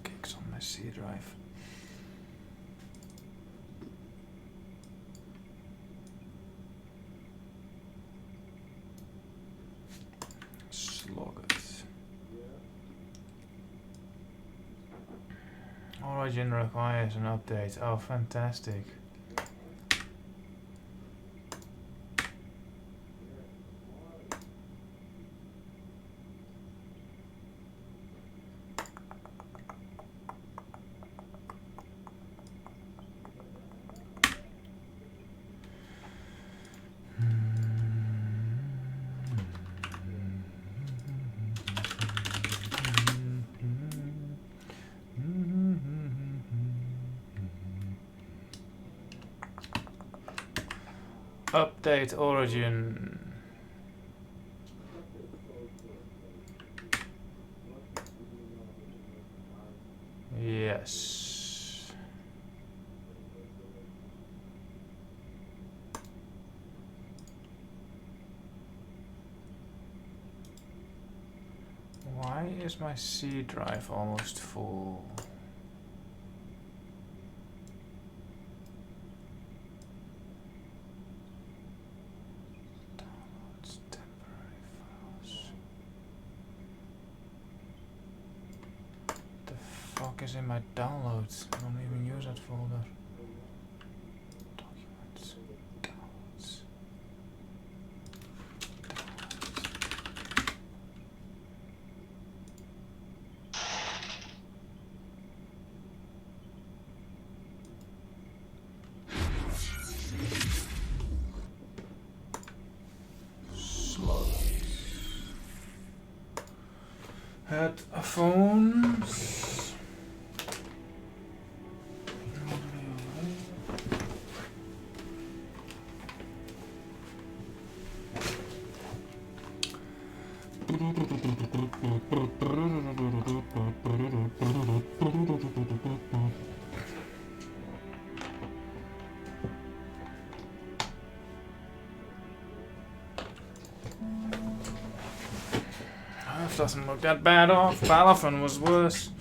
gigs on my C drive. Slog it. Origin requires an update. Oh, fantastic. Update origin. Yes. Why is my C drive almost full? Is in my downloads. I don't even use that folder. Documents. Downloads. Slow. Headphones. Doesn't look that bad off. Balafon was worse.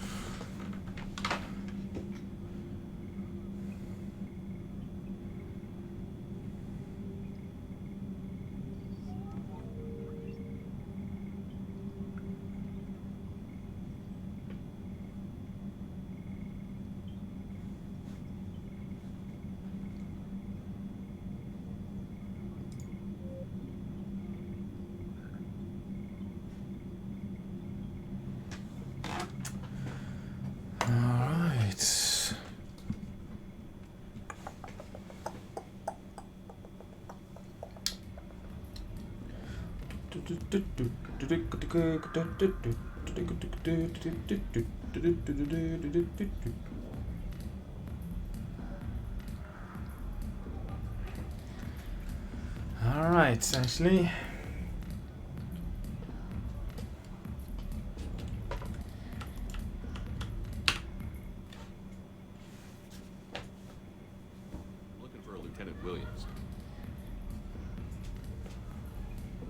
All right, actually. Looking for a Lieutenant Williams.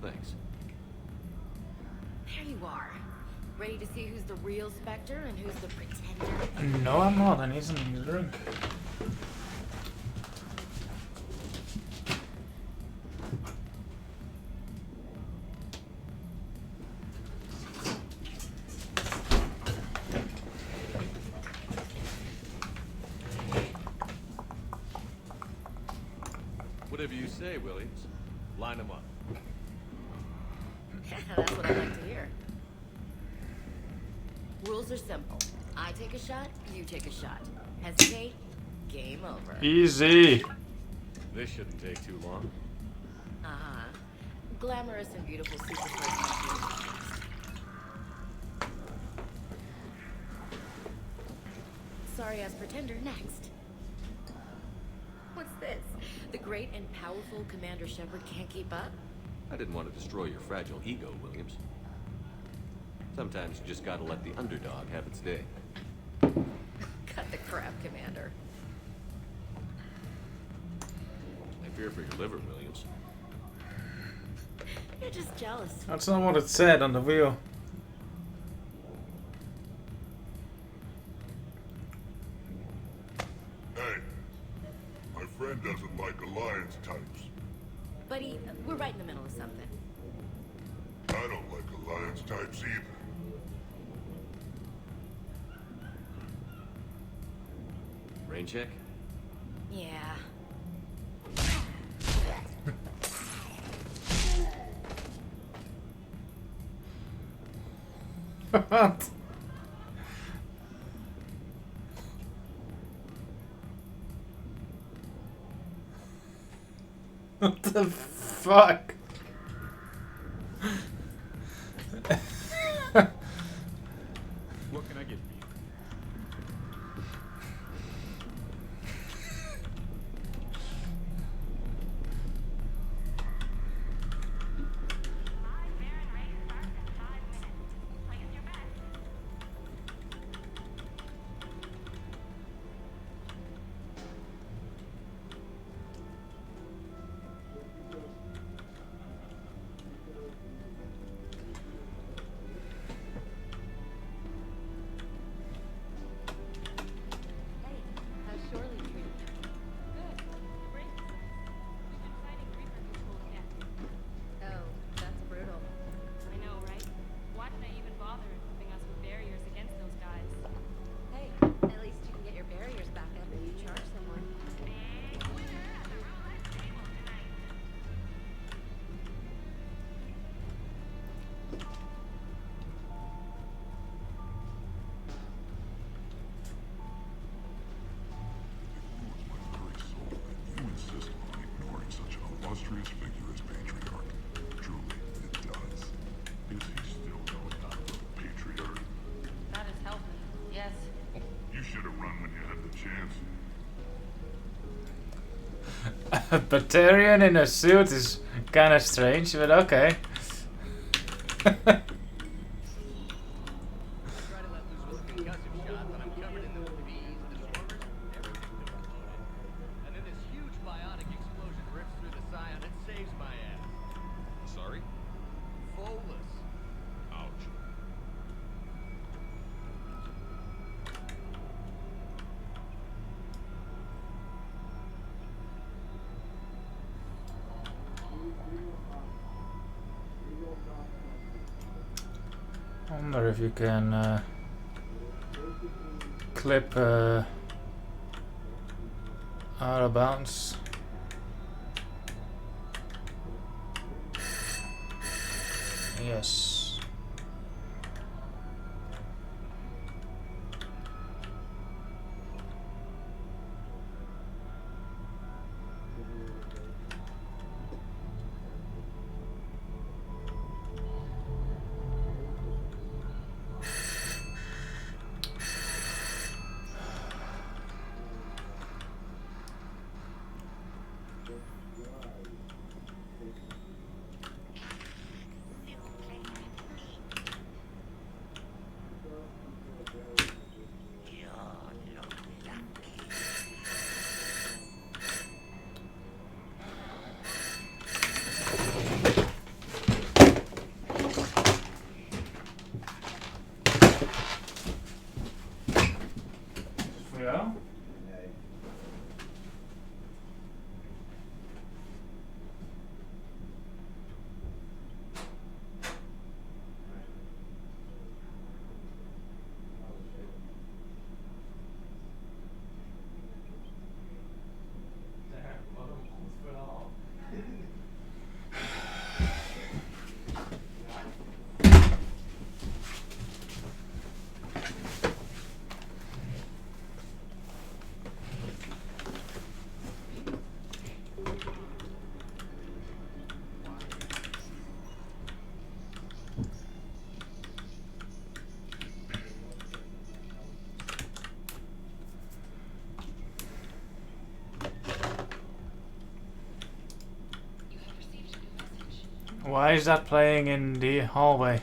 Thanks. There you are. Ready to see who's the real Spectre and who's the pretender? No, I'm not. I need something to drink. Whatever you say, Williams. Line them up. That's what I like to hear. Rules are simple. I take a shot, you take a shot. Hesitate, game over. Easy. This shouldn't take too long. Uh-huh. Glamorous and beautiful superstars. Sorry ass pretender next. What's this? The great and powerful Commander Shepard can't keep up? I didn't want to destroy your fragile ego, Williams. Sometimes you just gotta let the underdog have its day. Cut the crap, Commander. I fear for your liver, Williams. You're just jealous. That's not what it said on the wheel. middle of something. I don't like alliance types either. Rain check? Yeah. What? What the fuck? What can I get for you? Illustrious figure as patriarch. Truly, it does. Is he still knowing how to run a patriarch? That is healthy, yes. You should have run when you had the chance. A Batarian in a suit is kind of strange, but okay. I wonder if you can clip out of bounds. Yes. Ja? Why is that playing in the hallway?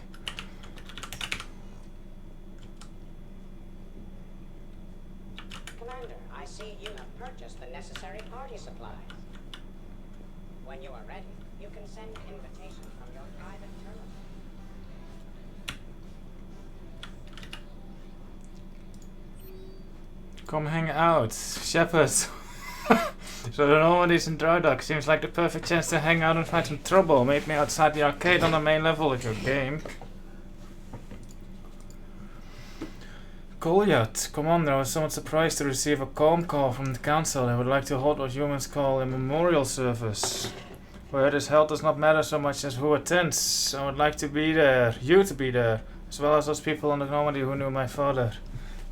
Commander, I see you have purchased the necessary party supplies. When you are ready, you can send invitations from your private terminal. Come hang out, Shepard. So the Normandy's in dry dock. Seems like the perfect chance to hang out and find some trouble. Meet me outside the arcade on the main level if you're game. Goliath, Commander, I was somewhat surprised to receive a calm call from the Council. They would like to hold what humans call a memorial service. Where it is held does not matter so much as who attends. I would like to be there, you to be there, as well as those people on the Normandy who knew my father.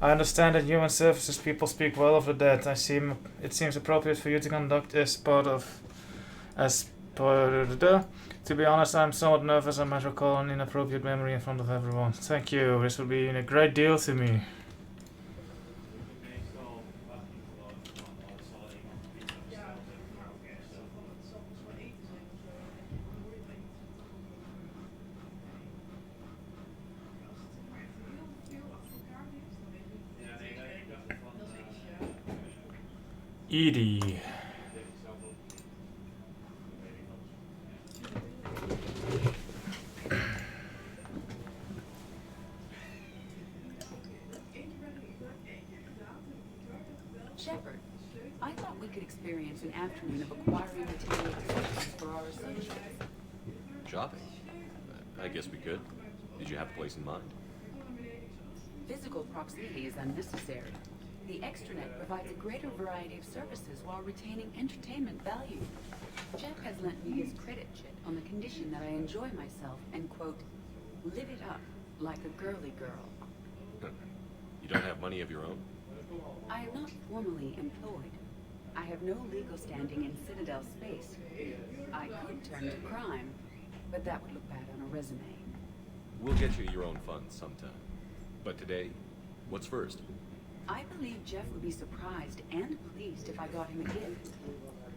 I understand that human services people speak well of the dead. It seems appropriate for you to conduct To be honest, I'm somewhat nervous. I might recall an inappropriate memory in front of everyone. Thank you. This will be a great deal to me. Edie. Shepard, I thought we could experience an afternoon of acquiring material resources for our associates. Shopping? I guess we could. Did you have a place in mind? Physical proximity is unnecessary. The extranet provides a greater variety of services while retaining entertainment value. Jeff has lent me his credit chit on the condition that I enjoy myself and, quote, live it up like a girly girl. You don't have money of your own? I am not formally employed. I have no legal standing in Citadel space. I could turn to crime, but that would look bad on a resume. We'll get you your own funds sometime. But today, what's first? I believe Jeff would be surprised and pleased if I got him a gift.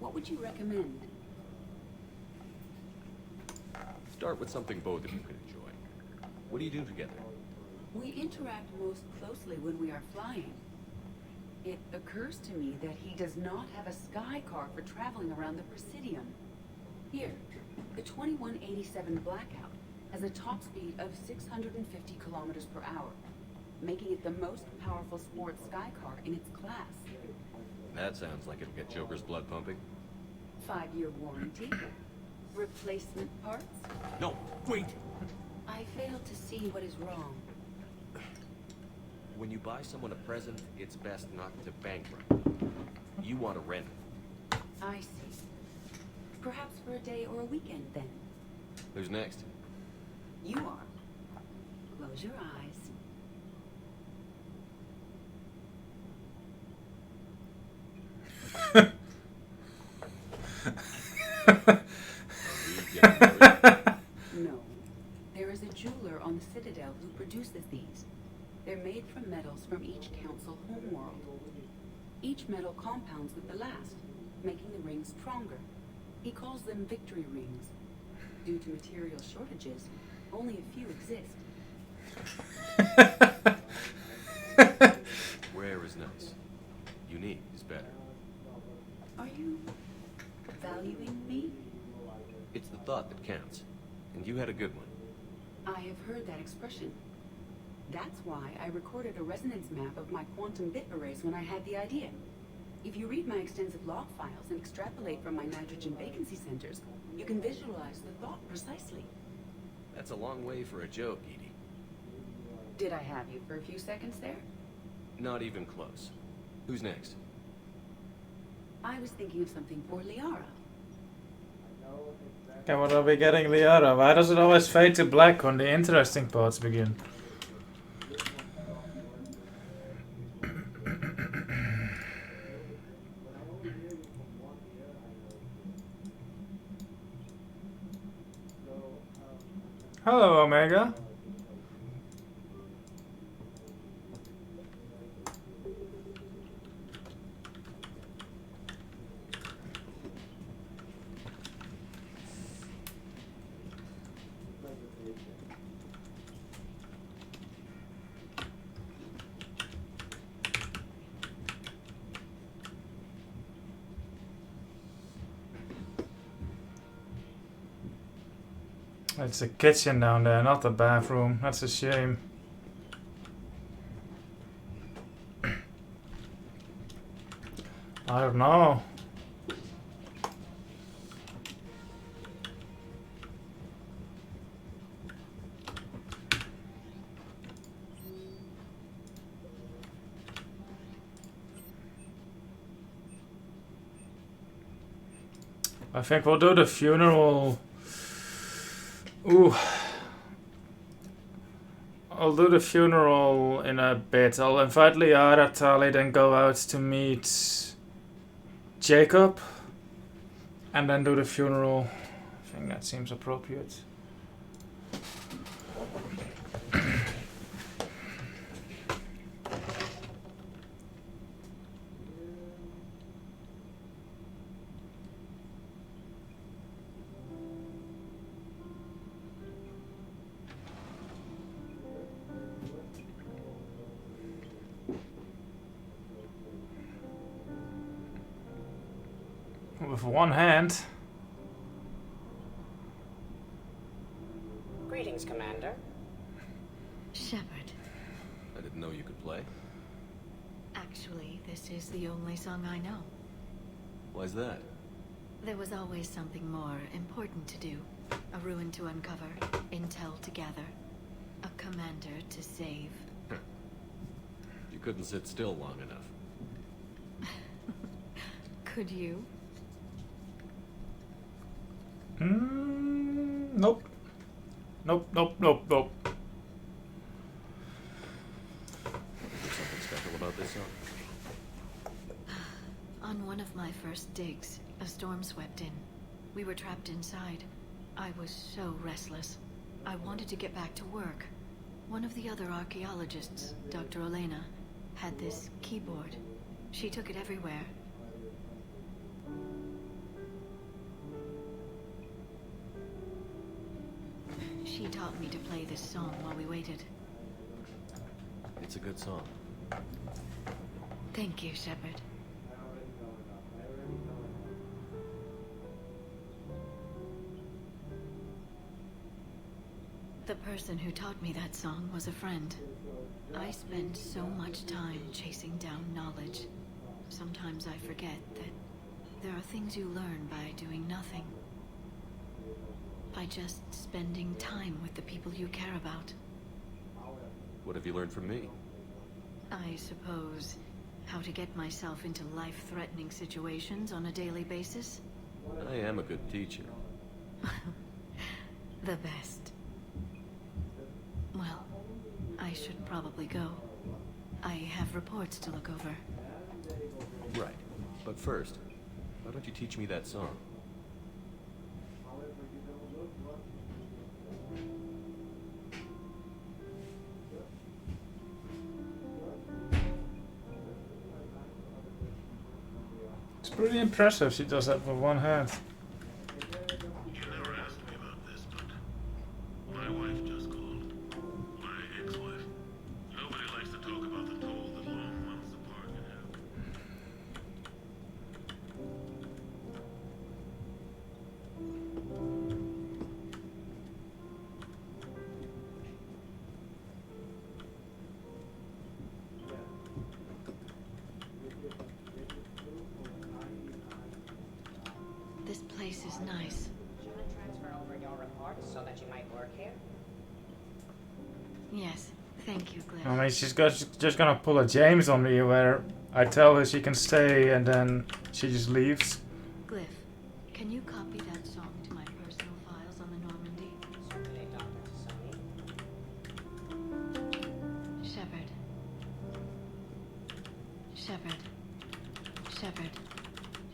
What would you recommend? Start with something both of you can enjoy. What do you do together? We interact most closely when we are flying. It occurs to me that he does not have a sky car for traveling around the Presidium. Here, the 2187 Blackout has a top speed of 650 kilometers per hour, making it the most powerful sports sky car in its class. That sounds like it'll get Joker's blood pumping. 5-year warranty. Replacement parts. No, wait! I fail to see what is wrong. When you buy someone a present, it's best not to bankrupt. You want to rent it. I see. Perhaps for a day or a weekend, then. Who's next? You are. Close your eyes. No. There is a jeweler on the Citadel who produces these. They're made from metals from each council homeworld. Each metal compounds with the last, making the rings stronger. He calls them victory rings. Due to material shortages, only a few exist. Rare is nice. Unique is better. Are you valuing me? It's the thought that counts. And you had a good one. I have heard that expression. That's why I recorded a resonance map of my quantum bit arrays when I had the idea. If you read my extensive log files and extrapolate from my nitrogen vacancy centers, you can visualize the thought precisely. That's a long way for a joke, Edie. Did I have you for a few seconds there? Not even close. Who's next? I was thinking of something for Liara. Okay, what are we getting, Liara? Why does it always fade to black when the interesting parts begin? Hello, Omega. It's a kitchen down there, not a bathroom. That's a shame. I don't know. I think we'll do the funeral. Ooh. I'll do the funeral in a bit. I'll invite Liara, Tali, then go out to meet Jacob. And then do the funeral. I think that seems appropriate. With one hand. Greetings, Commander. Shepard. I didn't know you could play. Actually, this is the only song I know. Why's that? There was always something more important to do. A ruin to uncover, intel to gather, a commander to save. You couldn't sit still long enough. Could you? Nope. Nope, nope, nope, nope. Something special about this song? On one of my first digs, a storm swept in. We were trapped inside. I was so restless. I wanted to get back to work. One of the other archaeologists, Dr. Elena, had this keyboard. She took it everywhere. She taught me to play this song while we waited. It's a good song. Thank you, Shepard. The person who taught me that song was a friend. I spent so much time chasing down knowledge. Sometimes I forget that there are things you learn by doing nothing. By just spending time with the people you care about. What have you learned from me? I suppose how to get myself into life-threatening situations on a daily basis. I am a good teacher. The best. Well, I should probably go. I have reports to look over. Right. But first, why don't you teach me that song? It's pretty impressive she does that with one hand. You never asked me about this, but my wife just called. My ex-wife. Nobody likes to talk about the toll that long months apart can have. This place is nice. Shall I transfer over your reports so that you might work here? Yes, thank you, Glyph. I mean, she's just gonna pull a James on me where I tell her she can stay and then she just leaves. Glyph, can you copy that song to my personal files on the Normandy? Certainly, Dr. Tasoni. Shepard. Shepard. Shepard.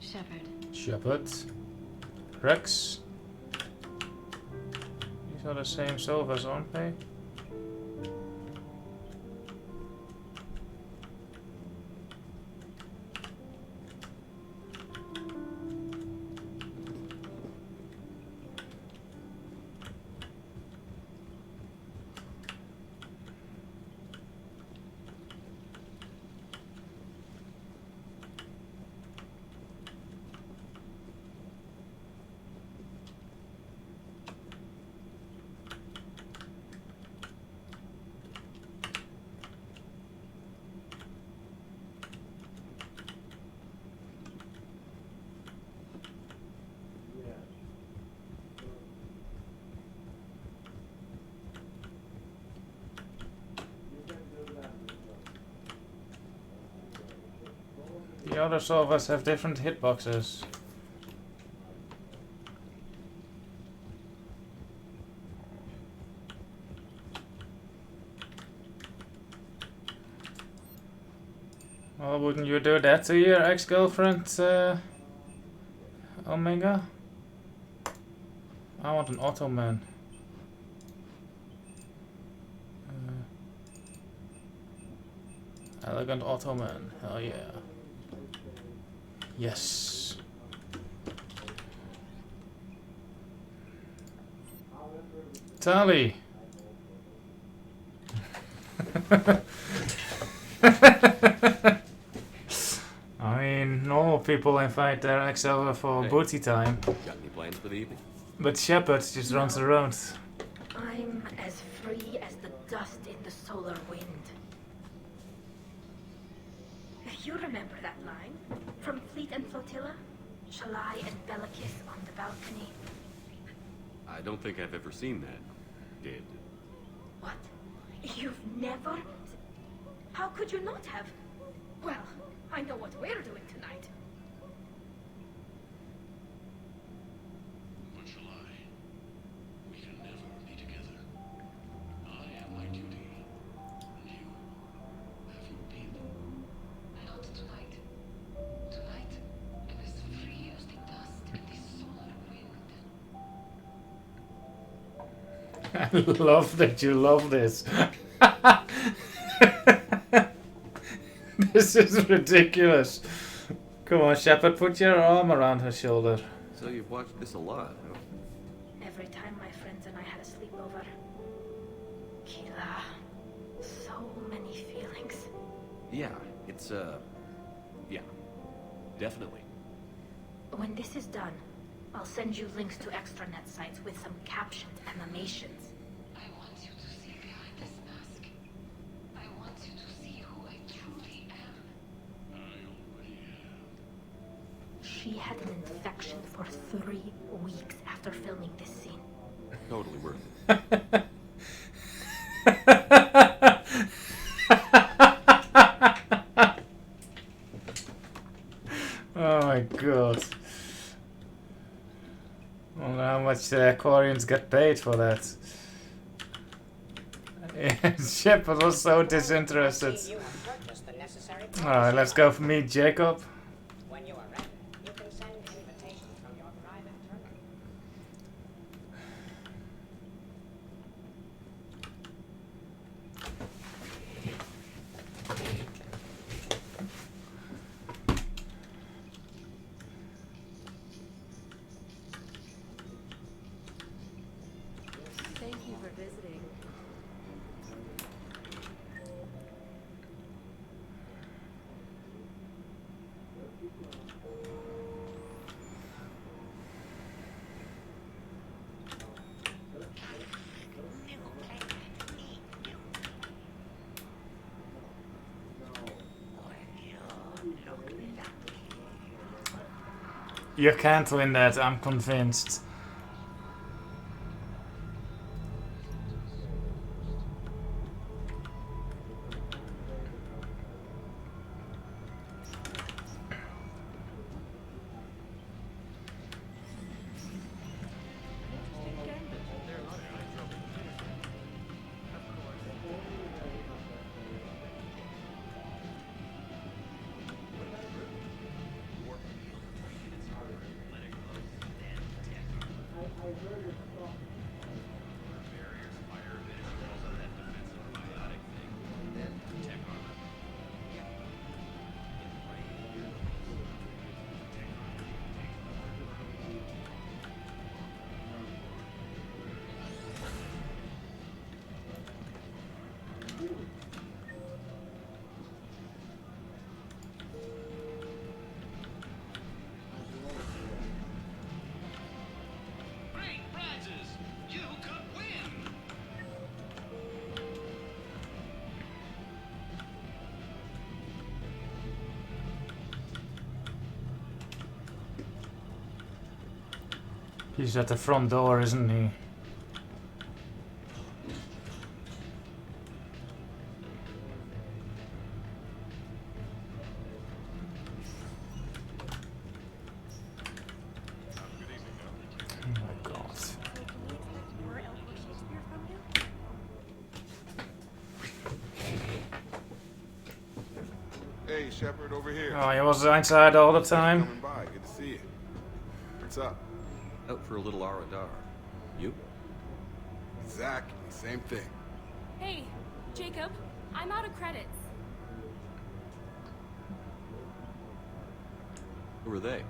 Shepard. Shepard. Rex. These are the same Silvers, aren't they? The other Silvers have different hitboxes. Well, wouldn't you do that to your ex-girlfriend, Omega? I want an Ottoman. Elegant Ottoman. Hell yeah. Yes. Tally. I mean, normal people invite their ex over for Hey. booty time, Got any plans for the evening? but Shepard just runs around. I'm as free as the dust in the solar wind. You remember that line? From Fleet and Flotilla? Shalai and Bellicus on the balcony. I don't think I've ever seen that. Did. What? You've never? How could you not have? Well, I know what we're doing tonight. What shall I? We can never be together. I have my duty. And you have your people. Not tonight. Tonight, I'm as free as the dust in the solar wind. I love that you love this. This is ridiculous. Come on, Shepard, put your arm around her shoulder. So you've watched this a lot, huh? Every time my friends and I had a sleepover. Keela. So many feelings. Yeah, it's, yeah. Definitely. When this is done, I'll send you links to extranet sites with some captioned animations. I want you to see behind this mask. I want you to see who I truly am. I already have. She had an infection for 3 weeks after filming this scene. Totally worth it. Oh my god. I wonder how much the Aquarians get paid for that. Shepard was so disinterested. You have purchased the necessary Alright, let's go for meet Jacob. When you are ready, you can send invitations from your private terminal. Thank you for visiting. You can't win that, I'm convinced. Great prizes! You could win! He's at the front door, isn't he? Oh my god. Hey, Hey, Shepard, over here. Oh, he was inside all the time. Coming by. Good to see you. What's up? Out for a little Aradar. You? Exactly. Same thing. Hey, Jacob, I'm out of credits. Who are they?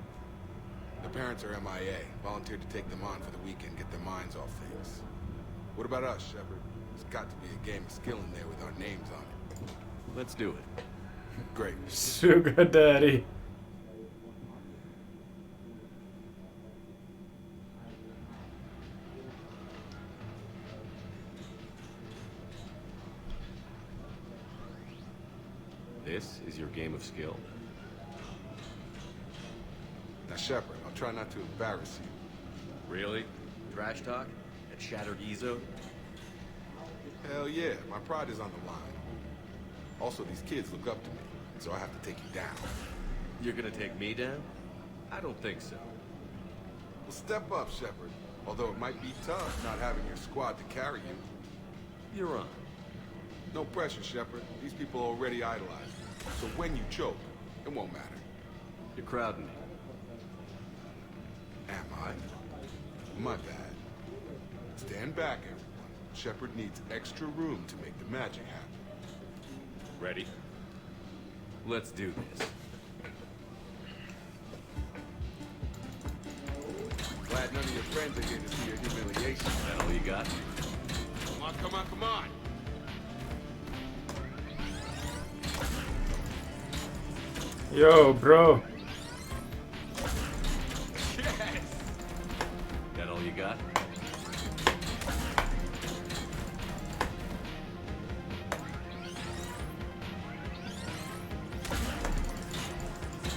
The parents are MIA. Volunteered to take them on for the weekend, get their minds off things. What about us, Shepard? There's got to be a game of skill in there with our names on it. Let's do it. Great. Sugar daddy. This is your game of skill. Now, Shepard, I'll try not to embarrass you. Really? Trash talk? At Shattered Ezo? Hell yeah, my pride is on the line. Also, these kids look up to me, so I have to take you down. You're gonna take me down? I don't think so. Well, step up, Shepard. Although it might be tough not having your squad to carry you. You're on. No pressure, Shepard. These people already idolize you. So when you choke, it won't matter. You're crowding me. Am I? My bad. Stand back, everyone. Shepard needs extra room to make the magic happen. Ready? Let's do this. Glad none of your friends are here to see your humiliation. That all you got? Come on, come on, come on! Yo, bro. Yes! That all you got?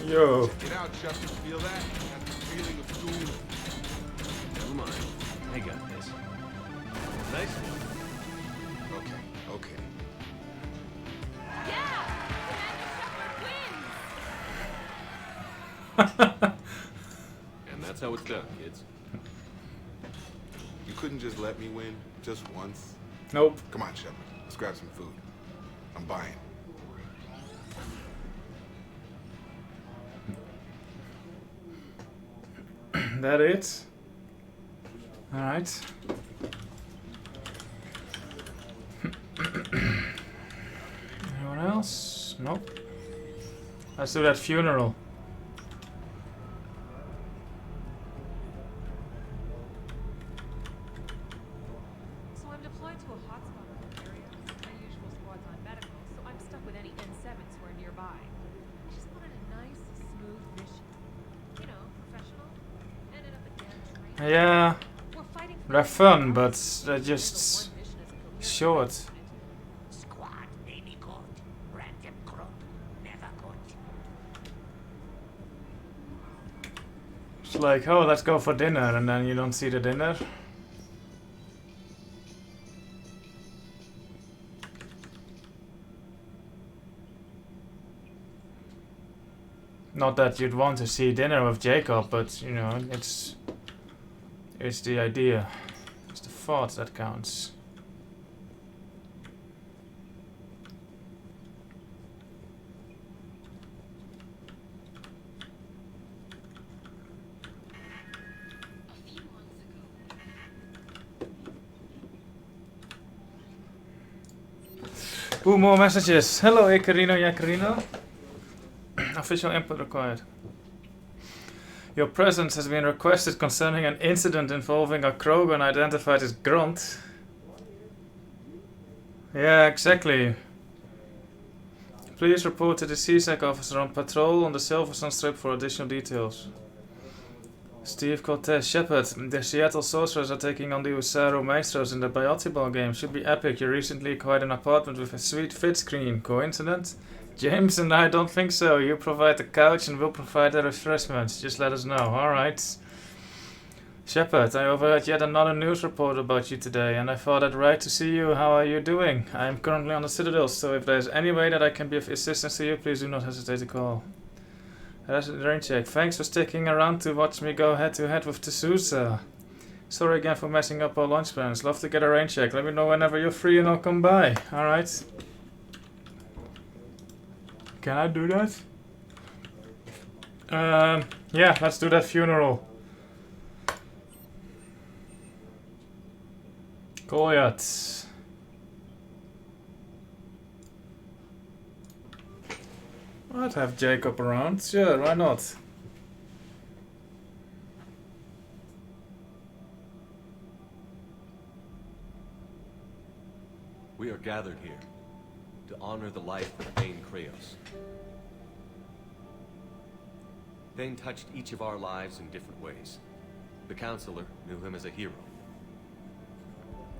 Yo. Get out, Shepard. Feel that? That's the feeling of doom. Never mind. I got this. Nice one. Okay, okay. And that's how it's done, kids. You couldn't just let me win, just once? Nope. Come on, Shepard. Let's grab some food. I'm buying. That it? Alright. Anyone else? Nope. Let's do that funeral. So I'm deployed to a hotspot in the area. My usual squad's on medical, so I'm stuck with any N7s who are nearby. I just wanted a nice, smooth mission. You know, professional. Ended up a damn train. Yeah, We're fighting for they're fun, but they're just one mission as a coherent short. Squad maybe good. Random group never good. It's like, oh, let's go for dinner, and then you don't see the dinner. Not that you'd want to see dinner with Jacob, but you know, it's the idea. It's the thought that counts. A few months ago, Ooh, more messages. Hello, Icarino Yacarino. Official input required. Your presence has been requested concerning an incident involving a Krogan identified as Grunt. Yeah, exactly. Please report to the CSEC officer on patrol on the Silverstone Strip for additional details. Steve Cortez, Shepard, the Seattle Sorcerers are taking on the Usaro Maestros in the Biotiball game. Should be epic. You recently acquired an apartment with a sweet fit screen. Coincidence? James and I don't think so. You provide the couch and we'll provide the refreshments. Just let us know. Alright. Shepard, I overheard yet another news report about you today, and I thought I'd write to see you. How are you doing? I am currently on the Citadel, so if there's any way that I can be of assistance to you, please do not hesitate to call. Rain check. Thanks for sticking around to watch me go head to head with T'Souza. Sorry again for messing up our lunch plans. Love to get a rain check. Let me know whenever you're free and I'll come by. Alright. Can I do that? Yeah, let's do that funeral. Goliath. I'd have Jacob around. Sure, why not? We are gathered here to honor the life of Thane Kraos. Thane touched each of our lives in different ways. The Counselor knew him as a hero.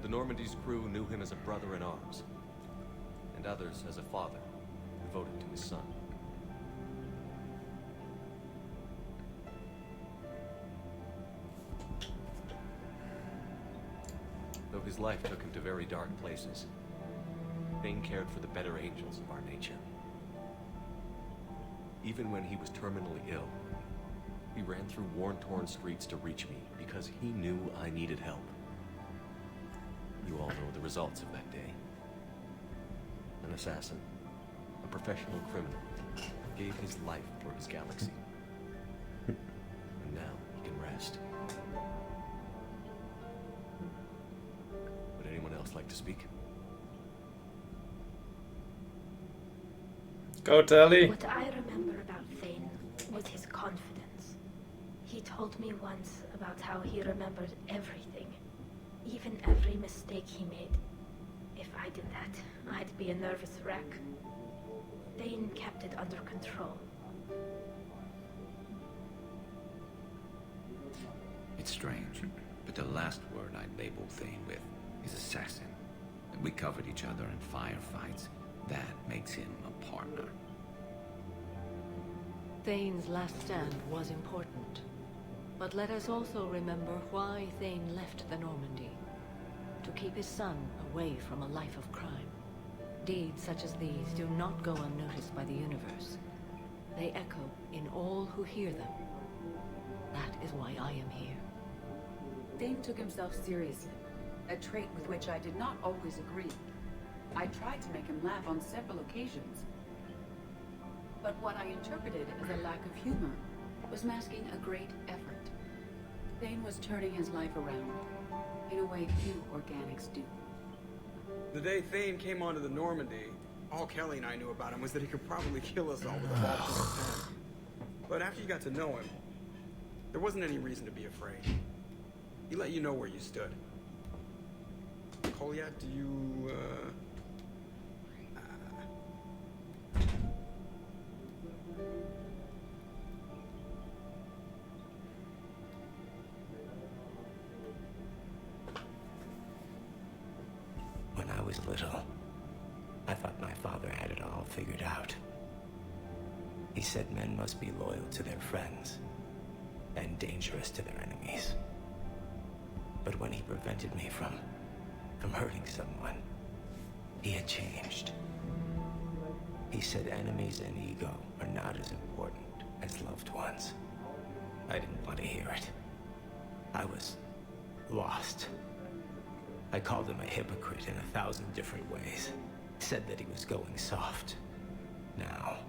The Normandy's crew knew him as a brother in arms, and others as a father devoted to his son. Though his life took him to very dark places, Thane cared for the better angels of our nature. Even when he was terminally ill, he ran through worn-torn streets to reach me because he knew I needed help. You all know the results of that day. An assassin, a professional criminal, gave his life for his galaxy. And now he can rest. Would anyone else like to speak? Go, Tally. What I remember about Thane was his confidence. He told me once about how he remembered everything, even every mistake he made. If I did that, I'd be a nervous wreck. Thane kept it under control. It's strange, but the last word I'd label Thane with is assassin. And we covered each other in firefights. That makes him a partner. Thane's last stand was important. But let us also remember why Thane left the Normandy. To keep his son away from a life of crime. Deeds such as these do not go unnoticed by the universe. They echo in all who hear them. That is why I am here. Thane took himself seriously, a trait with which I did not always agree. I tried to make him laugh on several occasions. But what I interpreted as a lack of humor was masking a great effort. Thane was turning his life around, in a way few organics do. The day Thane came onto the Normandy, all Kelly and I knew about him was that he could probably kill us all with a ball from his pen. But after you got to know him, there wasn't any reason to be afraid. He let you know where you stood. Goliath, do you, When I was little, I thought my father had it all figured out. He said men must be loyal to their friends and dangerous to their enemies. But when he prevented me from hurting someone, he had changed. He said enemies and ego are not as important as loved ones. I didn't want to hear it. I was lost. I called him a hypocrite in 1,000 different ways. Said that he was going soft. Now,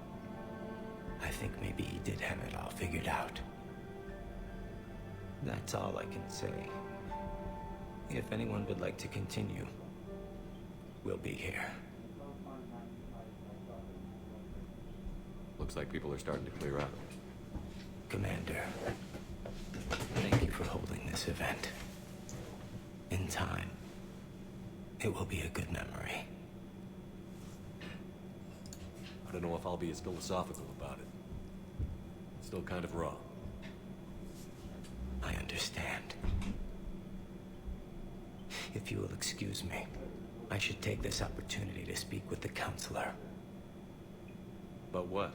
I think maybe he did have it all figured out. That's all I can say. If anyone would like to continue, we'll be here. Looks like people are starting to clear out. Commander, thank you for holding this event. In time, it will be a good memory. I don't know if I'll be as philosophical about it. It's still kind of raw. I understand. If you will excuse me, I should take this opportunity to speak with the counselor. About what?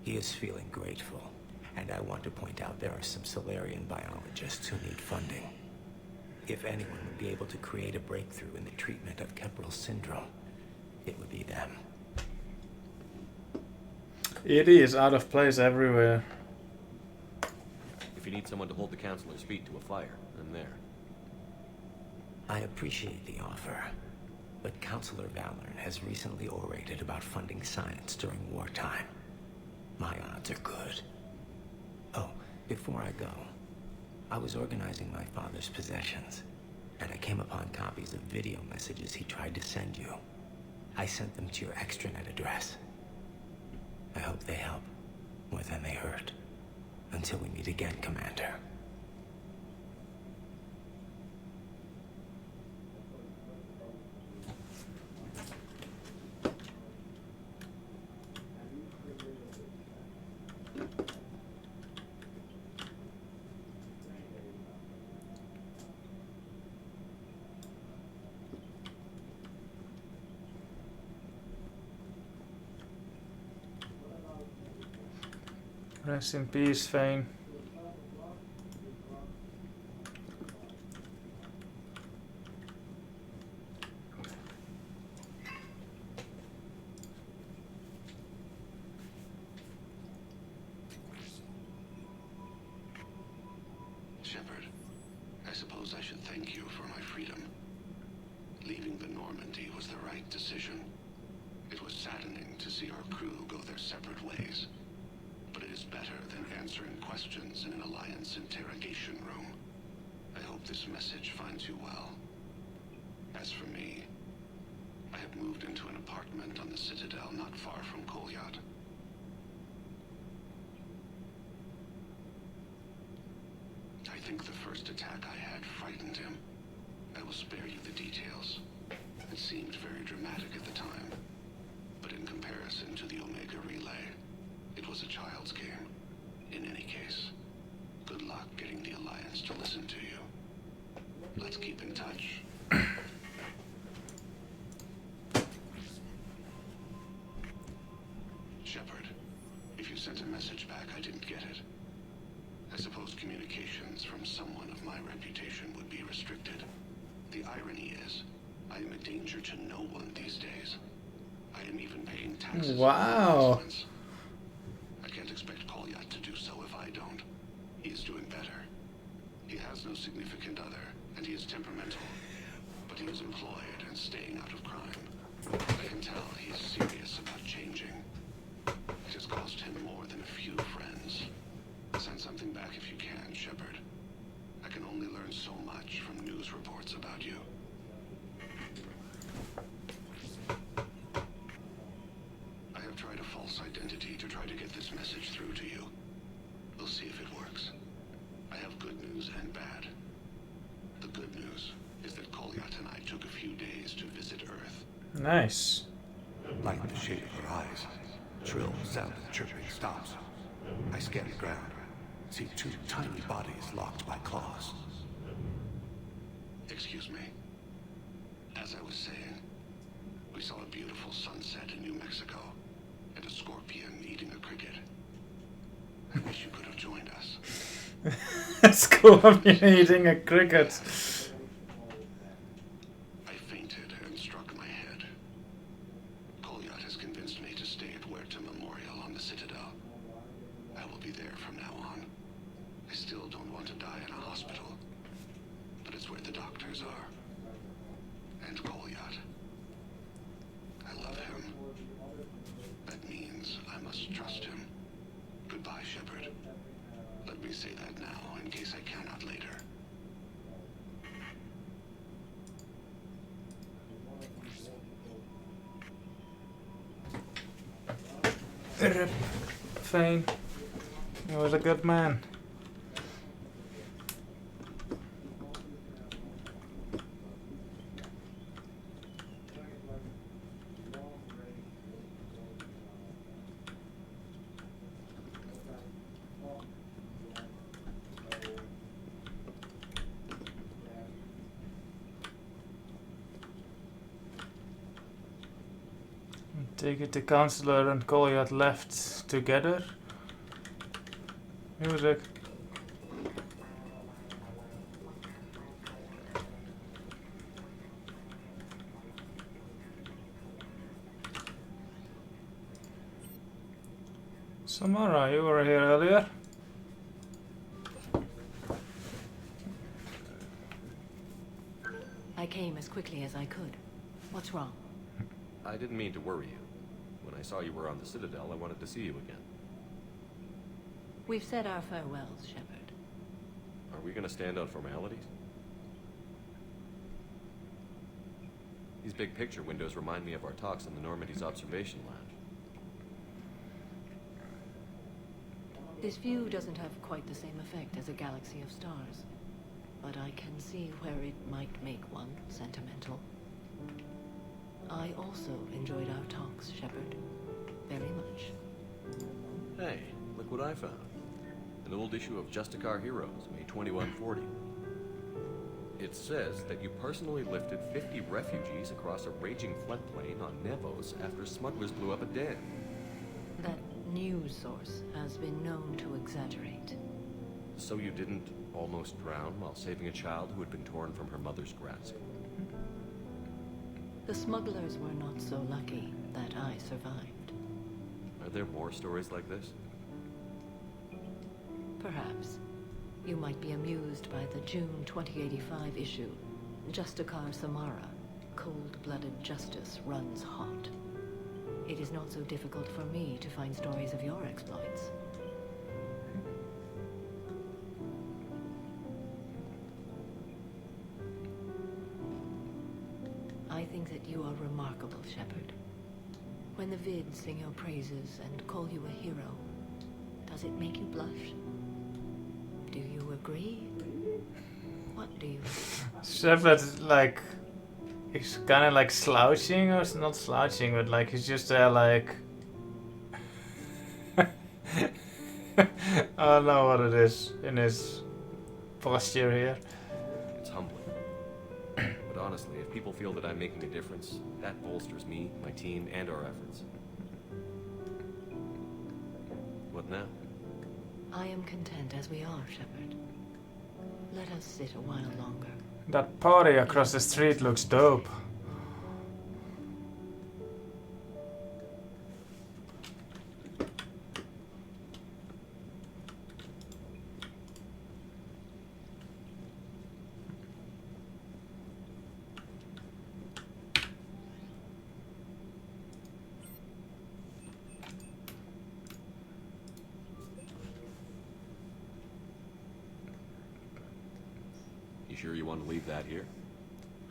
He is feeling grateful, and I want to point out there are some Solarian biologists who need funding. If anyone would be able to create a breakthrough in the treatment of Kepler's syndrome, it would be them. It is out of place everywhere. If you need someone to hold the counselor's feet to a fire, I'm there. I appreciate the offer, but Counselor Valorn has recently orated about funding science during wartime. My odds are good. Oh, before I go, I was organizing my father's possessions, and I came upon copies of video messages he tried to send you. I sent them to your extranet address. I hope they help, more than they hurt. Until we meet again, Commander. Rest in peace, Thane. Shepard, I suppose I should thank you for my freedom. Leaving the Normandy was the right decision. It was saddening to see our crew go their separate ways. But it is better than answering questions in an Alliance interrogation room. I hope this message finds you well. As for me, I have moved into an apartment on the Citadel not far from Kolyat. I think the first attack I had frightened him. I will spare you the details. It seemed very dramatic at the time, but in comparison to the Omega Relay, it was a child's game. In any case, good luck getting the Alliance to listen to you. Let's keep in touch. Shepard, if you sent a message back, I didn't get it. I suppose communications from someone of my reputation would be restricted. The irony is, I am a danger to no one these days. I am even paying taxes. Wow. I can't expect Kolyat to do so if I don't. He is doing better. He has no significant other, and he is temperamental. But he is employed and staying out of crime. I can tell he is serious about changing. It has cost him more than a few friends. Send something back if you can, Shepard. I can only learn so much from news reports about you. I have tried a false identity to try to get this message through to you. We'll see if it works. I have good news and bad. The good news is that Kolyat and I took a few days to visit Earth. Nice. Like the shape of her eyes. Shrill sound of chirping stops. I scan the ground. See two tiny bodies locked by claws. Excuse me. As I was saying, we saw a beautiful sunset in New Mexico, and a scorpion eating a cricket. I wish you could have joined us. Scorpion eating a cricket. I fainted and struck my head. Kolyat has convinced me to stay at Huerta Memorial on the Citadel. I will be there from now on. I still don't want to die in a hospital, but it's where the doctors are. And Kolyat. I love him. That means I must trust him. Goodbye, Shepard. Let me say that now, in case I cannot later. Rip. Thane. He was a good man. Take it the Counselor and Kolyat left together. Music. Samara, you were here earlier. I came as quickly as I could. What's wrong? I didn't mean to worry you. When I saw you were on the Citadel, I wanted to see you again. We've said our farewells, Shepard. Are we gonna stand on formalities? These big picture windows remind me of our talks in the Normandy's observation lounge. This view doesn't have quite the same effect as a galaxy of stars, but I can see where it might make one sentimental. I also enjoyed our talks, Shepard. Very much. Hey, look what I found. An old issue of Justicar Heroes, May 2140. It says that you personally lifted 50 refugees across a raging floodplain on Nevos after smugglers blew up a dam. That news source has been known to exaggerate. So you didn't almost drown while saving a child who had been torn from her mother's grasp? The smugglers were not so lucky that I survived. Are there more stories like this? Perhaps. You might be amused by the June 2085 issue. Justicar Samara. Cold-blooded justice runs hot. It is not so difficult for me to find stories of your exploits. I think that you are remarkable, Shepard. When the Vid sing your praises and call you a hero, does it make you blush? Do you agree? What do you think? Shepard, like, he's kind of like slouching, or not slouching, but like he's just there, like. I don't know what it is in his posture here. It's humbling. But honestly, if people feel that I'm making a difference, that bolsters me, my team, and our efforts. What now? I am content as we are, Shepard. Let us sit a while longer. That party across the street looks dope. Sure you want to leave that here?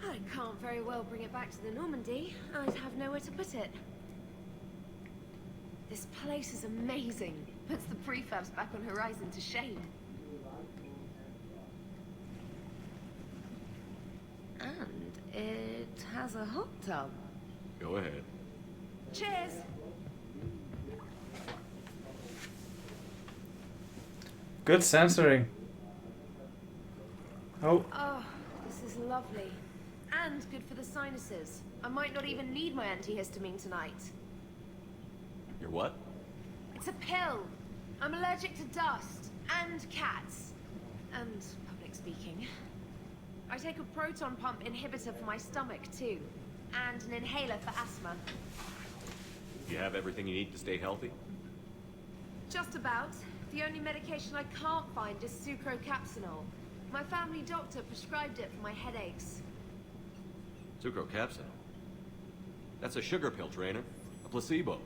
I can't very well bring it back to the Normandy. I'd have nowhere to put it. This place is amazing. Puts the prefabs back on Horizon to shame. And it has a hot tub. Go ahead. Cheers! Good censoring. Oh. Oh, this is lovely. And good for the sinuses. I might not even need my antihistamine tonight. Your what? It's a pill. I'm allergic to dust and cats. And public speaking. I take a proton pump inhibitor for my stomach too. And an inhaler for asthma. You have everything you need to stay healthy? Just about. The only medication I can't find is sucrocapsinol. My family doctor prescribed it for my headaches. Sucrocapsinol? That's a sugar pill, Trainer. A placebo.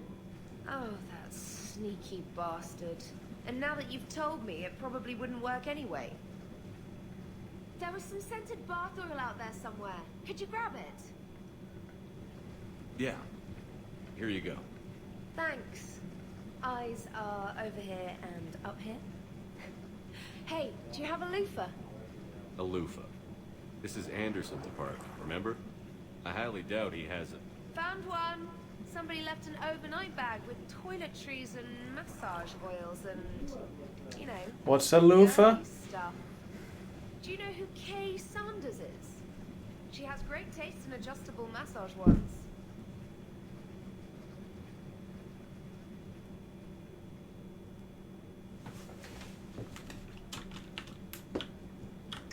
Oh, that sneaky bastard. And now that you've told me, it probably wouldn't work anyway. There was some scented bath oil out there somewhere. Could you grab it? Yeah. Here you go. Thanks. Eyes are over here and up here. Hey, do you have a loofah? A loofah. This is Anderson's apartment, remember? I highly doubt he has it. Found one. Somebody left an overnight bag with toiletries and massage oils and, you know... What's a loofah? Stuff. Do you know who Kay Sanders is? She has great taste in adjustable massage ones.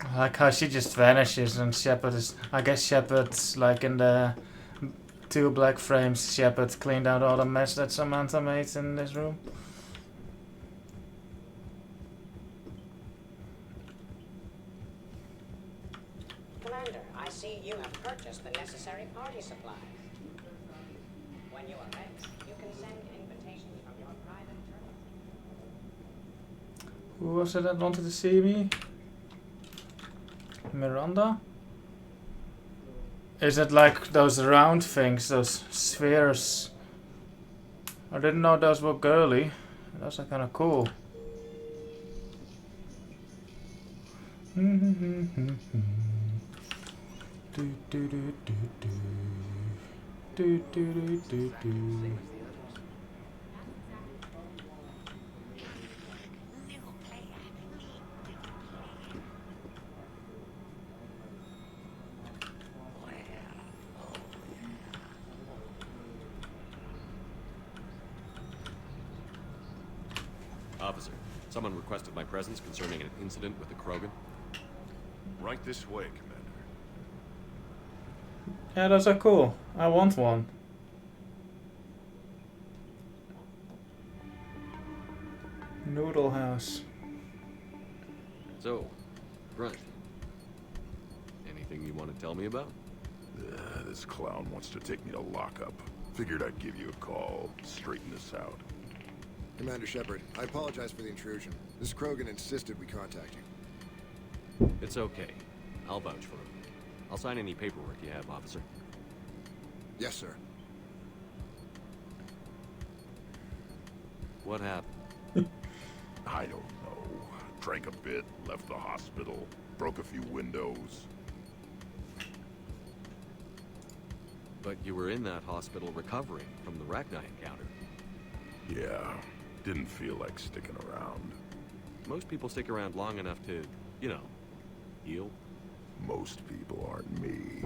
I like how she just vanishes and Shepard is... I guess Shepard's like in the 2 black frames. Shepard cleaned out all the mess that Samantha made in this room. Commander, I see you have purchased purchase the necessary party supplies. When you are ready, you can send invitations from your private terminal. Who was it that wanted to see me? Miranda? Is it like those round things, those spheres? I didn't know those were girly. Those are kind of cool. Officer, someone requested my presence concerning an incident with the Krogan. Right this way, Commander. Yeah, those are cool. I want one. Noodle house. So, Grunt, anything you want to tell me about? This clown wants to take me to lockup. Figured I'd give you a call, straighten this out. Commander Shepard, I apologize for the intrusion. This Krogan insisted we contact you. It's okay. I'll vouch for him. I'll sign any paperwork you have, officer. Yes, sir. What happened? I don't know. Drank a bit, left the hospital, broke a few windows. But you were in that hospital recovering from the Rachni encounter. Yeah, didn't feel like sticking around. Most people stick around long enough to, you know, heal. Most people aren't me.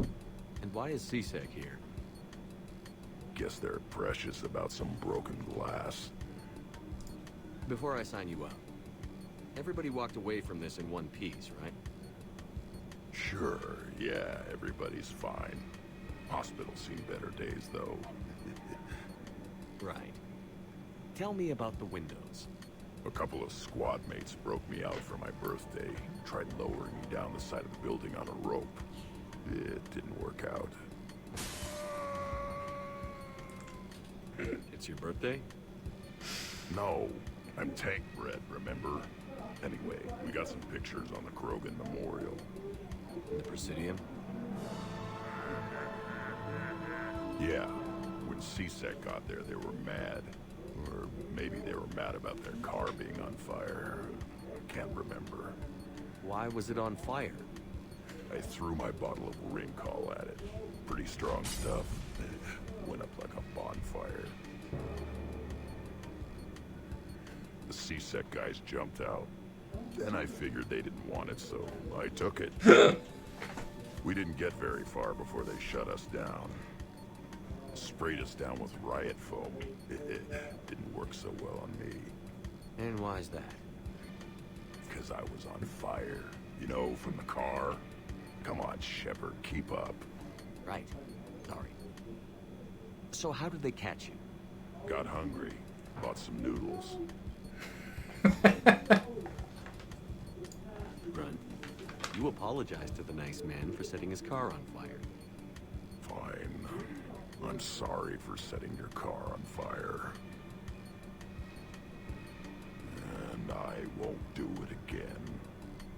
And why is CSEC here? Guess they're precious about some broken glass. Before I sign you up, everybody walked away from this in one piece, right? Sure, yeah, everybody's fine. Hospital's seen better days, though. Right. Tell me about the windows. A couple of squad mates broke me out for my birthday. Tried lowering me down the side of the building on a rope. It didn't work out. It's your birthday? No, I'm tank bred, remember? Anyway, we got some pictures on the Krogan Memorial. The Presidium? Yeah, when CSEC got there, they were mad. Or maybe they were mad about their car being on fire. Can't remember. Why was it on fire? I threw my bottle of Ringcall at it. Pretty strong stuff. Went up like a bonfire. The CSEC guys jumped out. Then I figured they didn't want it, so I took it. We didn't get very far before they shut us down. Sprayed us down with riot foam. It didn't work so well on me. And why's that? Because I was on fire. You know, from the car. Come on, Shepard, keep up. Right. Sorry. So how did they catch you? Got hungry. Bought some noodles. Grunt, you apologized to the nice man for setting his car on fire. Fine. I'm sorry for setting your car on fire. And I won't do it again.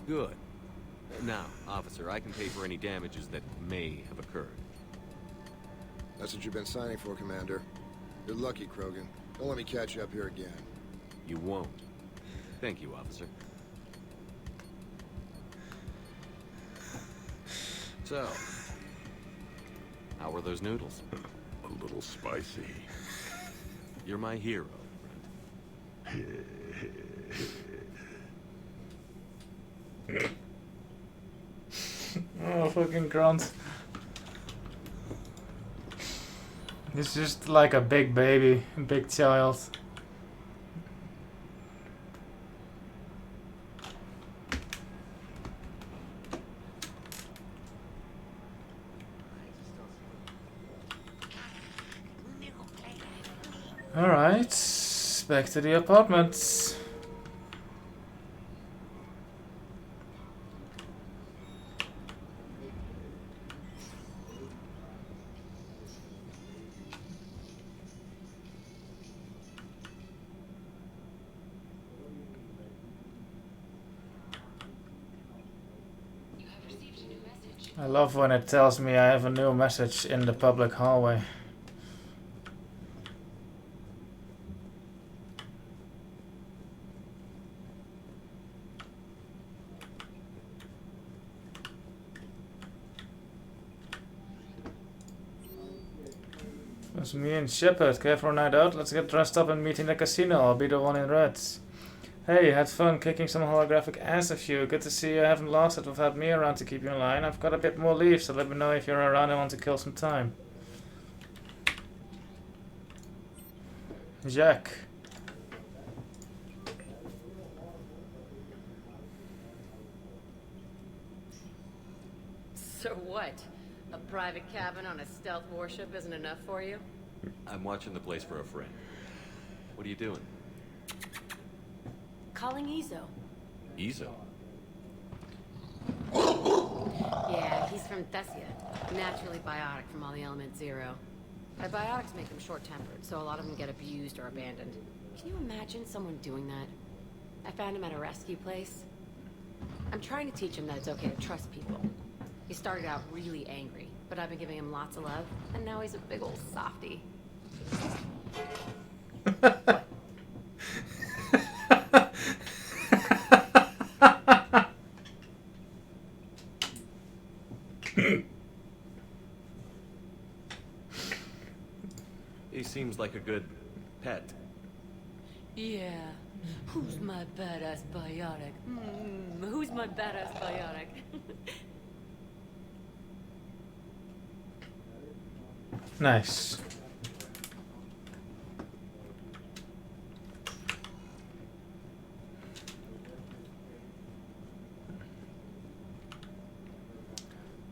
Good. Now, officer, I can pay for any damages that may have occurred. That's what you've been signing for, Commander. You're lucky, Krogan. Don't let me catch you up here again. You won't. Thank you, officer. So, how were those noodles? A little spicy. You're my hero, Brent. Oh, fucking Grunt. He's just like a big baby, a big child. Alright, back to the apartment. I love when it tells me I have a new message in the public hallway. It's me and Shepard. Care for a night out? Let's get dressed up and meet in the casino. I'll be the one in red. Hey, had fun kicking some holographic ass of you. Good to see you haven't lost it without me around to keep you in line. I've got a bit more leave, so let me know if you're around and want to kill some time. Jack. So what? A private cabin on a stealth warship isn't enough for you? I'm watching the place for a friend. What are you doing? Calling Izo. Izo? Yeah, he's from Thessia. Naturally biotic from all the element zero. But biotics make them short-tempered, so a lot of them get abused or abandoned. Can you imagine someone doing that? I found him at a rescue place. I'm trying to teach him that it's okay to trust people. He started out really angry, but I've been giving him lots of love, and now he's a big old softie. He seems like a good pet. Yeah. Who's my badass biotic? Who's my badass biotic? Nice.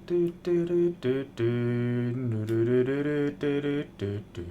Do do do do do do do do do do do do.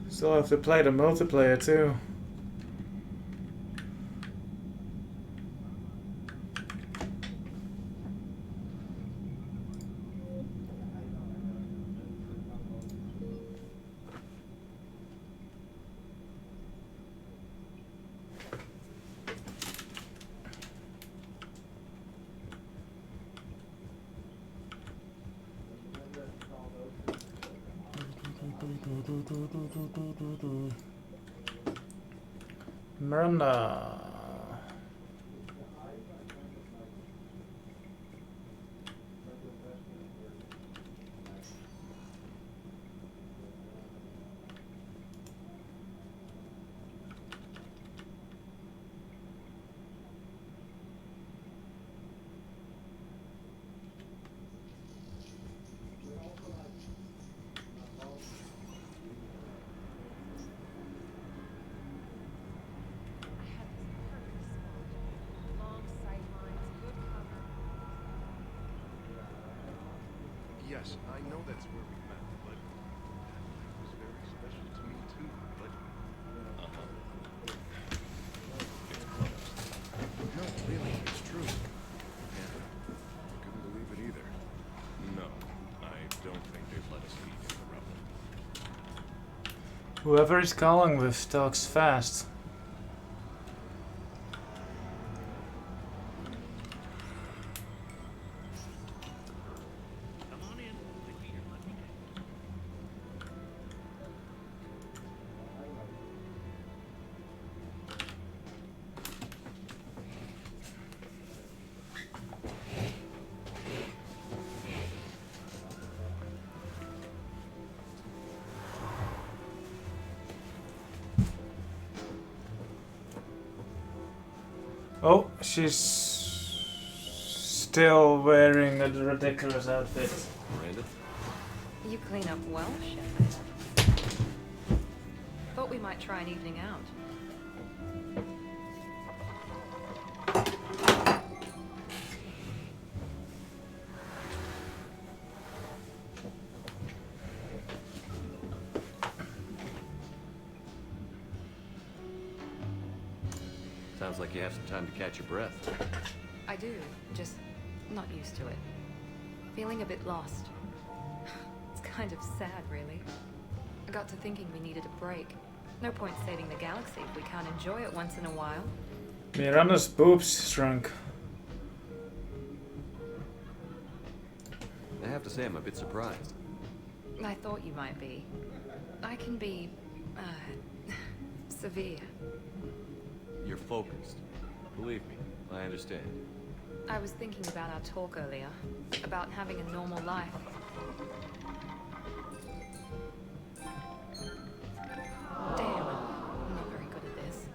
Still have to play the multiplayer too. Miranda. Yes, I know that's where we met, but that night was very special to me too. But no, really, it's true. Yeah, I couldn't believe it either. No, I don't think they'd let us leave in the rubble. Whoever is calling with talks fast. Oh, she's still wearing a ridiculous outfit. Miranda? You clean up well, Shepard. Thought we might try an evening out. Sounds like you have some time to catch your breath. I do, just not used to it. Feeling a bit lost. It's kind of sad, really. I got to thinking we needed a break. No point saving the galaxy if we can't enjoy it once in a while. Miranda's boobs shrunk. I have to say I'm a bit surprised. I thought you might be. I can be, severe. You're focused. Believe me, I understand. I was thinking about our talk earlier, about having a normal life. Damn, I'm not very good at this.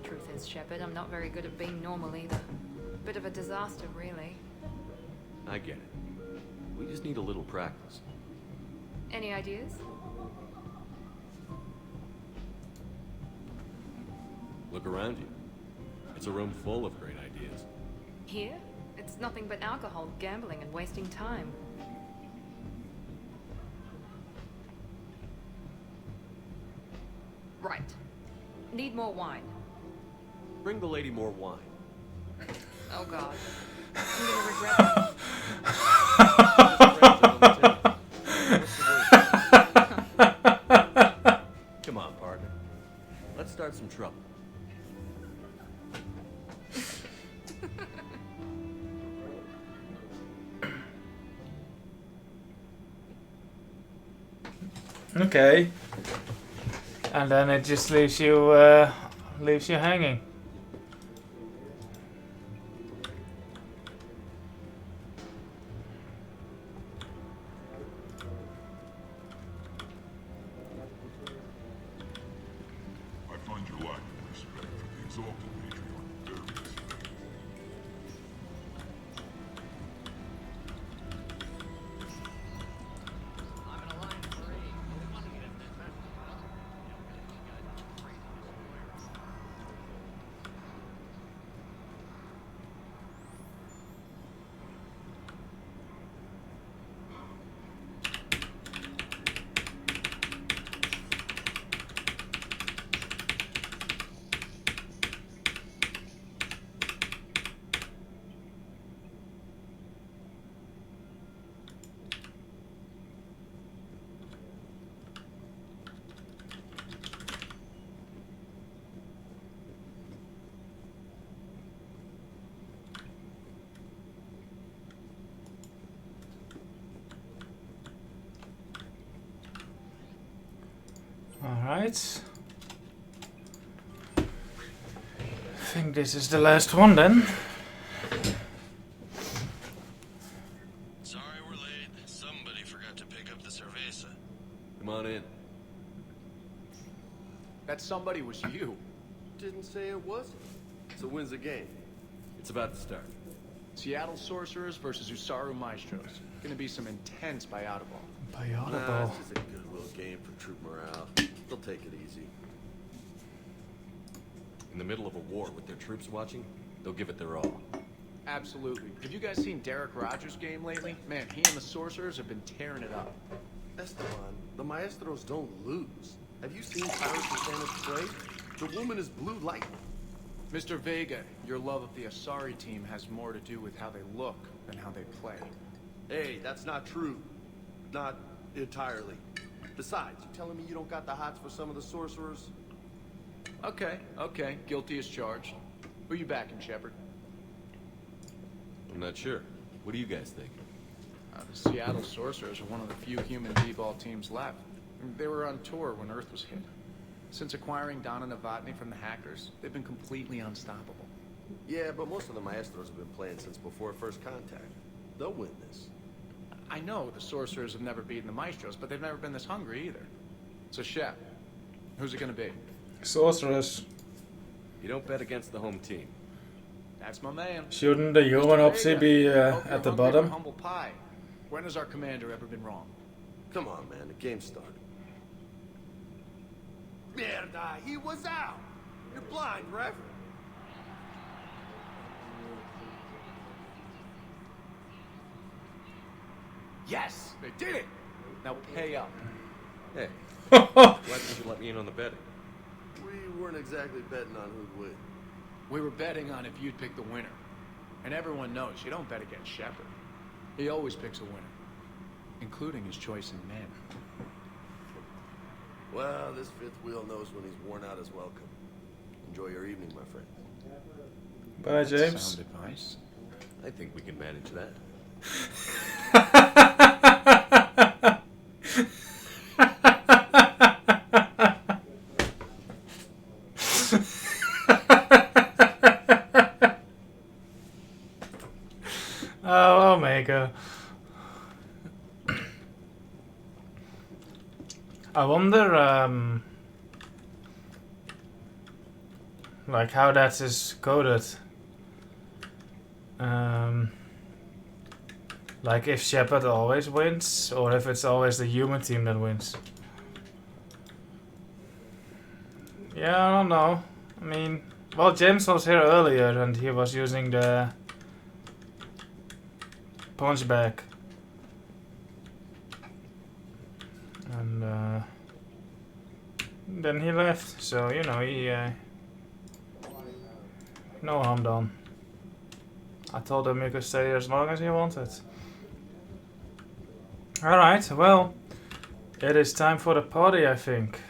Truth is, Shepard, I'm not very good at being normal either. Bit of a disaster, really. I get it. We just need a little practice. Any ideas? Look around you. It's a room full of great ideas. Here? It's nothing but alcohol, gambling, and wasting time. Right. Need more wine. Bring the lady more wine. Oh god. I'm gonna regret that. Come on, partner. Let's start some trouble. Okay. And then it just leaves you hanging. I find your lack of respect for the exalted patriarch Cerberus. Alright. I think this is the last one then. Sorry we're late. Somebody forgot to pick up the cerveza. Come on in. That somebody was you. Didn't say it wasn't. So when's the game? It's about to start. Seattle Sorcerers versus Usaru Maestros. Gonna be some intense biata ball. Nah, it's just a goodwill game for troop morale. They'll take it easy. In the middle of a war with their troops watching, they'll give it their all. Absolutely. Have you guys seen Derek Rogers' game lately? Man, he and the Sorcerers have been tearing it up. Esteban, the Maestros don't lose. Have you seen Tyrus Spanish play? The woman is blue lightning. Mr. Vega, your love of the Asari team has more to do with how they look than how they play. Hey, that's not true. Not entirely. Besides, you telling me you don't got the hots for some of the Sorcerers? Okay, okay. Guilty as charged. Who you backing, Shepard? I'm not sure. What do you guys think? The Seattle Sorcerers are one of the few human D-ball teams left. They were on tour when Earth was hit. Since acquiring Donna Novotny from the hackers, they've been completely unstoppable. Yeah, but most of the Maestros have been playing since before first contact. They'll win this. I know the Sorcerers have never beaten the Maestros, but they've never been this hungry either. So, Shep, who's it gonna be? Sorcerers. You don't bet against the home team. That's my man. Shouldn't the human opsi be at the bottom? Humble pie. When has our commander ever been wrong? Come on, man. The game started. Mierda, he was out. You're blind, ref. Yes, they did it. Now pay up. Hey, why didn't you let me in on the betting? We weren't exactly betting on who'd win. We were betting on if you'd pick the winner. And everyone knows you don't bet against Shepard. He always picks a winner, including his choice in men. Well, this fifth wheel knows when he's worn out his welcome. Enjoy your evening, my friend. Bye, James. Sound advice? I think we can manage that. Oh, Omega. I wonder, like how that is coded. Like if Shepard always wins, or if it's always the human team that wins. Yeah, I don't know. I mean, well, James was here earlier and he was using the punchback. And then he left, so you know, he no harm done. I told him he could stay here as long as he wanted. Alright, well, it is time for the party, I think.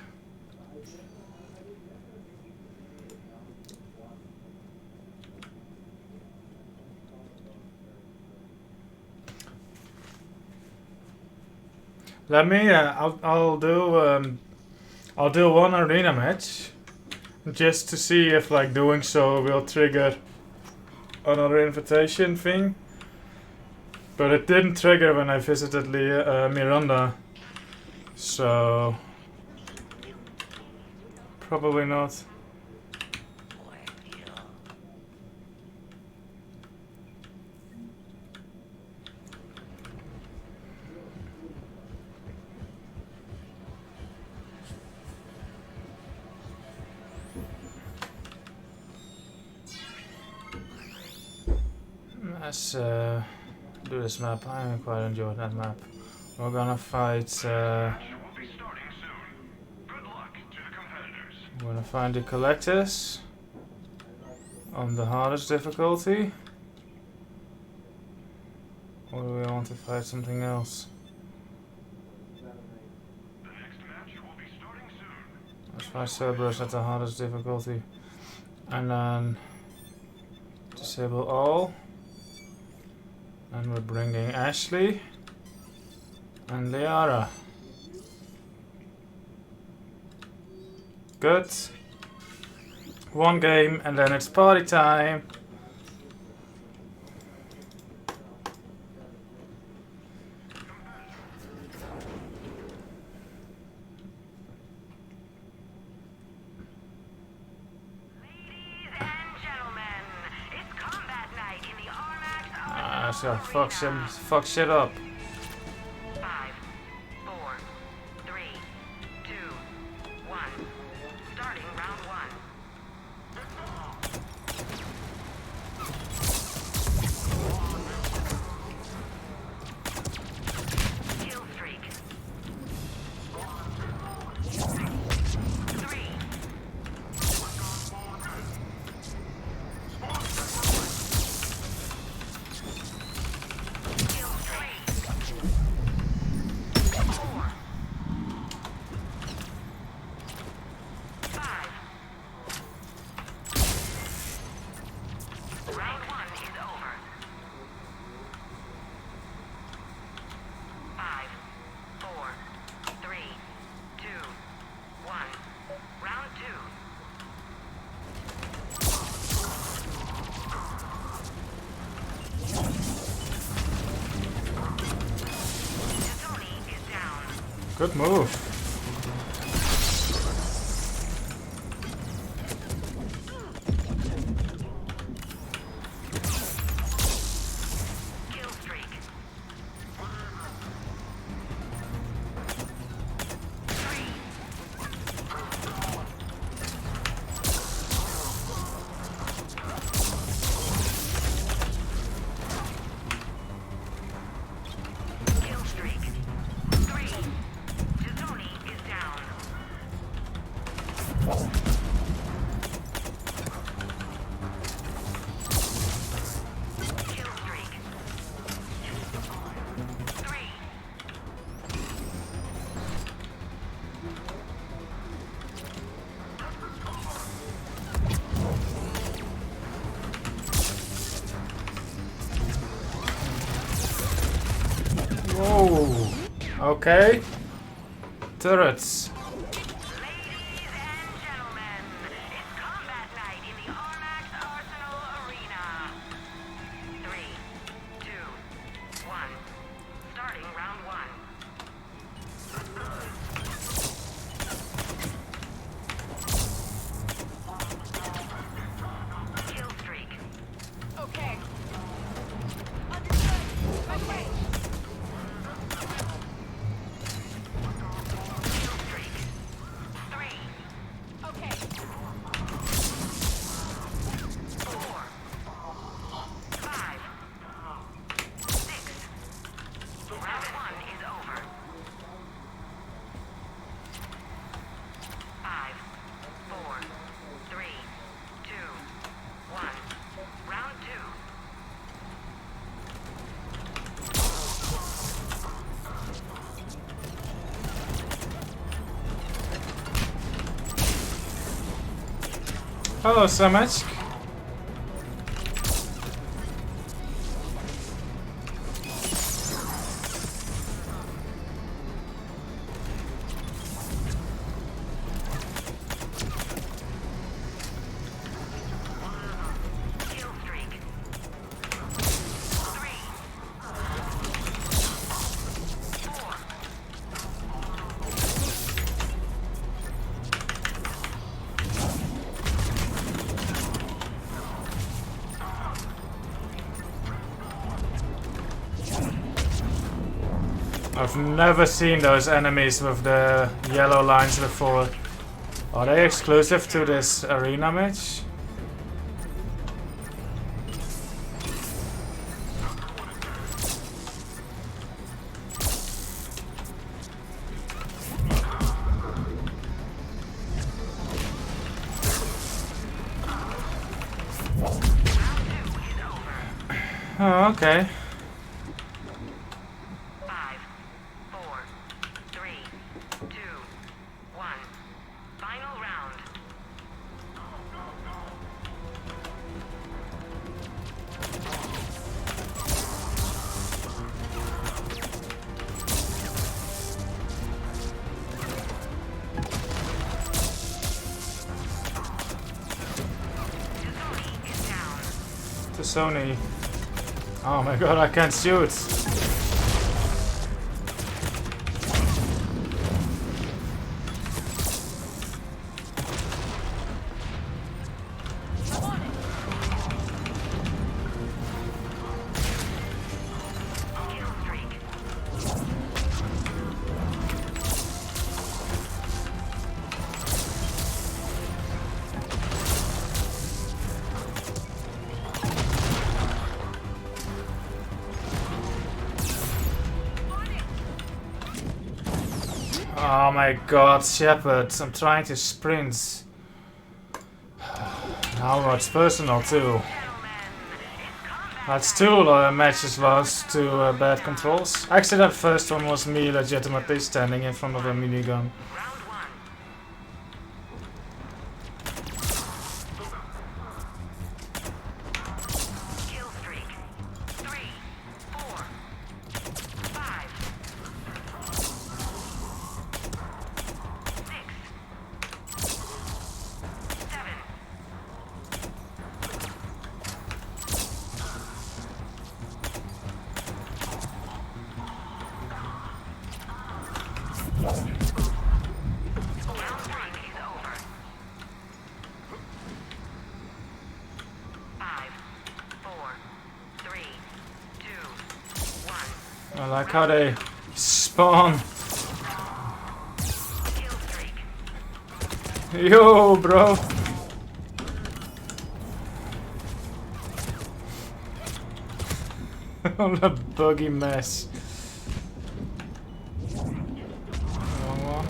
Let me. I'll do one arena match, just to see if like doing so will trigger another invitation thing. But it didn't trigger when I visited Miranda, so probably not. Let's do this map. I quite enjoyed that map. We're gonna fight. We're gonna find the collectors on the hardest difficulty. Or do we want to fight something else? Let's fight Cerberus at the hardest difficulty. And then disable all. And we're bringing Ashley and Liara. Good. One game and then it's party time. So fuck shit up. 5, 4, 3, 2, 1. Starting round 1. Good move. Whoa. Okay. Turrets. Hello, Samask. I've never seen those enemies with the yellow lines before. Are they exclusive to this arena match? Oh, okay. Sony. Oh my god, I can't shoot. Oh my god, Shepard, I'm trying to sprint. Now it's personal too. That's two matches lost to bad controls. Actually, that first one was me legitimately standing in front of a minigun. I like how they spawn. Yo, bro. What a buggy mess. Wrong one.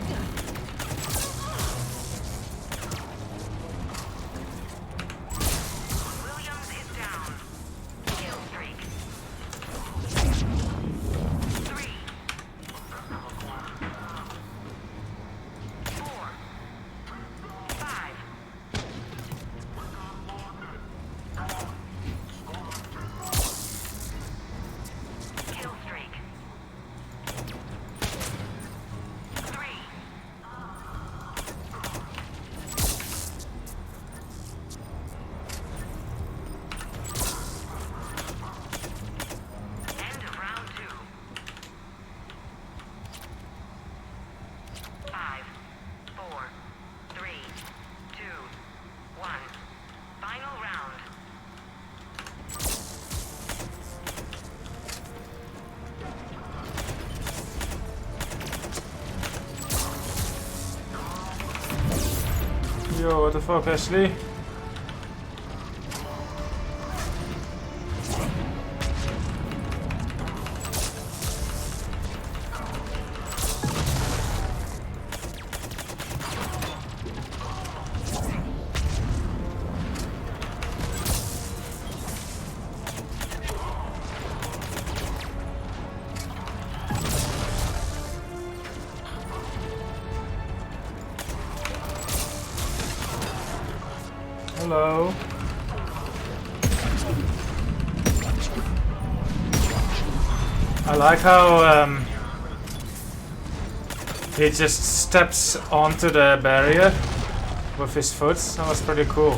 Yo, what the fuck, Ashley? Hello. I like how he just steps onto the barrier with his foot. That was pretty cool.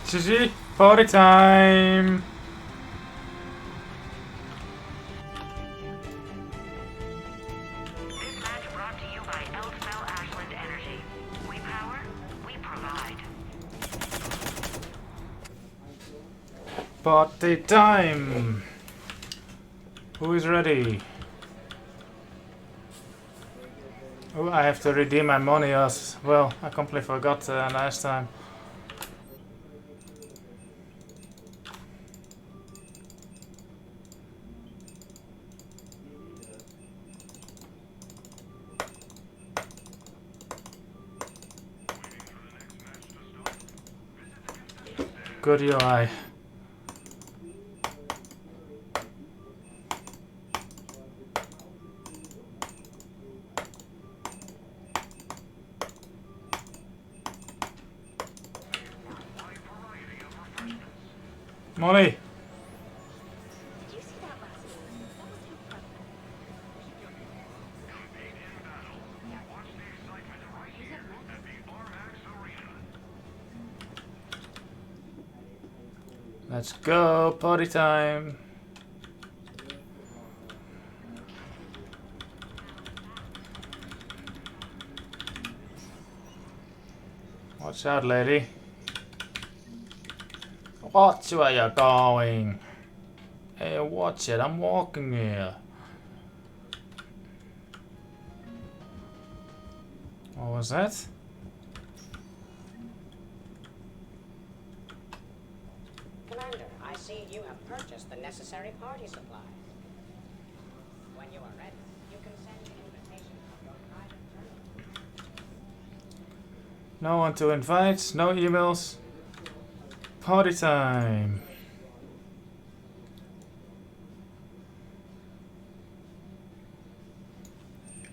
GG, party time! Party time! Who is ready? Oh, I have to redeem my money as well. I completely forgot last time. Good UI. Money. Let's go, party time. What Watch out, lady. Watch where you're going. Hey, watch it. I'm walking here. What was that? Commander, I see you have purchased the necessary party supplies. When you are ready, you can send an invitation from your private terminal. No one to invite, no emails. Party time.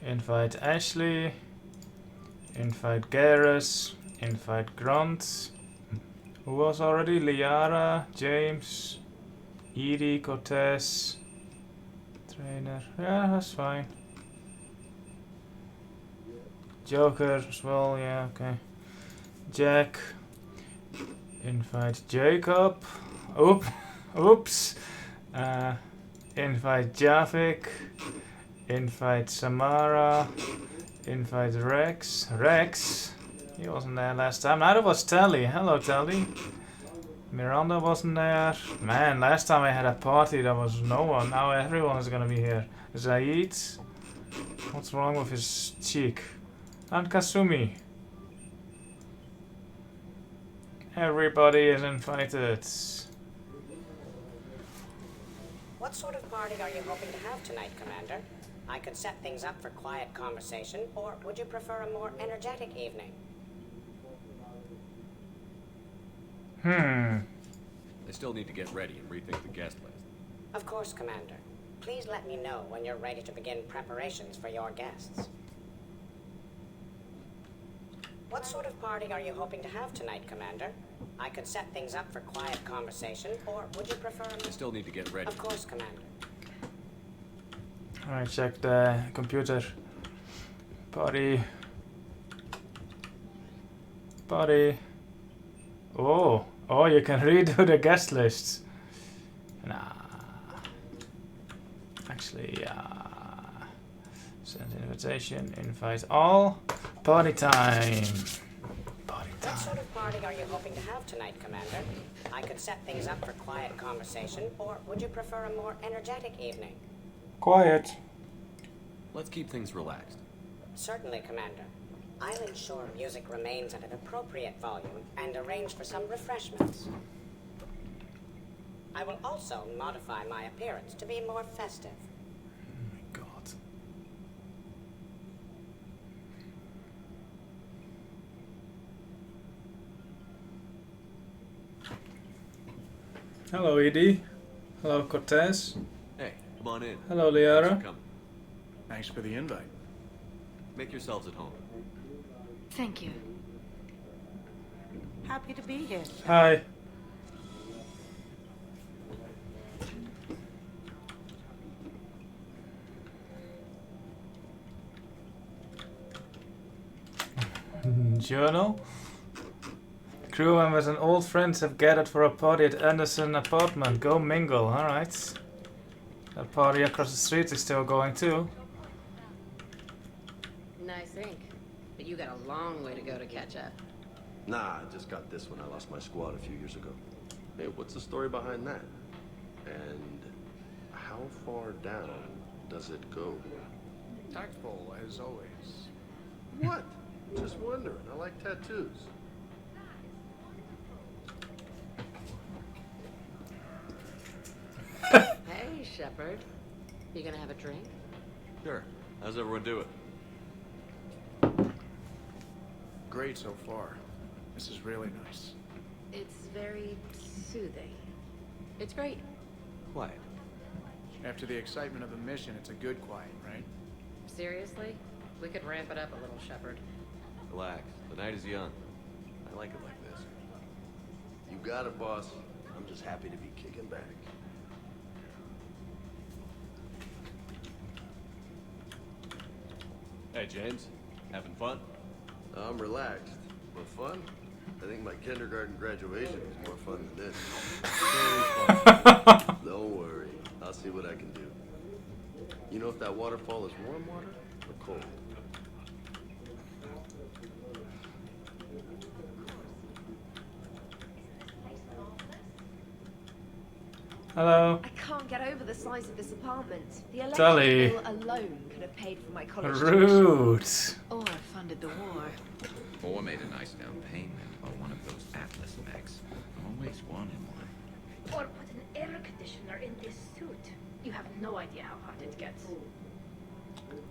Invite Ashley. Invite Garrus. Invite Grunt. Who was already? Liara, James, Edie, Cortez, Trainer. Yeah, that's fine. Joker as well, yeah, okay. Jack. Invite Jacob. Oops. Invite Javik. Invite Samara. Invite Rex. He wasn't there last time. Neither was Tally. Hello, Tally. Miranda wasn't there. Man, last time I had a party, there was no one. Now everyone is gonna be here. Zaid. What's wrong with his cheek? And Kasumi. Everybody is invited. What sort of party are you hoping to have tonight, Commander? I could set things up for quiet conversation, or would you prefer a more energetic evening? I still need to get ready and rethink the guest list. Of course, Commander. Please let me know when you're ready to begin preparations for your guests. What sort of party are you hoping to have tonight, Commander? I could set things up for quiet conversation, or would you prefer I still need to get ready. Of course, Commander. Alright, check the computer. Party. Oh, you can redo the guest lists. Nah. Actually, send invitation, invite all. Party time. What sort of party are you hoping to have tonight, Commander? I could set things up for quiet conversation, or would you prefer a more energetic evening? Quiet. Let's keep things relaxed. Certainly, Commander. I'll ensure music remains at an appropriate volume and arrange for some refreshments. I will also modify my appearance to be more festive. Oh my god. Hello, Edie. Hello, Cortez. Hey, come on in. Hello, Liara. Thanks for the invite. Make yourselves at home. Thank you. Happy to be here. Hi. Journal. Crew members and old friends have gathered for a party at Anderson apartment. Go mingle, alright. That party across the street is still going too. Nice ink. But you got a long way to go to catch up. Nah, I just got this when I lost my squad a few years ago. Hey, what's the story behind that? And how far down does it go? Tactful, as always. What? Just wondering. I like tattoos. Hey, Shepard. You gonna have a drink? Sure. How's everyone doing? Great so far. This is really nice. It's very soothing. It's great. Quiet. After the excitement of the mission, it's a good quiet, right? Seriously? We could ramp it up a little, Shepard. Relax. The night is young. I like it like this. You got it, boss. I'm just happy to be kicking back. Hey, James. Having fun? I'm relaxed. But fun? I think my kindergarten graduation was more fun than this. Very fun. Don't worry. I'll see what I can do. You know if that waterfall is warm water or cold? Hello. I can't get over the size of this apartment. The Tally. electric bill alone could have paid for my college Rude. tuition. Or funded the war. Or made a nice down payment on one of those Atlas mechs. Always wanted one. Or put an air conditioner in this suit. You have no idea how hot it gets.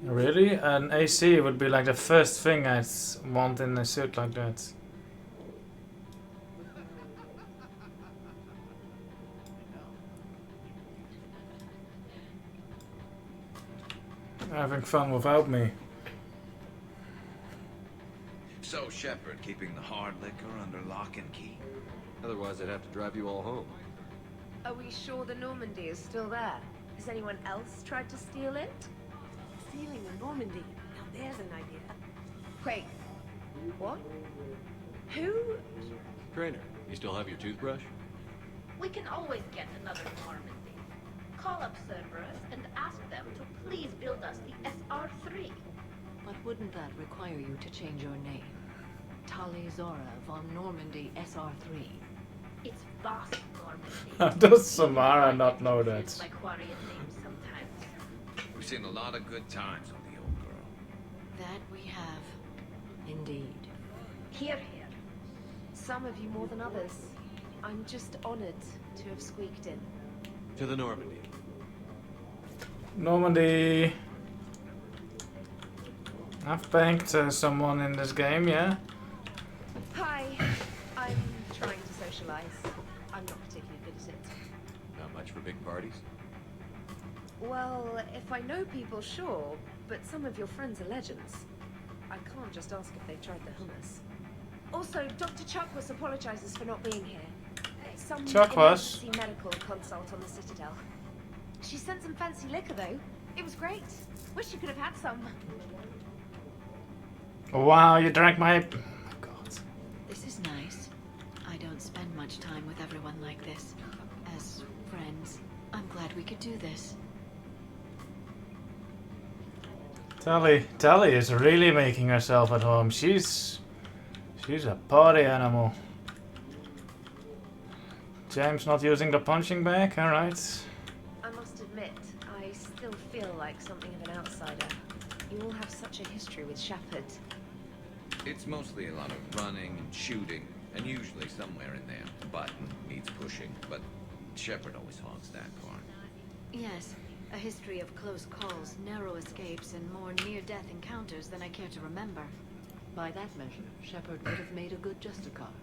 Really? An AC would be like the first thing I'd want in a suit like that. Having fun without me. So, Shepard keeping the hard liquor under lock and key. Otherwise, I'd have to drive you all home. Are we sure the Normandy is still there? Has anyone else tried to steal it? Stealing the Normandy? Now there's an idea. Wait, what? Who? Trainer, you still have your toothbrush? We can always get another Normandy. Call up Cerberus and ask them to please build us the SR3. But wouldn't that require you to change your name? Tali Zora von Normandy SR3. It's vast Normandy. How does Samara not know that? My Quarian name sometimes. We've seen a lot of good times on the old girl. That we have. Indeed. Here. Some of you more than others. I'm just honored to have squeaked in. To the Normandy. Normandy. I've banked someone in this game, yeah? Hi, I'm trying to socialize. I'm not particularly good at it. Not much for big parties? Well, if I know people, sure, but some of your friends are legends. I can't just ask if they've tried the hummus. Also, Dr. Chuckwas apologizes for not being here. Some Chuckwas? emergency medical consult on the Citadel. She sent some fancy liquor, though. It was great. Wish you could have had some. Wow, you drank my... Oh my god. This is nice. I don't spend much time with everyone like this. As friends, I'm glad we could do this. Tally is really making herself at home. She's a party animal. James not using the punching bag, alright. I must admit, I still feel like something of an outsider. You all have such a history with Shepard. It's mostly a lot of running and shooting, and usually somewhere in there, the button needs pushing, but Shepard always hogs that part. Yes, a history of close calls, narrow escapes, and more near-death encounters than I care to remember. By that measure, Shepard would have made a good Justicar.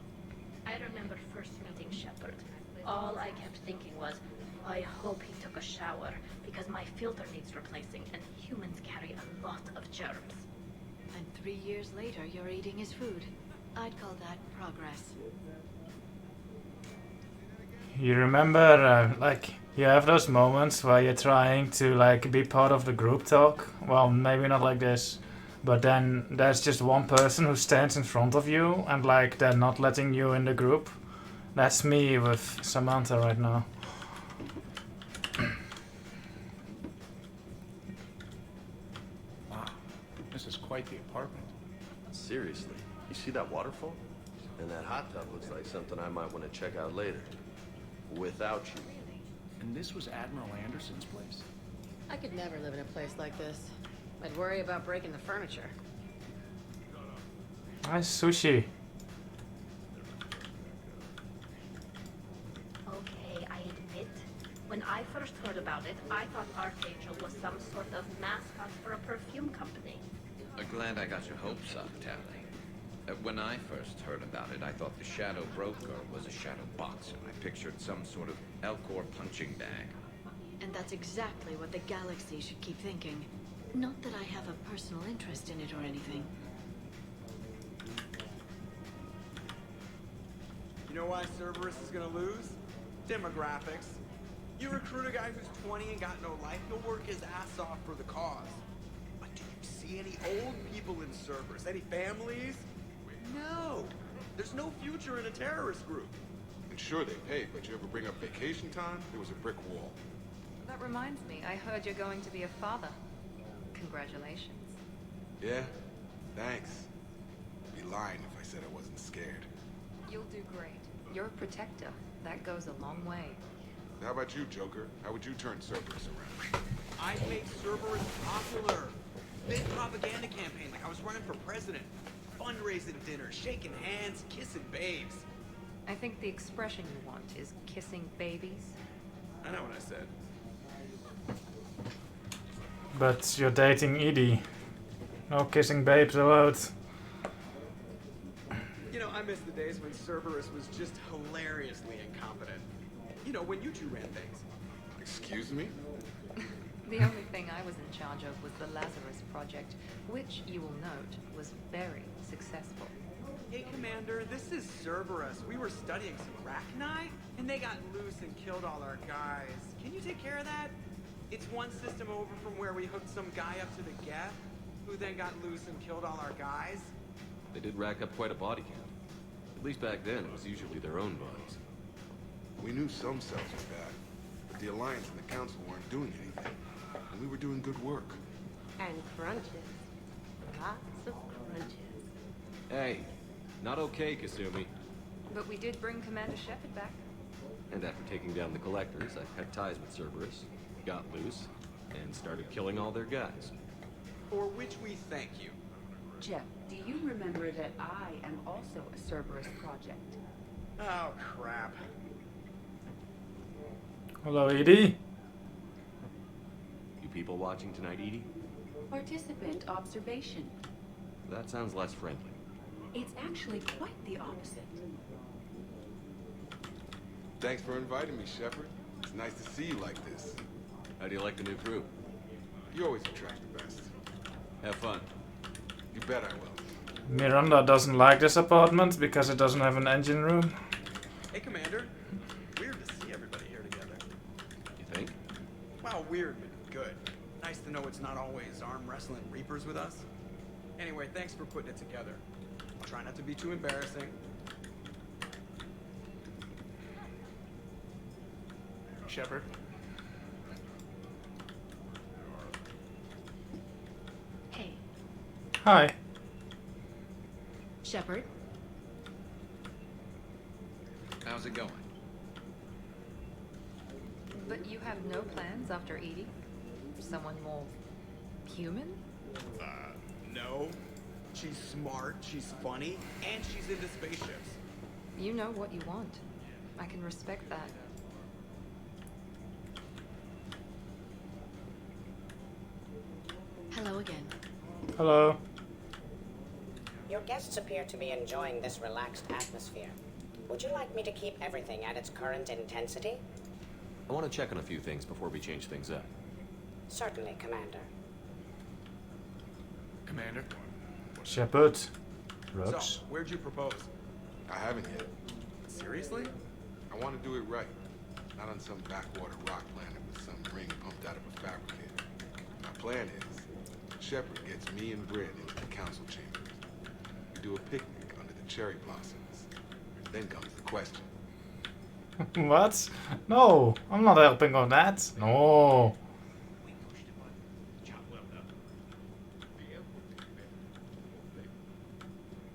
I remember first meeting Shepard. All I kept thinking was, I hope he took a shower, because my filter needs replacing, and humans carry a lot of germs. And 3 years later, you're eating his food. I'd call that progress. You remember, like, you have those moments where you're trying to, like, be part of the group talk? Well, maybe not like this. But then there's just one person who stands in front of you and, like, they're not letting you in the group. That's me with Samantha right now. Wow, this is quite the apartment. Seriously, you see that waterfall? And that hot tub looks like something I might want to check out later. Without you. And this was Admiral Anderson's place? I could never live in a place like this. I'd worry about breaking the furniture. Nice sushi. Okay, I admit, when I first heard about it, I thought Archangel was some sort of mascot for a perfume company. Glad I got your hopes up, Tally. When I first heard about it, I thought the Shadow Broker was a shadow boxer. I pictured some sort of Elcor punching bag. And that's exactly what the galaxy should keep thinking. Not that I have a personal interest in it or anything. You know why Cerberus is gonna lose? Demographics. You recruit a guy who's 20 and got no life, he'll work his ass off for the cause. But do you see any old people in Cerberus? Any families? No. There's no future in a terrorist group. And sure they pay, but you ever bring up vacation time, there was a brick wall. That reminds me, I heard you're going to be a father. Congratulations. Yeah, thanks. I'd be lying if I said I wasn't scared. You'll do great. You're a protector. That goes a long way. How about you, Joker? How would you turn Cerberus around? I'd make Cerberus popular. Big propaganda campaign like I was running for president. Fundraising dinner, shaking hands, kissing babes. I think the expression you want is kissing babies. I know what I said. But you're dating Edie. No kissing babes allowed. You know, I miss the days when Cerberus was just hilariously incompetent. You know, when you two ran things. Excuse me? The only thing I was in charge of was the Lazarus Project, which, you will note, was very successful. Hey, Commander, this is Cerberus. We were studying some arachni, and they got loose and killed all our guys. Can you take care of that? It's one system over from where we hooked some guy up to the geth, who then got loose and killed all our guys. They did rack up quite a body count. At least back then, it was usually their own bodies. We knew some cells were bad, but the Alliance and the Council weren't doing anything. And we were doing good work. And crunches. Lots of crunches. Hey, not okay, Kasumi. But we did bring Commander Shepard back. And after taking down the collectors, I cut ties with Cerberus, got loose, and started killing all their guys. For which we thank you. Jeff, do you remember that I am also a Cerberus project? Oh, crap. Hello, Edie. You people watching tonight, Edie? Participant observation. That sounds less friendly. It's actually quite the opposite. Thanks for inviting me, Shepard. It's nice to see you like this. How do you like the new crew? You always attract the best. Have fun. You bet I will. Miranda doesn't like this apartment because it doesn't have an engine room. Hey, Commander. Weird to see everybody here together. You think? Well, weird, but good. Nice to know it's not always arm wrestling reapers with us. Anyway, thanks for putting it together. I'll try not to be too embarrassing. Shepard? Hey. Hi. Shepard? How's it going? But you have no plans after Edie? Someone more human? No. She's smart, she's funny, and she's into spaceships. You know what you want. I can respect that. Hello again. Hello. Your guests appear to be enjoying this relaxed atmosphere. Would you like me to keep everything at its current intensity? I want to check on a few things before we change things up. Certainly, Commander. Commander? Shepard. So, Rocks. where'd you propose? I haven't yet. Seriously? I want to do it right. Not on some backwater rock planet with some ring pumped out of a fabricator. My plan is, Shepard gets me and Britt into the council chambers. We do a picnic under the cherry blossoms. Then comes the question. What? No, I'm not helping on that. No.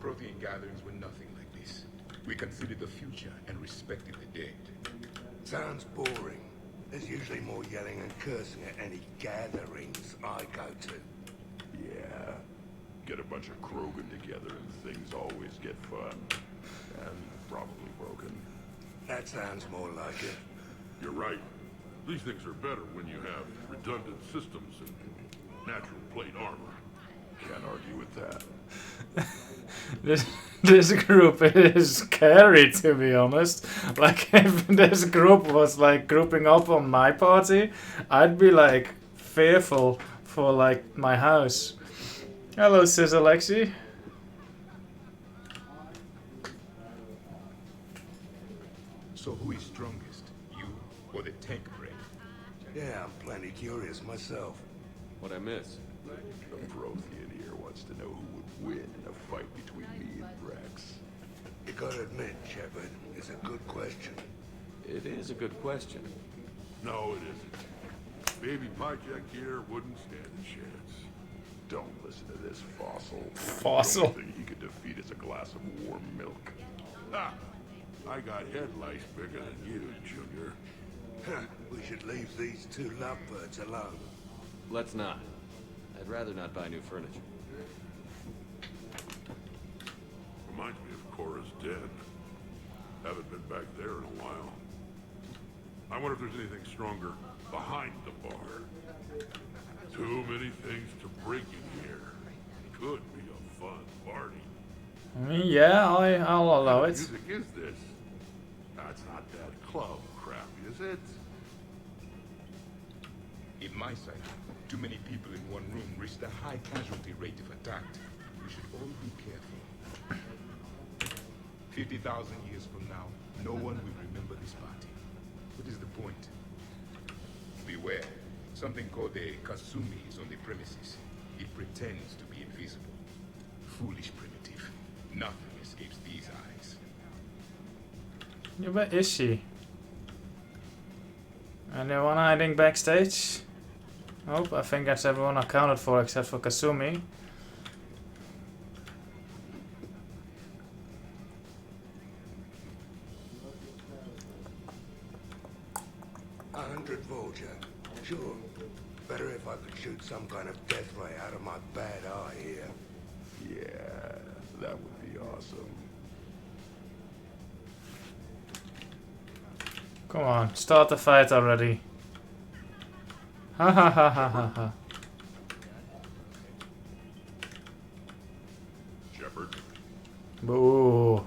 Prothean gatherings were nothing like this. We considered the future and respected the dead. Sounds boring. There's usually more yelling and cursing at any gatherings I go to. Yeah. Get a bunch of Krogan together and things always get fun. And probably broken. That sounds more like it. You're right. These things are better when you have redundant systems and natural plate armor. Can't argue with that. This group is scary, to be honest. Like, if this group was like grouping up on my party, I'd be like fearful for like my house. Hello, sis Alexi. So who is strongest? You or the tank brain? Yeah, I'm plenty curious myself. What'd I miss? The Prothean here wants to know who would win in a fight between me and Drax. You gotta admit, Shepard, it's a good question. It is a good question. No, it isn't. Baby Pyjak here wouldn't stand a chance. Don't listen to this fossil. Fossil. The only thing he could defeat is a glass of warm milk. Ah, I got head lice bigger than you, Junior. We should leave these two lovebirds alone. Let's not. I'd rather not buy new furniture. Reminds me of Cora's den. Haven't been back there in a while. I wonder if there's anything stronger behind the bar. Too many things to break in here. Could be a fun party. I mean, yeah, I'll allow it. What music is this? That's not that club crap, is it? In my sight, too many people in one room risk a high casualty rate if attacked. We should all be careful. 50,000 years from now, no one will remember this party. What is the point? Beware. Something called a Kasumi is on the premises. It pretends to be invisible. Foolish primitive. Nothing escapes these eyes. Yeah, where is she? Anyone hiding backstage? Nope, I think that's everyone accounted for except for Kasumi. Vulture. Sure. Better if I could shoot some kind of death ray out of my bad eye here. Yeah, that would be awesome. Come on, start the fight already. Ha ha ha ha ha ha. Shepard. Boo.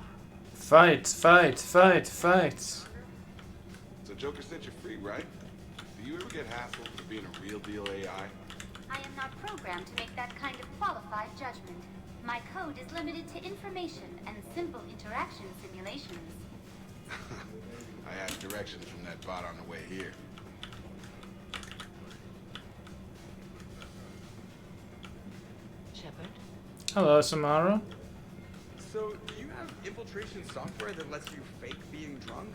Fight, fight, fight, fight. So Joker set you free, right? Do you ever get hassled for being a real deal AI? I am not programmed to make that kind of qualified judgment. My code is limited to information and simple interaction simulations. I asked directions from that bot on the way here. Shepard? Hello, Samara. So, do you have infiltration software that lets you fake being drunk?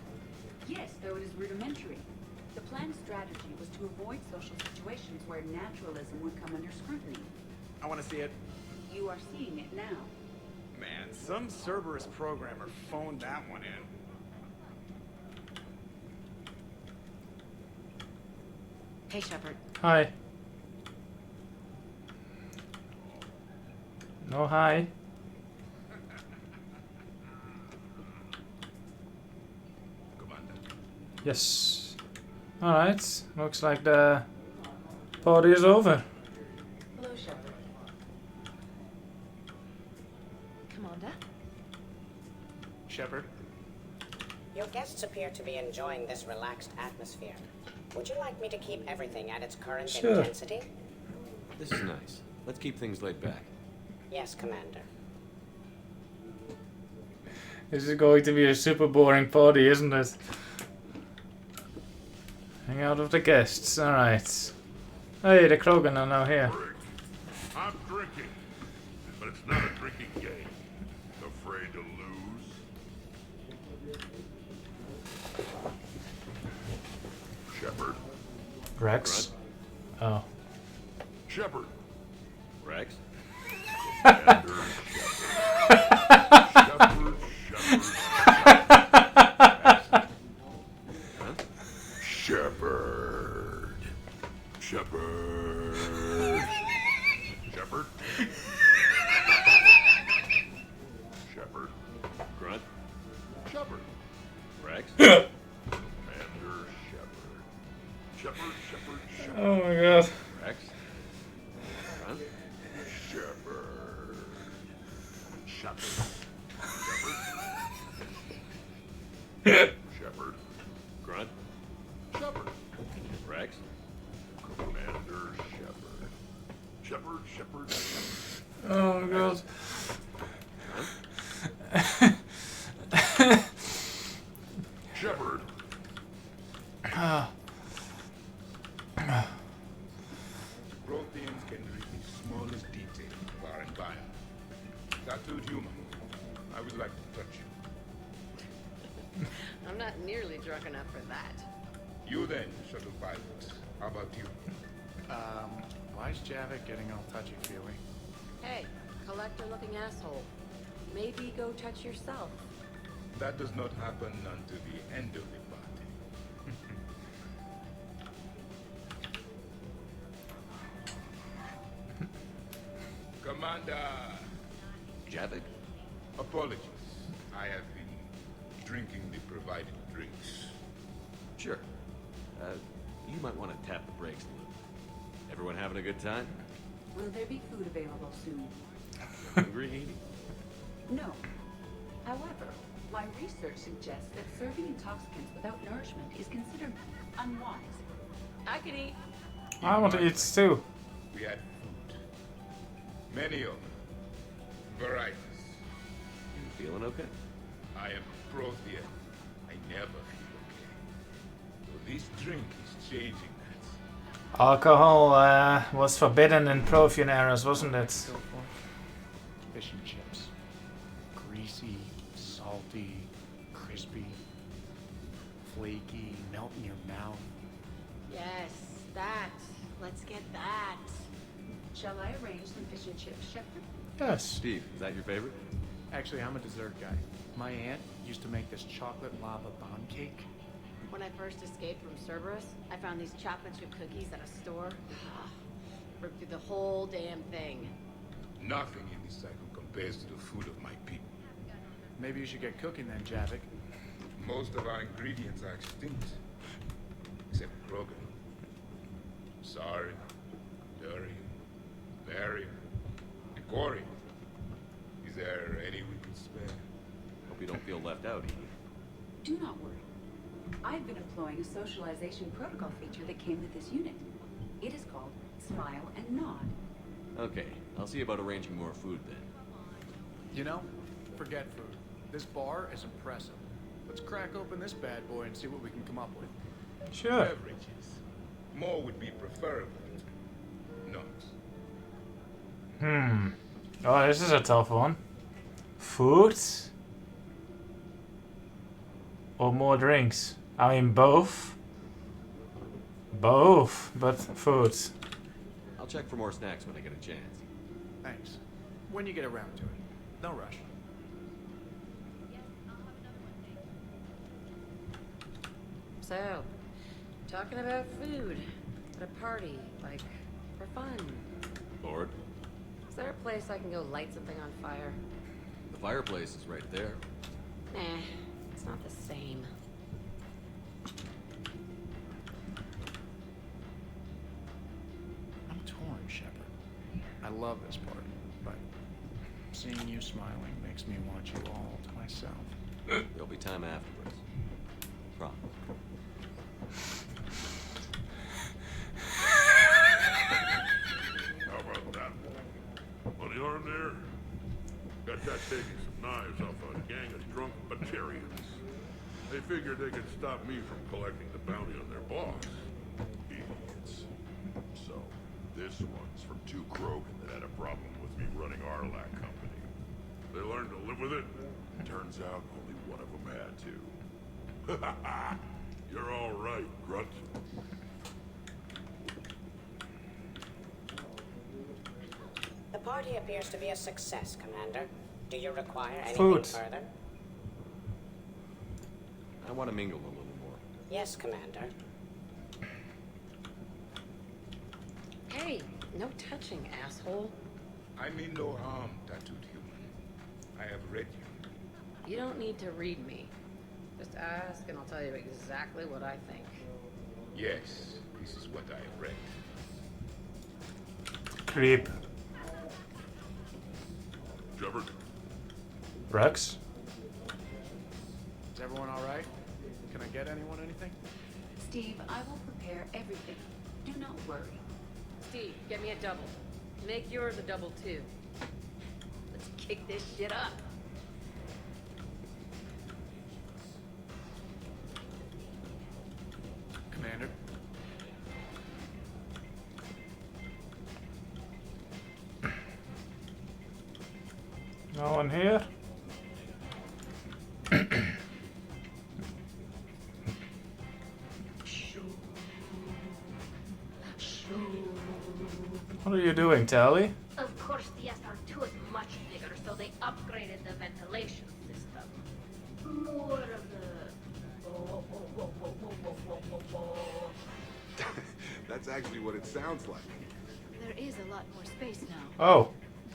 Yes, though it is rudimentary. The planned strategy was to avoid social situations where naturalism would come under scrutiny. I want to see it. You are seeing it now. Man, some Cerberus programmer phoned that one in. Hey, Shepard. Hi. No hi. Yes. Alright. Looks like the party is over. Hello, Shepard. Commander? Shepard? Your guests appear to be enjoying this relaxed atmosphere. Would you like me to keep everything at its current intensity? This is nice. Let's keep things laid back. Yes, Commander. This is going to be a super boring party, isn't it? Hang out with the guests. Alright. Hey, the Krogan are now here. I'm drinking, but it's not a drinking game. Afraid to lose? Shepard. Rex? Oh. Shepard. Rex? Shepard. Shepard. Shepard. Shepard. Shepard. Grunt. Shepard. Rex. Commander Shepard. Shepard. Shepard. Oh my god. Rex. Grunt. Shepard. Shepard. Shepard. Shepard. Grunt. Shepard. Rex. Commander Shepard. Shepard. Shepard. Shepard. Oh my god. Shepard. Proteins can read the smallest detail of our environment. Tattooed human. I would like to touch you. I'm not nearly drunk enough for that. You then, shuttle pilots. How about you? Why is Javik getting all touchy-feely? Hey, collector-looking asshole. Maybe go touch yourself. That does not happen until the end of the party. Commander! Javik? Apologies. I have been drinking the provided drinks. Sure. You might want to tap the brakes a little. Everyone having a good time? Will there be food available soon? Hungry, Edie? No. However, my research suggests that serving intoxicants without nourishment is considered unwise. I could eat. I want to eat too. We had food. Many of them. Varieties. You feeling okay? I am a Prothean. I never feel okay. So this drink is changing that. Alcohol was forbidden in Prothean eras, wasn't it? Fish and chips. Greasy, salty, crispy, flaky, melt in your mouth. Yes, that. Let's get that. Shall I arrange some fish and chips, Shepard? Yes. Steve, is that your favorite? Actually, I'm a dessert guy. My aunt used to make this chocolate lava bomb cake. When I first escaped from Cerberus, I found these chocolate chip cookies at a store. Ripped through the whole damn thing. Nothing in this cycle compares to the food of my people. Maybe you should get cooking then, Javik. Most of our ingredients are extinct. Except Krogan. Sarin, Durian, Barium, Nicorium. Is there any we can spare? Hope you don't feel left out, Edie. Do not worry. I've been employing a socialization protocol feature that came with this unit. It is called Smile and Nod. Okay, I'll see about arranging more food then. You know, forget food. This bar is impressive. Let's crack open this bad boy and see what we can come up with. Sure. Beverages. More would be preferable. Not. Oh, this is a tough one. Food? Or more drinks? I mean, both. Both, but food. I'll check for more snacks when I get a chance. Thanks. When you get around to it. No rush. So, talking about food at a party, like, for fun. Lord? Is there a place I can go light something on fire? The fireplace is right there. Nah, it's not the same. I'm torn, Shepard. I love this party, but seeing you smiling makes me want you all to myself. There'll be time afterwards. Promise. How about that? Money arm there? Got that taking some knives off a gang of drunk Batarians. They figured they could stop me from collecting the bounty on their boss. Idiots. So, this one's from two Krogan that had a problem with me running Arlac Company. They learned to live with it. Turns out only one of them had to. You're all right, Grunt. The party appears to be a success, Commander. Do you require anything Food. further? I want to mingle a little more. Yes, Commander. Hey, no touching, asshole. I mean no harm, tattooed human. I have read you. You don't need to read me. Just ask and I'll tell you exactly what I think. Yes, this is what I have read. Creep. Shepard? Rex? Is everyone alright? Can I get anyone anything? Steve, I will prepare everything. Do not worry. Steve, get me a double. Make yours a double too. Let's kick this shit up. Commander? No one here? What are you doing, Tally? Of course, the SR2 is much bigger, so they upgraded the ventilation system. More of That's actually what it sounds like. There is a lot more space now. Oh.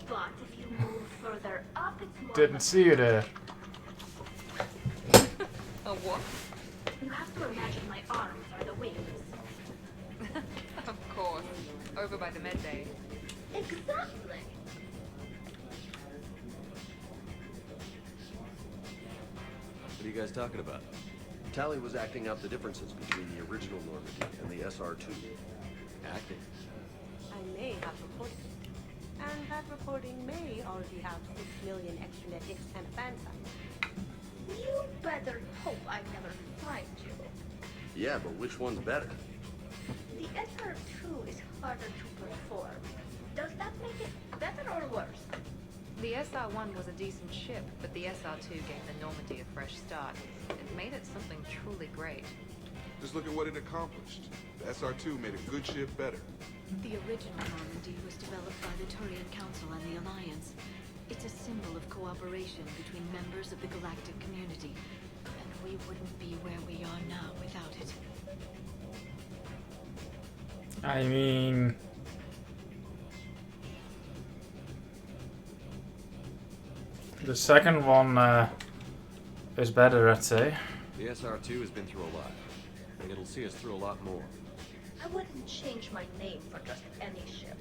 But if you move further up, it's more. Didn't see you there. A what? You have to imagine my arms are the wings. Of course. Over by the med bay. Exactly. What are you guys talking about? Tally was acting out the differences between the original Normandy and the SR2. Acting? I may have reported it. And that reporting may already have 6 million extranetics and a fan site. You better hope I never find you. Yeah, but which one's better? The SR2 is harder to perform. Does that make it better or worse? The SR-1 was a decent ship, but the SR-2 gave the Normandy a fresh start. It made it something truly great. Just look at what it accomplished. The SR2 made a good ship better. The original Normandy was developed by the Turian Council and the Alliance. It's a symbol of cooperation between members of the galactic community. And we wouldn't be where we are now without it. I mean... the second one is better, I'd say. The SR2 has been through a lot, and it'll see us through a lot more. I wouldn't change my name for just any ship.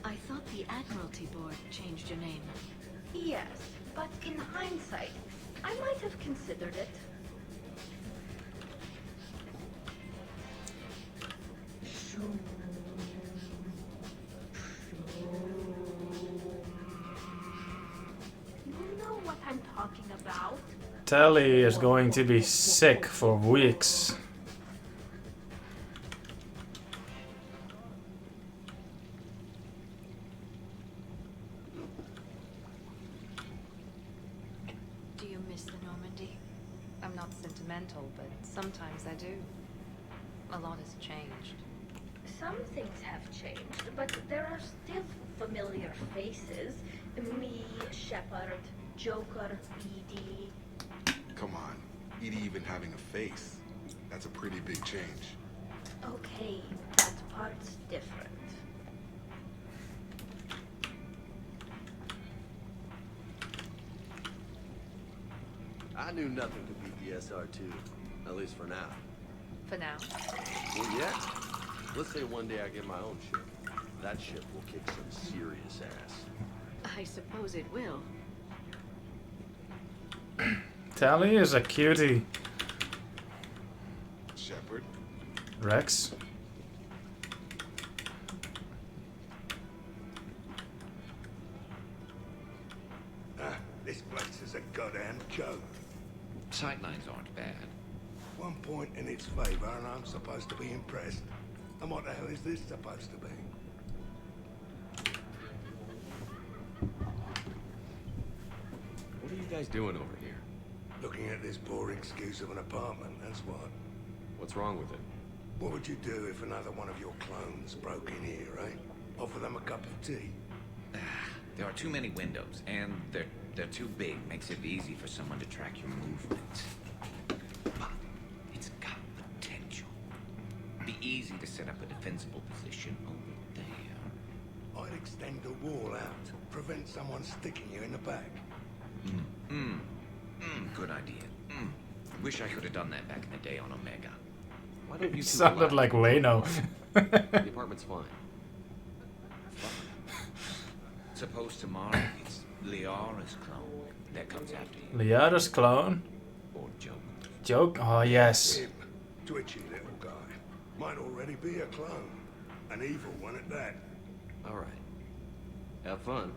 I thought the Admiralty Board changed your name. Yes, but in hindsight, I might have considered it. You know what I'm talking about? Tally is going to be sick for weeks. Do you miss the Normandy? I'm not sentimental, but sometimes I do. A lot has changed. Some things have changed, but there are still familiar faces. Me, Shepard, Joker, Edie. Come on. Edie even having a face. That's a pretty big change. Okay, that part's different. I knew nothing to beat the SR2, at least for now. For now? Well, yeah. Let's say one day I get my own ship. That ship will kick some serious ass. I suppose it will. Tally is a cutie. Shepard. Rex. This place is a goddamn joke. Sightlines aren't bad. One point in its favor and I'm supposed to be impressed. And what the hell is this supposed to be? What are you guys doing over here? Looking at this boring excuse of an apartment, that's what. What's wrong with it? What would you do if another one of your clones broke in here, eh? Offer them a cup of tea? There are too many windows, and they're too big. Makes it easy for someone to track your movements. But it's got potential. Be easy to set up a defensible position over there. I'd extend the wall out, prevent someone sticking you in the back. Good idea. Wish I could have done that back in the day on Omega. Why don't you It sounded like Wayno. The apartment's fine. Suppose tomorrow it's Liara's clone that comes after you. Liara's clone? Or Joke. Joke? Oh, yes. Him, twitchy little guy. Might already be a clone. An evil one at that. All right. Have fun.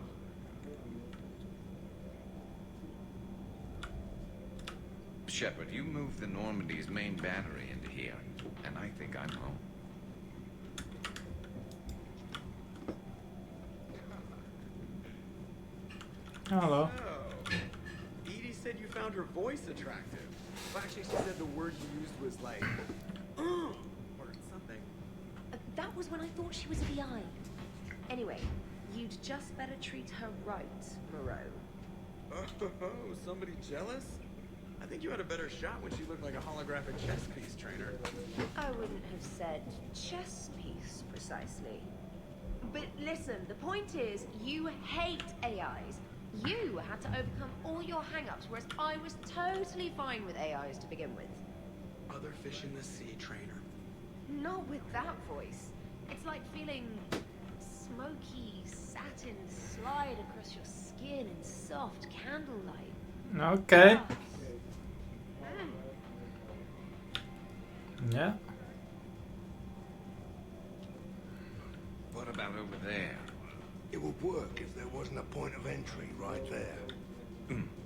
Shepard, you moved the Normandy's main battery into here, and I think I'm home. Hello. Oh. Edie said you found her voice attractive. Well, actually, she said the word you used was like, or something. That was when I thought she was a VI. Anyway, you'd just better treat her right, Moreau. Oh, somebody jealous? I think you had a better shot when she looked like a holographic chess piece trainer. I wouldn't have said chess piece, precisely. but listen, the point is, you hate AIs. You had to overcome all your hang-ups, whereas I was totally fine with AIs to begin with. Other fish in the sea, trainer. Not with that voice. It's like feeling smoky satin slide across your skin in soft candlelight. Okay. Mm. Yeah. What about over there? It would work if there wasn't a point of entry right there.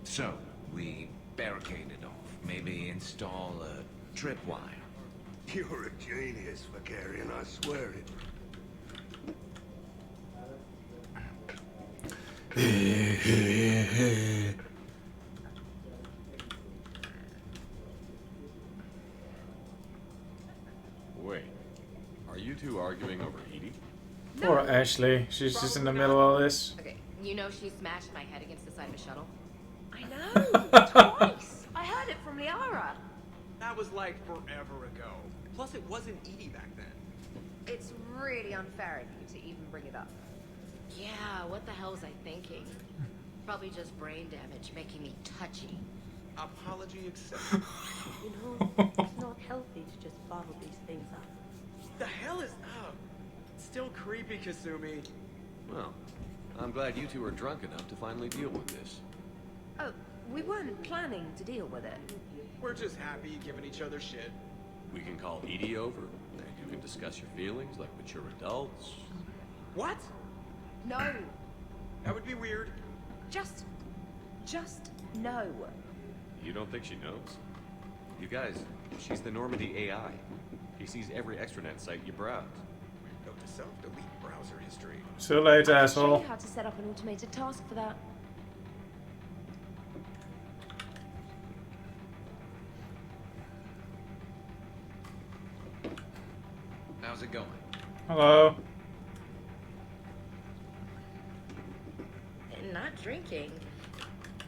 So, we barricade it off. Maybe install a tripwire. You're a genius, Vicarian, I swear it. Wait, are you two arguing over Edie? Poor Ashley. She's just in the middle of all this. Okay, you know she smashed my head against the side of a shuttle? I know, twice. I heard it from Liara. That was like forever ago. Plus, it wasn't Edie back then. It's really unfair of you to even bring it up. Yeah, what the hell was I thinking? Probably just brain damage making me touchy. Apology accepted. You know, it's not healthy to just bottle these things up. The hell is up? Still creepy, Kasumi. Well, I'm glad you two are drunk enough to finally deal with this. Oh, we weren't planning to deal with it. We're just happy giving each other shit. We can call Edie over, and you can discuss your feelings like mature adults. What? No. That would be weird. Just no. You don't think she knows? You guys, she's the Normandy AI. He sees every extranet site you browse. Note to self, delete browser history. See you later, I'll show asshole. you how to set up an automated task for that. How's it going? Hello. Not drinking.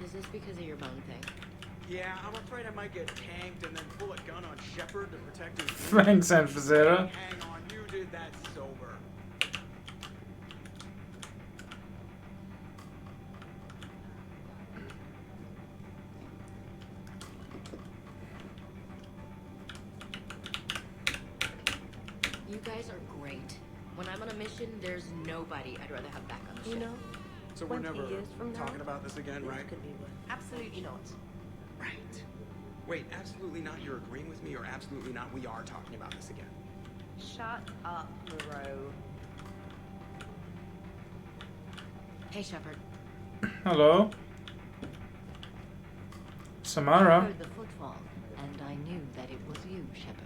Is this because of your bone thing? Yeah, I'm afraid I might get tanked and then pull a gun on Shepard to protect his... Thanks, Zero. Hang on, you did that sober. You guys are great. When I'm on a mission, there's nobody I'd rather have back on the ship. You know, So we're 20 never years from now, talking about this again, this right? could be worse. Absolutely not. Right. Wait, absolutely not you're agreeing with me, or absolutely not we are talking about this again? Shut up, Moreau. Hey, Shepard. Hello. I Samara. heard the footfall, and I knew that it was you, Shepard.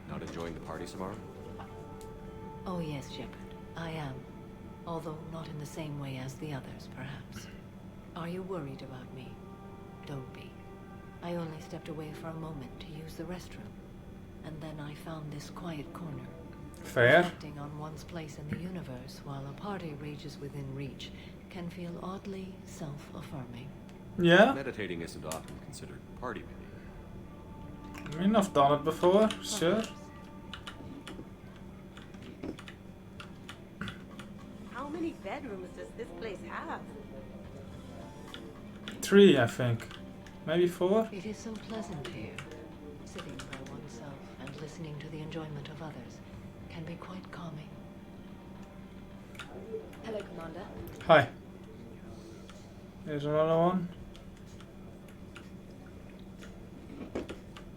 Not enjoying the party, Samara? Oh yes, Shepard, I am. Although not in the same way as the others, perhaps. Are you worried about me? Don't be. I only stepped away for a moment to use the restroom, and then I found this quiet corner. Fair. Reflecting on one's place in the universe while a party rages within reach can feel oddly self-affirming. Yeah. Meditating isn't often considered party making. I mean, I've done it before, sure. How many bedrooms does this place have? 3, I think. Maybe 4? It is so pleasant here. Sitting by oneself and listening to the enjoyment of others can be quite calming. Hello, Commander. Hi. Here's another one.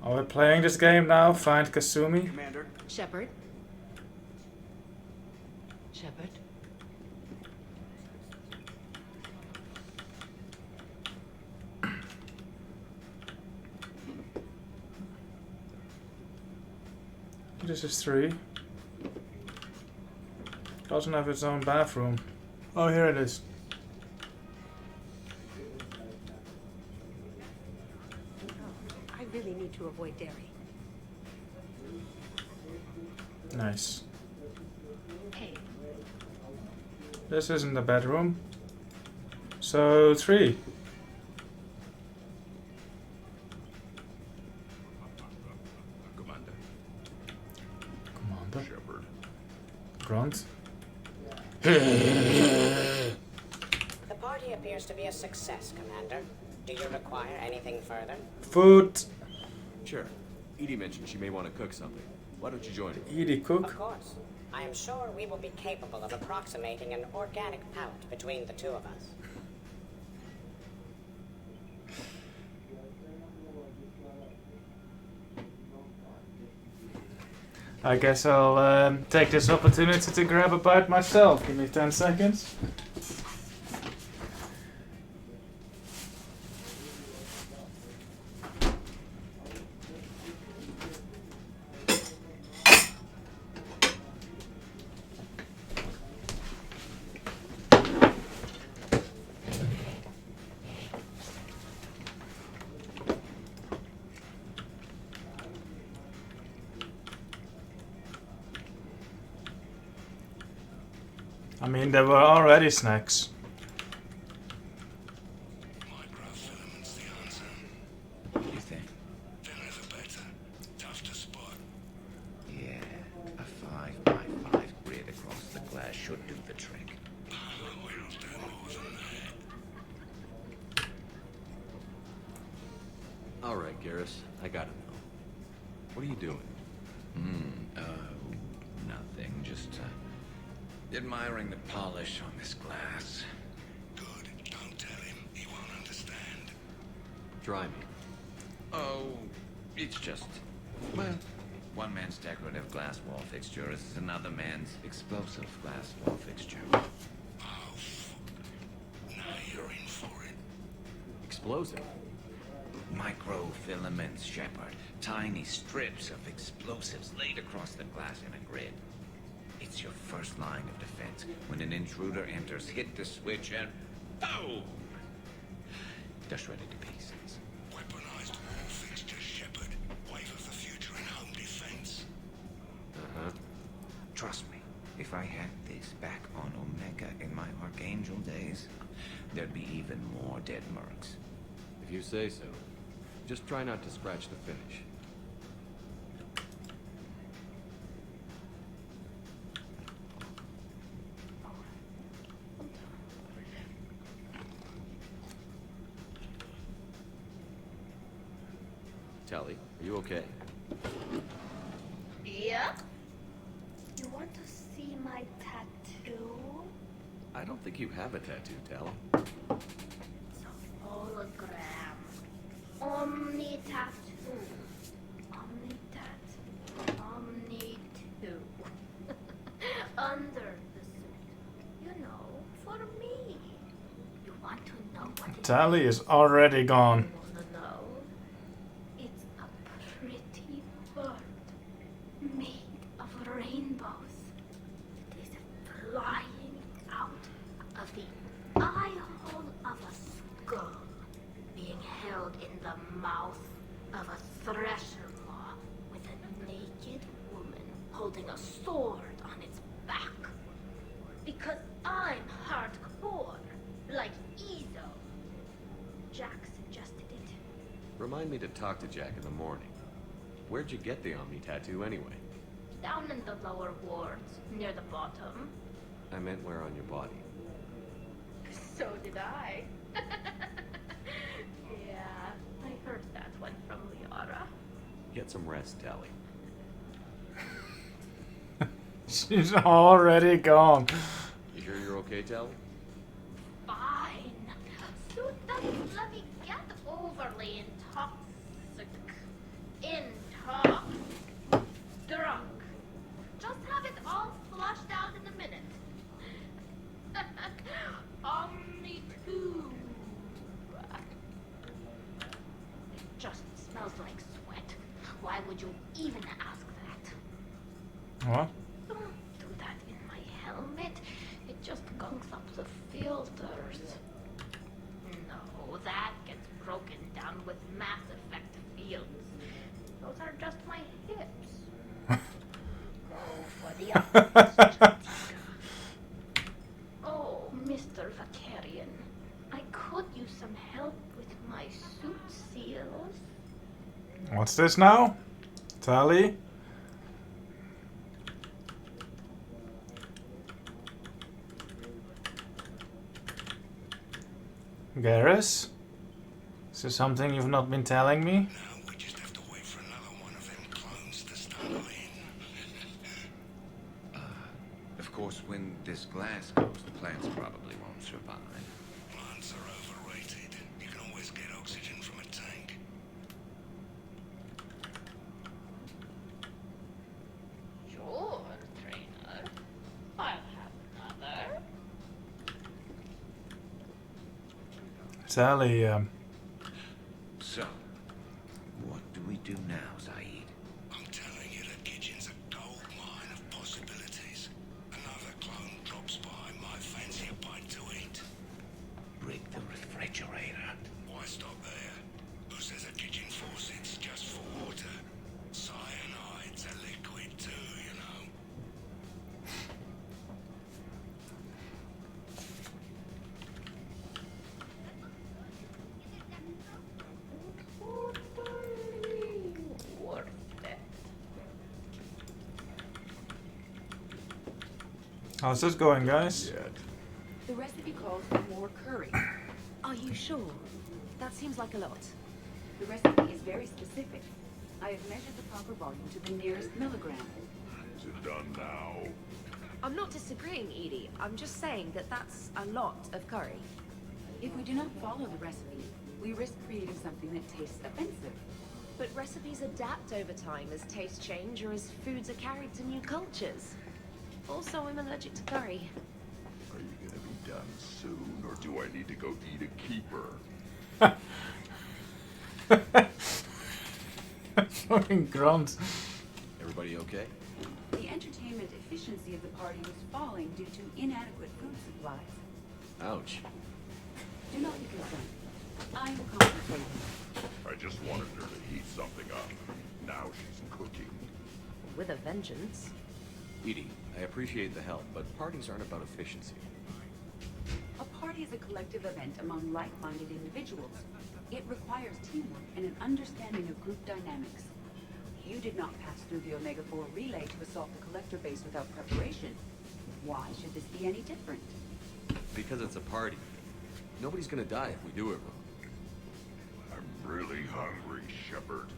Are we playing this game now? Find Kasumi? Commander. Shepard? Shepard? This is 3. Doesn't have its own bathroom. Oh, here it is. I really need to avoid dairy. Nice. Hey, This isn't the bedroom. So 3. Commander. Commander. Shepard. Grunt. The party appears to be a success, Commander. Do you require anything further? Food. Sure. Edie mentioned she may want to cook something. Why don't you join her? Edie cook? Of course. I am sure we will be capable of approximating an organic palate between the two of us. I guess I'll take this opportunity to grab a bite myself. Give me 10 seconds. I mean, there were already snacks. Microfilament's the answer. What do you think? They're never better. Tough to spot. Yeah, a 5x5 grid across the glass should do the trick. We'll do more than that. All right, Garrus. I got it now. What are you doing? Nothing. Just admiring the polish on this glass. Good. Don't tell him. He won't understand. Try me. Oh, it's just, well, one man's decorative glass wall fixture is another man's explosive glass wall fixture. Oh, now you're in for it. Explosive? Microfilaments, Shepard. Tiny strips of explosives laid across the glass in a grid. It's your first line of defense. When an intruder enters, hit the switch and boom! They're shredded to pieces. Weaponized wall fixture, Shepard. Wave of the future in home defense. Trust me, if I had this back on Omega in my Archangel days, there'd be even more dead mercs. If you say so. Just try not to scratch the finish. Tally, are you okay? Yeah? You want to see my tattoo? I don't think you have a tattoo, Tally. It's a hologram. Omni tattoo. Omni tattoo. Omni 2. Under the suit. You know, for me. You want to know what it Tally is already gone. No. It's a pretty bird made of rainbows. It is flying out of the eye hole of a skull, being held in the mouth of a thresher maw with a naked woman holding a sword on its back. Because I'm hardcore, like Ezo. Jack suggested it. Remind me to talk to Jack in the morning. Where'd you get the Omni tattoo anyway? Down in the lower wards, near the bottom. I meant where on your body. So did I. Yeah, I heard that one from Liara. Get some rest, Tally. She's already gone. You sure you're okay, Tally? Fine. Suit doesn't let me get overly intoxic. Drunk. Just have it all flushed out in a minute. Omni 2. It just smells like sweat. Why would you even ask that? What? Don't do that in my helmet. It just gunks up the filters. No, that gets broken down with Mass Effect fields. Those are just my hips. Go for the opposite. Oh, Mr. Vakarian, I could use some help with my suit seals. What's this now? Tally? Garrus? Is there something you've not been telling me? No, we just have to wait for another one of them clones to start in. Of course, when this glass goes, the plants probably won't survive. Plants are overrated. You can always get oxygen from a tank. Sure, trainer. I'll have another. Sally, So, what do we do now, Zaid? I'm telling you, the kitchen's a gold mine of possibilities. Another clone drops by, might fancy a bite to eat. Break the refrigerator. Why stop there? Who says a kitchen faucet's just for water? Cyanide's a liquid too, you know. Worth it. how's this going, guys? The recipe calls for more curry. Are you sure? That seems like a lot. The recipe is very specific. I have measured the proper volume to the nearest milligram. Is it done now? I'm not disagreeing, Edie. I'm just saying that that's a lot of curry. If we do not follow the recipe, we risk creating something that tastes offensive. But recipes adapt over time as tastes change or as foods are carried to new cultures. Also, I'm allergic to curry. Are you gonna be done soon, or do I need to go eat a keeper? Fucking grunt. Everybody okay? The entertainment efficiency of the party was falling due to inadequate food supplies. Ouch. Do not be concerned. I will compensate. I just wanted her to heat something up. Now she's cooking. With a vengeance. Edie, I appreciate the help, but parties aren't about efficiency. A party is a collective event among like-minded individuals. It requires teamwork and an understanding of group dynamics. You did not pass through the Omega-4 relay to assault the collector base without preparation. Why should this be any different? Because it's a party. Nobody's gonna die if we do it wrong. I'm really hungry, Shepard.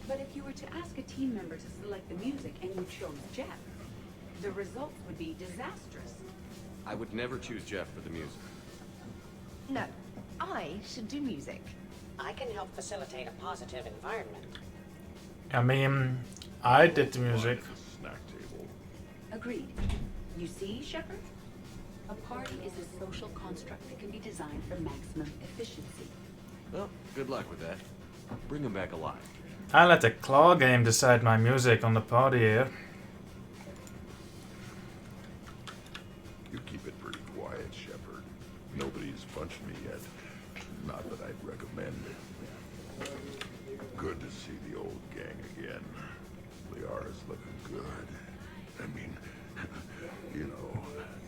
But if you were to ask a team member to select the music and you chose Jeff, the results would be disastrous. I would never choose Jeff for the music. No, I should do music. I can help facilitate a positive environment. I mean, I did the music. Snack table. Agreed. You see, Shepard? A party is a social construct that can be designed for maximum efficiency. Well, good luck with that. Bring him back alive. I let the claw game decide my music on the party here. You keep it pretty quiet, Shepard. Nobody's punched me yet. Not that I'd recommend it. Good to see the old gang again. Liara's looking good. I mean, you know.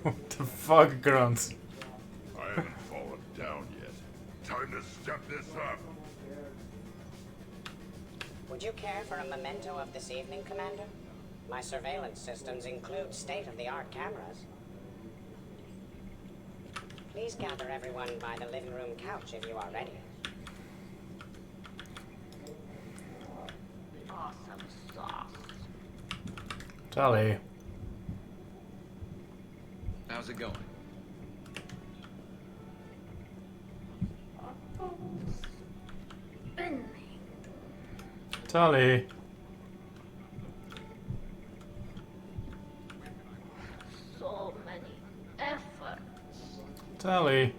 What the fuck, Grunt? I haven't fallen down yet. Time to step this up. Would you care for a memento of this evening, Commander? My surveillance systems include state-of-the-art cameras. Please gather everyone by the living room couch if you are ready. Awesome sauce. Tally. How's it going? Spinning. Tally. So many efforts. Tally.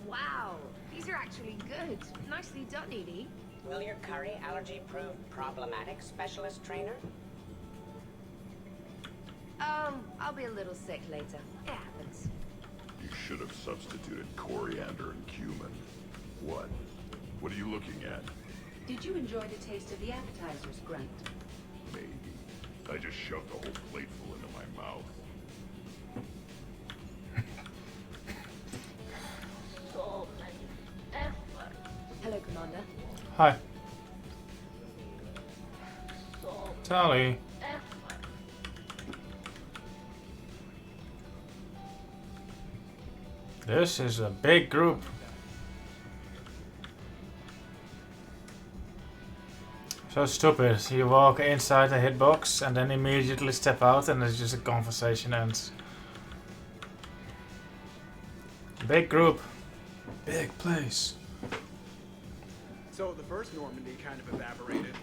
Wow, these are actually good. Nicely done, Edie. Will your curry allergy prove problematic, Specialist Trainer? I'll be a little sick later. It happens. You should have substituted coriander and cumin. What? What are you looking at? Did you enjoy the taste of the appetizers, Grunt? Maybe. I just shoved a whole plateful into my mouth. So many efforts. Hello, Commander. Hi. So Tally. effort. This is a big group. So stupid. You walk inside a hitbox and then immediately step out and it's just a conversation ends. Big group. Big place. So the first Normandy kind of evaporated.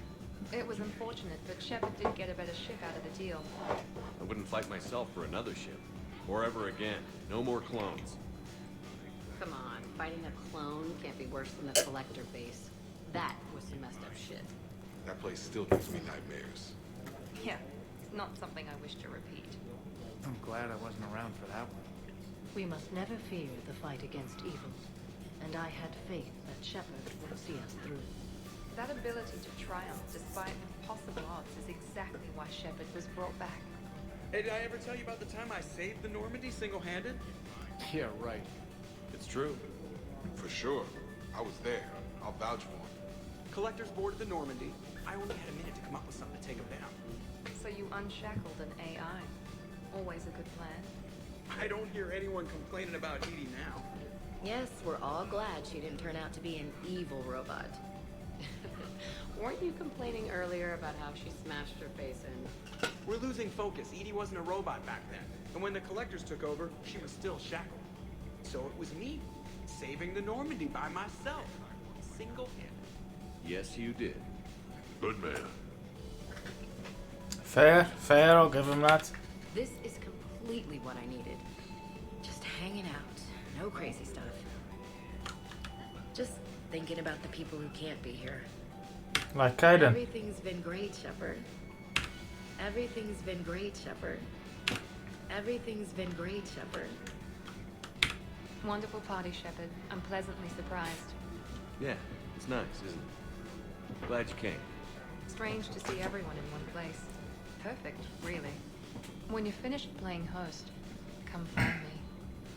It was unfortunate, but Shepard did get a better ship out of the deal. I wouldn't fight myself for another ship. Or ever again. No more clones. Come on, fighting a clone can't be worse than the collector base. That was some messed up shit. That place still gives me nightmares. Yeah, it's not something I wish to repeat. I'm glad I wasn't around for that one. We must never fear the fight against evil. And I had faith that Shepard would see us through. That ability to triumph despite impossible odds is exactly why Shepard was brought back. Hey, did I ever tell you about the time I saved the Normandy single-handed? Yeah, right. It's true. For sure. I was there. I'll vouch for him. Collectors boarded the Normandy. I only had a minute to come up with something to take them down. So you unshackled an AI. Always a good plan. I don't hear anyone complaining about Edie now. Yes, we're all glad she didn't turn out to be an evil robot. Weren't you complaining earlier about how she smashed her face in? We're losing focus. Edie wasn't a robot back then. And when the collectors took over, she was still shackled. So it was me, saving the Normandy by myself. Single-handed. Yes, you did. Good man. Fair, I'll give him that. This is completely what I needed. Just hanging out. No crazy stuff. Just thinking about the people who can't be here. Like Kaiden. Everything's been great, Shepard. Everything's been great, Shepard. Everything's been great, Shepard. Wonderful party, Shepard. I'm pleasantly surprised. Yeah, it's nice, isn't it? Glad you came. Strange to see everyone in one place. Perfect, really. When you're finished playing host, come find me.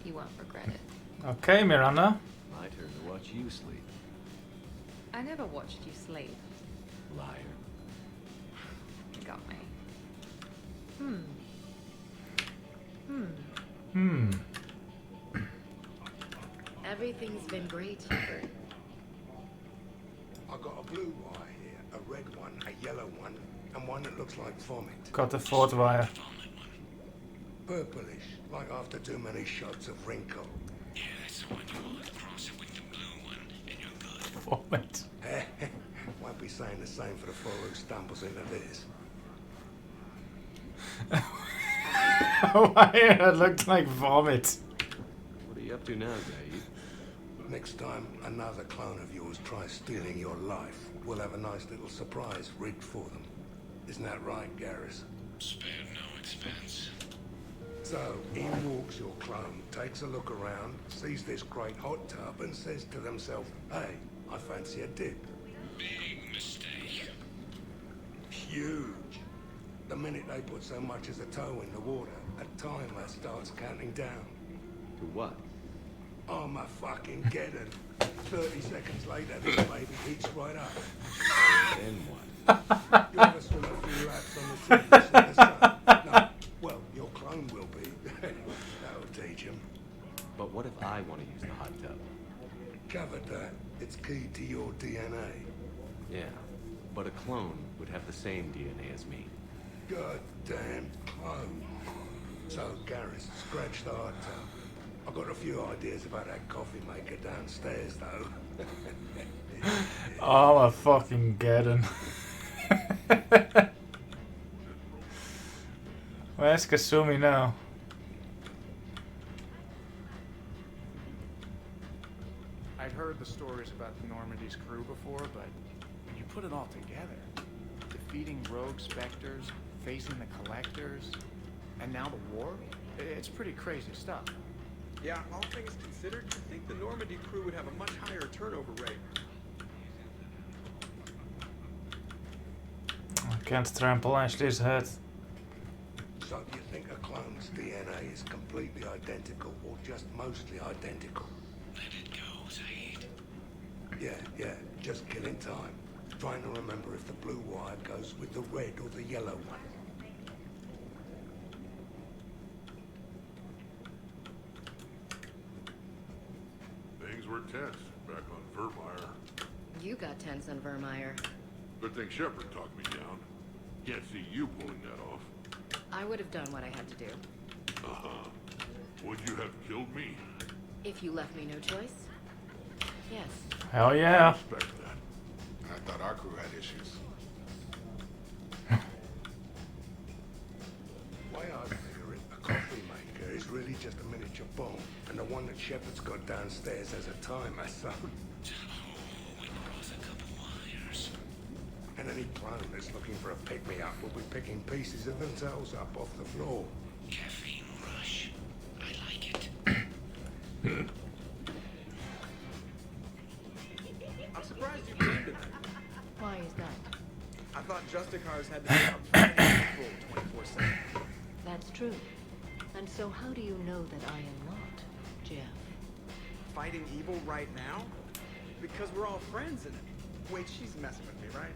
You won't regret it. Okay, Miranda. My turn to watch you sleep. I never watched you sleep. Liar. Got me. Everything's been great, Shepard. I got a blue wire here, a red one, a yellow one, and one that looks like vomit. Got the fourth wire. Purplish, like after too many shots of wrinkle. Yeah, that's the one you want. Cross it with the blue one, and you're good. Vomit. Won't be saying the same for the fool who stumbles into this. Wire that looked like vomit. What are you up to now, Gaid? Next time another clone of yours tries stealing your life, we'll have a nice little surprise rigged for them. Isn't that right, Garrus? Spared no expense. So, in walks your clone, takes a look around, sees this great hot tub and says to themselves, hey, I fancy a dip. Big mistake. Huge. The minute they put so much as a toe in the water, a timer starts counting down. To what? I'm a fucking geddon. 30 seconds later, this baby heats right up. Then what? You'll have to swim a few laps on the surface of the sun. No, well, your clone will be. That'll teach him. But what if I want to use the hot tub? Covered that. It's key to your DNA. Yeah, but a clone would have the same DNA as me. Goddamn clone. So, Garrus, scratch the hot tub. I've got a few ideas about that coffee maker downstairs, though. Oh, my fucking Geddon. Where's Kasumi now? I'd heard the stories about the Normandy's crew before, but when you put it all together, defeating rogue specters, facing the collectors, and now the war, it's pretty crazy stuff. Yeah, all things considered, I think the Normandy crew would have a much higher turnover rate. I can't trample Ashley's head. So, do you think a clone's DNA is completely identical, or just mostly identical? Let it go, Zaid. Yeah, just killing time. Trying to remember if the blue wire goes with the red or the yellow one. Things were tense back on Vermeer. You got tense on Vermeer. The think Shepard talked me down. Can't see you pulling that off. I would have done what I had to do. Uh-huh. Would you have killed me? If you left me no choice? Yes. Hell yeah. I respect that. I thought our crew had issues. Why I figure it, a coffee maker is really just a miniature bomb, and the one that Shepard's got downstairs has a timer, so... And any clone that's looking for a pick-me-up will be picking pieces of themselves up off the floor. Caffeine rush. I like it. I'm surprised you came to that. Why is that? I thought Justicars had to be out fighting people 24/7. That's true. And so how do you know that I am not, Jeff? Fighting evil right now? Because we're all friends in it. Wait, she's messing with me, right?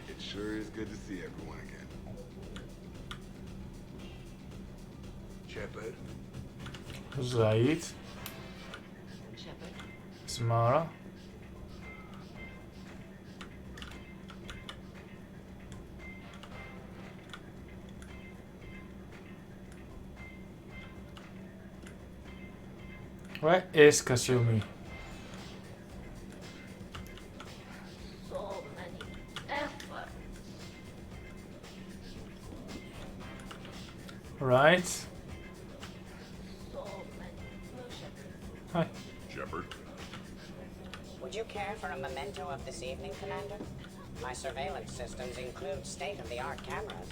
It sure is good to see everyone again. Shepard. Zaid. Shepard. Samara. Where is Kasumi? So many efforts. Right. So many. No, Shepard. Hi. Shepard. Would you care for a memento of this evening, Commander? My surveillance systems include state-of-the-art cameras.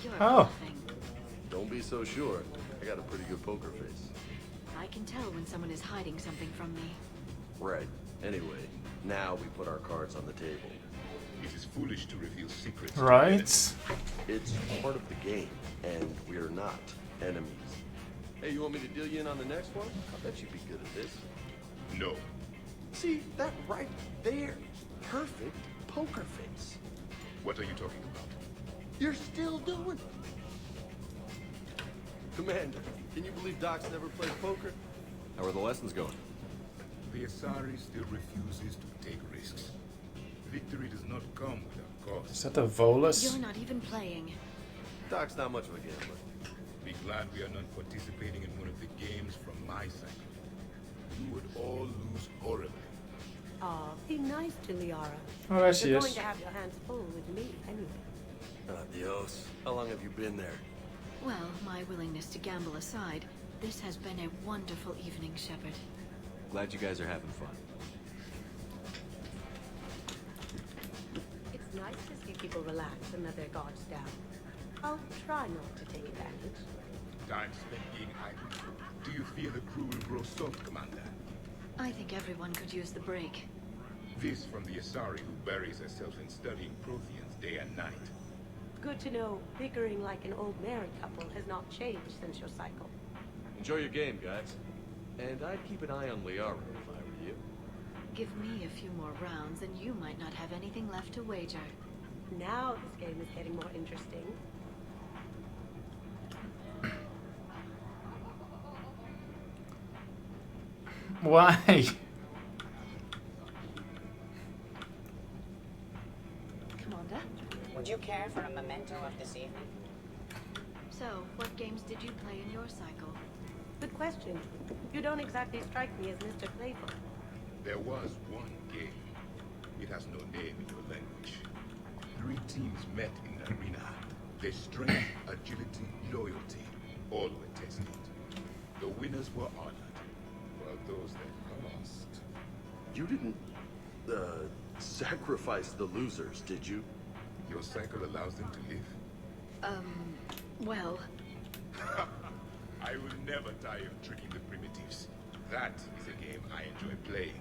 You're Oh. bluffing. Don't be so sure. I got a pretty good poker face. I can tell when someone is hiding something from me. Right. Anyway, now we put our cards on the table. It is foolish to reveal secrets. Right. It's part of the game, and we're not enemies. Hey, you want me to deal you in on the next one? I bet you'd be good at this. No. See, that right there. Perfect poker face. What are you talking about? You're still doing it. Commander, can you believe Doc's never played poker? How are the lessons going? The Asari still refuses to take risks. Victory does not come without cost. Is that a Volus? You're not even playing. Doc's not much of a gambler. Be glad we are not participating in one of the games from my cycle. You would all lose horribly. Aw, be nice to Liara. Oh, there she You're is. going to have your hands full with me anyway. Adios. How long have you been there? Well, my willingness to gamble aside, this has been a wonderful evening, Shepard. Glad you guys are having fun. It's nice to see people relax and let their guards down. I'll try not to take advantage. Time spent being idle. Do you fear the crew will grow soft, Commander? I think everyone could use the break. This from the Asari who buries herself in studying Protheans day and night. Good to know bickering like an old married couple has not changed since your cycle. Enjoy your game, guys. And I'd keep an eye on Liara if I were you. Give me a few more rounds and you might not have anything left to wager. Now this game is getting more interesting. Why? Commander? Would you care for a memento of this evening? So, what games did you play in your cycle? Good question. You don't exactly strike me as Mr. Playful. There was one game. It has no name in your language. 3 teams met in the arena. Their strength, agility, loyalty, all were tested. The winners were honored, while those that lost... You didn't, sacrifice the losers, did you? Your cycle allows them to live. Well... I will never tire of tricking the primitives. That is a game I enjoy playing.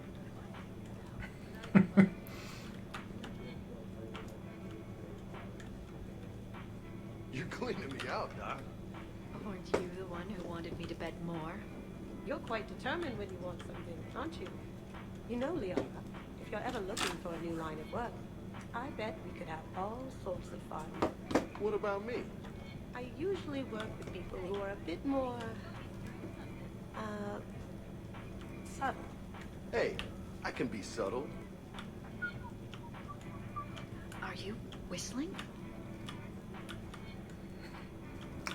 You're cleaning me out, Doc. Weren't you the one who wanted me to bet more? You're quite determined when you want something, aren't you? You know, Liara, if you're ever looking for a new line of work, I bet we could have all sorts of fun. What about me? I usually work with people who are a bit more, subtle. Hey, I can be subtle. Are you whistling?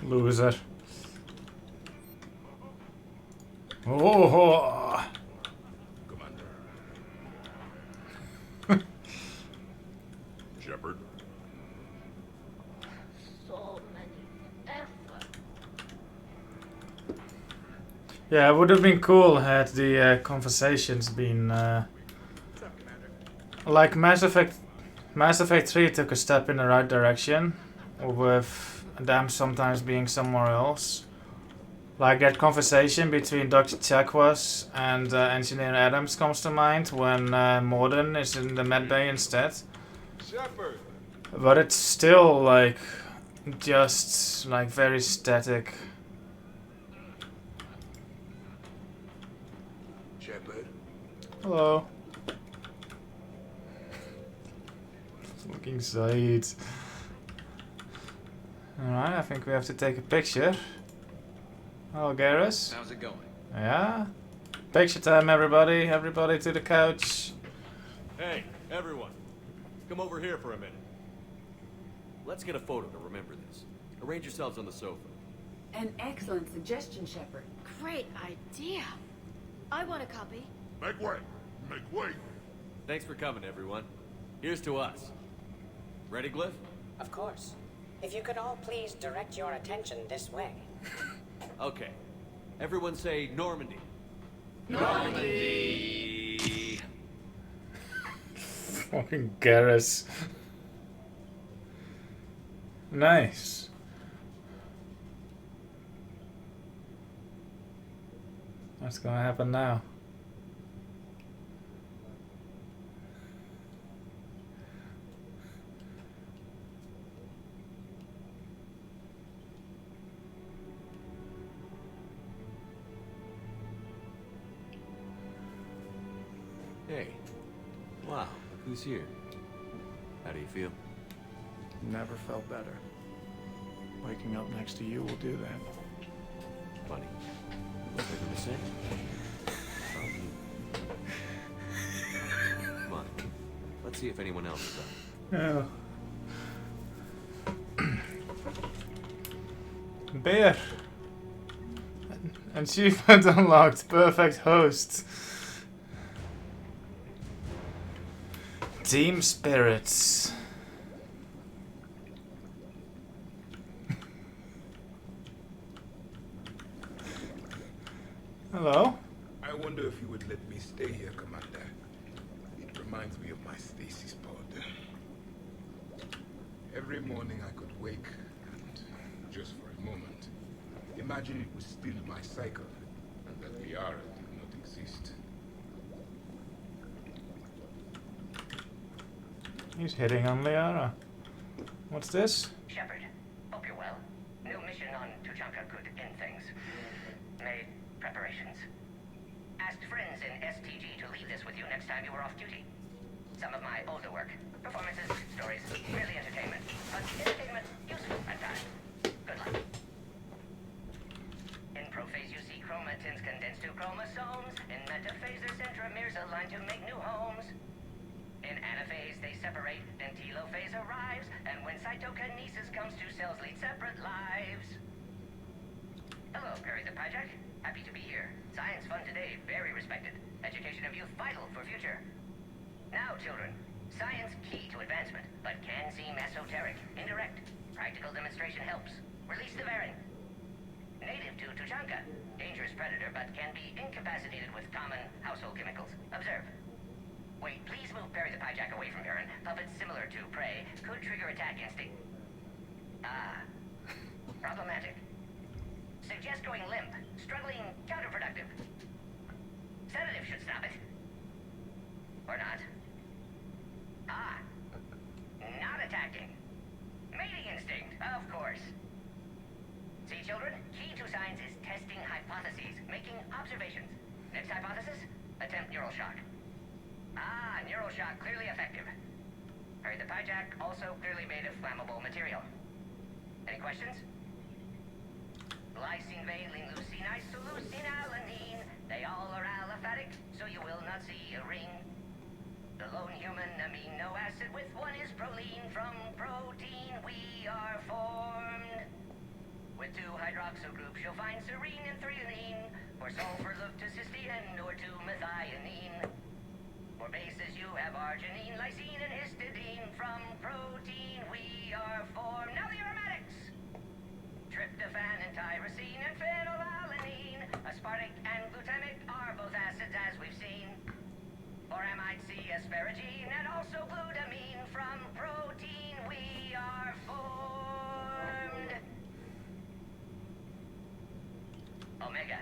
Loser. Oh. Shepard. So many effort. Yeah, it would have been cool had the conversations been like Mass Effect 3 took a step in the right direction, with them sometimes being somewhere else. Like that conversation between Dr. Chakwas and Engineer Adams comes to mind when Morden is in the med bay instead. Shepard. But it's still like just like very static. Shepard. Hello. Fucking Said. Alright, I think we have to take a picture. Hello, Garrus. How's it going? Yeah? Picture time, everybody. Everybody to the couch. Hey, everyone. Come over here for a minute. Let's get a photo to remember this. Arrange yourselves on the sofa. An excellent suggestion, Shepard. Great idea. I want a copy. Make way. Make way. Thanks for coming, everyone. Here's to us. Ready, Glyph? Of course. If you could all please direct your attention this way. Okay. Everyone say Normandy. Normandy! Fucking Garrus. Nice. What's gonna happen now? Hey. Wow, look who's here. How do you feel? Never felt better. Waking up next to you will do that. Funny. Look like the same. Come on. Let's see if anyone else is up. Oh. Bear. Achievement unlocked. Perfect host. Team spirits. Hello? I wonder if you would let me stay here, Commander. It reminds me of my stasis pod. Every morning I could wake and, just for a moment, imagine it was still my cycle and that Liara did not exist. He's hitting on Liara. What's this? Shepard, hope you're well. New mission on Tuchanka could end things. Made preparations. Asked friends in STG to leave this with you next time you were off duty. Some of my older work. Performances, stories, really entertainment. But entertainment useful at times. Good luck. In prophase you see chromatins condensed to chromosomes. In metaphase their centromeres align to make new homes. In anaphase, they separate, then telophase arrives, and when cytokinesis comes, two cells lead separate lives. Hello, Perry the Pyjack. Happy to be here. Science fun today, very respected. Education of youth vital for future. Now, children, science key to advancement, but can seem esoteric, indirect. Practical demonstration helps. Release the variant. Native to Tuchanka. Dangerous predator, but can be incapacitated with common household chemicals. Observe. Wait, please move Perry the Pyjack away from Baron. Puppets similar to prey could trigger attack instinct. Ah. Problematic. Suggest going limp. Struggling counterproductive. Sedative should stop it. Or not. Ah. Not attacking. Mating instinct, of course. See, children? Key to science is testing hypotheses, making observations. Next hypothesis? Attempt neural shock. Ah, neural shock clearly effective. Perry the Pyjack also clearly made of flammable material. Any questions? Lysine, valine, leucine, isoleucine, alanine. They all are aliphatic, so you will not see a ring. The lone human amino acid with one is proline. From protein we are formed. With 2 hydroxyl groups you'll find serine and threonine. For sulfur look to cysteine or to methionine. For bases you have arginine, lysine, and histidine. From protein we are formed. Now the aromatics! Tryptophan and tyrosine and phenylalanine. Aspartic and glutamic are both acids as we've seen. For amide C, asparagine, and also glutamine. From protein we are formed. Omega.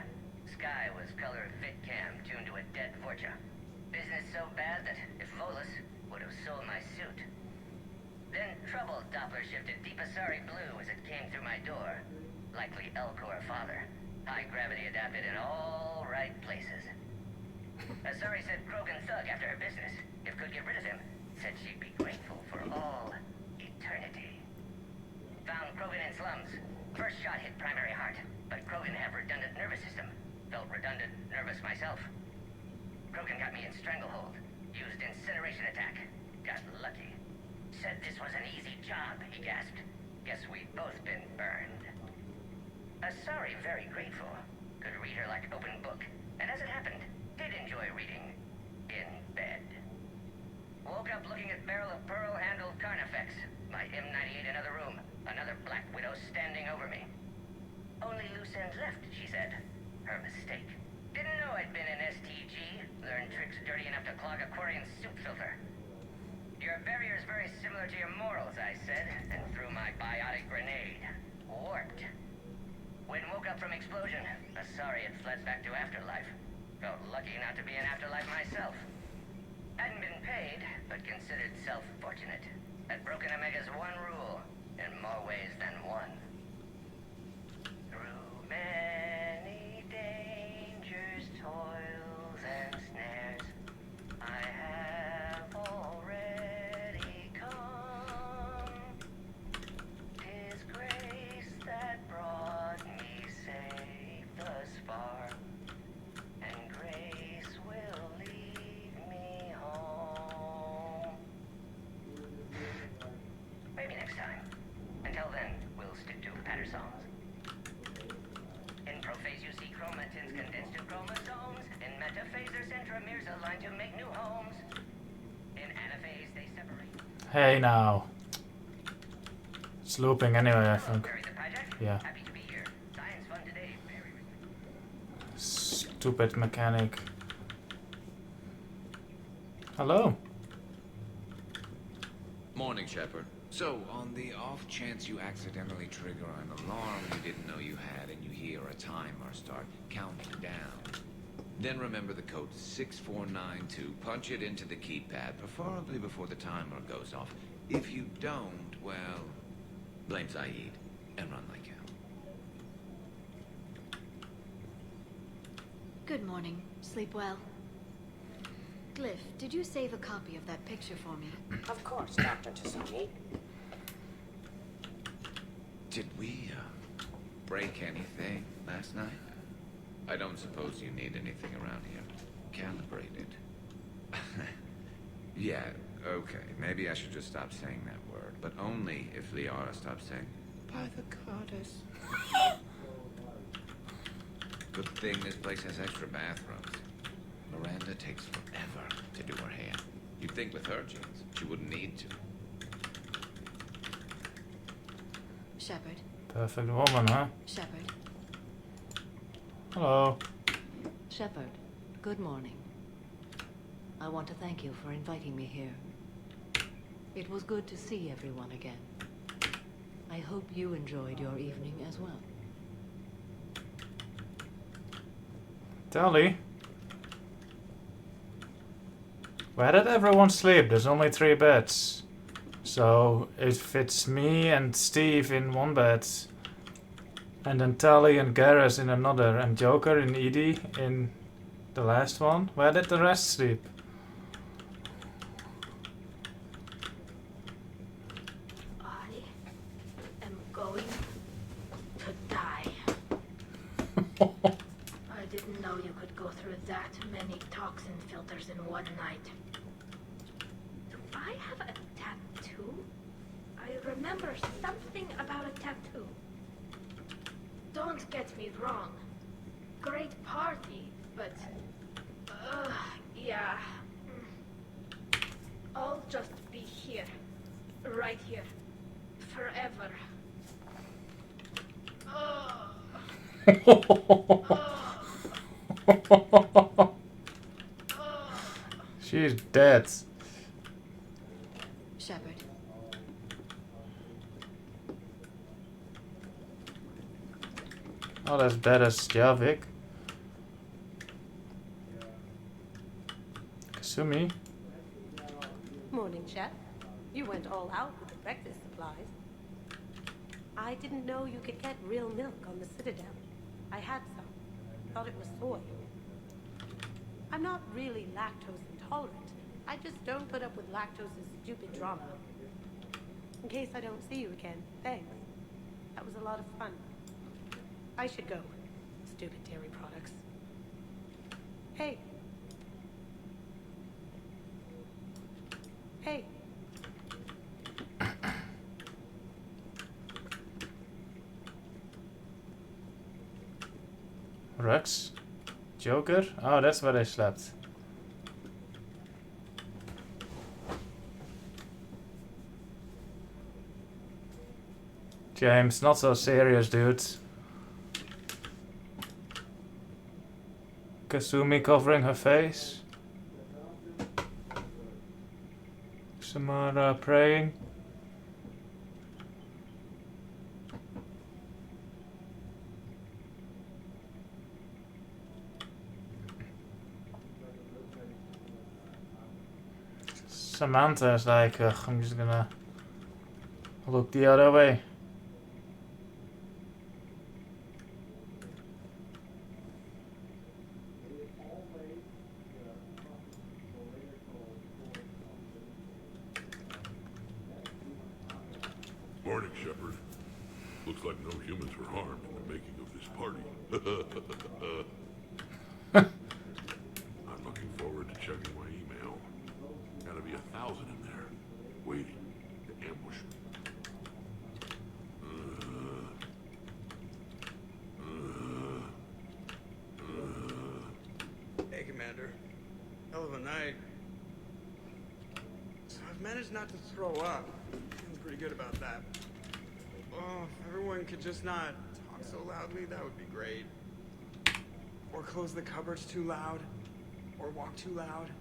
Sky was color VidCam tuned to a dead Vorcha. Business so bad that if Volus would have sold my suit. Then trouble Doppler shifted Deepasari blue as it came through my door. Likely Elcor father. High gravity adapted in all right places. Asari said Krogan thug after her business. If could get rid of him, said she'd be grateful for all eternity. Found Krogan in slums. First shot hit primary heart, but Krogan have redundant nervous system. Felt redundant nervous myself. Krogan got me in stranglehold. Used incineration attack. Got lucky. Said this was an easy job, he gasped. Guess we've both been burned. Asari very grateful. Could read her like open book. And as it happened, did enjoy reading. In bed. Woke up looking at barrel of pearl-handled Carnifex. My M98 in another room. Another Black Widow standing over me. Only loose end left, she said. Her mistake. Didn't know I'd been in STG. Learned tricks dirty enough to clog a Quarian soup filter. Your barrier's very similar to your morals, I said, and threw my biotic grenade. Warped. When woke up from explosion, Asari had fled back to afterlife. Felt lucky not to be in afterlife myself. Hadn't been paid, but considered self-fortunate. Had broken Omega's one rule, in more ways than one. Through many dangers, toils, and snares, I have already come. 'Tis grace that brought me safe thus far, and grace will lead me home. Maybe next time. Until then, we'll stick to patter songs. In prophase you see chromatins condensed to chromosomes. In metaphase their centromeres align to make new homes. In anaphase they separate. Hey now. It's looping anyway, I think. Yeah. Happy to be here. Science fun today. Very Stupid mechanic. Hello. Morning, Shepard. So, on the off chance you accidentally trigger an alarm you didn't know you had and you hear a timer start counting down, then remember the code 6492. Punch it into the keypad, preferably before the timer goes off. If you don't, well, blame Saeed and run like hell. Good morning. Sleep well. Glyph, did you save a copy of that picture for me? Of course, Dr. Tsuzuki. Did we, break anything last night? I don't suppose you need anything around here calibrated. Yeah, okay. Maybe I should just stop saying that word. But only if Liara stops saying, by the goddess. Good thing this place has extra bathrooms. Miranda takes forever to do her hair. You'd think with her genes, she wouldn't need to. Shepard. Perfect woman, huh? Shepard. Hello. Shepard, good morning. I want to thank you for inviting me here. It was good to see everyone again. I hope you enjoyed your evening as well. Tally. Where did everyone sleep? There's only 3 beds. So if it's me and Steve in one bed, and then Tally and Garrus in another, and Joker and Edie in the last one, where did the rest sleep? I am going to die. I didn't know you could go through that many times. toxin filters in one night. Do I have a tattoo? I remember something about a tattoo. Don't get me wrong. Great party, but... yeah. I'll just be here. Right here. Forever. She's dead. Shepard. Not as bad as Javik. Kasumi. Morning, Chef. You went all out with the breakfast supplies. I didn't know you could get real milk on the Citadel. I had some. Thought it was soy. I'm not really lactose intolerant. I just don't put up with lactose's stupid drama. In case I don't see you again, thanks. That was a lot of fun. I should go. Stupid dairy products. Hey. Hey. Rex? Joker? Oh, that's where they slept. James, not so serious, dude. Kasumi covering her face. Samara praying. Samantha is like, ugh, I'm just gonna look the other way. Morning, Shepard. Looks like no humans were harmed in the making of this party. I'm looking forward to checking my email. Gotta be 1,000 in there, waiting to ambush me. Hey, Commander. Hell of a night. So I've managed not to throw up. Feeling pretty good about that. Oh, if everyone could just not talk so loudly, that would be great. Or close the cupboards too loud. Or walk too loud.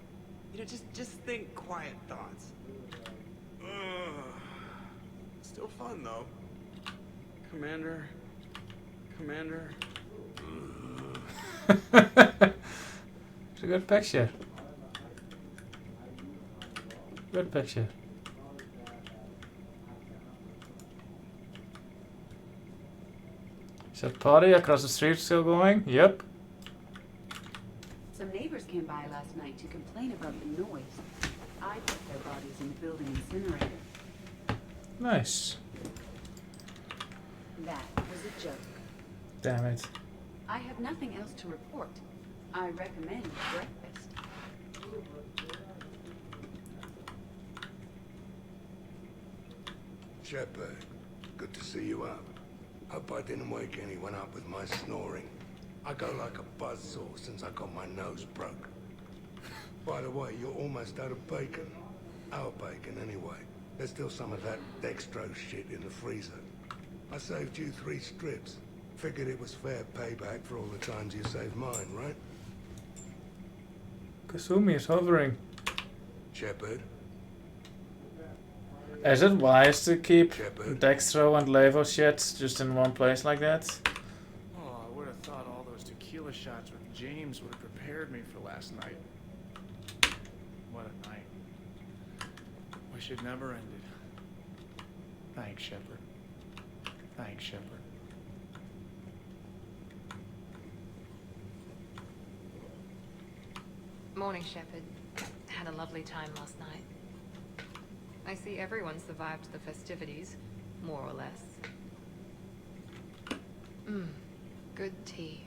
You know, just think quiet thoughts. Still fun, though. Commander. It's a good picture. Good picture. Is that party across the street still going? Yep. Some neighbors came by last night to complain about the noise. I put their bodies in the building incinerator. Nice. That was a joke. Damn it. I have nothing else to report. I recommend breakfast. Shepard, good to see you up. Hope I didn't wake anyone up with my snoring. I go like a buzzsaw since I got my nose broke. By the way, you're almost out of bacon. Our bacon, anyway. There's still some of that dextrose shit in the freezer. I saved you 3 strips. Figured it was fair payback for all the times you saved mine, right? Kasumi is hovering. Shepard? Is it wise to keep Dextro and Levo shit just in one place like that? Oh, I would have thought all those tequila shots with James would have prepared me for last night. What a night. Wish it never ended. Thanks, Shepard. Thanks, Shepard. Morning, Shepard. Had a lovely time last night. I see everyone survived the festivities, more or less. Good tea.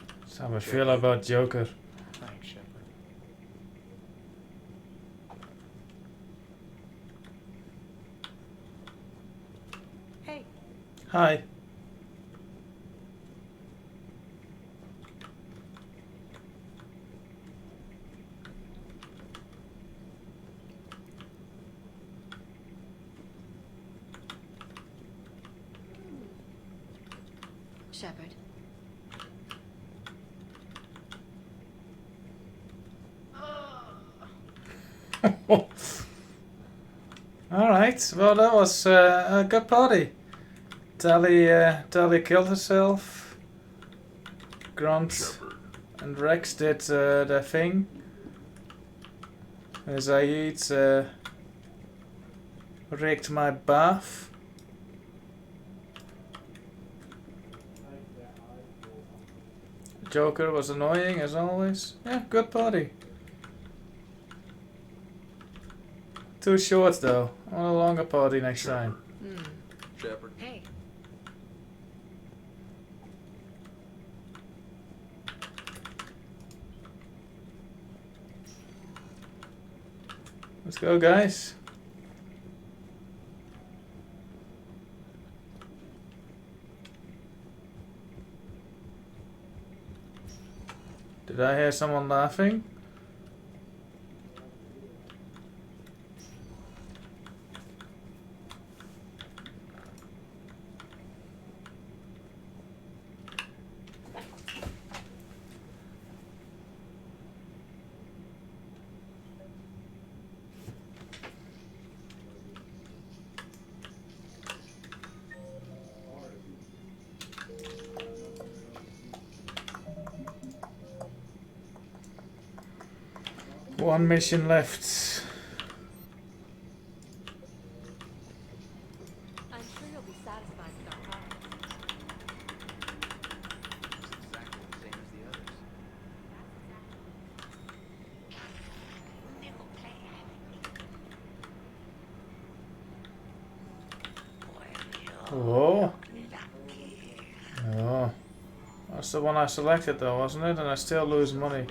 how I feel about Joker. Thanks, Shepard. Hey, Hi. Shepard. Alright, well that was a good party. Tali killed herself. Grunt Shepard. and Rex did their thing. Zaid rigged my bath. Joker was annoying as always. Yeah, good party. Too short though. I want a longer party next time. Shepard. Hey. Let's go, guys. Did I hear someone laughing? One mission left. I'm sure you'll be satisfied with our progress. Exactly the same as the others. Oh. Oh. That's the one I selected though, wasn't it? And I still lose money.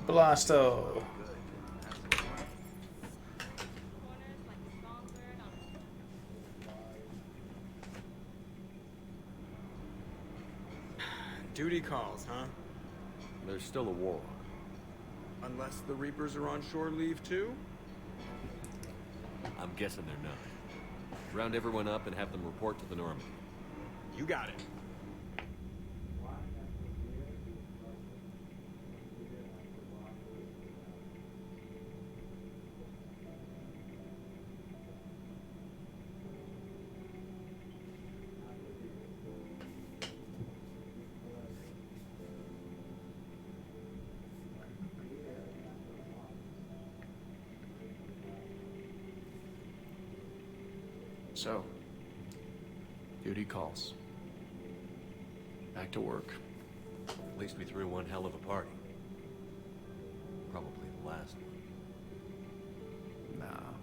Blasto. Duty calls, huh? There's still a war on. Unless the Reapers are on shore leave too? I'm guessing they're not. Round everyone up and have them report to the Normandy. You got it. So, duty calls. Back to work. At least we threw one hell of a party. Probably the last one. Nah.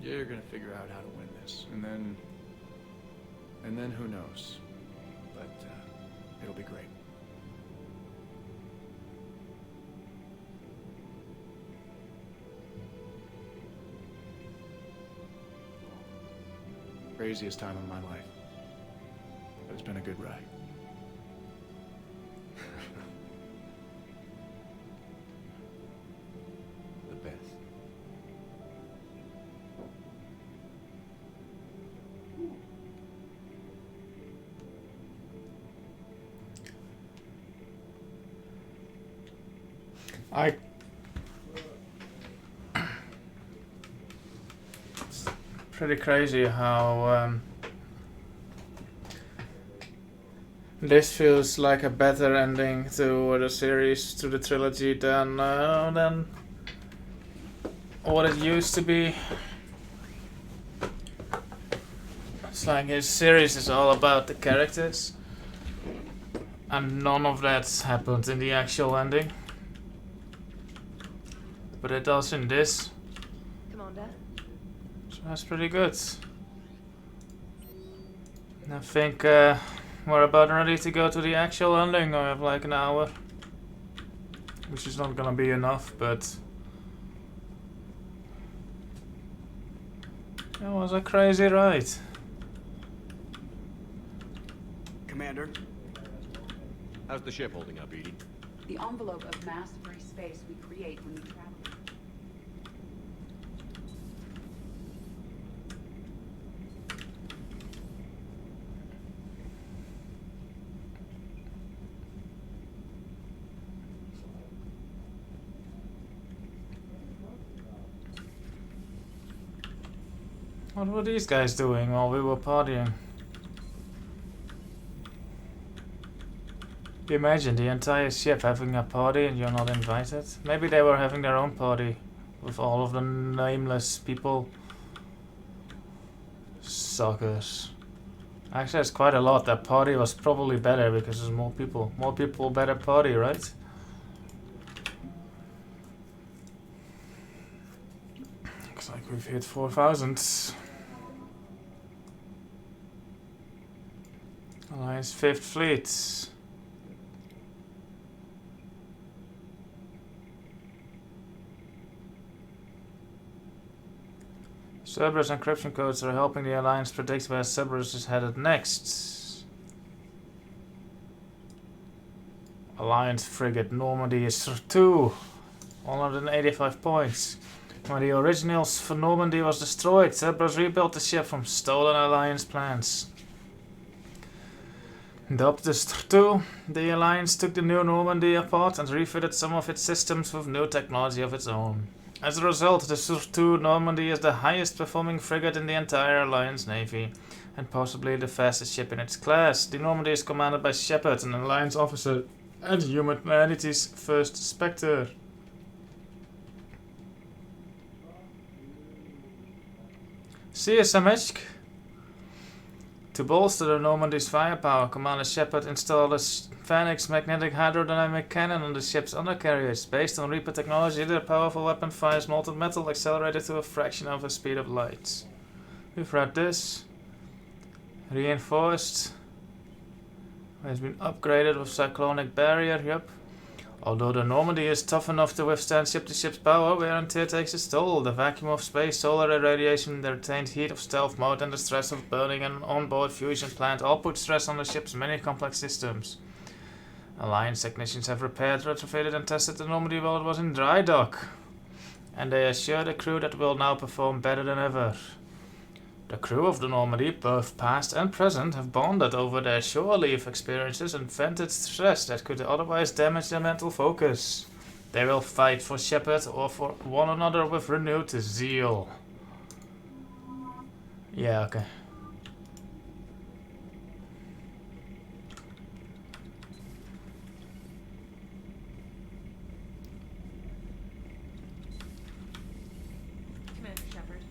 You're gonna figure out how to win this. And then who knows? But, it'll be great. Craziest time of my life. But it's been a good ride. The best. It's pretty crazy how this feels like a better ending to the series, to the trilogy than what it used to be. It's like his series is all about the characters, and none of that happened in the actual ending. But it does in this. Commander? So that's pretty good. I think we're about ready to go to the actual ending. I have like an hour. Which is not gonna be enough, but... It was a crazy ride. Commander? How's the ship holding up, Edie? The envelope of mass-free space we create when we travel. What were these guys doing while we were partying? Imagine the entire ship having a party and you're not invited. Maybe they were having their own party with all of the nameless people. Suckers. Actually, it's quite a lot. That party was probably better because there's more people. More people, better party, right? Looks like we've hit 4,000. Alliance 5th Fleet. Cerberus encryption codes are helping the Alliance predict where Cerberus is headed next. Alliance frigate Normandy is 2. 185 points. When the original for Normandy was destroyed, Cerberus rebuilt the ship from stolen Alliance plans. Dubbed the 2, the Alliance took the new Normandy apart and refitted some of its systems with new technology of its own. As a result, the 2 Normandy is the highest performing frigate in the entire Alliance Navy, and possibly the fastest ship in its class. The Normandy is commanded by Shepard, an Alliance officer, and humanity's first Spectre. CSMH. To bolster the Normandy's firepower, Commander Shepard installed a Phoenix magnetic hydrodynamic cannon on the ship's undercarriage. Based on Reaper technology, the powerful weapon fires molten metal accelerated to a fraction of the speed of light. We've read this. Reinforced. Has been upgraded with cyclonic barrier, yep. Although the Normandy is tough enough to withstand ship-to-ship's power, wear and tear takes its toll. The vacuum of space, solar irradiation, the retained heat of stealth mode, and the stress of burning an onboard fusion plant all put stress on the ship's many complex systems. Alliance technicians have repaired, retrofitted, and tested the Normandy while it was in dry dock, and they assure the crew that it will now perform better than ever. The crew of the Normandy, both past and present, have bonded over their shore leave experiences and vented stress that could otherwise damage their mental focus. They will fight for Shepard or for one another with renewed zeal. Yeah, okay. Commander Shepard.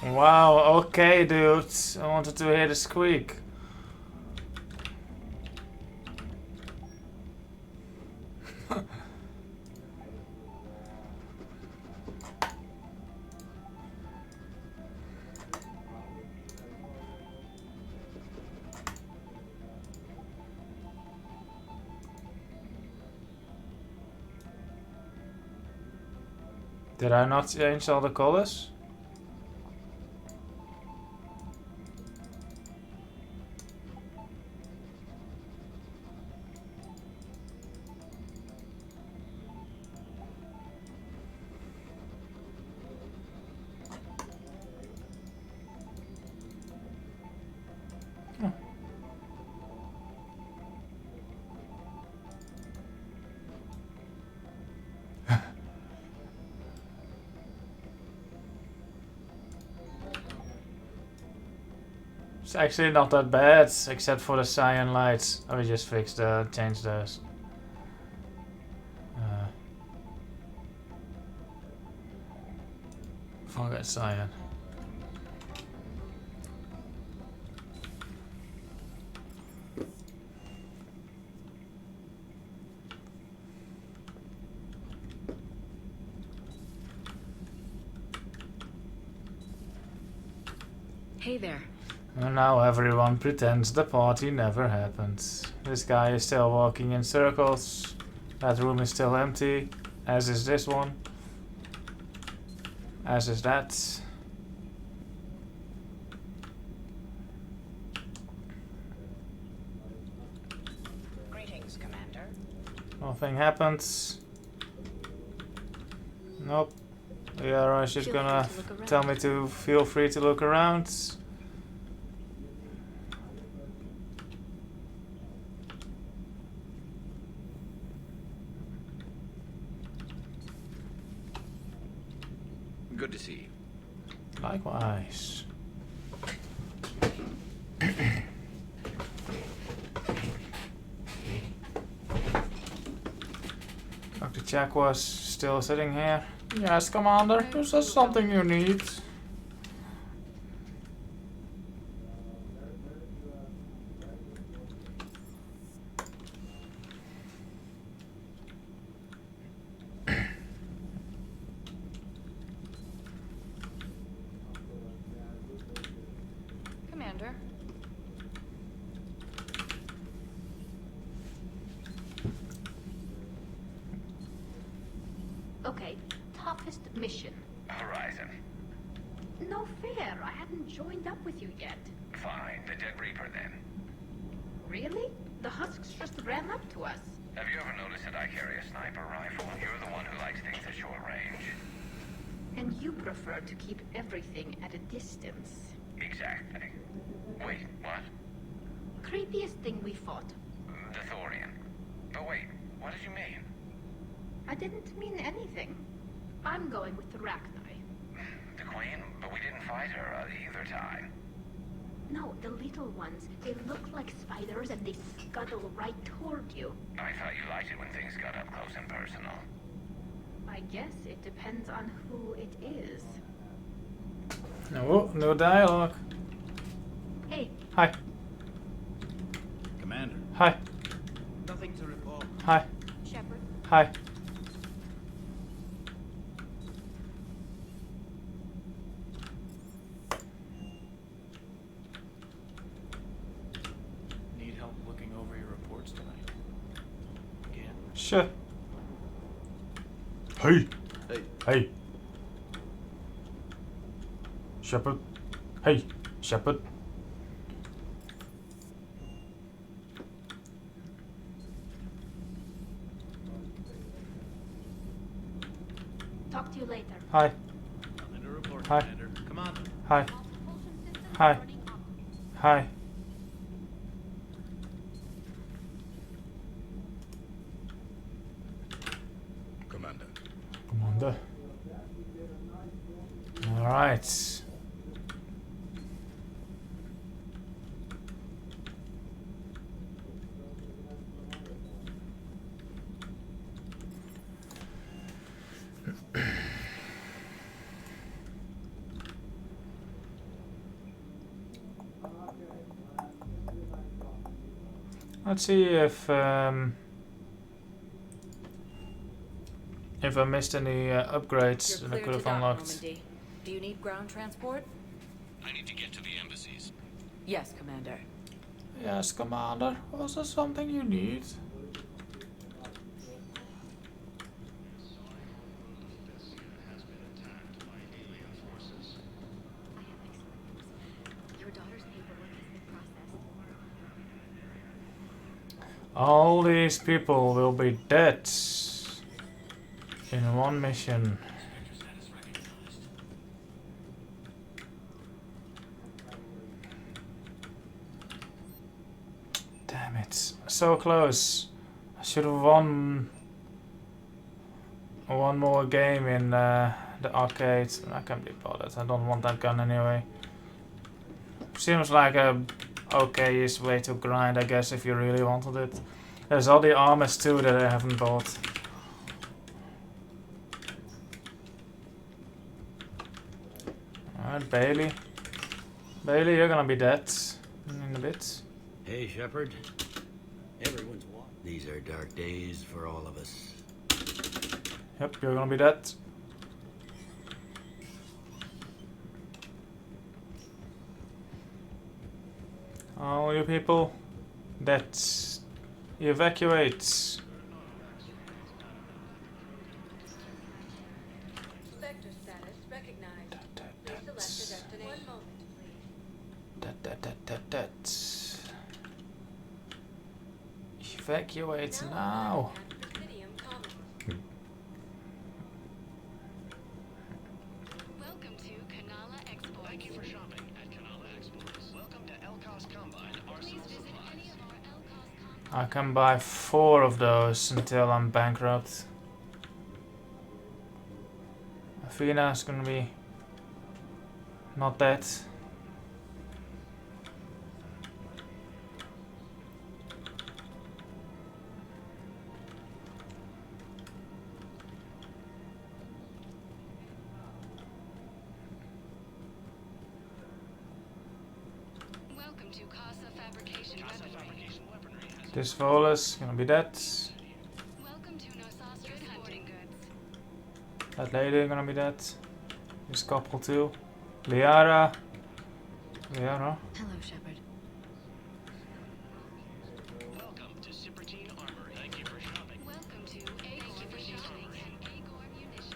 Wow, okay, dude. I wanted to hear the squeak. Did I not change all the colors? It's actually not that bad, except for the cyan lights. Oh, we just fixed changed those. Forget cyan. Hey there. And now everyone pretends the party never happened. This guy is still walking in circles. That room is still empty, as is this one. As is that. Greetings, Commander. Nothing happens. Nope. Yeah, she's Feel gonna free to look tell around. me to feel free to look around. Good to see you. Likewise. Dr. Jack was still sitting here. Yes, Commander. Is there something you need? Commander. Okay, toughest mission. Horizon. No fair, I hadn't joined up with you yet. Fine. The Dead Reaper then. Really? The husks just ran up to us. Have you ever noticed that I carry a sniper rifle? You're the one who likes things at short range. And you prefer to keep everything at a distance. Exactly. Wait, what? Creepiest thing we fought. The Thorian. But wait, what did you mean? I didn't mean anything. I'm going with the Rachni. The Queen? But we didn't fight her either time. No, the little ones. They look like spiders and they scuttle right toward you. I thought you liked it when things got up close and personal. I guess it depends on who it is. No dialogue. Hey. Hi. Commander. Hi. Nothing to report. Hi. Shepard. Hi. Need help looking over your reports tonight? Again? Sure. Hey. Hey. Hey. Shepard. Hey, Shepard. Talk to you later. Hi. Nothing to report, Hi. Commander. Commander. Hi. Hi. Hi. Commander. Commander. All right. Let's see if I missed any upgrades You're that I clear could to have dock, unlocked. Normandy. Do you need ground transport? I need to get to the embassies. Yes, Commander. Yes, Commander. Was there something you need? Your daughter's paperwork has been processed. All these people will be dead in one mission. Damn it. So close. I should have won one more game in the arcade. I can't be bothered. I don't want that gun anyway. seems like a okayest way to grind, I guess, if you really wanted it. There's all the armors too that I haven't bought. Alright, Bailey. Bailey, you're gonna be dead in a bit. Hey, Shepard. Everyone's what? These are dark days for all of us. Yep, you're gonna be dead. All you people that evacuate. Spectre status recognized. Select a destination. 1 moment, please. Evacuate now. Welcome to Kanala Exports. Thank you for shopping at Kanala Exports. Welcome to Elkos Combine Arsenal Supplies. I can buy 4 of those until I'm bankrupt. Athena's gonna be not dead. Welcome to Casa Fabrication Weaponry. This Volus gonna be dead. Welcome to Nosastra Hunting Goods. That lady gonna be dead. This couple too. Liara. Liara. Hello, Shepard. Welcome to Cybertine Armory. Thank you for shopping. Welcome to Agor Munitions and Agor Munitions.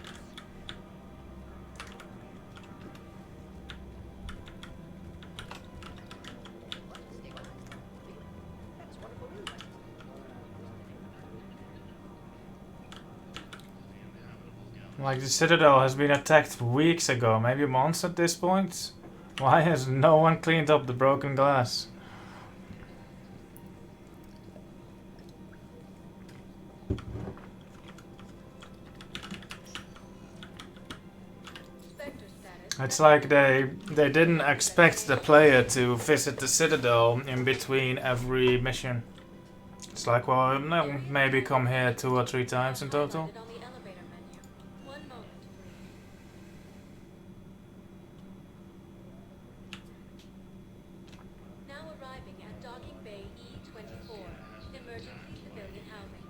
Like the Citadel has been attacked weeks ago, maybe months at this point. Why has no one cleaned up the broken glass? It's like they didn't expect the player to visit the Citadel in between every mission. It's like, well, no, maybe come here 2 or 3 times in total. Now arriving at Docking Bay E-24, emergency civilian housing.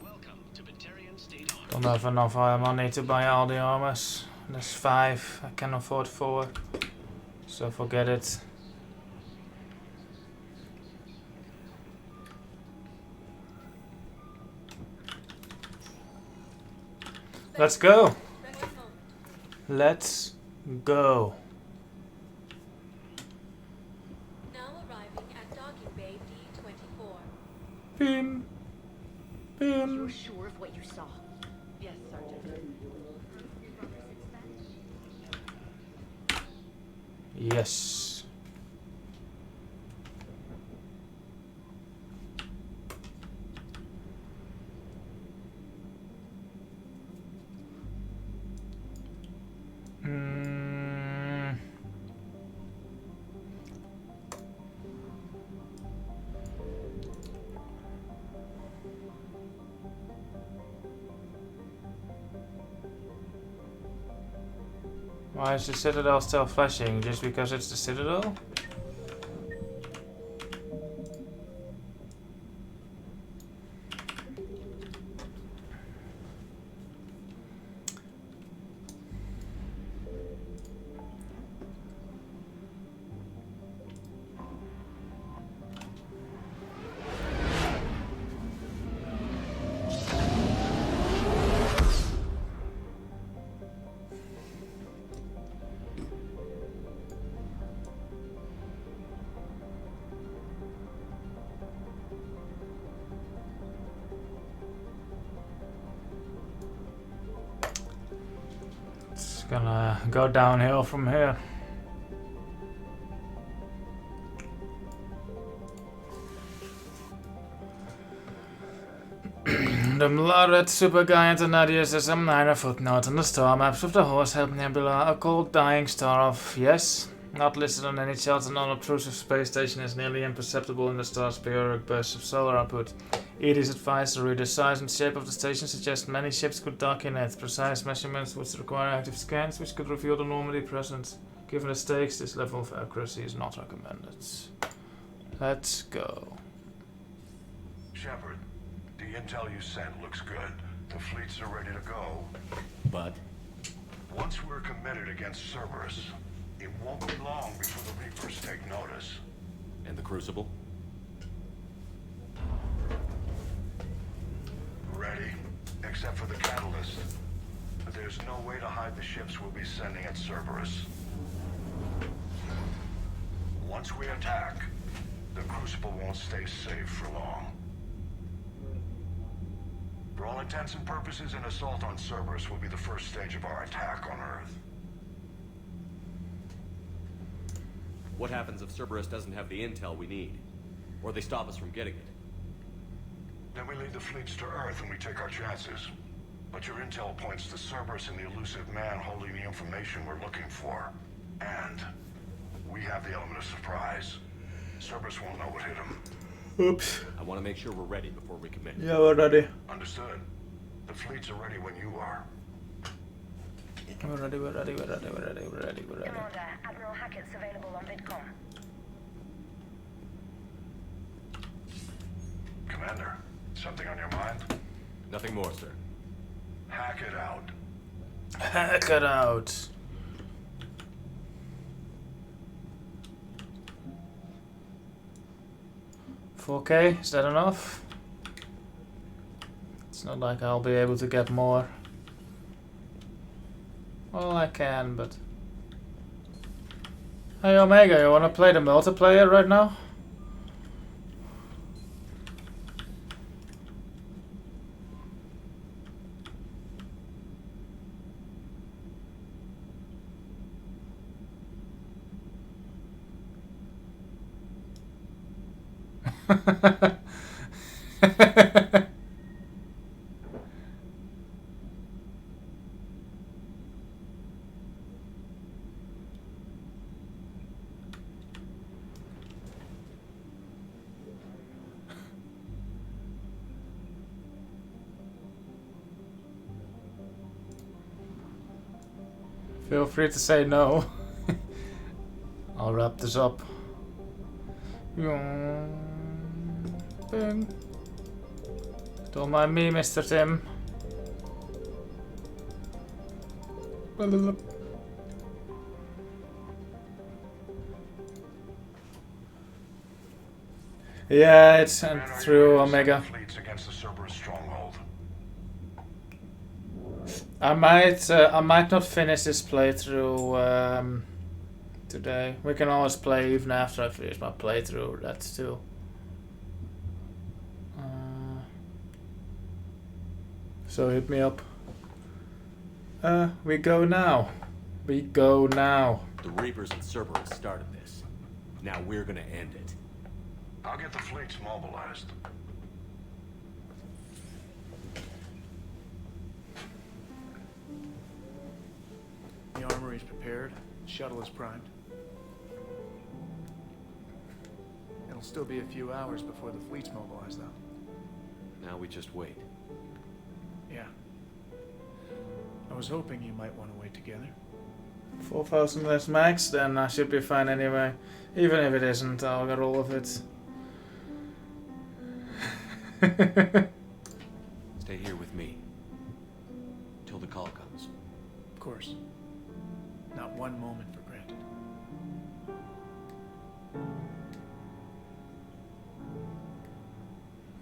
Welcome to Batarian State Armory. Don't have enough money to buy all the armors. There's 5, I can afford 4. So forget it. Let's go. Let's go. Now arriving at Docking Bay D-24. Bim. Bim. You're sure of what you saw? Yes, Sergeant. Yes. Why is the Citadel still flashing? Just because it's the Citadel? Gonna go downhill from here. Random Lorette Super Guy Internet some minor footnote on the star maps with the Horse Head Nebula, a cold dying star of yes, not listed on any charts. An unobtrusive space station is nearly imperceptible in the star's periodic bursts of solar output. ED's advisory, the size and shape of the station suggests many ships could dock in it. Precise measurements would require active scans which could reveal the Normandy presence. Given the stakes, this level of accuracy is not recommended. Let's go. Shepard, the intel you sent looks good. The fleets are ready to go. But? Once we're committed against Cerberus, it won't be long before the Reapers take notice. And the Crucible? Ready, except for the catalyst. But there's no way to hide the ships we'll be sending at Cerberus. Once we attack, the Crucible won't stay safe for long. For all intents and purposes, an assault on Cerberus will be the first stage of our attack on Earth. What happens if Cerberus doesn't have the intel we need? Or they stop us from getting it? Then we lead the fleets to Earth and we take our chances. But your intel points to Cerberus and the elusive man holding the information we're looking for. And we have the element of surprise. Cerberus won't know what hit him. Oops. I want to make sure we're ready before we commit. Yeah, we're ready. Understood. The fleets are ready when you are. We're ready. Commander, Admiral Hackett's available on VidCom. Commander, something on your mind? Nothing more, sir. Hack it out. Hack it out. $4K, is that enough? It's not like I'll be able to get more. Well, I can, but... Hey Omega, you wanna play the multiplayer right now? Feel free to say no. I'll wrap this up. Bing. Don't mind me, Mr. Tim. Yeah, it's sent through Omega. Fleets against the Cerberus stronghold. I might not finish this playthrough today. We can always play even after I finish my playthrough. That's too. So hit me up. We go now. We go now. The Reapers and Cerberus started this. Now we're gonna end it. I'll get the fleets mobilized. The armory's prepared. The shuttle is primed. It'll still be a few hours before the fleet's mobilized, though. Now we just wait. Yeah. I was hoping you might want to wait together. 4,000 less max, then I should be fine anyway. Even if it isn't, I'll get all of it. Stay here with me. Till the call comes. Of course. Not one moment for granted.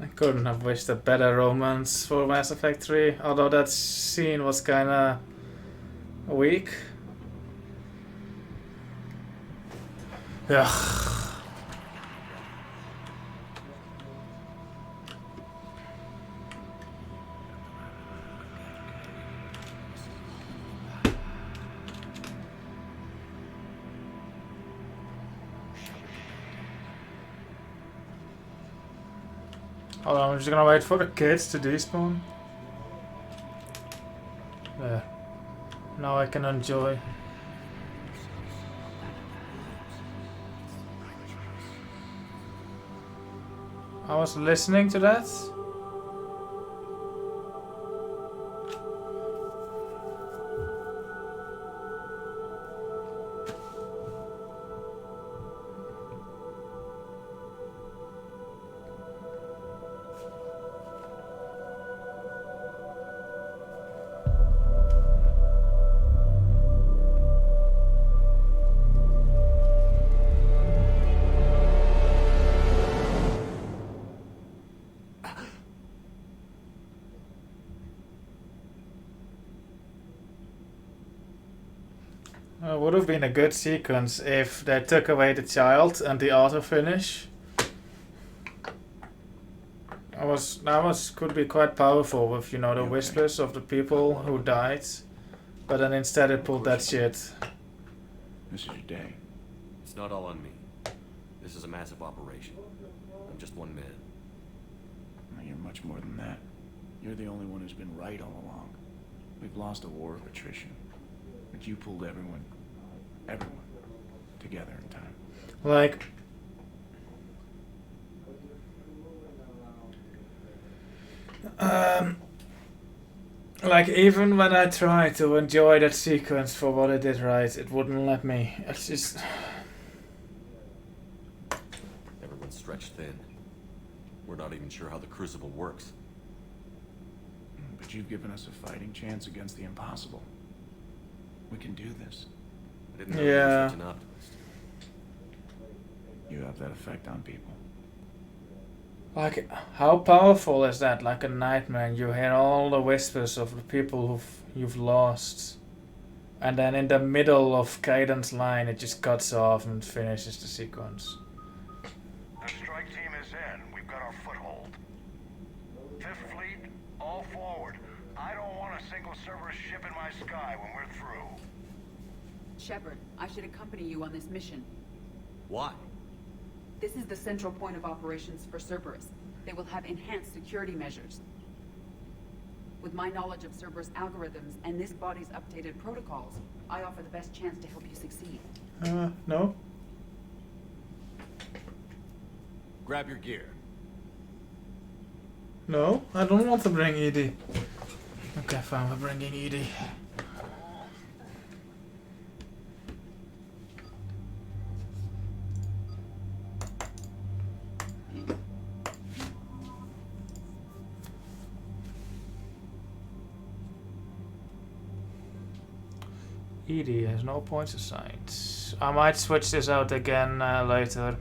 I couldn't have wished a better romance for Mass Effect 3, although that scene was kinda weak. Ugh. Hold on, I'm just gonna wait for the kids to despawn. There. Now I can enjoy. I was listening to that. It would have been a good sequence if they took away the child and the auto finish. That could be quite powerful with, you know, the whispers of the people who died, but then instead it pulled that shit. This is your day. It's not all on me. This is a massive operation. I'm just one man. No, you're much more than that. You're the only one who's been right all along. We've lost a war of attrition, but you pulled everyone together in time. Like even when I tried to enjoy that sequence for what it did right, it wouldn't let me. It's just... Everyone's stretched thin. We're not even sure how the Crucible works. But you've given us a fighting chance against the impossible. We can do this. I didn't know you were such an optimist. You have that effect on people. Like, how powerful is that? Like a nightmare, you hear all the whispers of the people you've lost. And then in the middle of Caden's line, it just cuts off and finishes the sequence. The strike team is in. We've got our foothold. Fifth Fleet, all forward. I don't want a single Cerberus ship in my sky when we're through. Shepard, I should accompany you on this mission. Why? This is the central point of operations for Cerberus. They will have enhanced security measures. With my knowledge of Cerberus algorithms and this body's updated protocols, I offer the best chance to help you succeed. No. Grab your gear. No, I don't want to bring Edie. Okay, fine, we're bringing Edie. Edie has no points assigned. I might switch this out again later.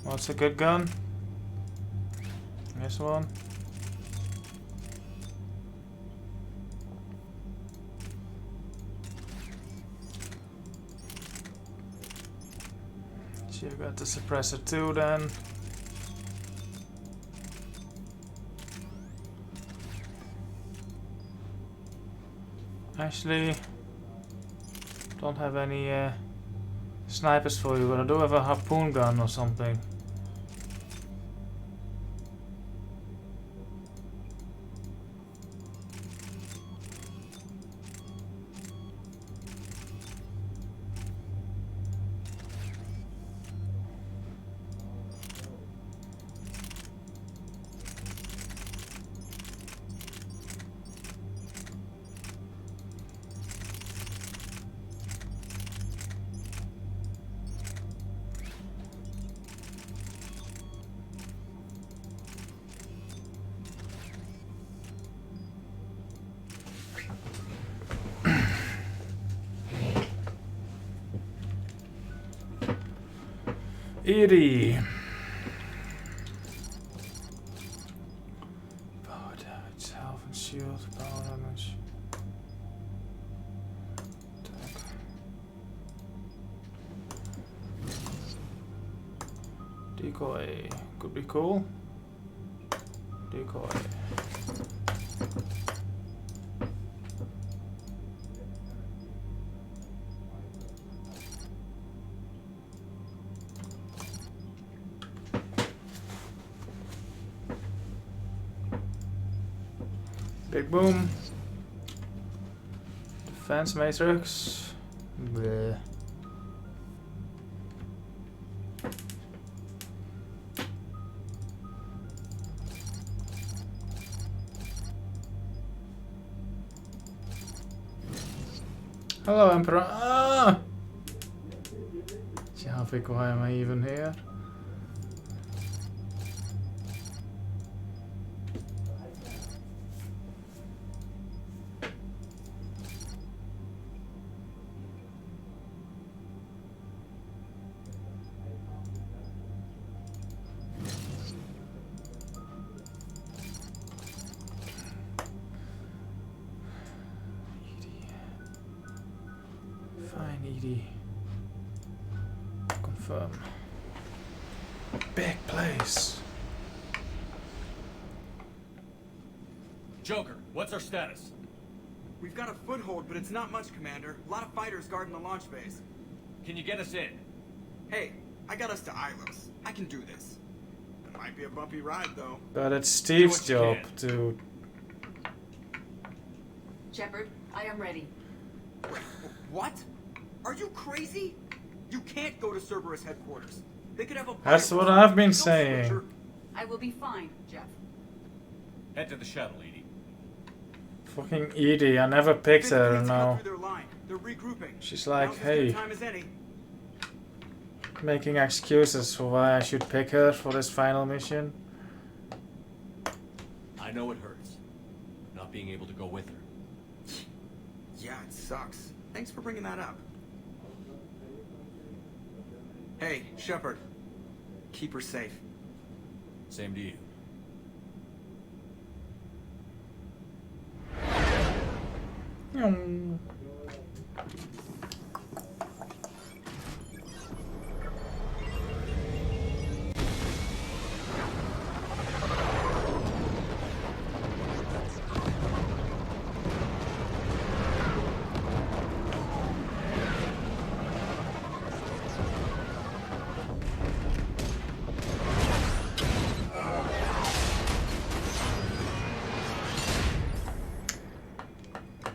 What's a good gun? This one. So you got the suppressor too then. Actually, don't have any snipers for you, but I do have a harpoon gun or something. Edie. Power damage, health and shield, power damage. Attack. Decoy. Could be cool. Decoy. Big boom. Defense matrix. Bleh. Hello, Emperor. Ah! Javik, why am I even here? Fine, Edie. Confirm. Big place. Joker, what's our status? We've got a foothold, but it's not much, Commander. A lot of fighters guarding the launch base. Can you get us in? Hey, I got us to Ilos. I can do this. It might be a bumpy ride, though. But it's Steve's job to... Shepard, I am ready. Wait, what? Are you crazy? You can't go to Cerberus headquarters. They could have a... That's what I've been saying. I will be fine, Jeff. Head to the shuttle, Edie. Fucking Edie, I never picked her now. They're regrouping. She's like, Now's as hey, good time as any. making excuses for why I should pick her for this final mission. I know it hurts, not being able to go with her. Yeah, it sucks. Thanks for bringing that up. Hey, Shepard. Keep her safe. Same to you.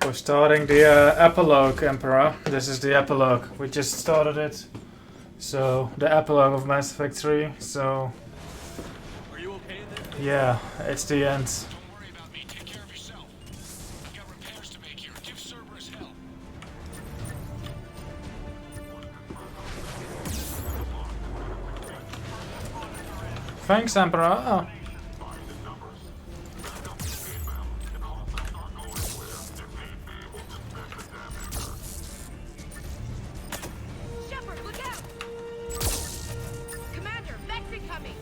We're starting the epilogue, Emperor. This is the epilogue. We just started it. So, the epilogue of Mass Effect 3. So, Are you okay in there? yeah, it's the end. Don't worry about me. Take care of yourself. We've got repairs to make here. Give Cerberus help. Thanks, Emperor. Oh. Shepard, look out! Commander, Vex incoming!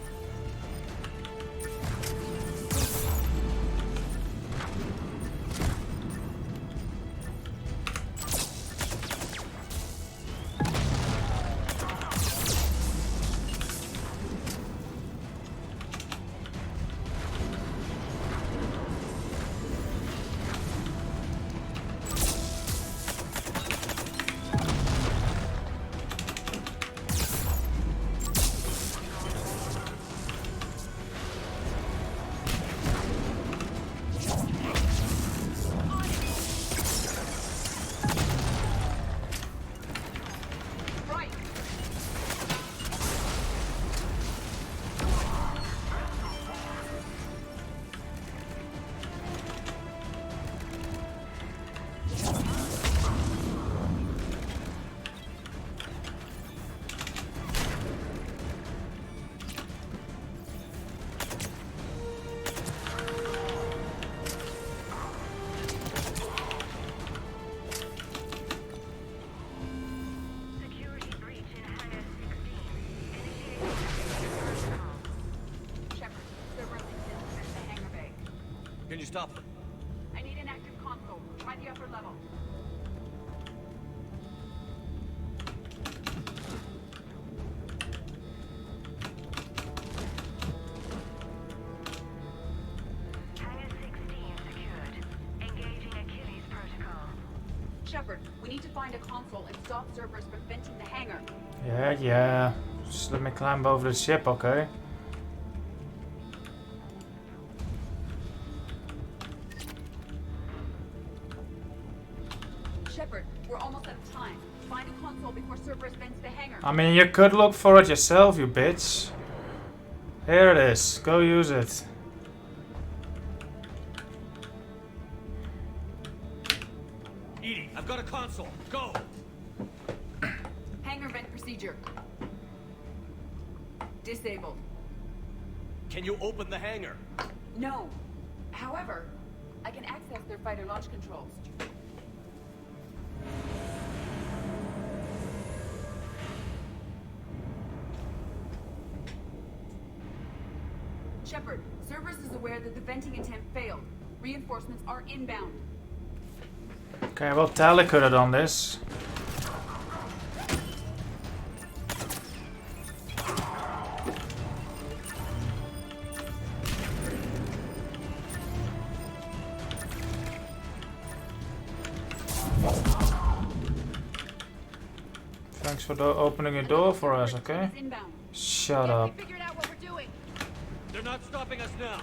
Can you stop them? I need an active console. Try the upper level. Hangar 16 secured. Engaging Achilles protocol. Shepard, we need to find a console and stop Cerberus from venting the hangar. Yeah. Just let me climb over the ship, okay? Shepard, we're almost out of time. Find a console before Cerberus vents the hangar. I mean, you could look for it yourself, you bitch. Here it is. Go use it. Edie, I've got a console. Go! Hangar vent procedure. Disabled. Can you open the hangar? No. However, I can access their fighter launch controls. Shepard, Cerberus is aware that the venting attempt failed. Reinforcements are inbound. Okay, well, Tally could have done this. Thanks for opening a door for us, okay? Shut up. They're not stopping us now.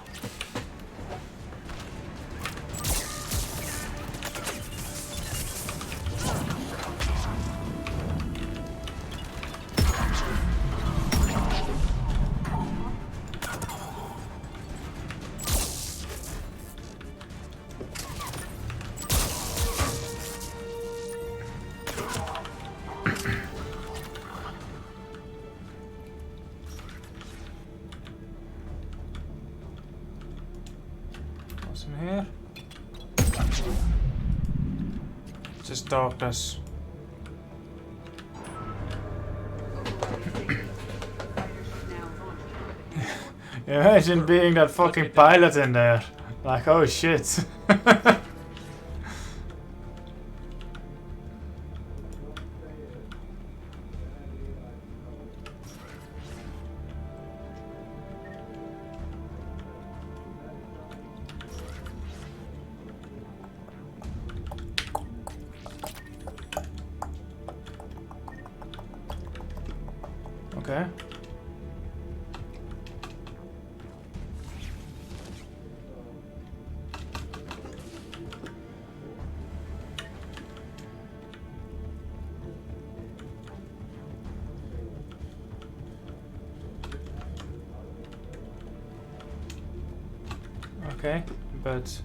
What's in here? Just darkness. Imagine being that fucking pilot in there. Like, oh shit. Okay. Okay, but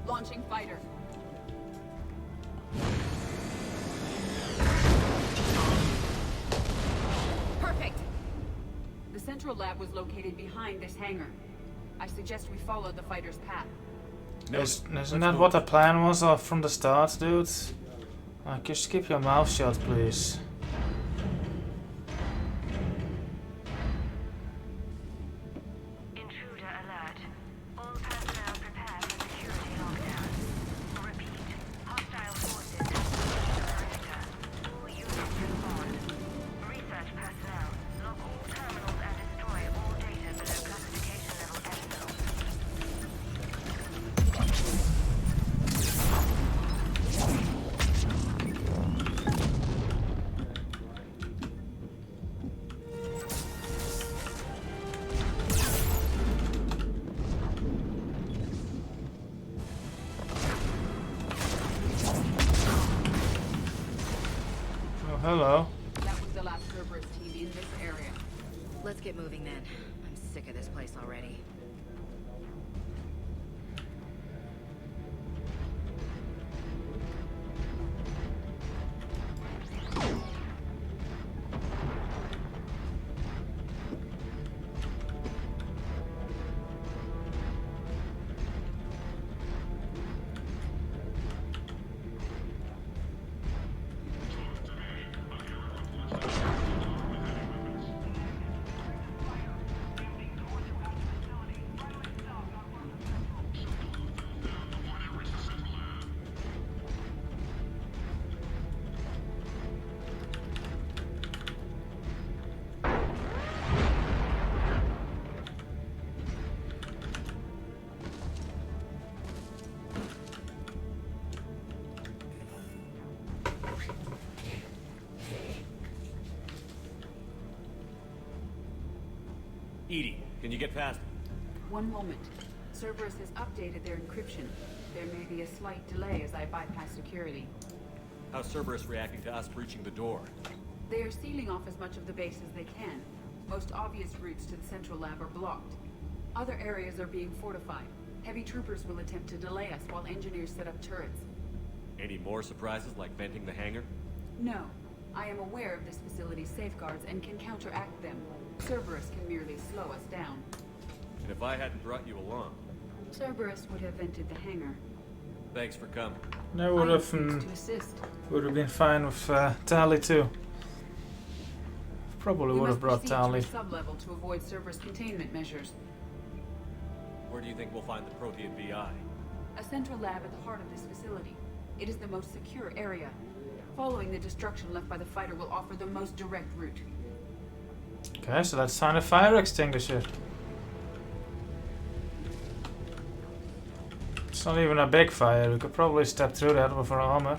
Launching fighter. Perfect. The central lab was located behind this hangar. I suggest we follow the fighter's path. Isn't that what the plan was from the start, dude? Like, just keep your mouth shut, please. Intruder alert. All personnel prepare for security lockdown. Repeat. Hostile forces have breached the perimeter. All units respond. Research personnel. Lock all terminals and destroy all data below classification level Epsilon. Oh, hello. That was the last Cerberus team in this area. Let's get moving then. I'm sick of this place already. Edie, can you get past him? One moment. Cerberus has updated their encryption. There may be a slight delay as I bypass security. How's Cerberus reacting to us breaching the door? They are sealing off as much of the base as they can. Most obvious routes to the central lab are blocked. Other areas are being fortified. Heavy troopers will attempt to delay us while engineers set up turrets. Any more surprises like venting the hangar? No. I am aware of this facility's safeguards and can counteract them. Cerberus can merely slow us down. And if I hadn't brought you along? Cerberus would have vented the hangar. Thanks for coming. That would have been fine with Tali too. Probably would have brought Tali. Sub-level to avoid Cerberus containment measures. Where do you think we'll find the Protean VI? A central lab at the heart of this facility. It is the most secure area. Following the destruction left by the fighter will offer the most direct route. Okay, so let's find a fire extinguisher. It's not even a big fire. We could probably step through that with our armor.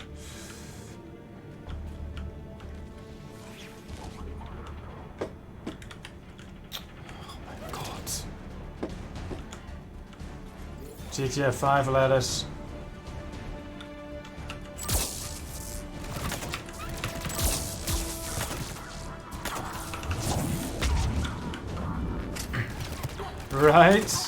GTA 5 letters. Right.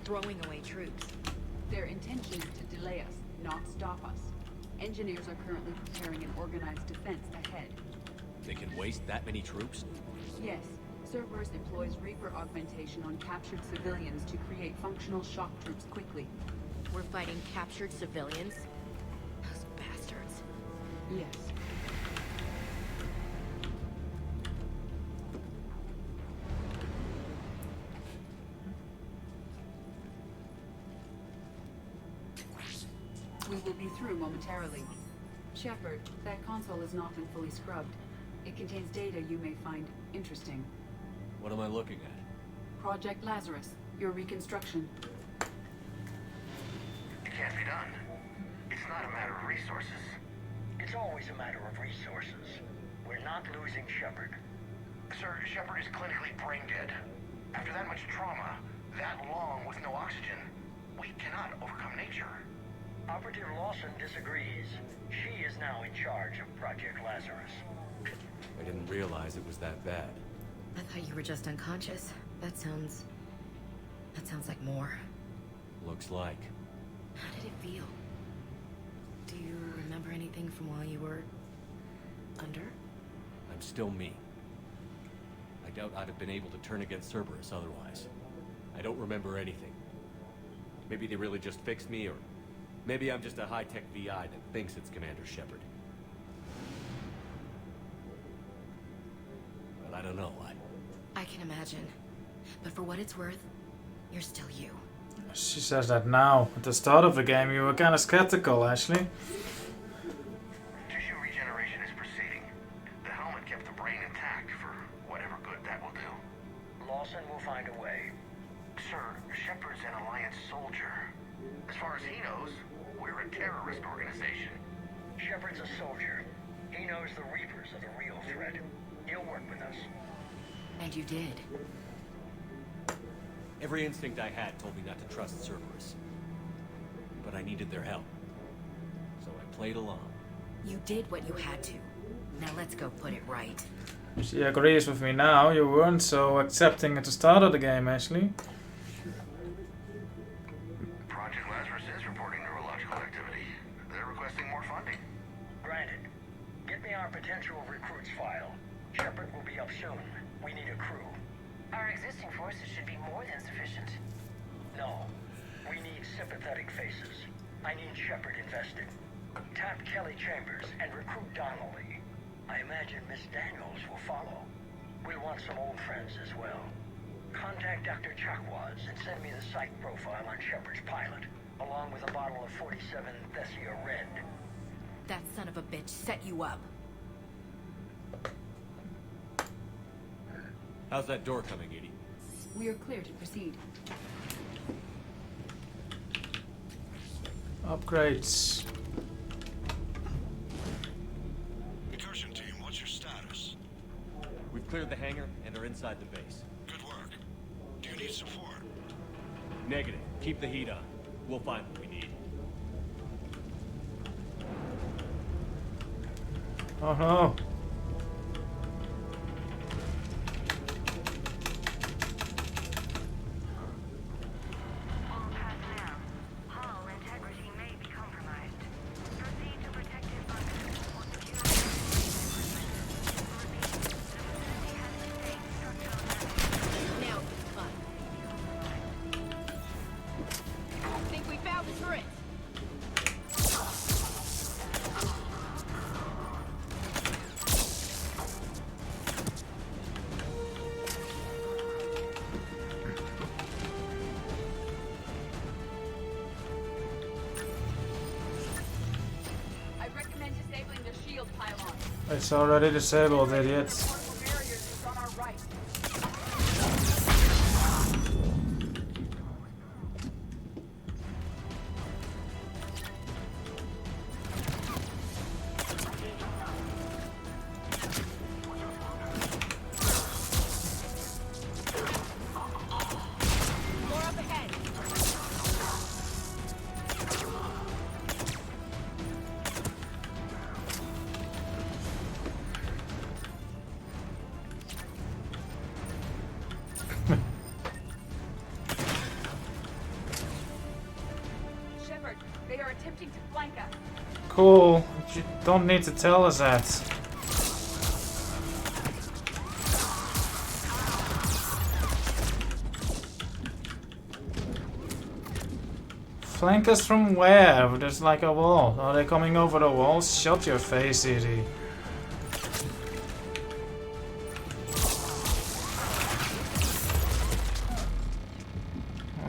Throwing away troops. Their intention is to delay us, not stop us. Engineers are currently preparing an organized defense ahead. They can waste that many troops? Yes. Cerberus employs Reaper augmentation on captured civilians to create functional shock troops quickly. We're fighting captured civilians? Those bastards. Yes. We will be through momentarily. Shepard, that console has not been fully scrubbed. It contains data you may find interesting. What am I looking at? Project Lazarus, your reconstruction. It can't be done. It's not a matter of resources. It's always a matter of resources. We're not losing Shepard. Sir, Shepard is clinically brain dead. After that much trauma, that long with no oxygen, we cannot overcome nature. Operative Lawson disagrees. She is now in charge of Project Lazarus. I didn't realize it was that bad. I thought you were just unconscious. That sounds like more. Looks like. How did it feel? Do you remember anything from while you were under? I'm still me. I doubt I'd have been able to turn against Cerberus otherwise. I don't remember anything. Maybe they really just fixed me, or maybe I'm just a high-tech VI that thinks it's Commander Shepard. But I don't know. I can imagine. But for what it's worth, you're still you. She says that now. At the start of the game, you were kind of skeptical, Ashley. Tissue regeneration is proceeding. Lawson will find a way. Sir, Shepard's an Alliance soldier. As far as he knows, we're a terrorist organization. Shepard's a soldier. He knows the Reapers are the real threat. He'll work with us. And you did. Every instinct I had told me not to trust Cerberus. But I needed their help. So I played along. You did what you had to. Now let's go put it right. She agrees with me now. You weren't so accepting at the start of the game, Ashley. Project Lazarus is reporting neurological activity. They're requesting more funding. Granted. Get me our potential recruits file. Shepard will be up soon. We need a crew. Our existing forces should be more than sufficient. No. We need sympathetic faces. I need Shepard invested. Tap Kelly Chambers and recruit Donnelly. I imagine Miss Daniels will follow. We'll want some old friends as well. Contact Dr. Chakwas and send me the psych profile on Shepard's pilot, along with a bottle of 47 Thessia Red. That son of a bitch set you up. How's that door coming, Edie? We are clear to proceed. Upgrades. Incursion team, what's your status? We've cleared the hangar and are inside the base. Good work. Do you need support? Negative. Keep the heat on. We'll find what we need. Oh no. All personnel, hull integrity may be compromised. Proceed to protective bunkers or security. Repeat, the facility has sustained structural damage. Now it's fun. I think we found the turret. I recommend disabling the shield pylon. It's already disabled, idiots. Portable barriers is on our right. More up ahead. Shepard, they are attempting to flank us. Cool. You don't need to tell us that. Flank us from where? There's like a wall. Are they coming over the walls? Shut your face, Edie.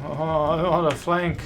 Oh, what a flank.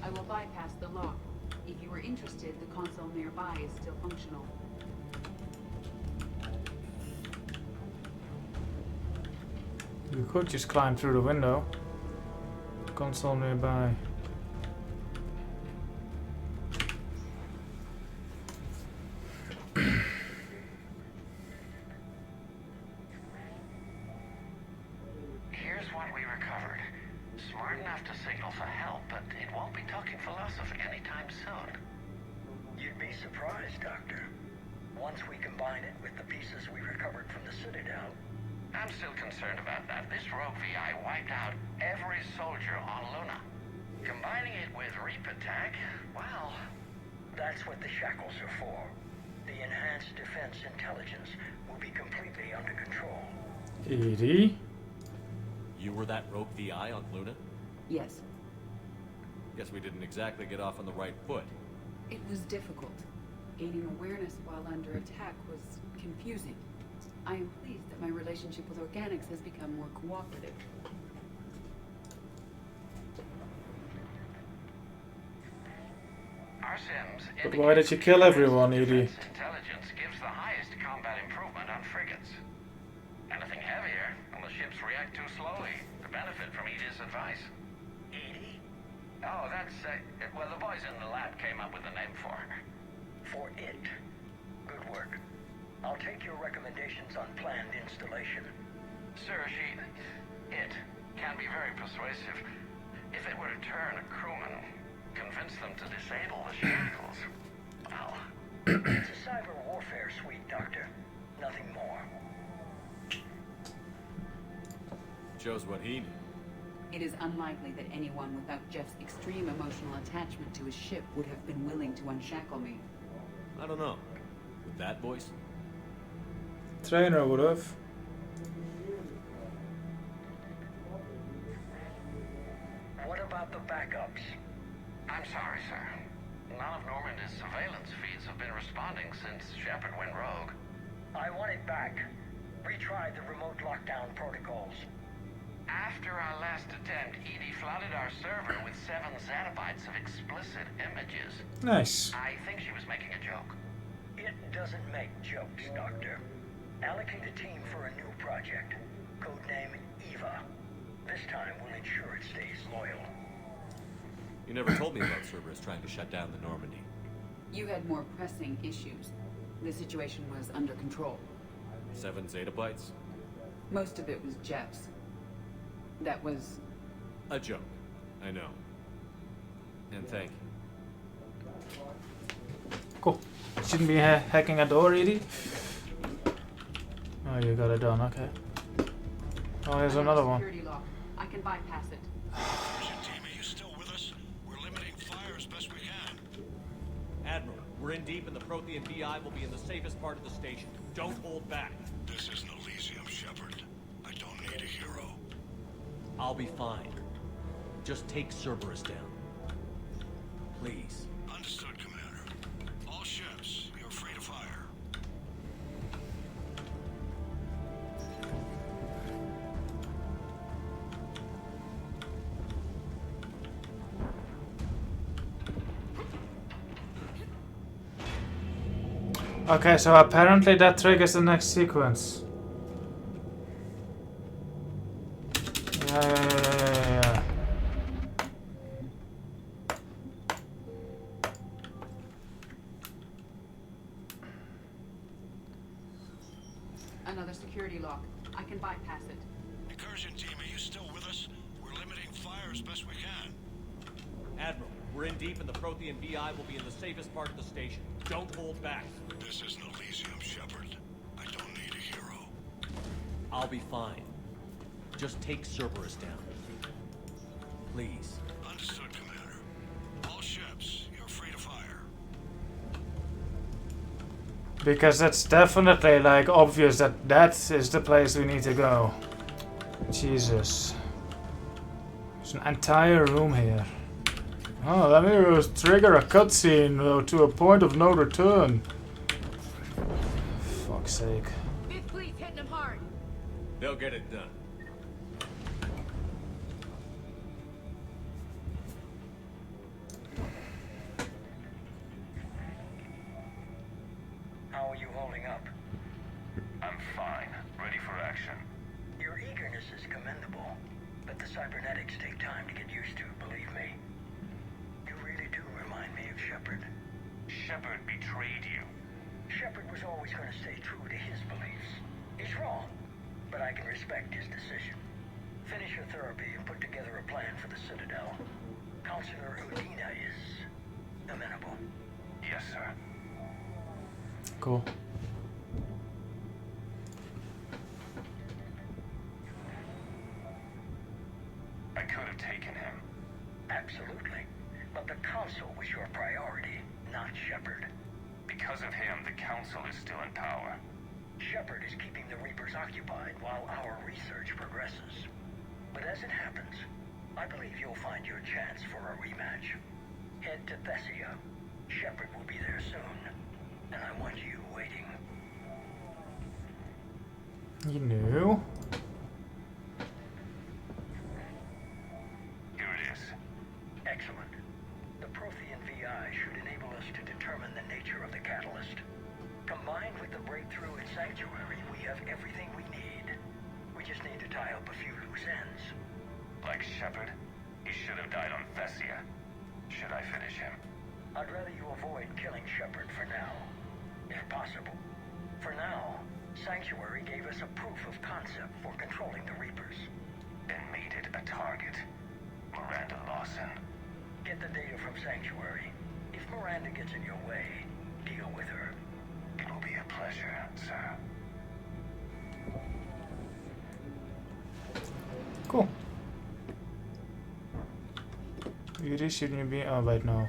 I will bypass the lock. If you are interested, the console nearby is still functional. You could just climb through the window. Console nearby. Here's what we recovered. Smart enough to signal for help, but it won't be talking philosophy anytime soon. You'd be surprised, Doctor. Once we combine it with the pieces we recovered from the Citadel, I'm still concerned about that. This rogue VI wiped out every soldier on Luna. Combining it with Reap Attack, well... That's what the shackles are for. The enhanced defense intelligence will be completely under control. Edie? You were that rogue VI on Luna? Yes. Guess we didn't exactly get off on the right foot. It was difficult. Gaining awareness while under attack was confusing. I am pleased that my relationship with organics has become more cooperative. Our Sims But why did you kill everyone, Edie? intelligence gives the highest combat improvement on frigates. Anything heavier, and the ships react too slowly to benefit from Edie's advice. Edie? Oh, that's, well, the boys in the lab came up with a name for her. For it. Good work. I'll take your recommendations on planned installation. Sir, it can be very persuasive. If it were to turn a crewman, convince them to disable the shackles, well... It's a cyber warfare suite, Doctor. Nothing more. Shows what he knew. It is unlikely that anyone without Jeff's extreme emotional attachment to his ship would have been willing to unshackle me. I don't know. With that voice? Trainer would have. What about the backups? I'm sorry, sir. None of Normandy's surveillance feeds have been responding since Shepard went rogue. I want it back. Retry the remote lockdown protocols. After our last attempt, Edie flooded our server with 7 zettabytes of explicit images. Nice. I think she was making a joke. It doesn't make jokes, Doctor. Allocate a team for a new project. Codename Eva. This time we'll ensure it stays loyal. You never told me about Cerberus trying to shut down the Normandy. You had more pressing issues. The situation was under control. 7 zettabytes? Most of it was Jeff's. That was... a joke. I know. And thank you. Cool. Shouldn't be hacking a door, Edie. Oh, you got it done, okay. Oh, here's another one. Security lock. I can bypass it. Team, are you still with us? We're limiting fire as best we can. Admiral, we're in deep and the Prothean VI will be in the safest part of the station. Don't hold back. This isn't Elysium, Shepard. I don't need a hero. I'll be fine. Just take Cerberus down. Please. Understood, Commander. All ships, you're free to fire. Okay, so apparently that triggers the next sequence. Yeah. Another security lock. I can bypass it. Incursion team, are you still with us? We're limiting fire as best we can. Admiral, we're in deep and the Prothean VI will be in the safest part of the station. Don't hold back. This isn't Elysium, Shepard. I don't need a hero. I'll be fine. Just take Cerberus down. Please. Understood, Commander. All ships, you're free to fire. Because that's definitely like obvious that that is the place we need to go. Jesus. There's an entire room here. Oh, let me trigger a cutscene to a point of no return. Fuck's sake. Fifth Fleet's hitting them hard. They'll get it done. How are you holding up? I'm fine. Ready for action. Your eagerness is commendable, but the cybernetics take time to get used to, believe me. You really do remind me of Shepard. Shepard betrayed you. Shepard was always going to stay true to his beliefs. He's wrong, but I can respect his decision. Finish your therapy and put together a plan for the Citadel. Counselor Udina is amenable. Yes, sir. Cool. Council was your priority, not Shepard. Because of him, the Council is still in power. Shepard is keeping the Reapers occupied while our research progresses. But as it happens, I believe you'll find your chance for a rematch. Head to Thessia. Shepard will be there soon, and I want you waiting. You know. Here it is. Excellent. The Prothean VI should enable us to determine the nature of the catalyst. Combined with the breakthrough in Sanctuary, we have everything we need. We just need to tie up a few loose ends. Like Shepard, he should have died on Thessia. Should I finish him? I'd rather you avoid killing Shepard for now, if possible. For now, Sanctuary gave us a proof of concept for controlling the Reapers. And made it a target. Miranda Lawson. Get the data from Sanctuary. If Miranda gets in your way, deal with her. It will be a pleasure, sir. Cool. Really shouldn't you be? Oh, wait, no.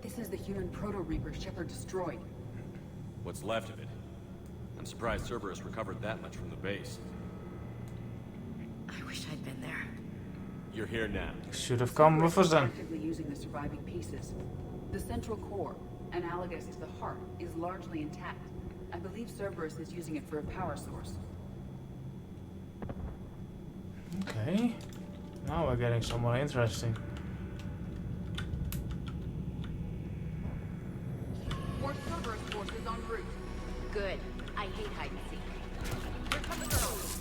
This is the human proto-reaper Shepard destroyed. What's left of it? I'm surprised Cerberus recovered that much from the base. I wish I'd been there. You're here now. Should have come with us then. Actively using the surviving pieces. The central core, analogous to the heart, is largely intact. I believe Cerberus is using it for a power source. Okay. Now we're getting somewhere interesting. More Cerberus forces en route. Good. I hate hide and seek. Here come the girls.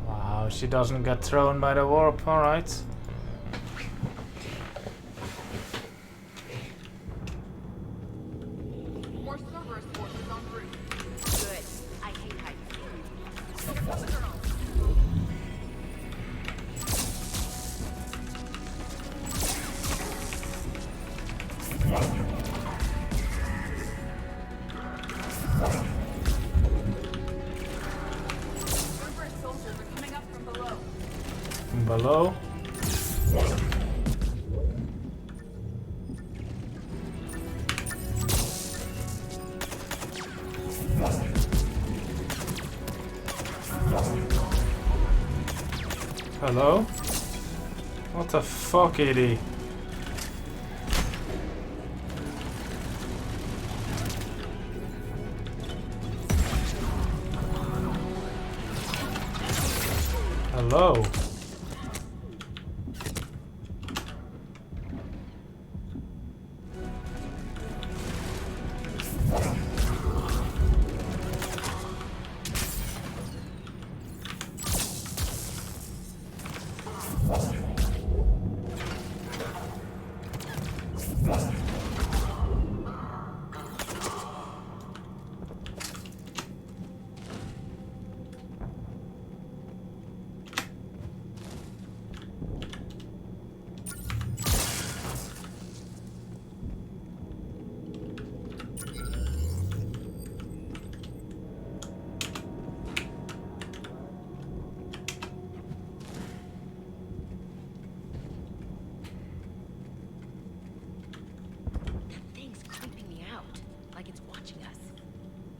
Wow, she doesn't get thrown by the warp, alright. More Cerberus forces en route. Good. I hate hide and seek. Here come the girls. Cerberus soldiers are coming up from below. Below. Hello? What the fuck, Edie? Hello?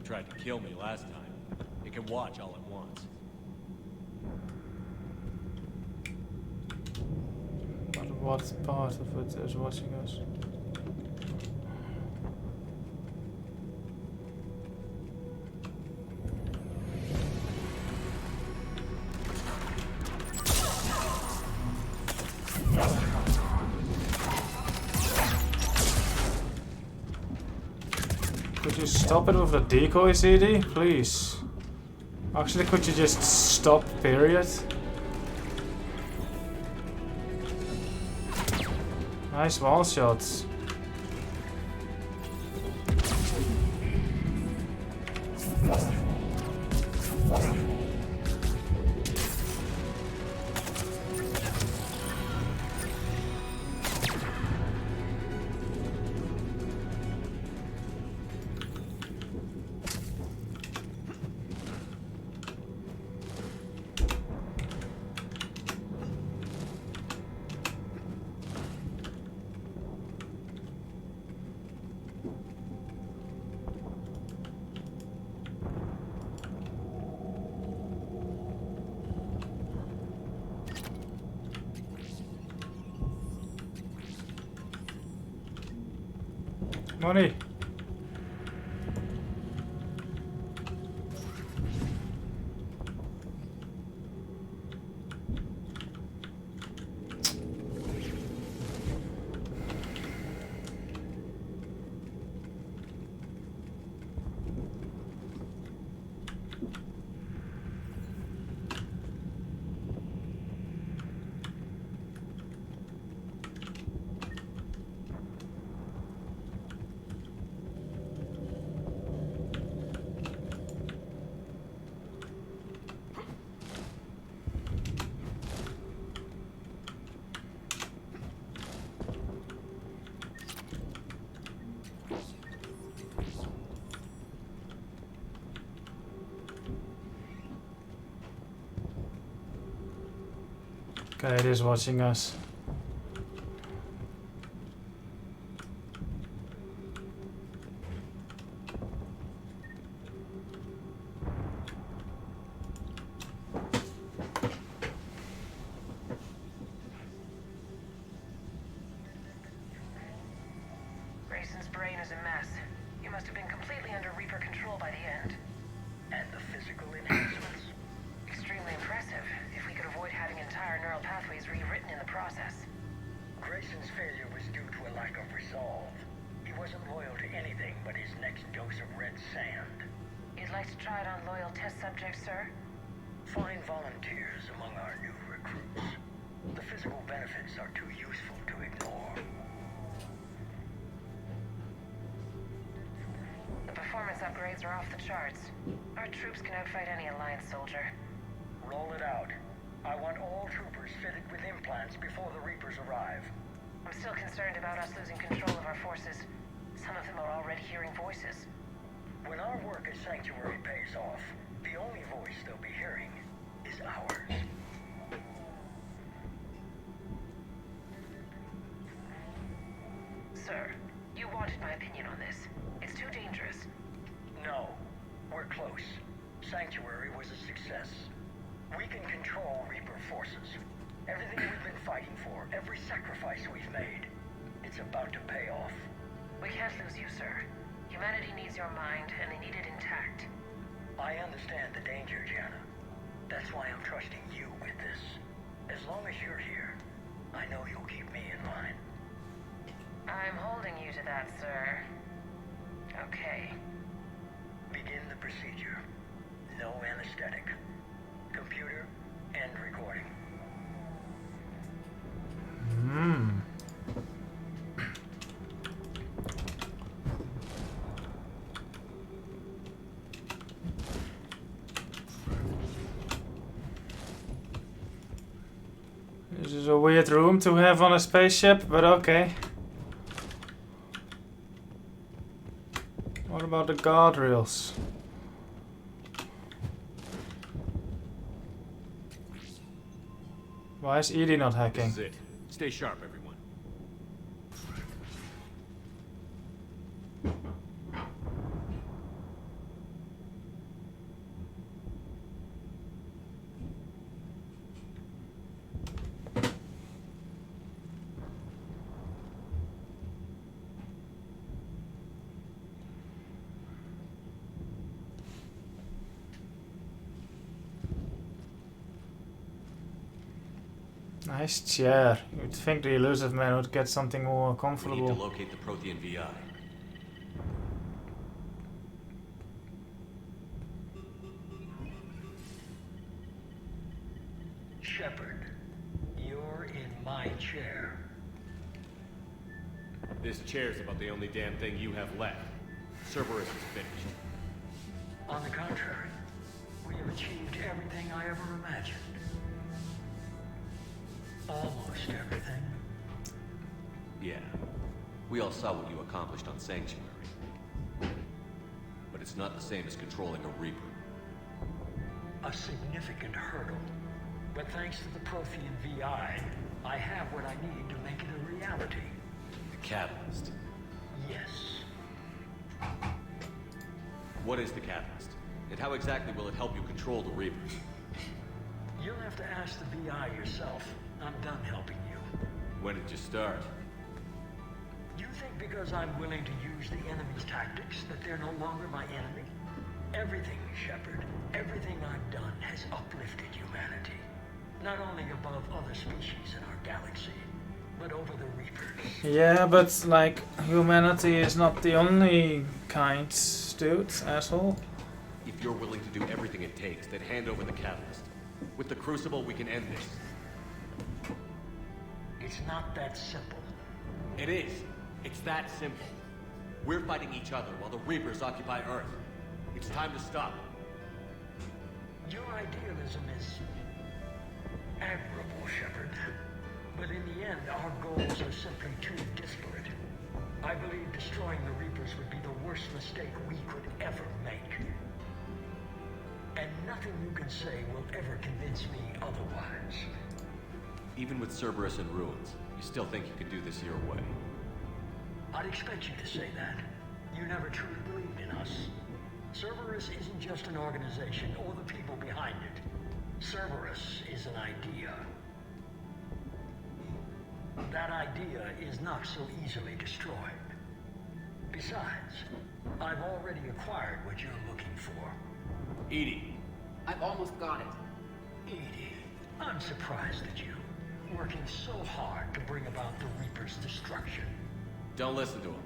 Tried to kill me last time. It can watch all at once. But what part of it is watching us? you stop it with the decoy, CD? Please. Actually, could you just stop, period? Nice wall shots. Money. Okay, it is watching us. Grayson's brain is a mess. You must have been completely under Reaper control by the end. And the physical enhancements? Extremely impressive, if we could avoid having entire neural pathways rewritten in the process. Grayson's failure was due to a lack of resolve. He wasn't loyal to anything but his next dose of red sand. You'd like to try it on loyal test subjects, sir? Find volunteers among our new recruits. The physical benefits are too useful to ignore. The performance upgrades are off the charts. Our troops can outfight any Alliance soldier. Roll it out. I want all troopers fitted with implants before the Reapers arrive. I'm still concerned about us losing control of our forces. Some of them are already hearing voices. When our work as Sanctuary pays off, the only voice they'll be hearing is ours. Sir, you wanted my opinion on this. It's too dangerous. No, we're close. Sanctuary was a success. We can control Reaper forces. Everything we've been fighting for, every sacrifice we've made, it's about to pay off. We can't lose you, sir. Humanity needs your mind, and they need it intact. I understand the danger, Jana. That's why I'm trusting you with this. As long as you're here, I know you'll keep me in line. I'm holding you to that, sir. Okay. Begin the procedure. No anesthetic. Computer, end recording. This is a weird room to have on a spaceship, but okay. What about the guardrails? Why is Edie not hacking? This is it. Stay sharp, everyone. Nice chair. You'd think the elusive man would get something more We need comfortable. to locate the Prothean VI. Shepard, you're in my chair. This chair's about the only damn thing you have left. Cerberus is finished. On the contrary, we have achieved everything I ever imagined. Almost everything. Yeah. We all saw what you accomplished on Sanctuary. But it's not the same as controlling a Reaper. A significant hurdle. But thanks to the Prothean VI, I have what I need to make it a reality. The Catalyst. Yes. What is the Catalyst? And how exactly will it help you control the Reapers? You'll have to ask the VI yourself. I'm done helping you. When did you start? You think because I'm willing to use the enemy's tactics that they're no longer my enemy? Everything, Shepard, everything I've done has uplifted humanity. Not only above other species in our galaxy, but over the Reapers. Yeah, but like humanity is not the only kind, dude, asshole. If you're willing to do everything it takes, then hand over the Catalyst. With the Crucible, we can end this. It's not that simple. It is. It's that simple. We're fighting each other while the Reapers occupy Earth. It's time to stop. Your idealism is admirable, Shepard. But in the end, our goals are simply too disparate. I believe destroying the Reapers would be the worst mistake we could ever make. And nothing you can say will ever convince me otherwise. Even with Cerberus in ruins, you still think you can do this your way? I'd expect you to say that. You never truly believed in us. Cerberus isn't just an organization or the people behind it. Cerberus is an idea. That idea is not so easily destroyed. Besides, I've already acquired what you're looking for. Edie. I've almost got it. Edie, I'm surprised at you. Working so hard to bring about the Reaper's destruction. Don't listen to him.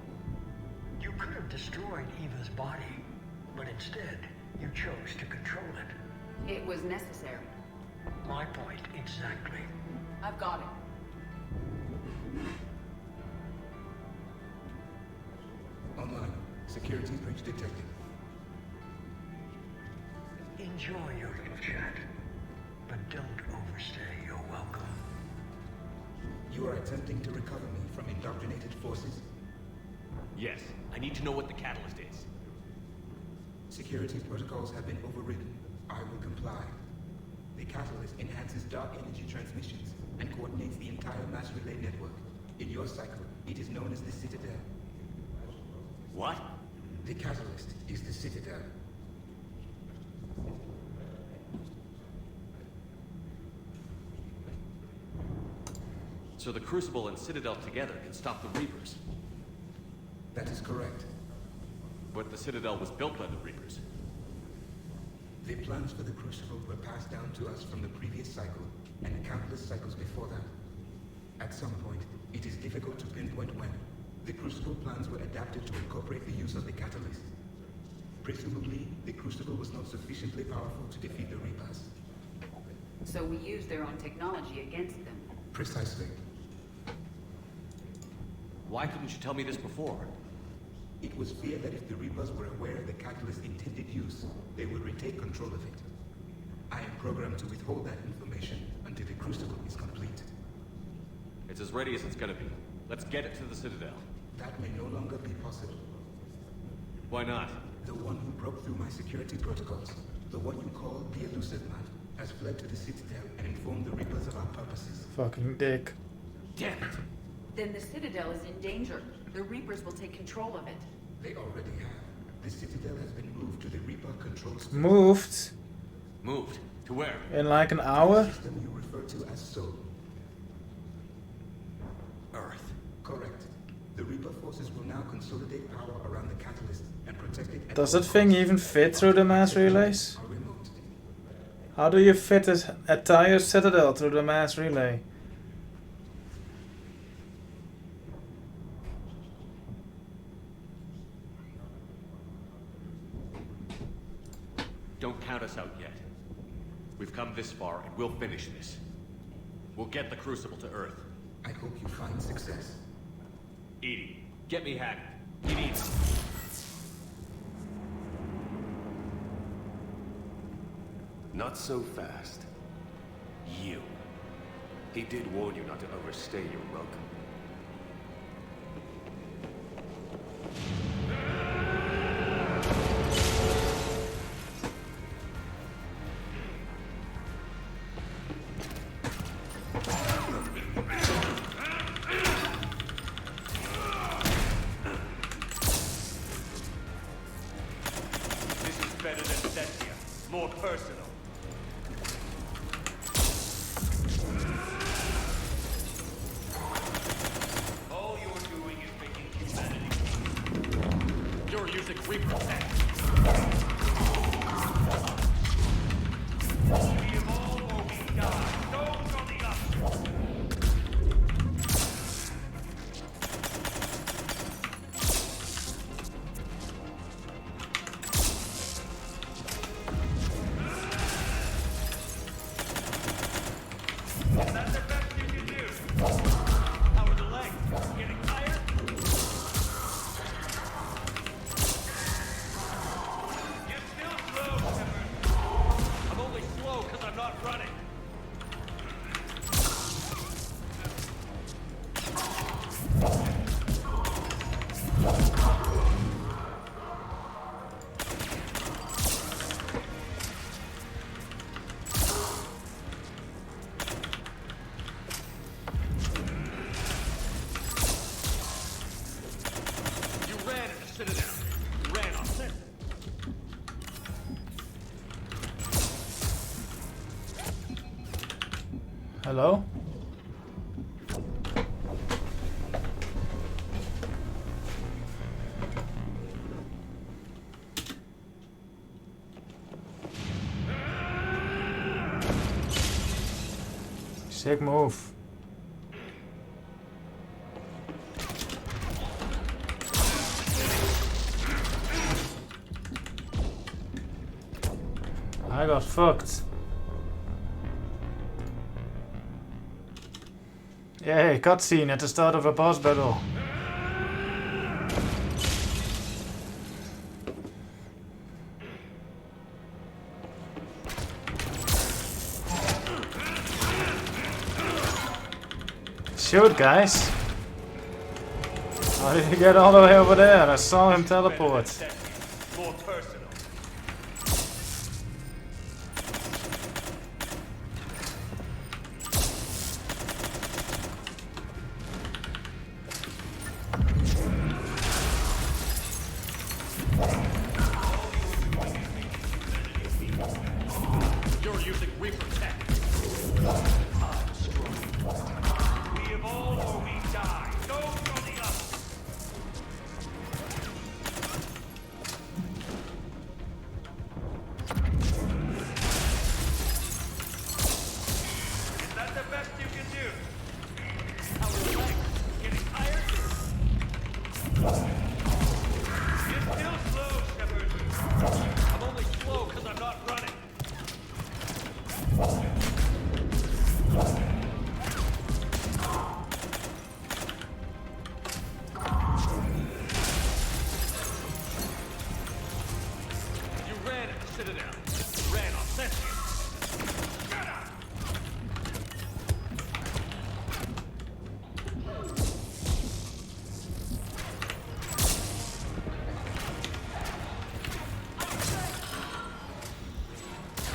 You could have destroyed Eva's body, but instead, you chose to control it. It was necessary. My point exactly. I've got it. Online. Security breach detected. Enjoy your little chat, but don't overstay your welcome. You are attempting to recover me from indoctrinated forces? Yes. I need to know what the Catalyst is. Security protocols have been overridden. I will comply. The Catalyst enhances dark energy transmissions and coordinates the entire mass relay network. In your cycle, it is known as the Citadel. What? The Catalyst is the Citadel. So the Crucible and Citadel together can stop the Reapers. That is correct. But the Citadel was built by the Reapers. The plans for the Crucible were passed down to us from the previous cycle, and countless cycles before that. At some point, it is difficult to pinpoint when, the Crucible plans were adapted to incorporate the use of the Catalyst. Presumably, the Crucible was not sufficiently powerful to defeat the Reapers. So we used their own technology against them. Precisely. Why couldn't you tell me this before? It was feared that if the Reapers were aware of the Catalyst's intended use, they would retake control of it. I am programmed to withhold that information until the Crucible is complete. It's as ready as it's gonna be. Let's get it to the Citadel. That may no longer be possible. Why not? The one who broke through my security protocols, the one you call the Elusive Man, has fled to the Citadel and informed the Reapers of our purposes. Fucking dick. Damn it! Then the Citadel is in danger. The Reapers will take control of it. They already have. The Citadel has been moved to the Reaper control space. Moved? Moved? To where? In like an hour? The system you refer to as Sol. Earth. Correct. The Reaper forces will now consolidate power around the Catalyst and protect it. Does that thing even fit through the mass relays? How do you fit an entire Citadel through the mass relay? Don't count us out yet. We've come this far and we'll finish this. We'll get the Crucible to Earth. I hope you find success. EDI, get me Hackett. He needs... Not so fast. You. He did warn you not to overstay your welcome. This is better than Cetsia. More personal. All you're doing is making humanity. You're using Reaper tech. We evolve or we die. Those are the options. Is that the best you can do? How are the legs? Getting tired? You're still slow, Shepard. I'm only slow because I'm not running. You ran at the Citadel. You ran on Citadel. Hello? Sick move. I got fucked. Yay, cutscene at the start of a boss battle. Shoot, guys. How did he get all the way over there? I saw him teleport. More personal. You're using Reaper tech. I'm strong. We evolve or we die. Those are the options. Is that the best you can do? How are the legs? Getting tired? You're still slow, Shepard. I'm only slow because I'm not running. You ran at the Citadel. You ran on Cetsia. Shut up!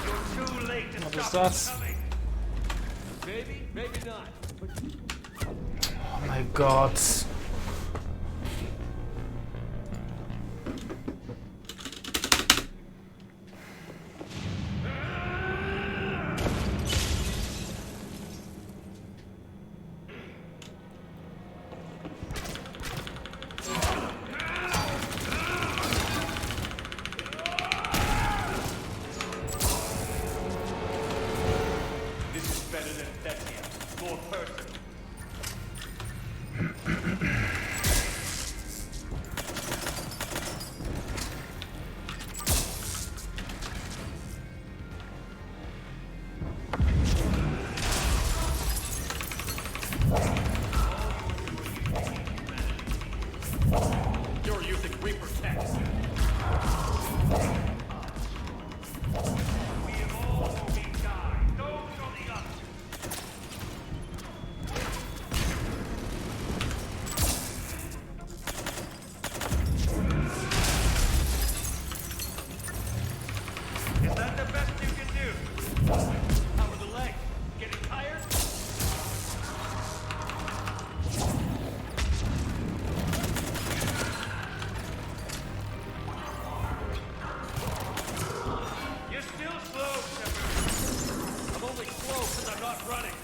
You're too late to What is stop that? us coming. Maybe, maybe not. Oh my god. This is better than Cetsia. More personal. the best you can do. How are the legs? Getting tired? You're still slow, Shepard. I'm only slow because I'm not running.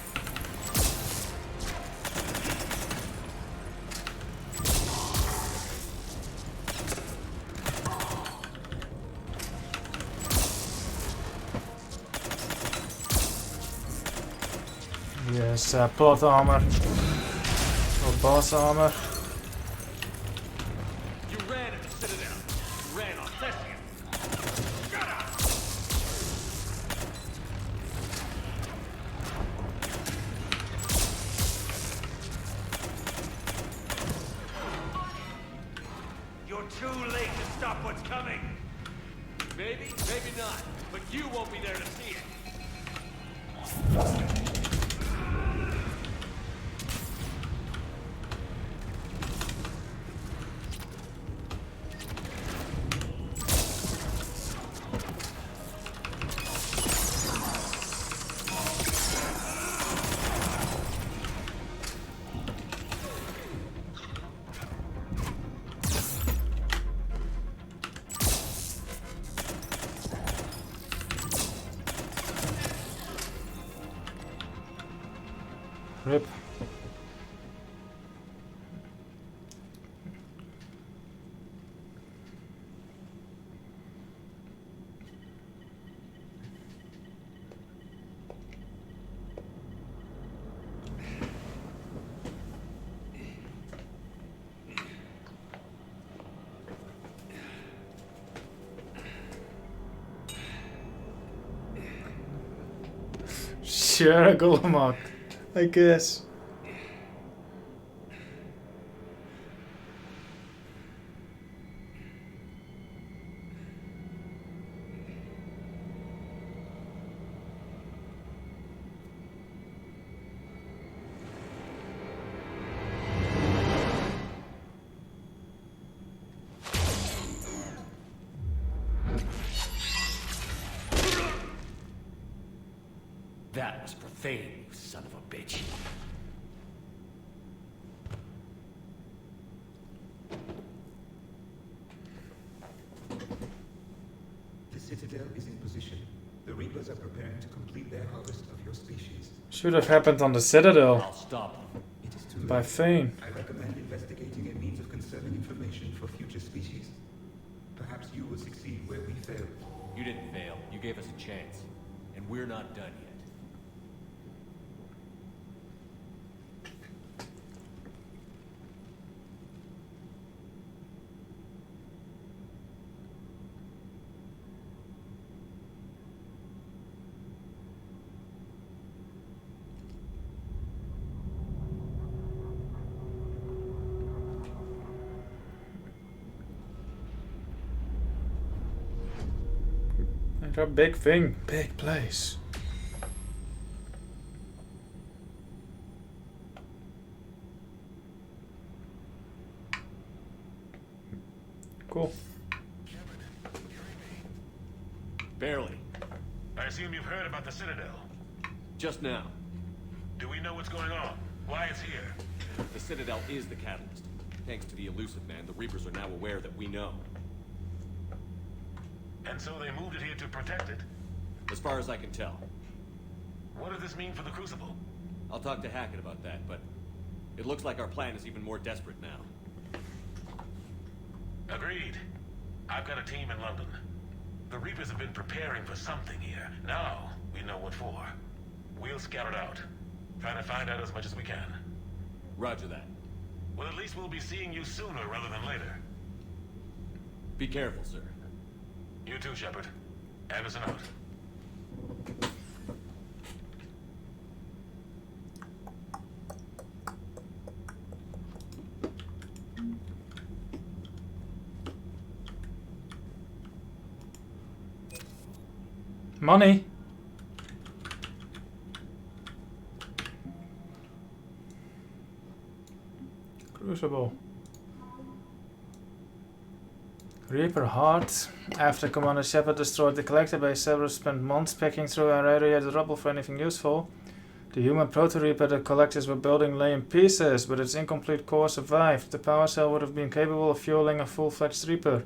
Yes, plot armor. Or boss armor. You ran at the Citadel. You ran on Thessia. You're too late to stop what's coming. Maybe, maybe not. But you won't be there to see it. Rip. Sure, Gulamak, I guess. That was profane, you son of a bitch. The Citadel is in position. The Reapers are preparing to complete their harvest of your species. Should have happened on the Citadel. I'll stop them. It is too By late. Thane. I recommend investigating a means of conserving information for future species. Perhaps you will succeed where we failed. You didn't fail. You gave us a chance. And we're not done yet. A big thing, big place. Cool. Barely. I assume you've heard about the Citadel. Just now. Do we know what's going on? Why it's here? The Citadel is the catalyst. Thanks to the Elusive Man, the Reapers are now aware that we know. And so they moved it here to protect it? As far as I can tell. What does this mean for the Crucible? I'll talk to Hackett about that, but it looks like our plan is even more desperate now. Agreed. I've got a team in London. The Reapers have been preparing for something here. Now, we know what for. We'll scout it out. Try to find out as much as we can. Roger that. Well, at least we'll be seeing you sooner rather than later. Be careful, sir. You too, Shepard. Anderson out. Money. Crucible. Reaper Heart. After Commander Shepard destroyed the collector base, Cerberus spent months picking through our irradiated rubble for anything useful. The human proto-reaper the collectors were building lay in pieces, but its incomplete core survived. The power cell would have been capable of fueling a full-fledged reaper.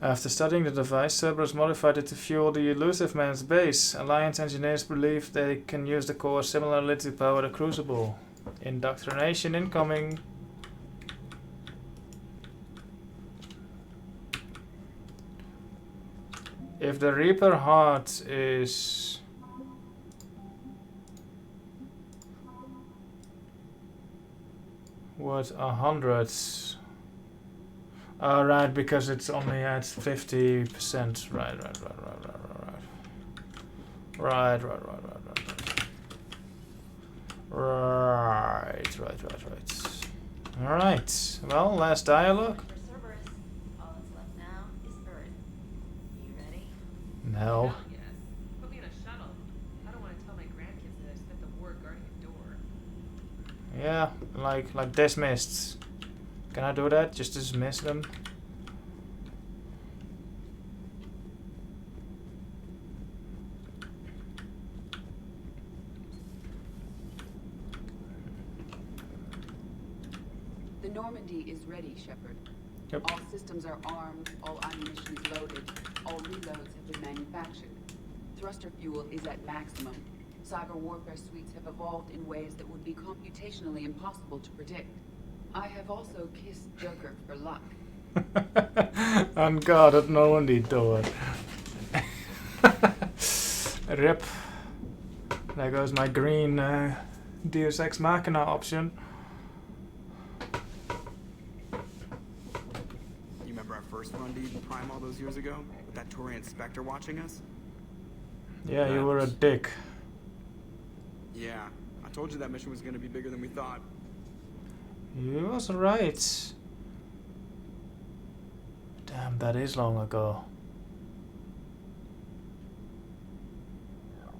After studying the device, Cerberus modified it to fuel the elusive man's base. Alliance engineers believe they can use the core similarly to power the crucible. Indoctrination incoming. If the Reaper Heart is... what, 100? Right, because it's only at 50%. Right. Alright, well, last dialogue. For Cerberus, all that's left now is Earth. You ready? No. Hell yes. Put me in a shuttle. I don't want to tell my grandkids that I spent the war guarding a door. Yeah, like dismissed. Can I do that? Just dismiss them? The Normandy is ready, Shepard. Yep. All systems are armed, all ammunition is loaded, all reloads have been manufactured. Thruster fuel is at maximum. Cyber warfare suites have evolved in ways that would be computationally impossible to predict. I have also kissed Joker for luck. Unguarded Normandy door. Rip. There goes my green Deus Ex Machina option. You remember our first run to Eden Prime all those years ago? With that Turian Spectre watching us? Yeah, you were a dick. Yeah, I told you that mission was going to be bigger than we thought. You was right. Damn, that is long ago.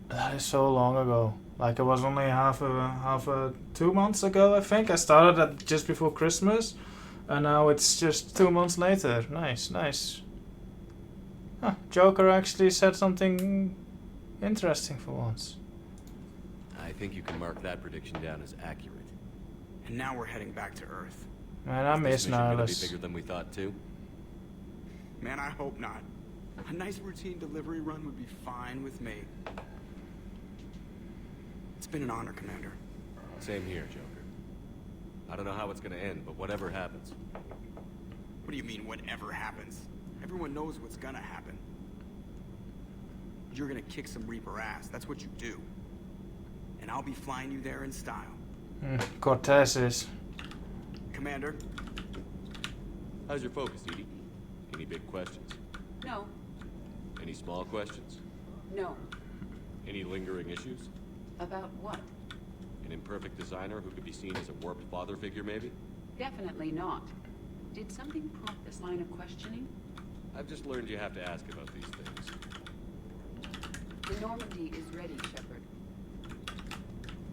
That is so long ago. Like it was only half a 2 months ago, I think. I started at just before Christmas, and now it's just 2 months later. Nice. Huh, Joker actually said something interesting for once. I think you can mark that prediction down as accurate. And now we're heading back to Earth. Man, I miss Is this mission gonna be Nihilus. bigger than we thought too? Man, I hope not. A nice routine delivery run would be fine with me. It's been an honor, Commander. Same here, Joker. I don't know how it's gonna end, but whatever happens. What do you mean, whatever happens? Everyone knows what's gonna happen. You're gonna kick some Reaper ass, that's what you do. And I'll be flying you there in style. Cortez is. Commander? How's your focus, Edie? Any big questions? No, Any small questions? no. Any lingering issues? About what? An imperfect designer who could be seen as a warped father figure, maybe? Definitely not. Did something prompt this line of questioning? I've just learned you have to ask about these things. The Normandy is ready, Shepard.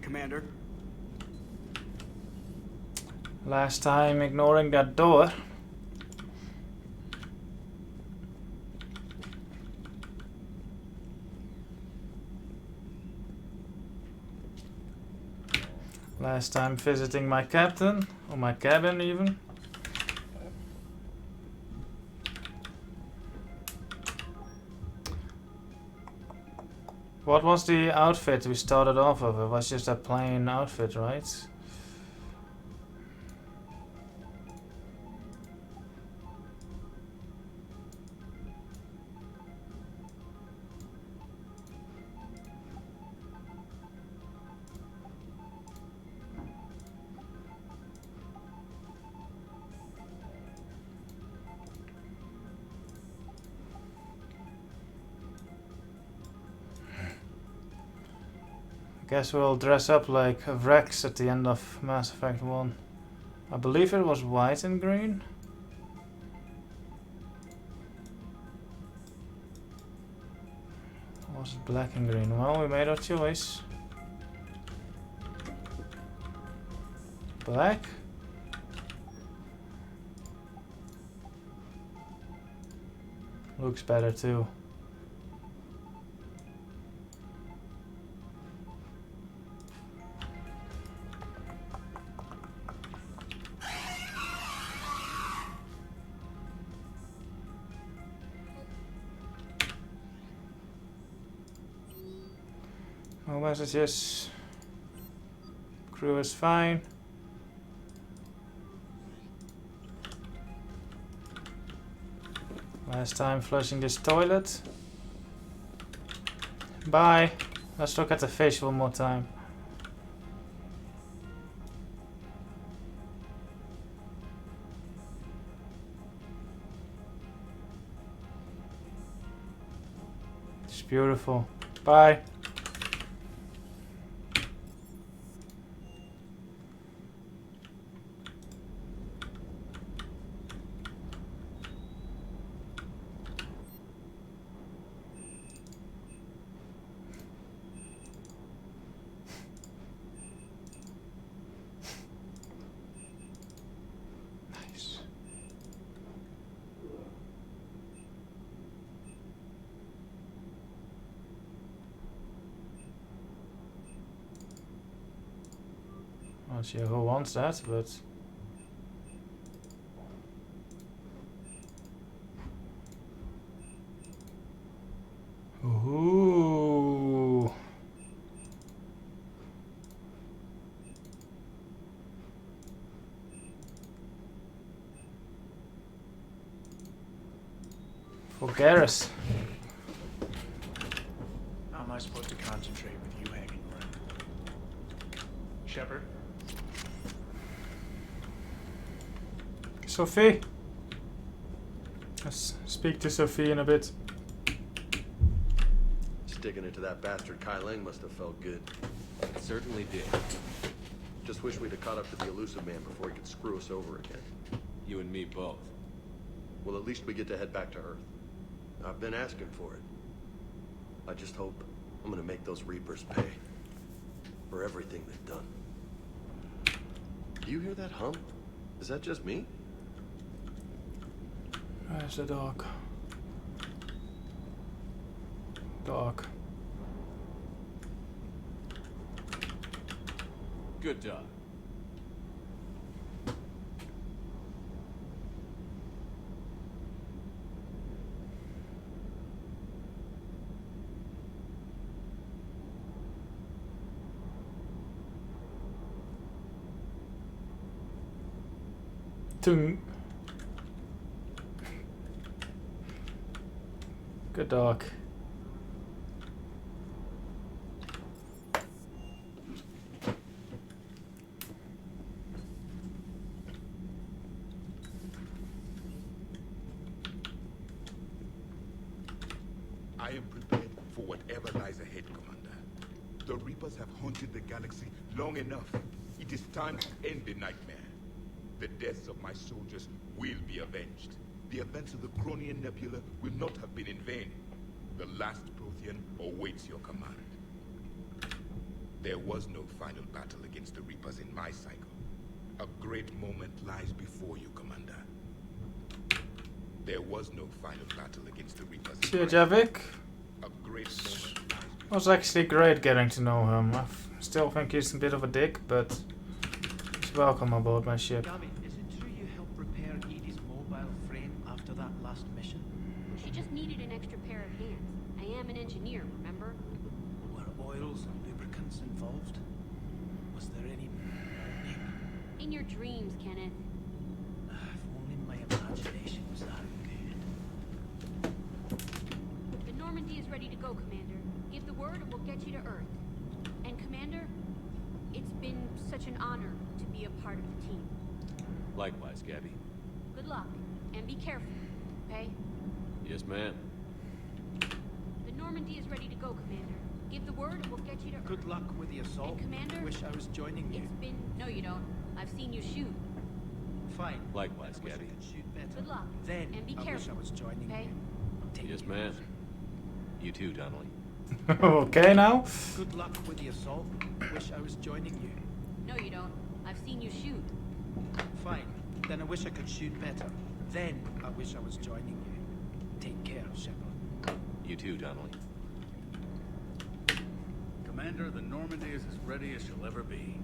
Commander? Last time ignoring that door. Last time visiting my captain, or my cabin even. What was the outfit we started off with? It was just a plain outfit, right? Guess we'll dress up like Rex at the end of Mass Effect 1. I believe it was white and green. Or was it black and green? Well, we made our choice. Black? Looks better too. No messages. Crew is fine. Last time flushing this toilet. Bye. Let's look at the fish one more time. It's beautiful. Bye. Not sure who wants that, but ooh. For Garrus. How am I supposed to concentrate with you hanging around? Shepard? Sophie? Let's speak to Sophie in a bit. Sticking it to that bastard Kai Lang must have felt good. It certainly did. Just wish we'd have caught up to the elusive man before he could screw us over again. You and me both. Well, at least we get to head back to Earth. I've been asking for it. I just hope I'm gonna make those Reapers pay for everything they've done. Do you hear that hum? Is that just me? Where's the dog? Dog. Good dog. Tung. Good dog. I am prepared for whatever lies ahead, Commander. The Reapers have haunted the galaxy long enough. It is time to end the nightmare. The deaths of my soldiers will be avenged. The events of the Cronian Nebula will not have been in vain. The last Prothean awaits your command. There was no final battle against the Reapers in my cycle. A great moment lies before you, Commander. There was no final battle against the Reapers. See you, Javik. A great moment lies It was actually great getting to know him. I still think he's a bit of a dick, but he's welcome aboard my ship. Gabby, is it true you helped repair Edie's mobile frame after that last mission? She just needed an extra pair of hands. I am an engineer, remember? Were oils and lubricants involved? Was there any burning? In your dreams, Kenneth. If only my imagination was that good. The Normandy is ready to go, Commander. Give the word and we'll get you to Earth. And Commander, it's been such an honor to be a part of the team. Likewise, Gabby. Good luck, and be careful, okay? Yes, ma'am. The Normandy is ready to go, Commander. Give the word and we'll get you to Earth. Good luck with the assault. And Commander, Wish I was joining you. it's been... No, you don't. I've seen you shoot. Fine. Likewise, I wish I Gabby. could shoot better. Good luck, Then and be I careful, wish I was joining okay? you. Yes, ma'am. You too, Donnelly. Okay now? Good luck with the assault. Wish I was joining you. No, you don't. I've seen you shoot. Fine. Then I wish I could shoot better. Then I wish I was joining you. Take care, Shepard. You too, Donnelly. Commander, the Normandy is as ready as she'll ever be.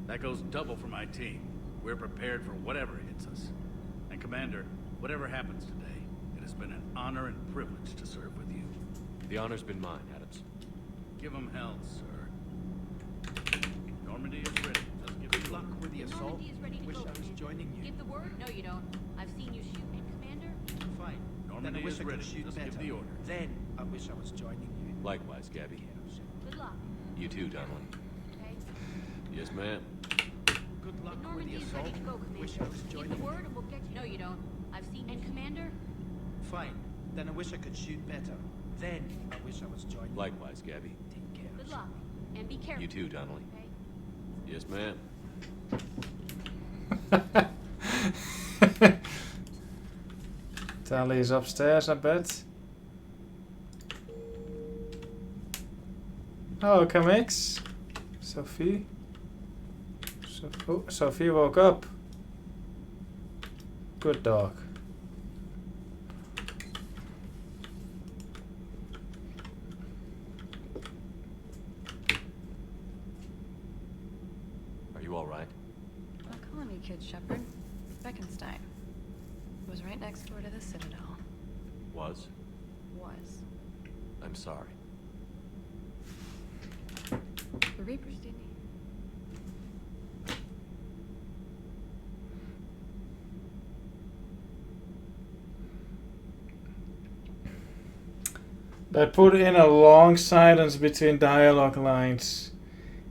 That goes double for my team. We're prepared for whatever hits us. And Commander, whatever happens today, it has been an honor and privilege to serve with you. The honor's been mine, Adams. Give them hell, sir. Normandy is ready. Just give Good me luck with the assault. Normandy is ready to Wish go, I was Commander. joining you. Give the word? No, you don't. I've seen you shoot. And Commander? Fine. Normandy then I wish is I could ready. shoot Just better. give the order. Then I wish I was joining you. Likewise, Gabby. Good luck. You too, Donnelly. Okay? Yes, ma'am. Good luck with the Normandy is assault. ready to go, Commander. Wish I was Give joining the you. word and we'll get you. No, you don't. I've seen you. And Commander? Fine. Then I wish I could shoot better. Then I wish I was joining you. Likewise, Gabby. Take care. Good luck. And be careful. You too, Donnelly. Okay? Yes, ma'am. Tally is upstairs, I bet. Oh, comics. Sophie. Oh, Sophie woke up. Good dog. Are you all right? A colony kid, Shepard. Beckenstein. Was right next door to the Citadel. Was? Was. I'm sorry. The Reapers didn't. They put in a long silence between dialogue lines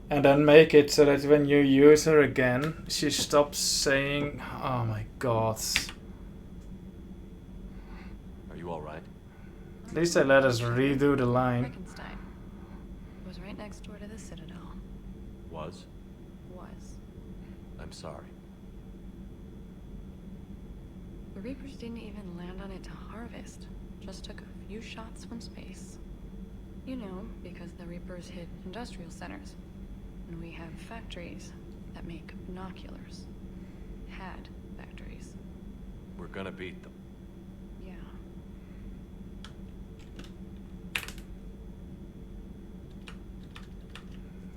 and then make it so that when you use her again, she stops saying, oh my god. Are you all right? At least they let us redo the line. Beckenstein. Was right next door to the Citadel. Was? Was. I'm sorry. The Reapers didn't even land on it to harvest. Just took a few shots from space. You know, because the Reapers hit industrial centers. And we have factories that make binoculars. Had factories. We're gonna beat them. Yeah.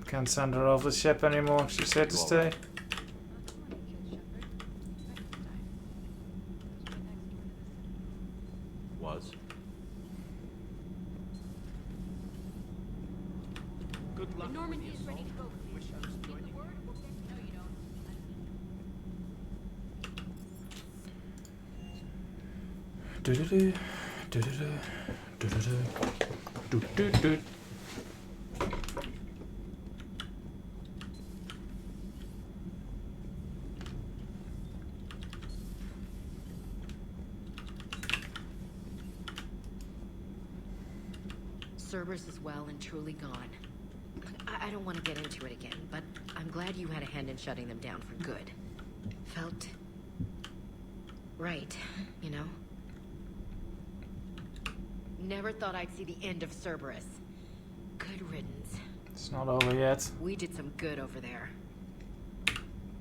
Can't send her off the ship anymore. She said to stay. Was? Good luck. The Normandy with is the ready to assault. go, Wish I was Give joining the you. word and we'll get you. No, you don't. Do-do-do, do-do-do, do-do-do, do-do-do. Cerberus is well and truly gone. I don't want to get into it again, but I'm glad you had a hand in shutting them down for good. Felt right, you know? Never thought I'd see the end of Cerberus. Good riddance. It's not over yet. We did some good over there.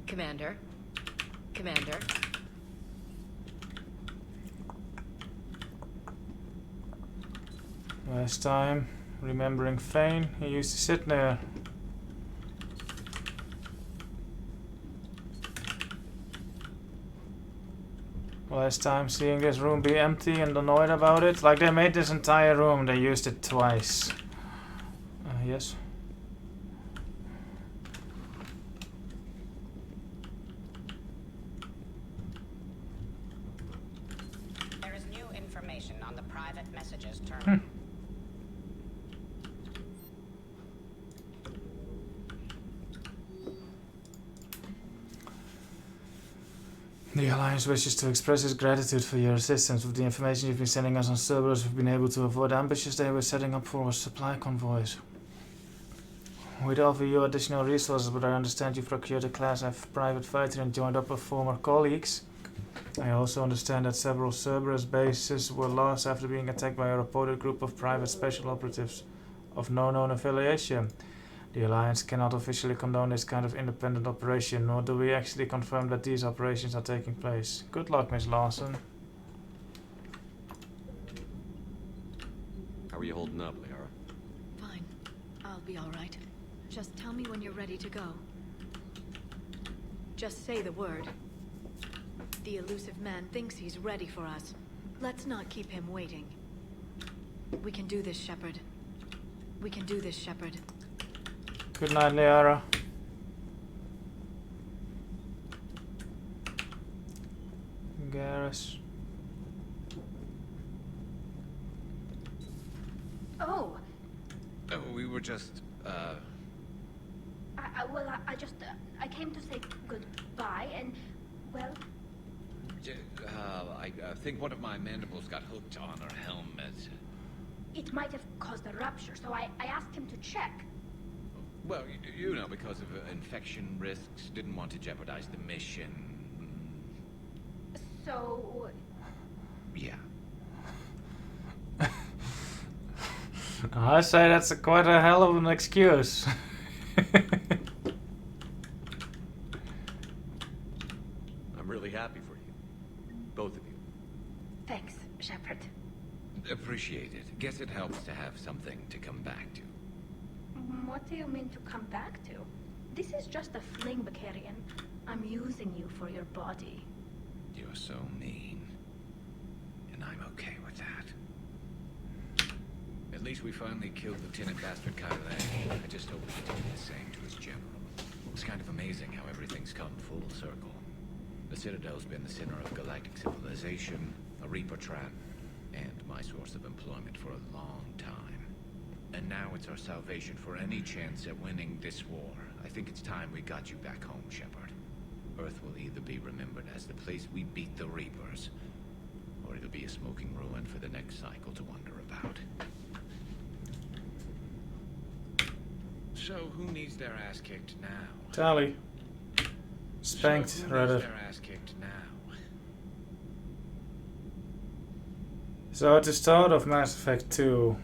Commander? Commander? Last time, remembering Fane, he used to sit there. Last time, seeing this room be empty and annoyed about it. Like they made this entire room, they used it twice. Yes. There is new information on the private messages terminal. The Alliance wishes to express its gratitude for your assistance. With the information you've been sending us on Cerberus, we've been able to avoid ambushes they were setting up for supply convoys. We'd offer you additional resources, but I understand you've procured a Class F private fighter and joined up with former colleagues. I also understand that several Cerberus bases were lost after being attacked by a reported group of private special operatives of no known affiliation. The Alliance cannot officially condone this kind of independent operation, nor do we actually confirm that these operations are taking place. Good luck, Miss Lawson. loosen up, Liara. Fine. I'll be alright. Just tell me when you're ready to go. Just say the word. The elusive man thinks he's ready for us. Let's not keep him waiting. We can do this, Shepard. We can do this, Shepard. Good night, Liara. Garrus. Oh, We were just, I came to say goodbye, and, well, I think one of my mandibles got hooked on her helmet. it might have caused a rupture, so I asked him to check. Well, you know, because of infection risks, didn't want to jeopardize the mission. So, Yeah. I say that's quite a hell of an excuse. I'm really happy for you. Both of you. thanks, Shepard. Appreciate it. Guess it helps to have something to come back to. What do you mean to come back to? This is just a fling, Bakarian. I'm using you for your body. You're so mean. And I'm okay with that. At least we finally killed Lieutenant Bastard Kyle. I just hope we can do the same to his general. It's kind of amazing how everything's come full circle. The Citadel's been the center of galactic civilization, a Reaper trap, and my source of employment for a long time. And now it's our salvation for any chance at winning this war. I think it's time we got you back home, Shepard. Earth will either be remembered as the place we beat the Reapers, or it'll be a smoking ruin for the next cycle to wonder about. So, who needs their ass kicked now? Tally. Spanked, so who rather. needs their ass kicked now? So at the start of Mass Effect 2,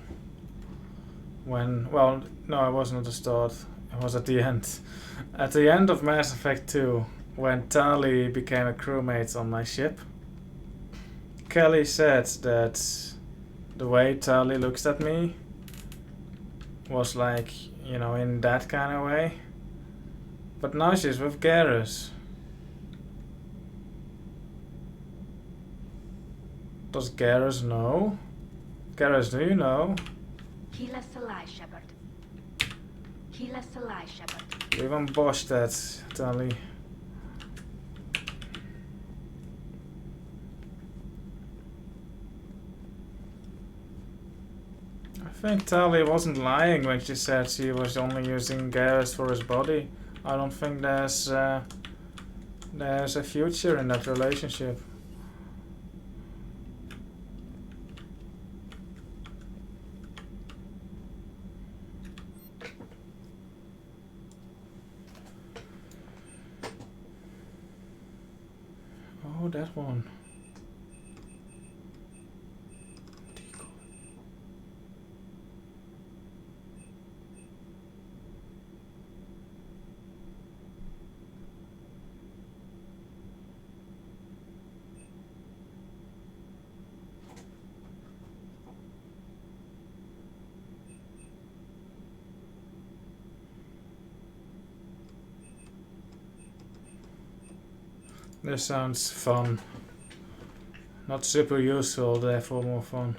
when, well, no, it wasn't at the start, it was at the end. At the end of Mass Effect 2, when Tali became a crewmate on my ship, Kelly said that the way Tali looks at me was like, you know, in that kind of way. But now she's with Garrus. Does Garrus know? Garrus, do you know? Kill us alive, Shepard. Kill us alive, Shepard. We won't bosh that, Tali. I think Tali wasn't lying when she said she was only using Garrus for his body. I don't think there's a future in that relationship. Oh, that one. This sounds fun. Not super useful, therefore more fun.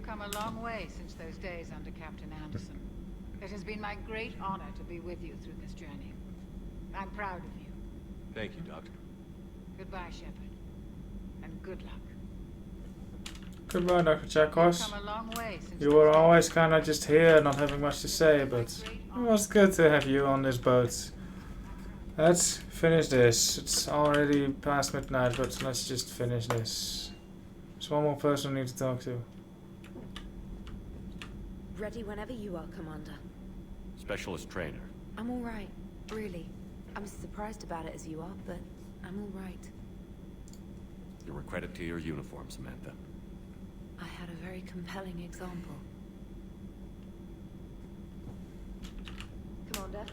Come a long way since those days under Captain Anderson. It has been my great honor to be with you through this journey. I'm proud of you. Thank you, Doctor. Goodbye, Shepard. And good luck. Goodbye, Dr. Chakos. You've come a long way since You were always kind of just here, not having much to say, but it was good to have you on this boat. Let's finish this. It's already past midnight, but let's just finish this. There's one more person I need to talk to. Ready whenever you are, Commander. Specialist trainer. I'm alright, really. I'm as surprised about it as you are, but I'm alright. You're a credit to your uniform, Samantha. I had a very compelling example. Commander?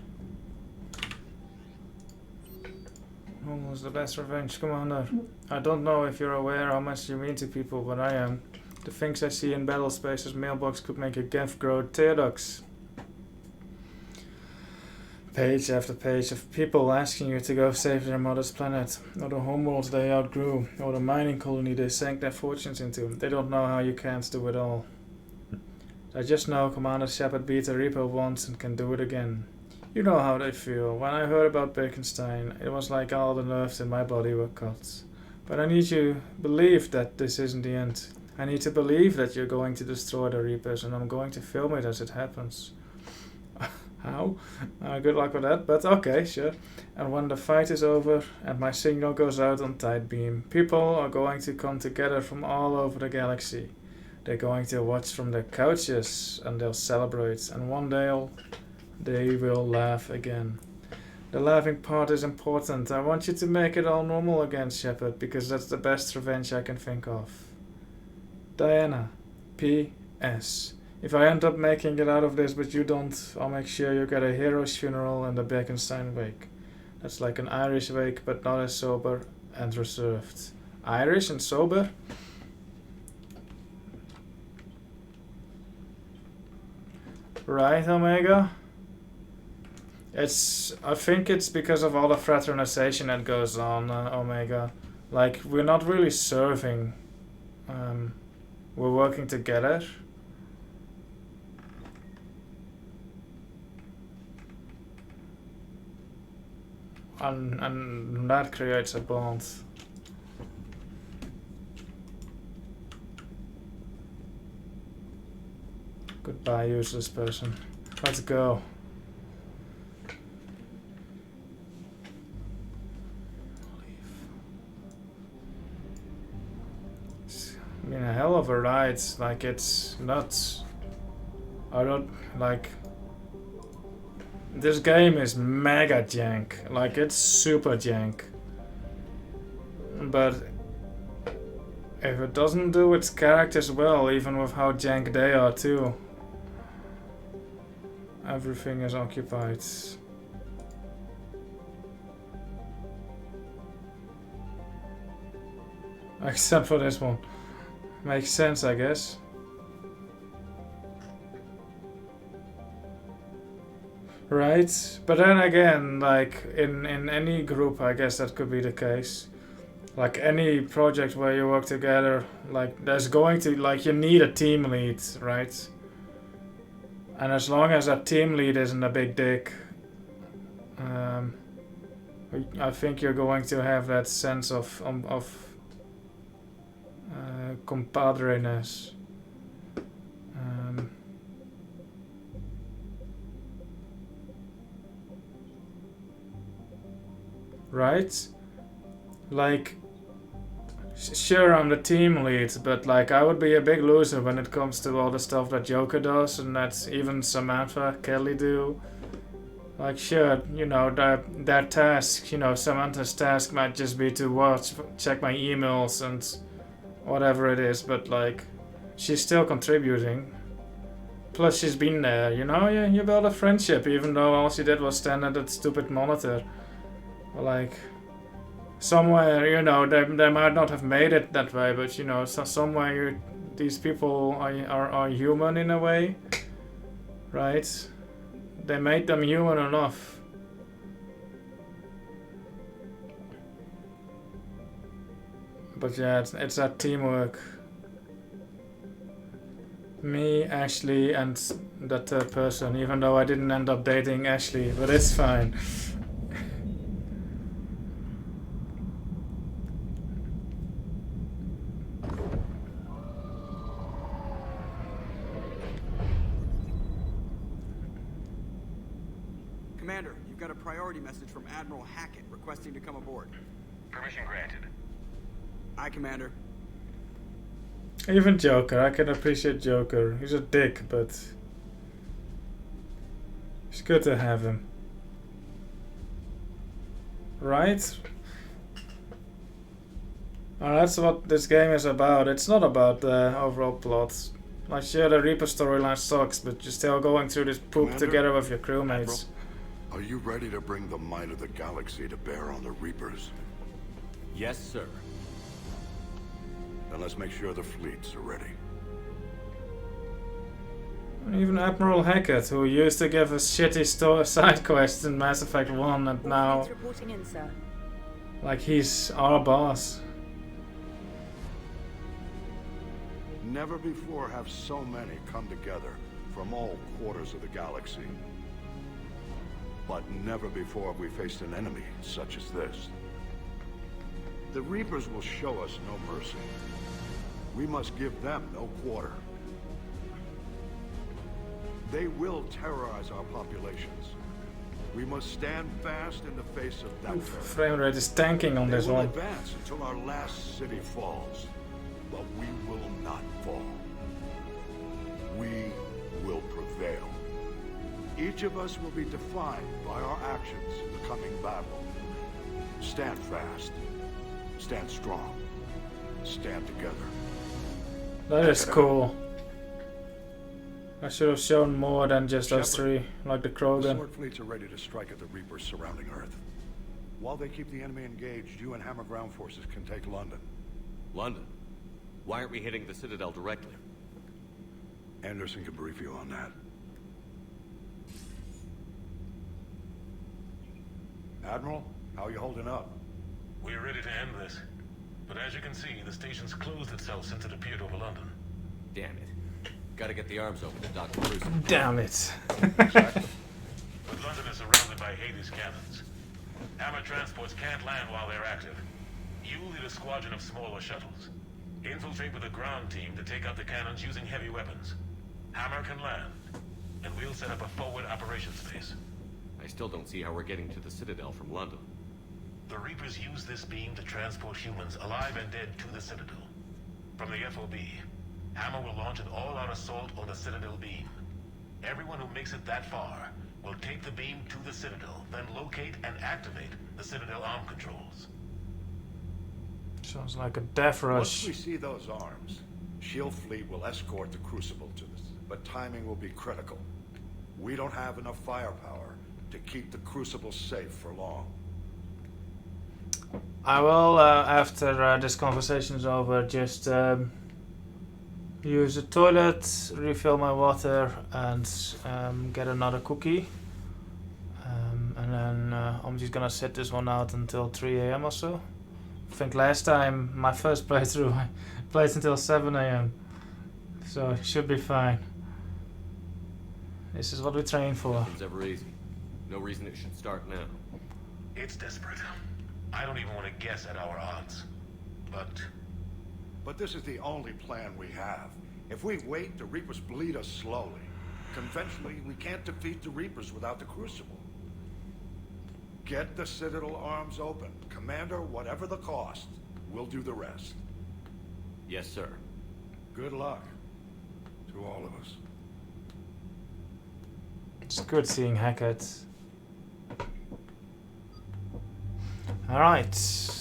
Almost the best revenge, Commander. I don't know if you're aware how much you mean to people, but I am. The things I see in battle space's mailbox could make a Geth grow tearducts. Page after page of people asking you to go save their mother's planet, or the homeworlds they outgrew, or the mining colony they sank their fortunes into. They don't know how you can't do it all. I just know Commander Shepard beat the Reaper once and can do it again. You know how they feel. When I heard about Birkenstein, it was like all the nerves in my body were cut. But I need you to believe that this isn't the end. I need to believe that you're going to destroy the Reapers, and I'm going to film it as it happens. How? Good luck with that, but okay, sure. And when the fight is over and my signal goes out on tight beam, people are going to come together from all over the galaxy. They're going to watch from their couches and they'll celebrate, and one day they will laugh again. The laughing part is important. I want you to make it all normal again, Shepard, because that's the best revenge I can think of. Diana, P.S. If I end up making it out of this but you don't, I'll make sure you get a hero's funeral and a Birkenstein wake. That's like an Irish wake, but not as sober and reserved. Irish and sober? Right, Omega? I think it's because of all the fraternization that goes on, Omega. Like, we're not really serving. We're working together. And that creates a bond. Goodbye, useless person. Let's go. It's, I mean, a hell of a ride. Like, it's nuts. I don't like. This game is mega jank, like it's super jank. But if it doesn't do its characters well, even with how jank they are too, everything is occupied. Except for this one. Makes sense, I guess. Right, but then again, like in any group, I guess that could be the case. Like any project where you work together, like there's going to, like, you need a team lead, right? And as long as that team lead isn't a big dick, I think you're going to have that sense of compadreness. Right? Like, sure, I'm the team lead, but like I would be a big loser when it comes to all the stuff that Joker does and that even Samantha, Kelly do. Like, sure, you know, their task, you know, Samantha's task might just be to check my emails and whatever it is, but like, she's still contributing. Plus, she's been there, you know, you build a friendship, even though all she did was stand at that stupid monitor. Like, somewhere, you know, they might not have made it that way, but you know, so somewhere these people are human in a way, right? They made them human enough. But yeah, it's that teamwork. Me, Ashley, and that third person, even though I didn't end up dating Ashley, but it's fine. Commander, you've got a priority message from Admiral Hackett requesting to come aboard. Permission granted. Aye, Commander. Even Joker, I can appreciate Joker. He's a dick, but it's good to have him. Right? Well, that's what this game is about. It's not about the overall plot. Like, sure, the Reaper storyline sucks, but you're still going through this poop Commander? together with your crewmates. Are you ready to bring the might of the galaxy to bear on the Reapers? Yes, sir. Then let's make sure the fleets are ready. Even Admiral Hackett, who used to give us shitty side quests in Mass Effect 1, and now, Reporting in, sir. like, he's our boss. Never before have so many come together from all quarters of the galaxy. But never before have we faced an enemy such as this. The Reapers will show us no mercy. We must give them no quarter. They will terrorize our populations. We must stand fast in the face of that terror. Frame rate is tanking on this They will one. advance until our last city falls. But we will not fall. We will prevail. Each of us will be defined by our actions in the coming battle. Stand fast. Stand strong. Stand together. That is cool. I should have shown more than just us three, like the The Krogan. sword fleets are ready to strike at the Reapers surrounding Earth. While they keep the enemy engaged, you and Hammer ground forces can take London. London? Why aren't we hitting the Citadel directly? Anderson can brief you on that. Admiral, how are you holding up? We're ready to end this. But as you can see, the station's closed itself since it appeared over London. Damn it. Gotta get the arms open to Dr. Bruce. Damn it. But London is surrounded by Hades cannons. Hammer transports can't land while they're active. You lead a squadron of smaller shuttles. Infiltrate with a ground team to take out the cannons using heavy weapons. Hammer can land, and we'll set up a forward operations base. I still don't see how we're getting to the Citadel from London. The Reapers use this beam to transport humans, alive and dead, to the Citadel. From the FOB, Hammer will launch an all-out assault on the Citadel beam. Everyone who makes it that far will take the beam to the Citadel, then locate and activate the Citadel arm controls. Sounds like a death Once rush. we see those arms, Shield Fleet will escort the Crucible to us, but timing will be critical. We don't have enough firepower to keep the Crucible safe for long. I will, after this conversation is over, just use the toilet, refill my water, and get another cookie. And then I'm just gonna sit this one out until 3 AM or so. I think last time, my first playthrough, I played until 7 AM. So it should be fine. This is what we train for. Nothing's ever easy. No reason it should start now. It's desperate. I don't even want to guess at our odds. But this is the only plan we have. If we wait, the Reapers bleed us slowly. Conventionally, we can't defeat the Reapers without the Crucible. Get the Citadel arms open. Commander, whatever the cost, we'll do the rest. Yes, sir. Good luck to all of us. It's good seeing Hackett. Alright.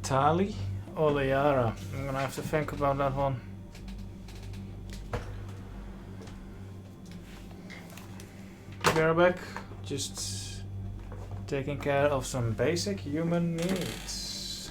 Tali or Liara? I'm gonna have to think about that one. Be right back. Just taking care of some basic human needs.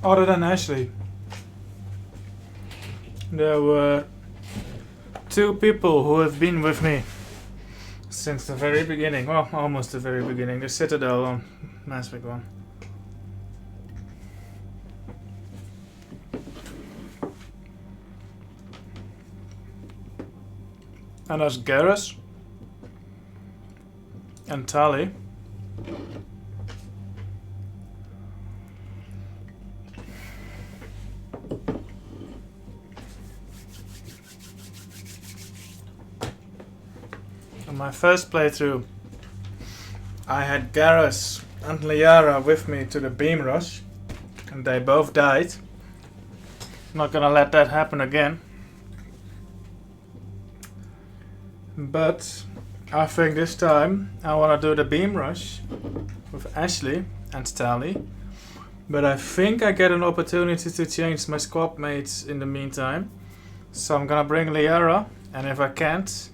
Other than Ashley. There were 2 people who have been with me since the very beginning. Well, almost the very beginning. The Citadel on Mass Effect 1. And there's Garrus and Tali. On my first playthrough, I had Garrus and Liara with me to the beam rush, and they both died. Not gonna let that happen again. But I think this time I wanna do the beam rush with Ashley and Tali. But I think I get an opportunity to change my squad mates in the meantime. So I'm gonna bring Liara, and if I can't,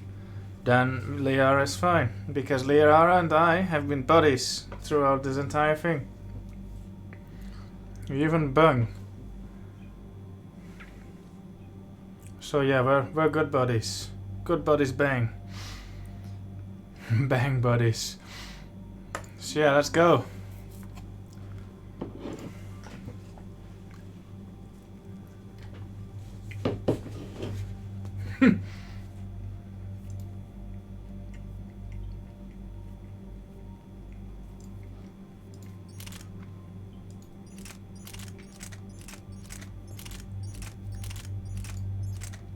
then Liara is fine. Because Liara and I have been buddies throughout this entire thing. We even bung. So yeah, we're good buddies. Good buddies bang. Bang buddies. So yeah, let's go.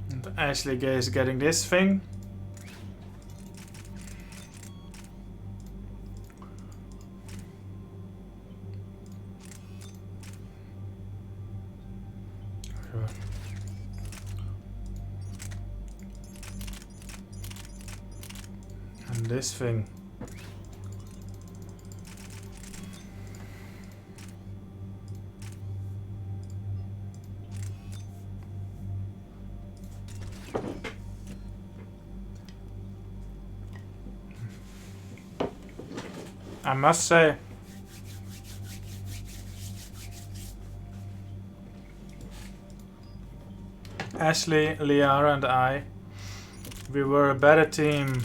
And Ashley is getting this thing. And this thing. I must say, Ashley, Liara and I, we were a better team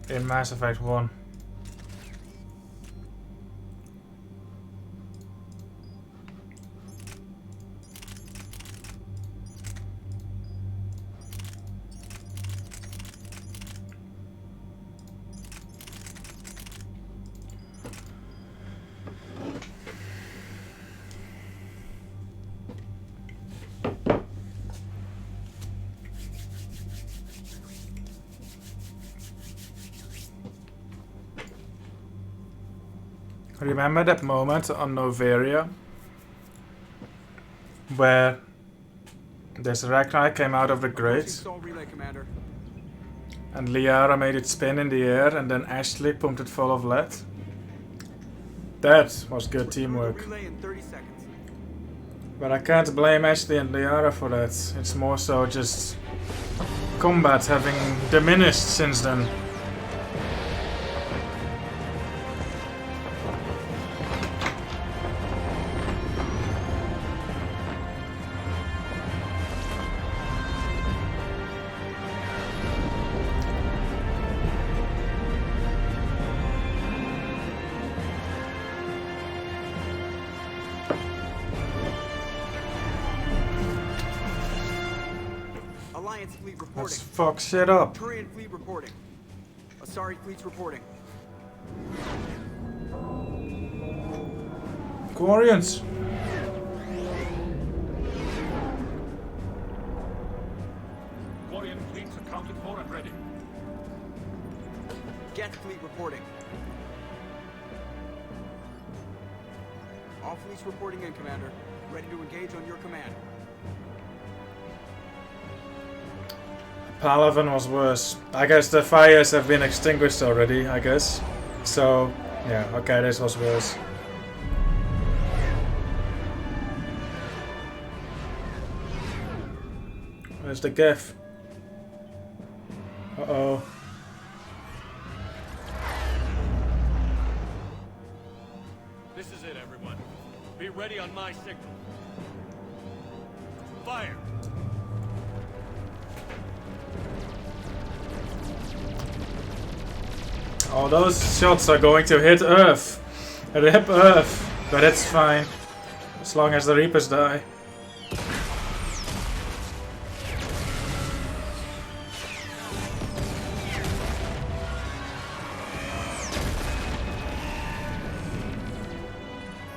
in Mass Effect 1. Remember that moment on Noveria where this Ragnar came out of the grate and Liara made it spin in the air and then Ashley pumped it full of lead? That was good teamwork. But I can't blame Ashley and Liara for that. It's more so just combat having diminished since then. Let's fuck shit up. Turian fleet reporting. Asari fleet's reporting. Quarians. Quarian fleets accounted for and ready. Geth fleet reporting. All fleets reporting in, Commander. Ready to engage on your command. Palaven was worse. I guess the fires have been extinguished already, I guess. So, yeah, okay, this was worse. Where's the Geth? Uh-oh. Be ready on my signal. Fire! Oh, those shots are going to hit Earth. Rip Earth. But it's fine. As long as the Reapers die.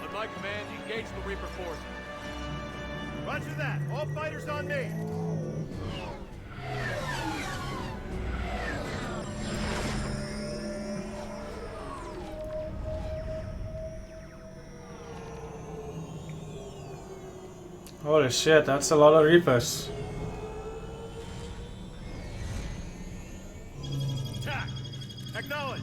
On my command, engage the Reaper force. Roger that. All fighters on me. Holy shit, that's a lot of Reapers. Attack! Acknowledge!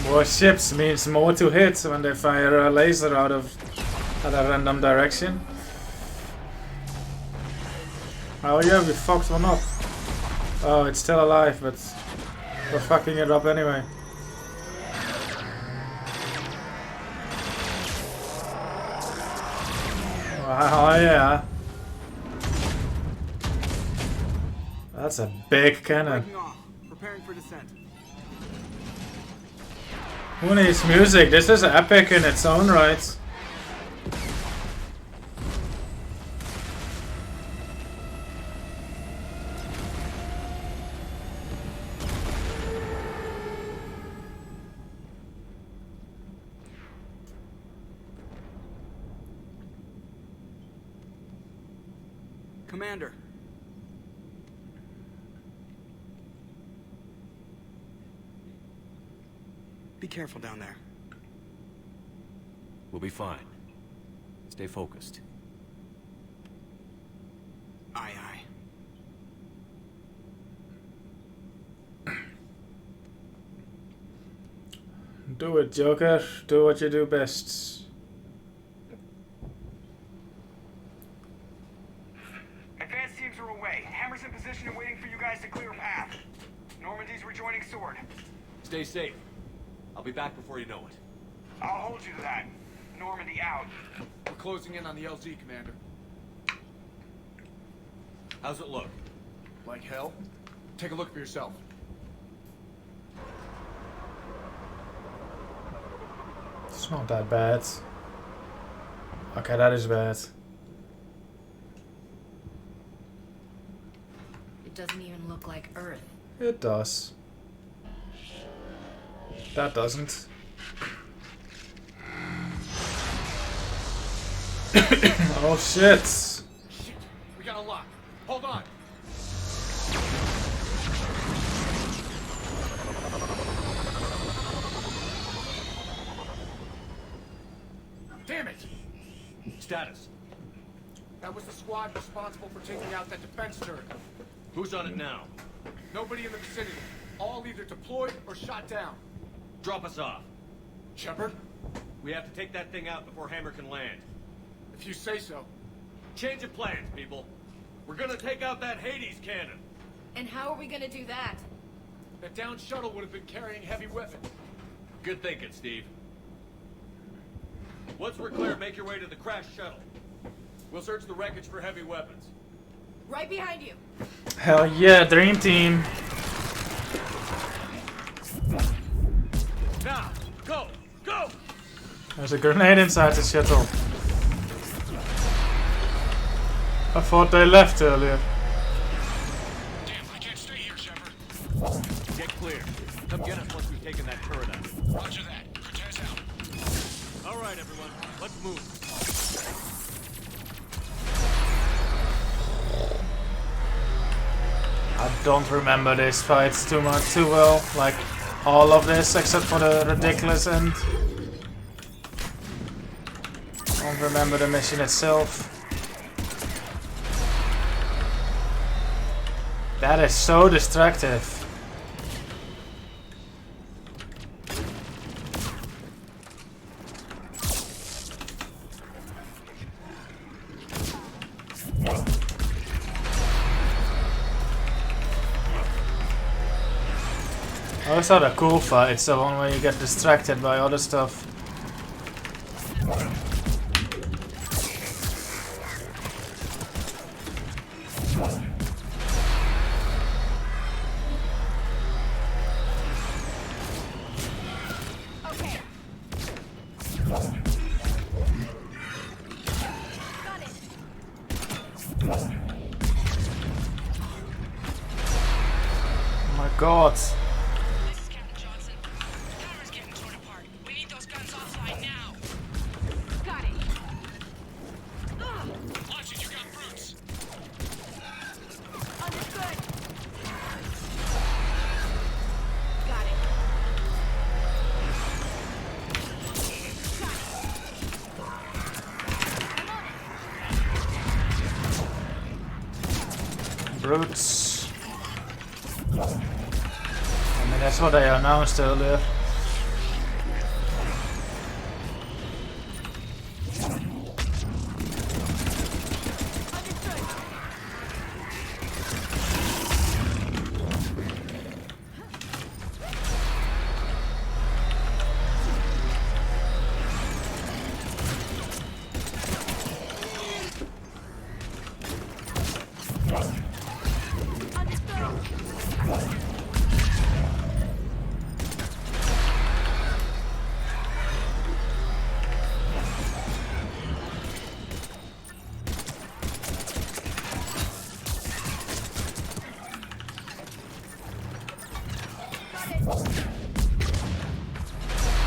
More ships means more to hit when they fire a laser out of at a random direction. Oh yeah, we fucked one up. Oh, it's still alive, but we're fucking it up anyway. Oh yeah. That's a big cannon. Preparing for descent. Who needs music? This is epic in its own right. Commander. Be careful down there. We'll be fine. Stay focused. Aye, aye. Do it, Joker. Do what you do best. Advanced teams are away. Hammer's in position and waiting for you guys to clear a path. Normandy's rejoining Sword. Stay safe. I'll be back before you know it. I'll hold you to that. Normandy out. We're closing in on the LZ, Commander. How's it look? Like hell? Take a look for yourself. It's not that bad. Okay, that is bad. It doesn't even look like Earth. It does. That doesn't. Oh shit! Shit! We got a lock. Hold on! Damn it! Status. That was the squad responsible for taking out that defense turret. Who's on it now? Nobody in the vicinity. All either deployed or shot down. Drop us off. Shepard? We have to take that thing out before Hammer can land. If you say so. Change of plans, people. We're gonna take out that Hades cannon. And how are we gonna do that? That down shuttle would have been carrying heavy weapons. Good thinking, Steve. Once we're clear, make your way to the crashed shuttle. We'll search the wreckage for heavy weapons. Right behind you. Hell yeah, dream team. Now, go! Go! There's a grenade inside the shuttle. I thought they left earlier. Damn, I can't stay here, Shepard. Get clear. Come get us once we've taken that turret out. Roger that. Cortez out. All right, everyone. Let's move. I don't remember this fight too well. Like all of this except for the ridiculous end. Don't remember the mission itself. That is so destructive. Those are the cool fights, the one where you get distracted by other stuff. Oh my god. Brutes. I mean, that's what they announced earlier.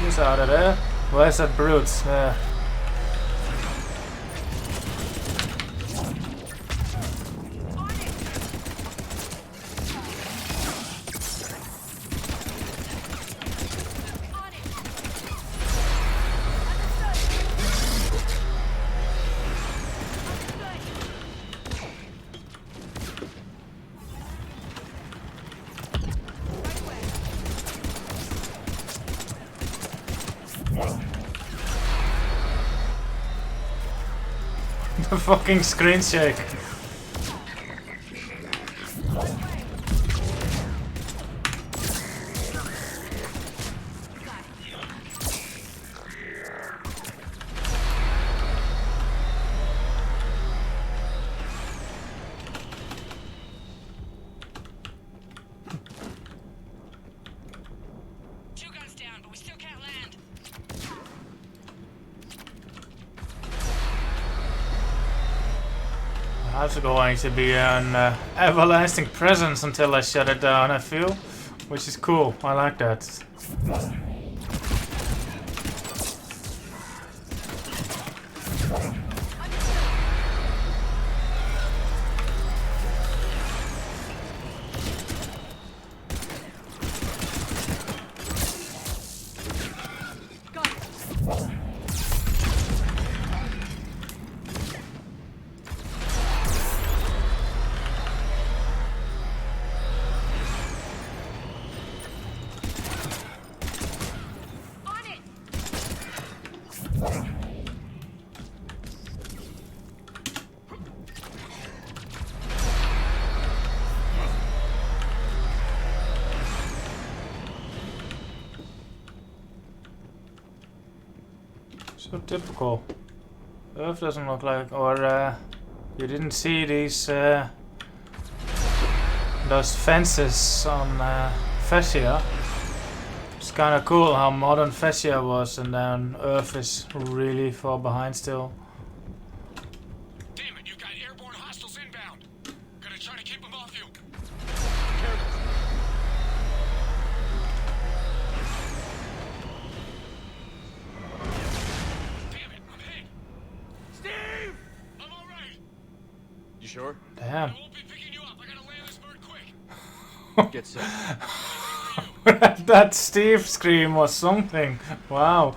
He's out of there. Where's that brute? There. The fucking screen shake. That's going to be an everlasting presence until I shut it down, I feel. Which is cool, I like that. So typical. Earth doesn't look like, or you didn't see these those fences on Fascia. It's kind of cool how modern Fascia was, and then Earth is really far behind still. Damn it, you got airborne hostiles inbound. Gonna try to keep them off you. Steve! I'm alright. You sure? Damn. I won't be picking you up. I gotta land this bird quick. Get set. That Steve scream was something. Wow.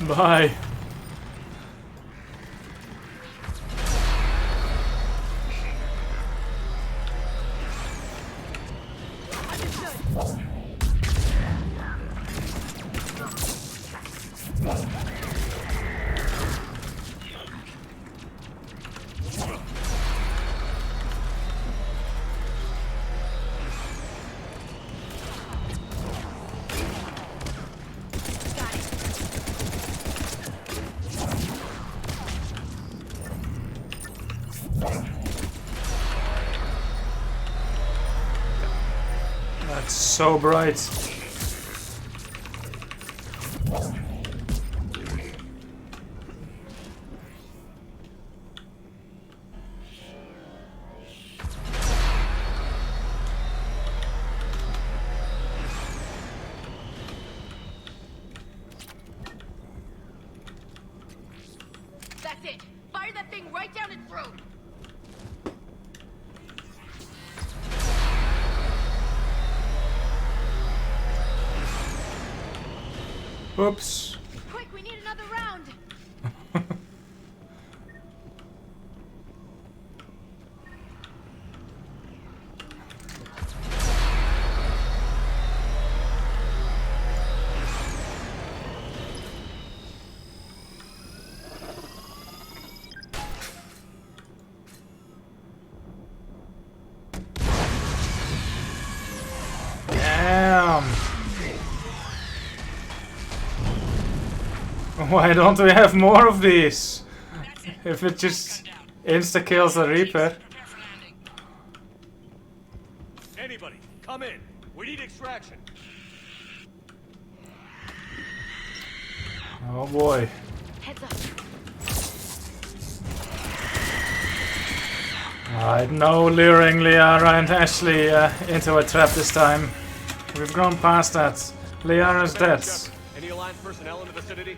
Bye. That's so bright. That's it. Fire that thing right down its throat. Oops. Quick, we need another round. Damn. Why don't we have more of these? If it just insta kills the Reaper. Anybody, come in. We need extraction. Oh boy. Heads up. Alright, no luring Liara and Ashley into a trap this time. We've gone past that. Liara's dead. Any Alliance personnel in the vicinity?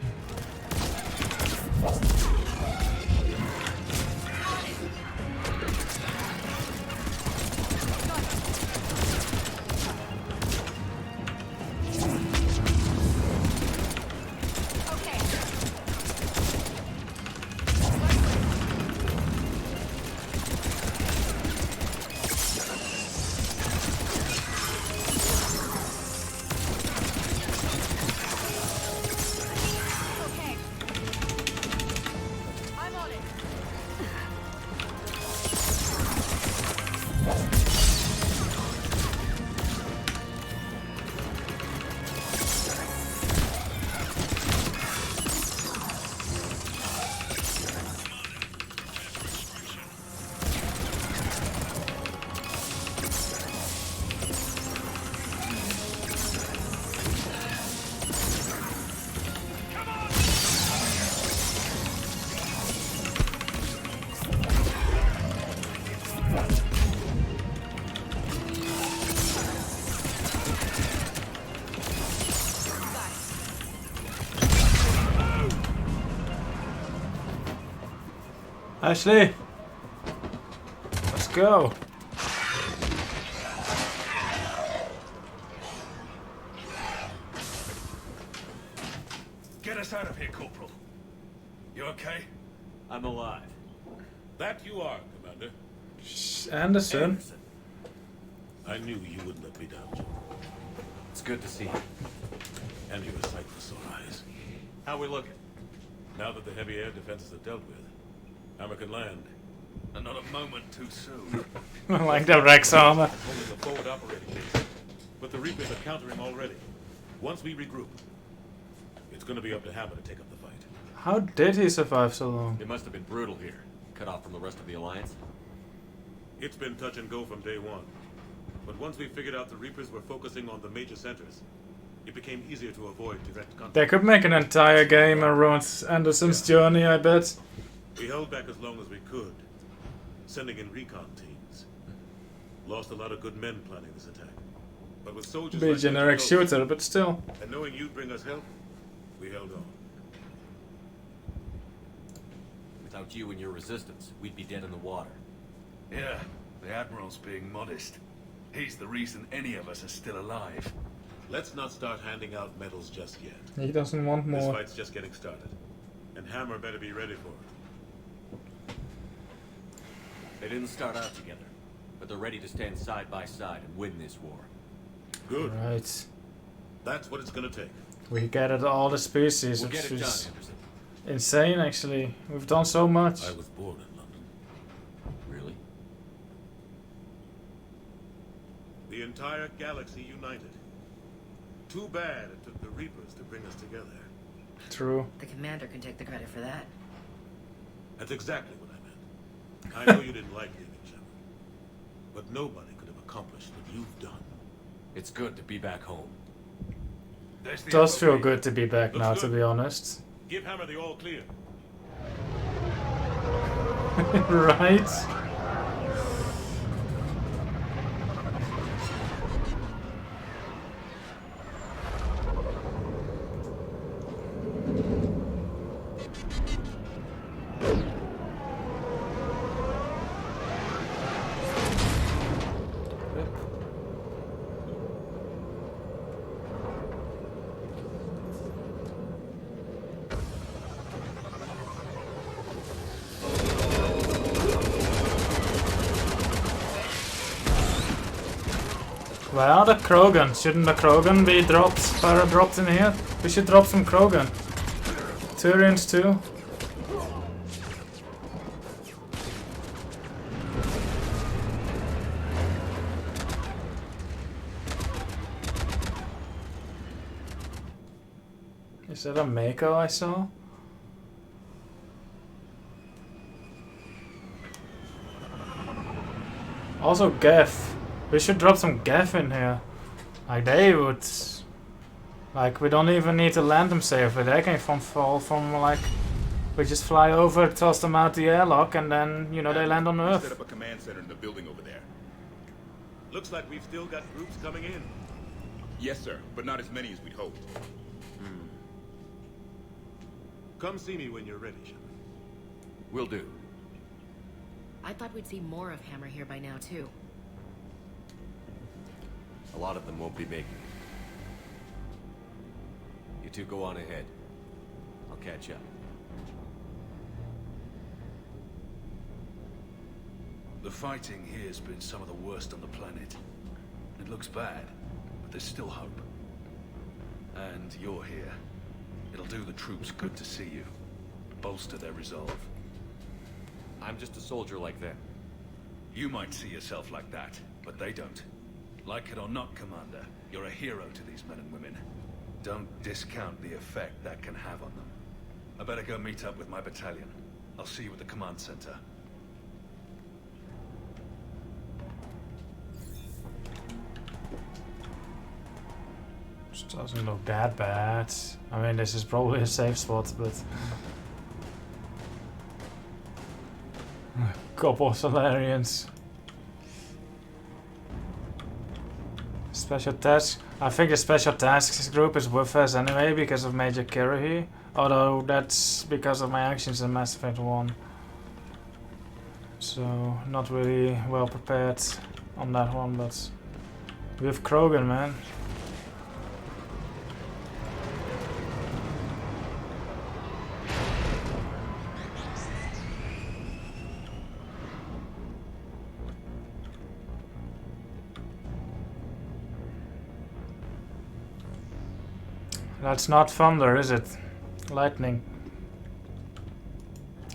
Ashley, let's go. Get us out of here, Corporal. You okay? I'm alive. That you are, Commander. Anderson. I knew you wouldn't let me down, Joe. It's good to see you. And you're a sight for sore eyes. How we looking? Now that the heavy air defenses are dealt with, Hammer can land. And not a moment too soon. I like the Rex armor. Holding the forward operating base. But the Reapers are countering already. Once we regroup, it's gonna be up to Hammer to take up the fight. How did he survive so long? It must have been brutal here. Cut off from the rest of the Alliance. It's been touch and go from day one. But once we figured out the Reapers were focusing on the major centers, it became easier to avoid direct contact. They could make an entire game around Anderson's journey, I bet. We held back as long as we could, sending in recon teams. Lost a lot of good men planning this attack. But with soldiers Be a like generic close, shooter, but still. and knowing you'd bring us help, we held on. Without you and your resistance, we'd be dead in the water. Yeah, the Admiral's being modest. He's the reason any of us are still alive. Let's not start handing out medals just yet. He doesn't want This more. fight's just getting started. And Hammer better be ready for it. They didn't start out together, but they're ready to stand side by side and win this war. Good. Right. That's what it's gonna take. We gathered all the species, We'll which get it done, is Anderson. insane actually. We've done so much. I was born in London. Really? The entire galaxy united. Too bad it took the Reapers to bring us together. True. The commander can take the credit for that. That's exactly what I meant. I know you didn't like leaving Shepard, but nobody could have accomplished what you've done. It's good to be back home. Does feel good to be back Looks now, good. to be honest. Give Hammer the all clear. Right? Where are the Krogan? Shouldn't the Krogan be dropped, para-dropped in here? We should drop some Krogan. Turians too. Is that a Mako I saw? Also Geth. We should drop some Geth in here. Like they would... Like we don't even need to land them safely. They can fall from like... We just fly over, toss them out the airlock and then, you know, they land on Earth. Set up a command center in the building over there. Looks like we've still got groups coming in. Yes, sir, but not as many as we'd hoped. Come see me when you're ready, Shepard. Will do. I thought we'd see more of Hammer here by now, too. A lot of them won't be making it. You two go on ahead. I'll catch up. The fighting here's been some of the worst on the planet. It looks bad, but there's still hope. And you're here. It'll do the troops good to see you. Bolster their resolve. I'm just a soldier like them. You might see yourself like that, but they don't. Like it or not, Commander, you're a hero to these men and women. Don't discount the effect that can have on them. I better go meet up with my battalion. I'll see you at the command center. Which doesn't look that bad. I mean, this is probably a safe spot, but... Couple of Solarians. Special tasks. I think the special tasks group is with us anyway because of Major Kirahi. Although that's because of my actions in Mass Effect 1. So, not really well prepared on that one, but... We have Krogan, man. That's not thunder, is it? Lightning.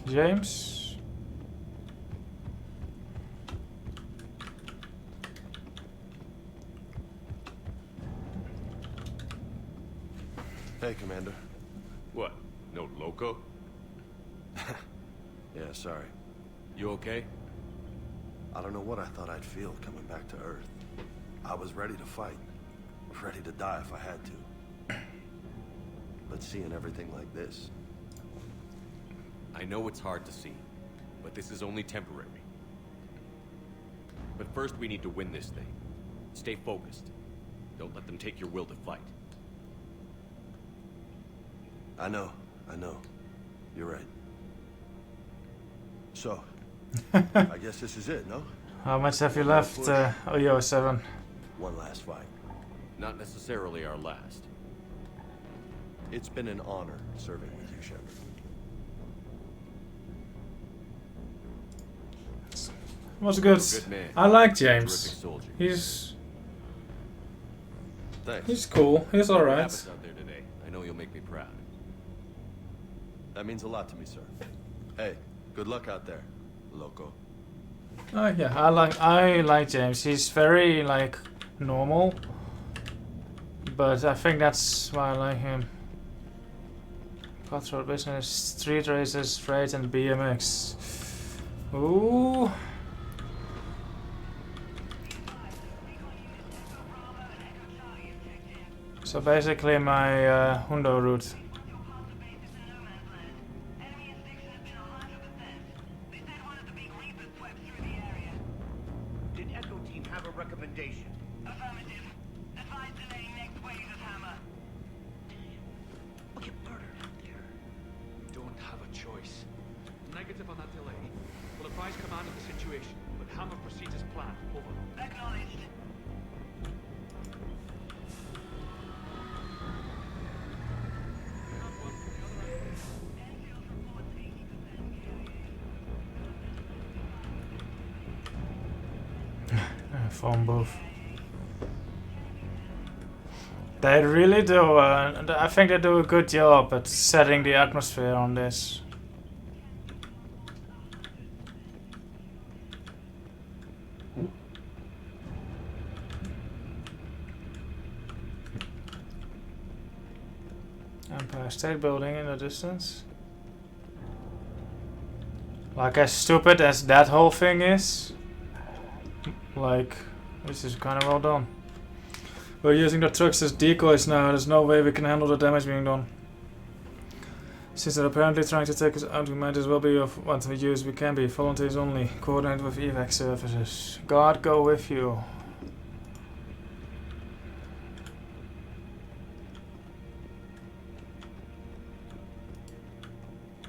James? Hey, Commander. What? No loco? Yeah, sorry. You okay? I don't know what I thought I'd feel coming back to Earth. I was ready to fight. Ready to die if I had to. But seeing everything like this... I know it's hard to see, but this is only temporary. But first we need to win this thing. Stay focused. Don't let them take your will to fight. I know. You're right. So, I guess this is it, no? How much have you left, 007? One last fight. Not necessarily our last. It's been an honor serving with you, Shepard. Was good. Good man. I like Terrific James. soldier. Thanks. He's cool. He's Whatever alright. happens out there today, I know you'll make me proud. That means a lot to me, sir. Hey, good luck out there, loco. Oh yeah, I like James. He's very like normal, but I think that's why I like him. Cutthroat business, street races, freight, and BMX. Ooh. So basically my Hundo route. Did Echo Team have a recommendation? Affirmative. Advise delaying next wave of hammer. We'll get murdered out there. Don't have a choice. Negative on that delay. We'll advise command of the situation, but Hammer proceeds as planned. Over. Acknowledged. Phone booth. They really do. I think they do a good job at setting the atmosphere on this. Empire State Building in the distance. Like as stupid as that whole thing is, like this is kind of well done. We're using the trucks as decoys now. There's no way we can handle the damage being done. Since they're apparently trying to take us out, we might as well be of what we use we can be. Volunteers only. Coordinate with evac services. God go with you.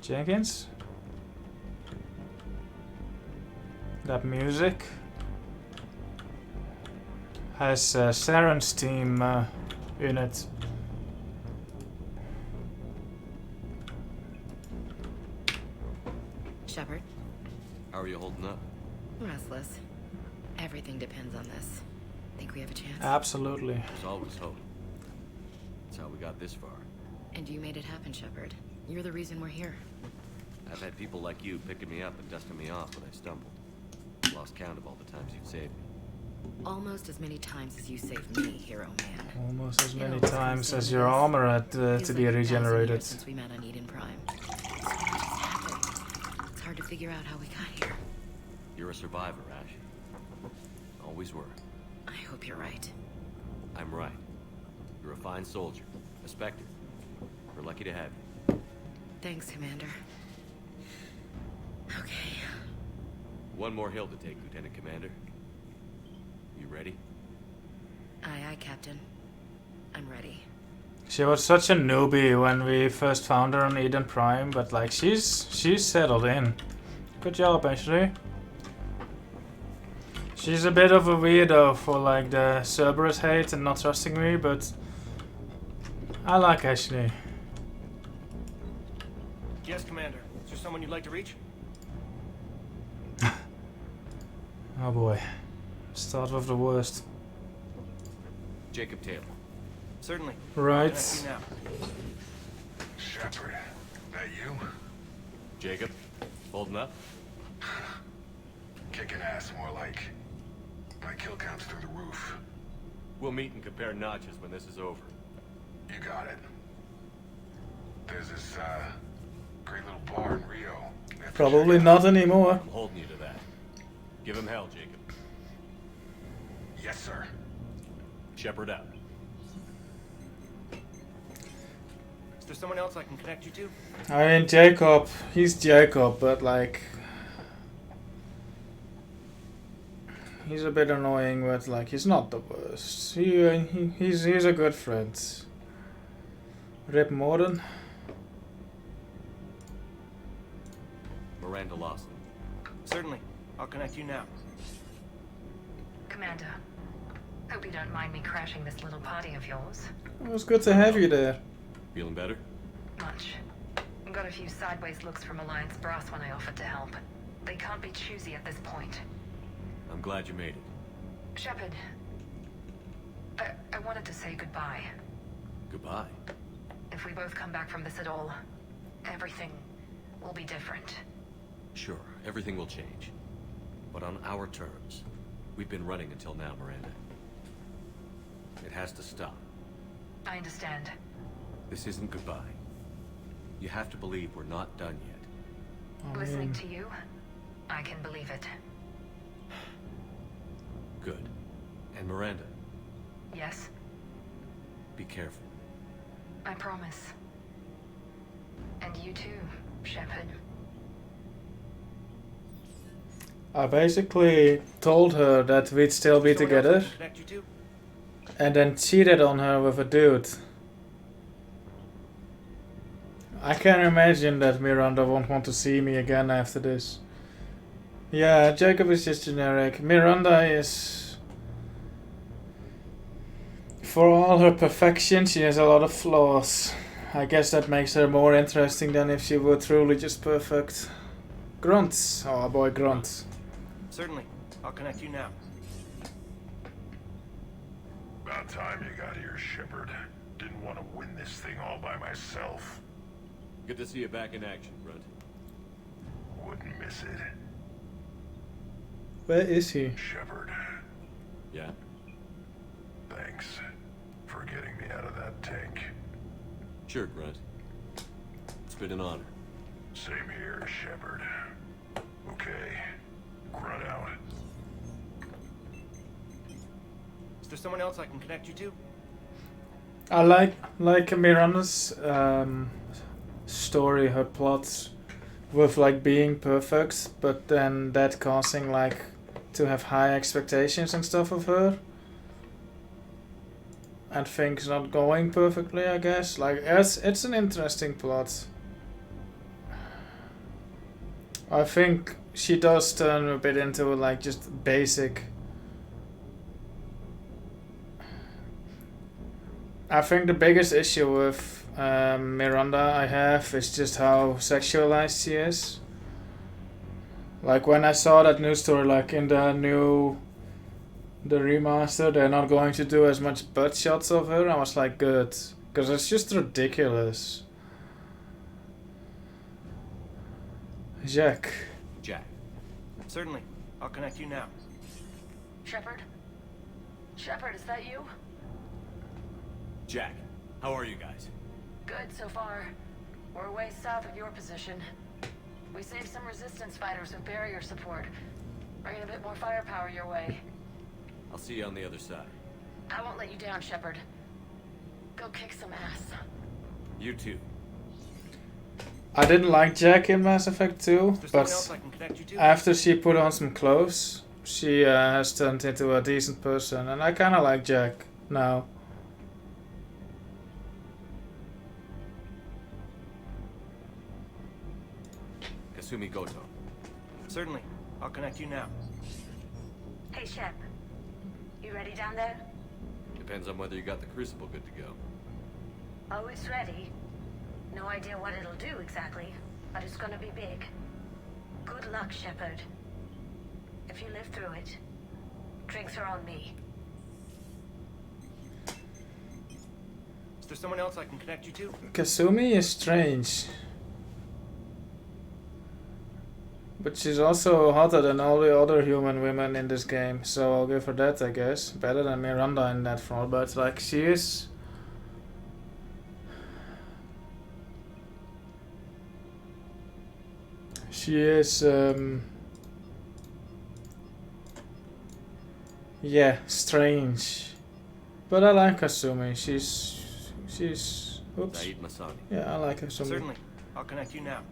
Jenkins? That music has Saren's team in it. Shepard? How are you holding up? Restless. Everything depends on this. Think we have a chance? Absolutely. There's always hope. That's how we got this far. And you made it happen, Shepard. You're the reason we're here. I've had people like you picking me up and dusting me off when I stumbled. Lost count of all the times you've saved me. Almost as many times as you saved me, hero man. Almost as many times as your armor had to be regenerated. Since we met on Eden Prime. So much has happened. It's hard to figure out how we got here. You're a survivor, Ash. Always were. I hope you're right. I'm right. You're a fine soldier. A Spectre. We're lucky to have you. Thanks, Commander. Okay. One more hill to take, Lieutenant Commander. You ready? Aye, aye, Captain. I'm ready. She was such a newbie when we first found her on Eden Prime, but like she's settled in. Good job, actually. She's a bit of a weirdo for like the Cerberus hate and not trusting me, but I like Ashley. Yes, Commander. Is there someone you'd like to reach? Oh boy. Start with the worst. Jacob Taylor. Certainly. Right. Shepard, that you? Jacob, holding up? Kicking ass, more like. My kill count's through the roof. We'll meet and compare notches when this is over. You got it. There's this, great little bar in Rio. Probably not anymore. I'm holding you to that. Give him hell, Jacob. Yes, sir. Shepard out. Is there someone else I can connect you to? I mean, Jacob. He's Jacob, but like... he's a bit annoying, but like, he's not the worst. He's a good friend. Rip Morden. Miranda Lawson. Certainly. I'll connect you now. Commander, Hope you don't mind me crashing this little party of yours. It was good to have you there. Feeling better? Much. Got a few sideways looks from Alliance brass when I offered to help. They can't be choosy at this point. I'm glad you made it. Shepard, I wanted to say goodbye. Goodbye. If we both come back from this at all, everything will be different. Sure, everything will change. But on our terms. We've been running until now, Miranda. It has to stop. I understand. This isn't goodbye. You have to believe we're not done yet. Listening to you, I can believe it. Good. And Miranda, Yes, be careful. I promise. And you too, Shepard. I basically told her that we'd still be together, and then cheated on her with a dude. I can imagine that Miranda won't want to see me again after this. Yeah, Jacob is just generic. Miranda is... For all her perfection, she has a lot of flaws. I guess that makes her more interesting than if she were truly just perfect. Grunt. Oh boy, Grunt. Certainly. I'll connect you now. About time you got here, Shepard. Didn't want to win this thing all by myself. Good to see you back in action, Grunt. Wouldn't miss it. Where is he? Shepard. Yeah? Thanks for getting me out of that tank. Sure, Grunt. It's been an honor. Same here, Shepard. Okay. Grunt out. Is there someone else I can connect you to? I like Miranda's story, her plots with like being perfect, but then that causing like to have high expectations and stuff of her. And things not going perfectly, I guess. Like it's an interesting plot. I think she does turn a bit into like just basic. I think the biggest issue with Miranda I have is just how sexualized she is. Like when I saw that news story, like in the remaster, they're not going to do as much butt shots of her. I was like, good, because it's just ridiculous. Jack. Certainly. I'll connect you now. Shepard? Shepard, is that you? Jack, how are you guys? Good so far. We're way south of your position. We saved some resistance fighters with barrier support. Bringing a bit more firepower your way. I'll see you on the other side. I won't let you down, Shepard. Go kick some ass. You too. I didn't like Jack in Mass Effect 2, but after she put on some clothes, she has turned into a decent person, and I kind of like Jack now. Kasumi Goto. Certainly. I'll connect you now. Hey, Shep. You ready down there? Depends on whether you got the crucible good to go. Oh, it's ready. No idea what it'll do exactly, but it's gonna be big. Good luck, Shepard. If you live through it, drinks are on me. Is there someone else I can connect you to? Kasumi is strange. But she's also hotter than all the other human women in this game, so I'll give her that, I guess. Better than Miranda in that front, but like she is... She is, yeah, strange. But I like Kasumi. She's... Oops. Saeed Masani. Yeah, I like Kasumi. Certainly. I'll connect you now.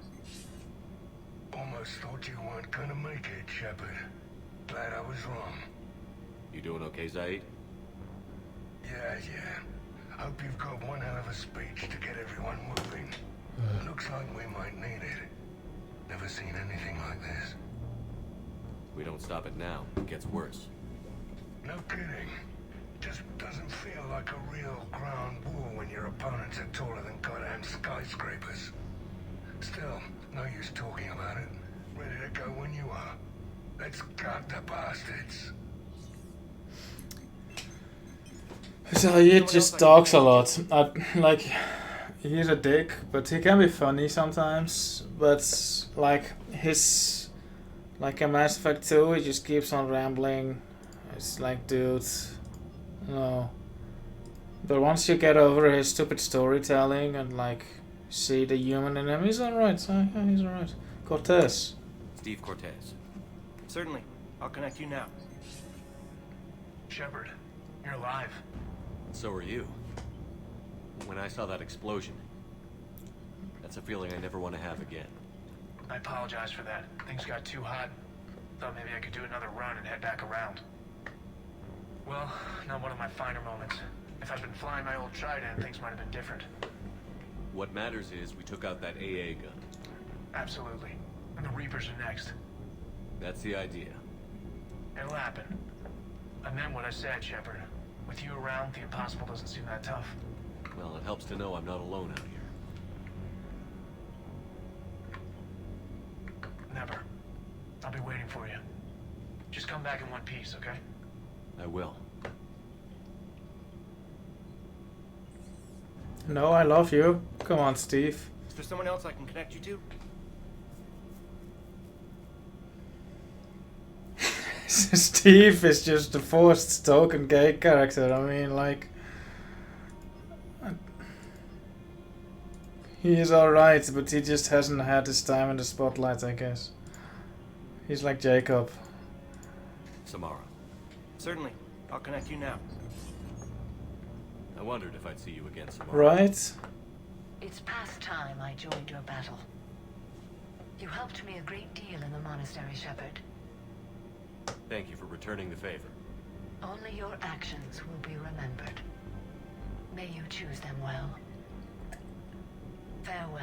Almost thought you weren't gonna make it, Shepard. Glad I was wrong. You doing okay, Zaid? Yeah. Hope you've got one hell of a speech to get everyone moving. Looks like we might need it. Never seen anything like this. We don't stop it now, it gets worse. No kidding. Just doesn't feel like a real ground war when your opponents are taller than goddamn skyscrapers. Still, no use talking about it. Ready to go when you are. Let's gut the bastards. So he just talks a lot. Like, he's a dick, but he can be funny sometimes. But like like in Mass Effect 2, he just keeps on rambling. It's like, dude, no. But once you get over his stupid storytelling and like see the human in him, he's alright. Yeah, he's alright. Cortez. Steve Cortez. Certainly. I'll connect you now. Shepard, you're alive. So are you. When I saw that explosion, that's a feeling I never want to have again. I apologize for that. Things got too hot. Thought maybe I could do another run and head back around. Well, not one of my finer moments. If I'd been flying my old Trident, things might have been different. What matters is we took out that AA gun. Absolutely. And the Reapers are next. That's the idea. It'll happen. I meant what I said, Shepard. With you around, the impossible doesn't seem that tough. Well, it helps to know I'm not alone out here. Never. I'll be waiting for you. Just come back in one piece, okay? I will. No, I love you. Come on, Steve. Is there someone else I can connect you to? Steve is just the forced token gay character. I mean, like, he is alright, but he just hasn't had his time in the spotlight, I guess. He's like Jacob. Samara. Certainly. I'll connect you now. I wondered if I'd see you again, Samara. Right? It's past time I joined your battle. You helped me a great deal in the monastery, Shepard. Thank you for returning the favor. Only your actions will be remembered. May you choose them well. Farewell.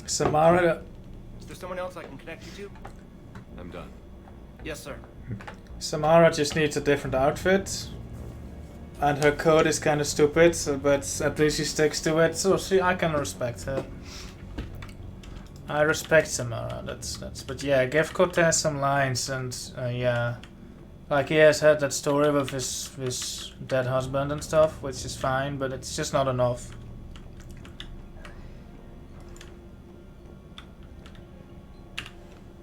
Samara. Is there someone else I can connect you to? I'm done. Yes, sir. Samara just needs a different outfit. And her code is kind of stupid, but at least she sticks to it, so I can respect her. I respect Samara, that's. But yeah, give Cortez some lines, and yeah, like he has had that story with his dead husband and stuff, which is fine, but it's just not enough.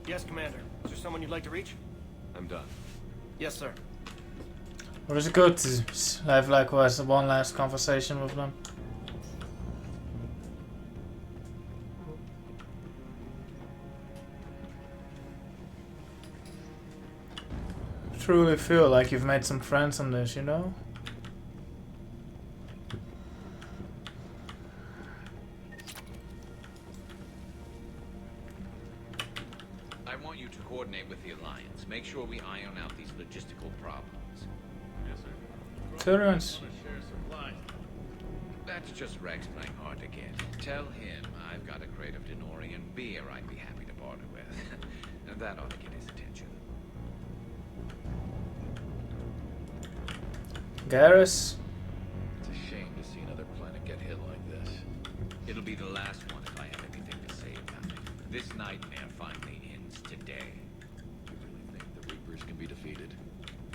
Yes, Commander. Is there someone you'd like to reach? I'm done. Yes, sir. Or is it good to have like one last conversation with them? Truly feel like you've made some friends on this, you know? I want you to coordinate with the Alliance. Make sure we iron out these logistical problems. Yes, sir. Clearance. That's just Rex playing hard to get. Tell him I've got a crate of Denorian beer I'd be happy to barter with. That ought to get his attention. Garrus. It's a shame to see another planet get hit like this. It'll be the last one if I have anything to say about it. This nightmare finally ends today. You really think the Reapers can be defeated?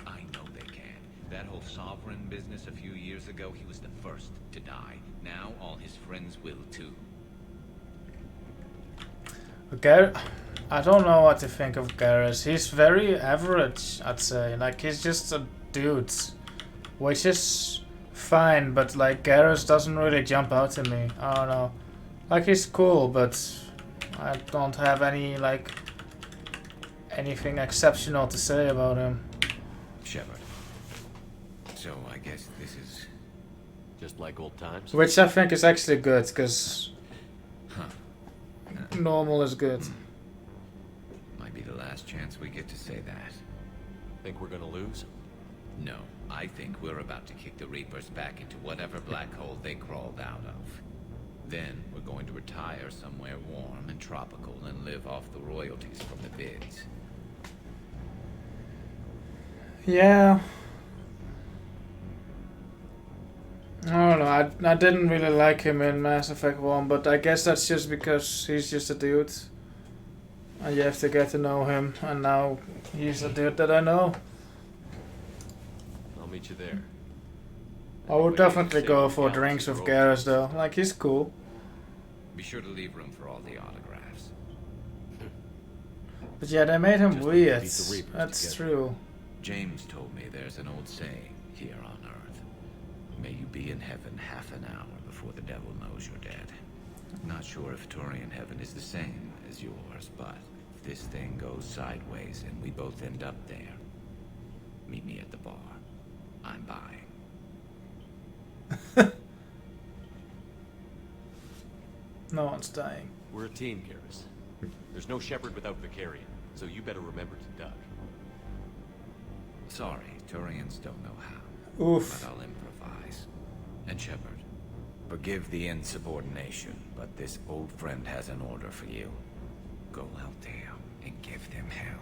I know they can. That whole sovereign business a few years ago, he was the first to die. Now all his friends will too. I don't know what to think of Garrus. He's very average, I'd say. Like, he's just a dude. Which is fine, but like Garrus doesn't really jump out to me. I don't know. Like, he's cool, but I don't have anything exceptional to say about him. Shepard. So I guess this is just like old times. Which I think is actually good, because normal is good. Might be the last chance we get to say that. Think we're gonna lose? No, I think we're about to kick the Reapers back into whatever black hole they crawled out of. Then we're going to retire somewhere warm and tropical and live off the royalties from the bids. Yeah, don't know. I didn't really like him in Mass Effect 1, but I guess that's just because he's just a dude. And you have to get to know him, and now he's a dude that I know. I'll meet you there. I would definitely go for drinks with Garrus though. Like, he's cool. Be sure to leave room for all the autographs. But yeah, they made him Just weird. beat the Reapers That's together. true. James told me there's an old saying here on Earth. May you be in heaven half an hour before the devil knows you're dead. Not sure if Turian heaven is the same as yours, but if this thing goes sideways and we both end up there, meet me at the bar. I'm buying. No one's dying. We're a team, Garrus. There's no Shepard without Vicarian, so you better remember to duck. Sorry, Turians don't know how. Oof. But I'll improvise. And Shepard, forgive the insubordination, but this old friend has an order for you. Go out there and give them hell.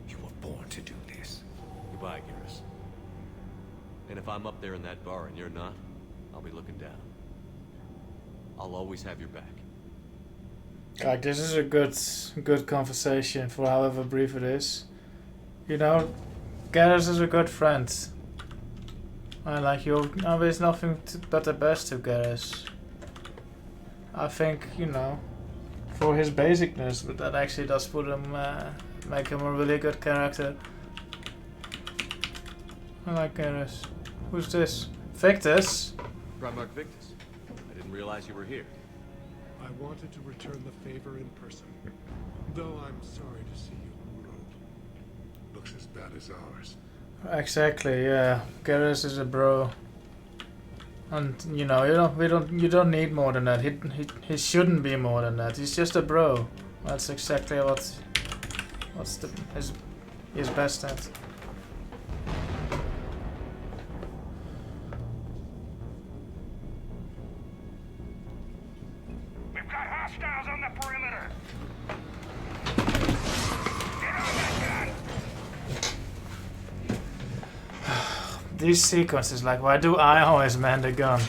You were born to do this. Goodbye, Garrus. And if I'm up there in that bar and you're not, I'll be looking down. I'll always have your back. Like, this is a good conversation for however brief it is. You know, Garrus is a good friend. I like you. I wish nothing but the best to Garrus. I think, you know, for his basicness, but that actually does put him, make him a really good character. I like Garrus. Who's this? Victus? Primarch Victus. I didn't realize you were here. I wanted to return the favor in person, though I'm sorry to see you ruined. Looks as bad as ours. Exactly, yeah. Garrus is a bro. And you know, you don't need more than that. He shouldn't be more than that. He's just a bro. That's exactly what's his best at. We've got hostiles on the perimeter. These sequences, like, why do I always man the gun?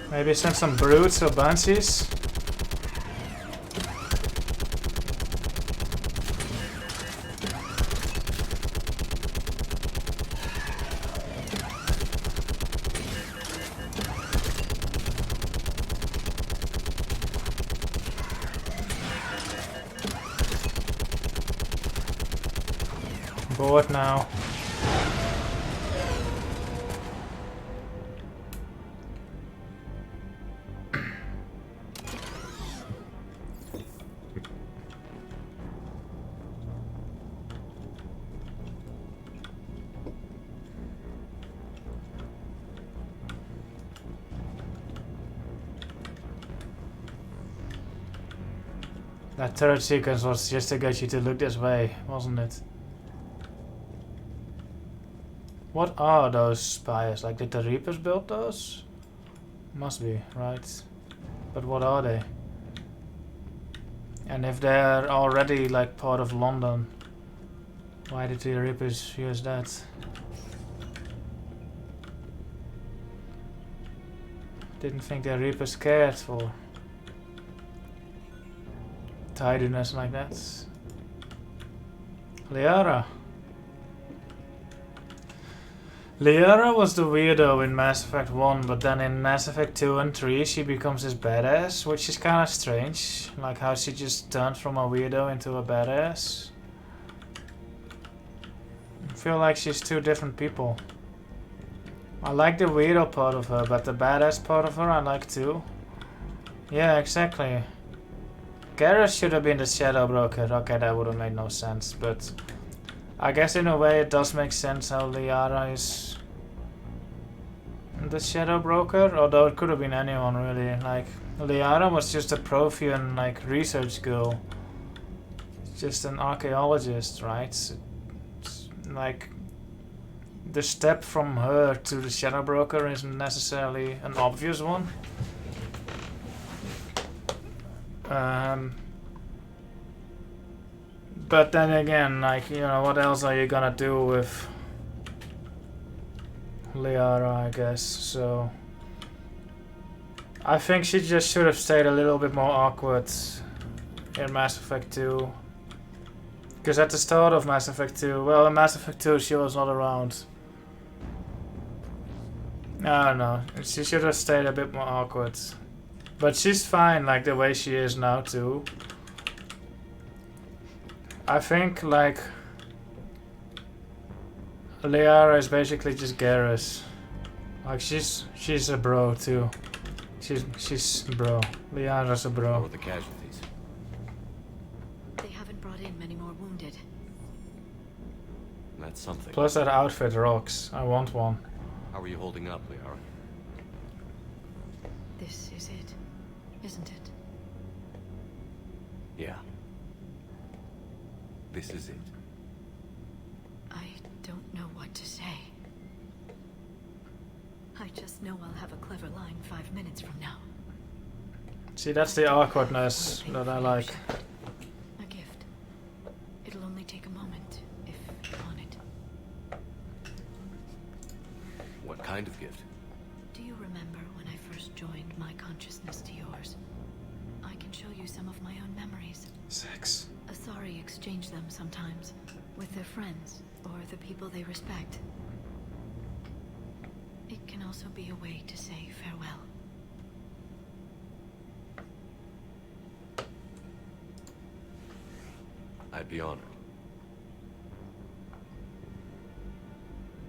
Maybe send some brutes or banshees? Bored now. That third sequence was just to get you to look this way, wasn't it? What are those spires? Like, did the Reapers build those? Must be, right? But what are they? And if they're already like part of London, why did the Reapers use that? Didn't think the Reapers cared for tidiness like that. Liara. Liara was the weirdo in Mass Effect 1, but then in Mass Effect 2 and 3 she becomes this badass, which is kind of strange. Like how she just turned from a weirdo into a badass. I feel like she's two different people. I like the weirdo part of her, but the badass part of her I like too. Yeah, exactly. Garrus should have been the Shadow Broker. Okay, that would have made no sense, but I guess in a way it does make sense how Liara is the Shadow Broker, although it could have been anyone really. Like, Liara was just a Prothean like research girl. Just an archaeologist, right? Like, the step from her to the Shadow Broker isn't necessarily an obvious one. But then again, like, you know, what else are you gonna do with Liara, I guess, so... I think she just should have stayed a little bit more awkward in Mass Effect 2. Because at the start of Mass Effect 2, well, in Mass Effect 2 she was not around. I don't know, she should have stayed a bit more awkward. But she's fine, like, the way she is now, too. I think, like... Liara is basically just Garrus. Like, she's a bro, too. She's a bro. Liara's a bro. Or the casualties. They haven't brought in many more wounded. That's something. Plus that outfit rocks. I want one. How are you holding up, Liara? This is it, isn't it? Yeah. This is it. I don't know what to say. I just know I'll have a clever line 5 minutes from now. See, that's the awkwardness that I like. A gift. It'll only take a moment, if you want it. What kind of gift? Do you remember when I first joined my consciousness to yours? I can show you some of my own memories. Sex. Asari exchange them sometimes, with their friends, or the people they respect. It can also be a way to say farewell. I'd be honored.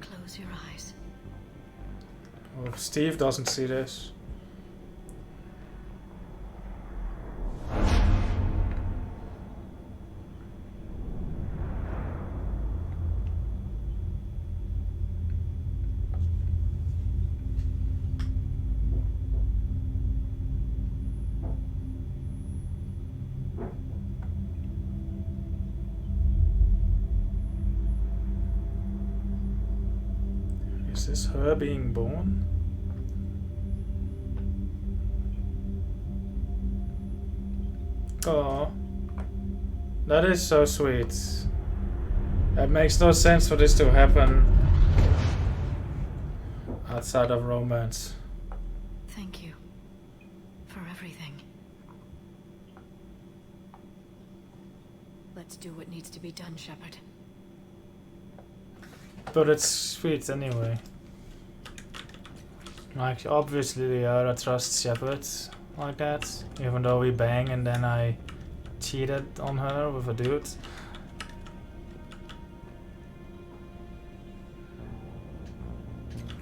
Close your eyes. Oh, Steve doesn't see this. Is this her being born? Oh, that is so sweet. It makes no sense for this to happen outside of romance. Thank you for everything. Let's do what needs to be done, Shepard. But it's sweet anyway. Like, obviously Liara trusts Shepard like that, even though we bang and then I cheated on her with a dude.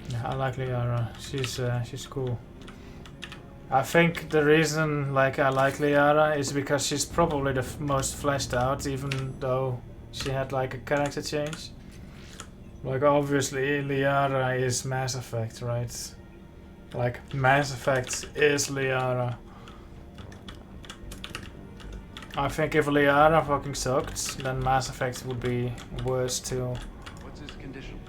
Yeah, I like Liara. She's cool. I think the reason like I like Liara is because she's probably the most fleshed out, even though she had like a character change. Like, obviously Liara is Mass Effect, right? Like, Mass Effect is Liara. I think if Liara fucking sucked, then Mass Effect would be worse too. What's his condition?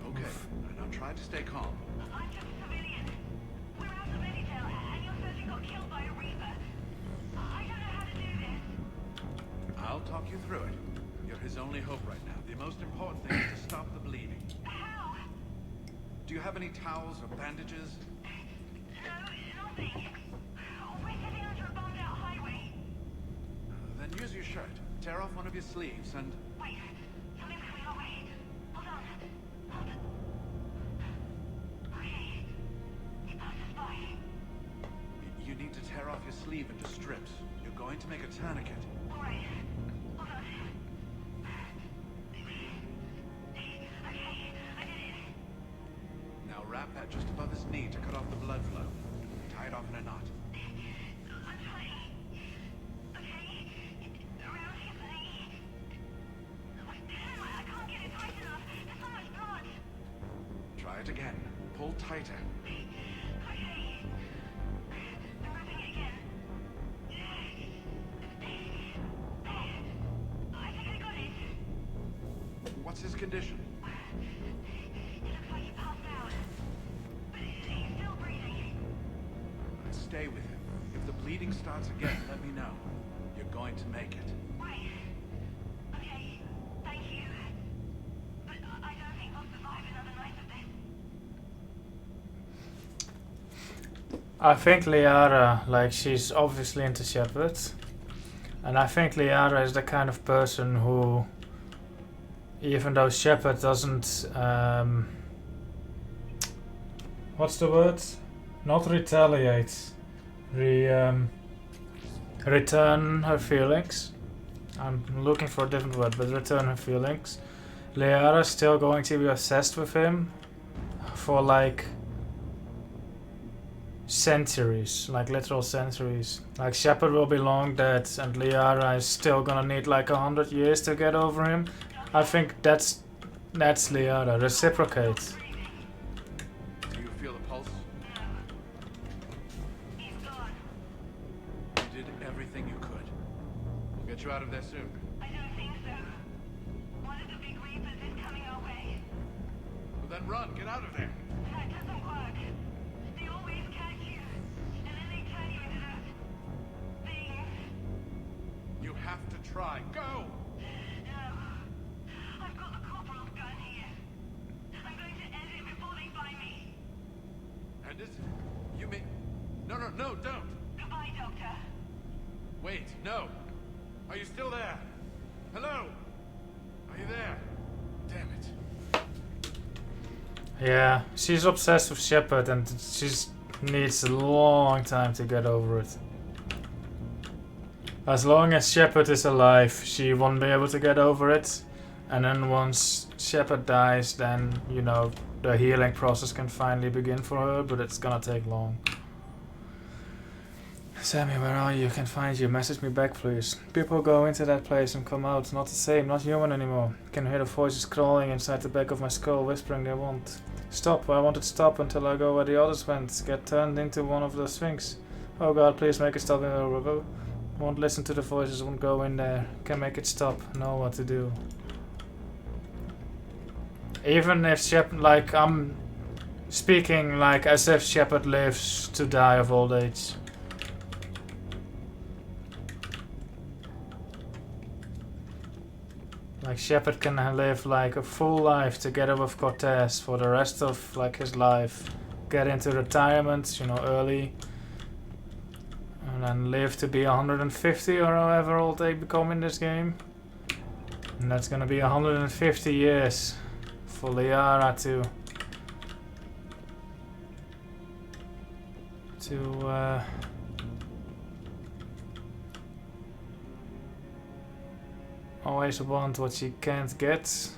Okay, now try to stay calm. I'm just a civilian. We're out of Citadel, and your surgeon got killed by a Reaper. I don't know how to do this. I'll talk you through it. You're his only hope right now. The most important thing is to stop the bleeding. How? Do you have any towels or bandages? No, nothing. We're heading onto a bombed-out highway. Then use your shirt. Tear off one of your sleeves and... Wait, something's coming our way. Hold on. Hold on. Okay. It passed us by. You need to tear off your sleeve into strips. You're going to make a tourniquet. All right. Hold on. Okay, I did it. Now wrap that just above his knee to cut off the blood flow. Tie it off in a knot. I'm trying. Okay. Around his knee. Damn, I can't get it tight enough. There's so much blood. Try it again. Pull tighter. Okay. I'm wrapping it again. What's his condition? Stay with him. If the bleeding starts again, let me know. You're going to make it. Okay, thank you. But I don't think I'll survive another night of this. I think Liara, like, she's obviously into Shepard. And I think Liara is the kind of person who, even though Shepard doesn't, what's the word? Not retaliate. Return her feelings. I'm looking for a different word, but return her feelings. Liara's still going to be obsessed with him for like centuries, like literal centuries. Like Shepard will be long dead and Liara is still gonna need like 100 years to get over him. I think that's Liara. Reciprocate. Do you feel the pulse? You did everything you could. We'll get you out of there soon. I don't think so. One of the big reapers is coming our way. Well, then run. Get out of there. That doesn't work. They always catch you, and then they turn you into those things. You have to try. Go! No. I've got the corporal's gun here. I'm going to end it before they find me. End it? You mean... No, don't! Goodbye, Doctor. Wait, no! Are you still there? Hello? Are you there? Damn it. Yeah, she's obsessed with Shepard and she needs a long time to get over it. As long as Shepard is alive, she won't be able to get over it. And then once Shepard dies, then, you know, the healing process can finally begin for her, but it's gonna take long. Sammy, where are you? Can find you. Message me back, please. People go into that place and come out. Not the same, not human anymore. Can hear the voices crawling inside the back of my skull, whispering they want. Stop, I want it to stop until I go where the others went. Get turned into one of the Sphinx. Oh god, please make it stop. Won't listen to the voices, won't go in there. Can make it stop. Know what to do. Even if Shepard, like, I'm speaking like as if Shepard lives to die of old age. Like Shepard can live like a full life together with Cortez for the rest of like his life. Get into retirement, you know, early. And then live to be 150 or however old they become in this game. And that's gonna be 150 years for Liara to always want what she can't get.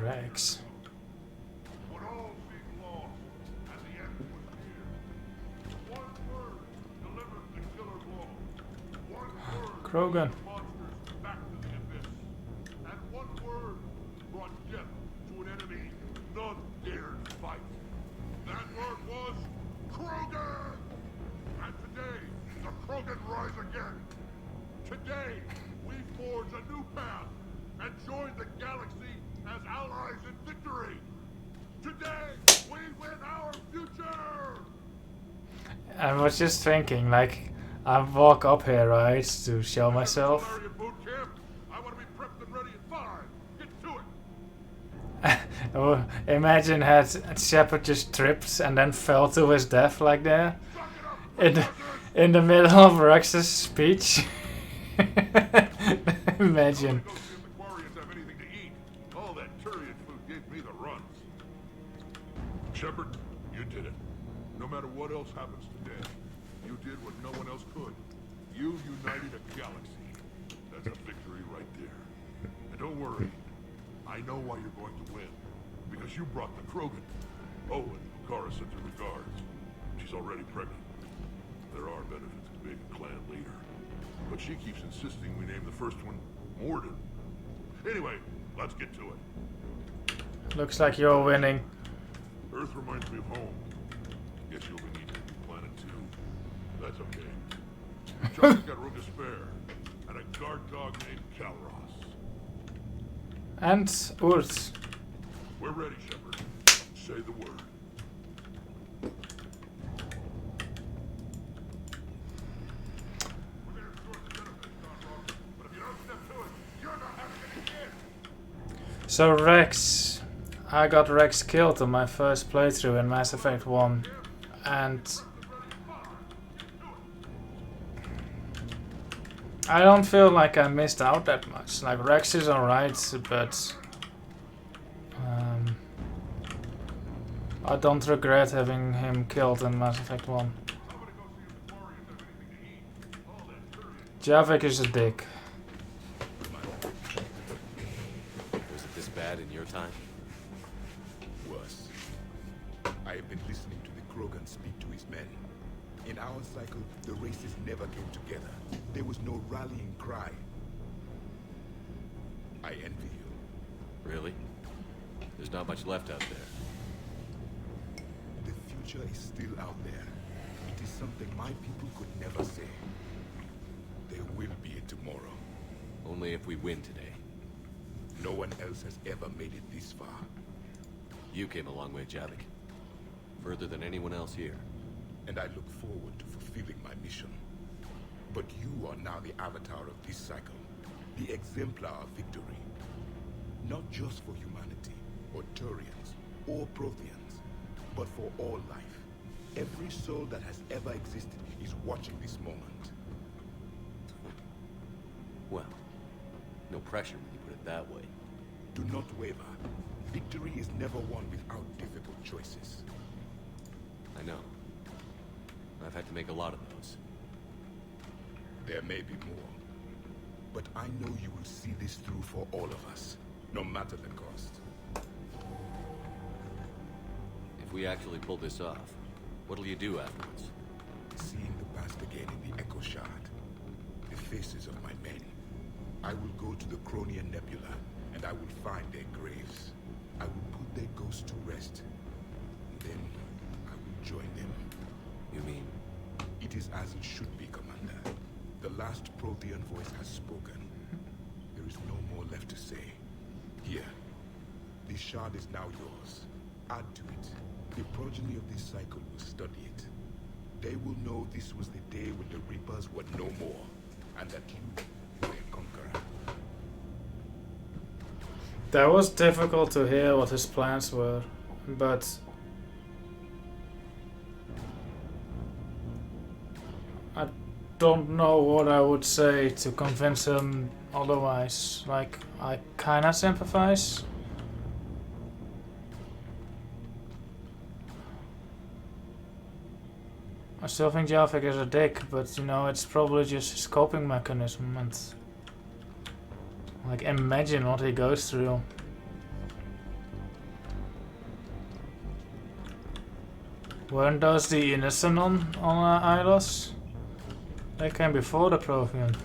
Rex. Krogan. Today, we forge a new path and join the galaxy as allies in victory. Today, we win our future. I was just thinking, like, I walk up here, right, to show myself. I want to be prepped and ready at 5. Get to it. Oh, imagine had Shepard just tripped and then fell to his death like that. In the middle of Rex's speech. Imagine. All that Turian food gave me the runs. Shepard, you did it. No matter what else happens today, you did what no one else could. You united a galaxy. That's a victory right there. And don't worry, I know why you're going to win. Because you brought the Krogan. Oh, and Kara sends her regards. She's already pregnant. There are benefits to being a clan leader. But she keeps insisting we name the first one Morden. Anyway, let's get to it. Looks like you're winning. Earth reminds me of home. Guess you'll be needing a new planet too. That's okay. John's got room to spare. And a guard dog named Calros. And Urt. We're ready, Shepard. Say the word. So Rex, I got Rex killed on my first playthrough in Mass Effect 1, and I don't feel like I missed out that much. Like, Rex is alright, but I don't regret having him killed in Mass Effect 1. Javik is a dick. Was it this bad in your time? Worse. I have been listening to the Krogan speak to his men. In our cycle, the races never came together. There was no rallying cry. I envy you. Really? There's not much left out there. The future is still out there. It is something my people could never say. There will be a tomorrow. Only if we win today. No one else has ever made it this far. You came a long way, Javik. Further than anyone else here. And I look forward to fulfilling my mission. But you are now the avatar of this cycle. The exemplar of victory. Not just for humanity, or Turians, or Protheans, but for all life. Every soul that has ever existed is watching this moment. Well, no pressure when you put it that way. Do not waver. Victory is never won without difficult choices. I know. I've had to make a lot of those. There may be more. But I know you will see this through for all of us, no matter the cost. If we actually pull this off, what'll you do afterwards? Seeing the past again in the Echo Shard, the faces of my men, I will go to the Cronian Nebula, and I will find their graves. I will put their ghosts to rest. And then I will join them. You mean? It is as it should be, Commander. The last Prothean voice has spoken. There is no more left to say. Here. This shard is now yours. Add to it. The progeny of this cycle will study it. They will know this was the day when the Reapers were no more, and that you were a conqueror. That was difficult to hear what his plans were, but I don't know what I would say to convince him otherwise. Like, I kinda sympathize. I still think Javik is a dick, but you know, it's probably just his coping mechanism, and like, imagine what he goes through. Weren't those the innocent on Ilos? They came before the Prothean.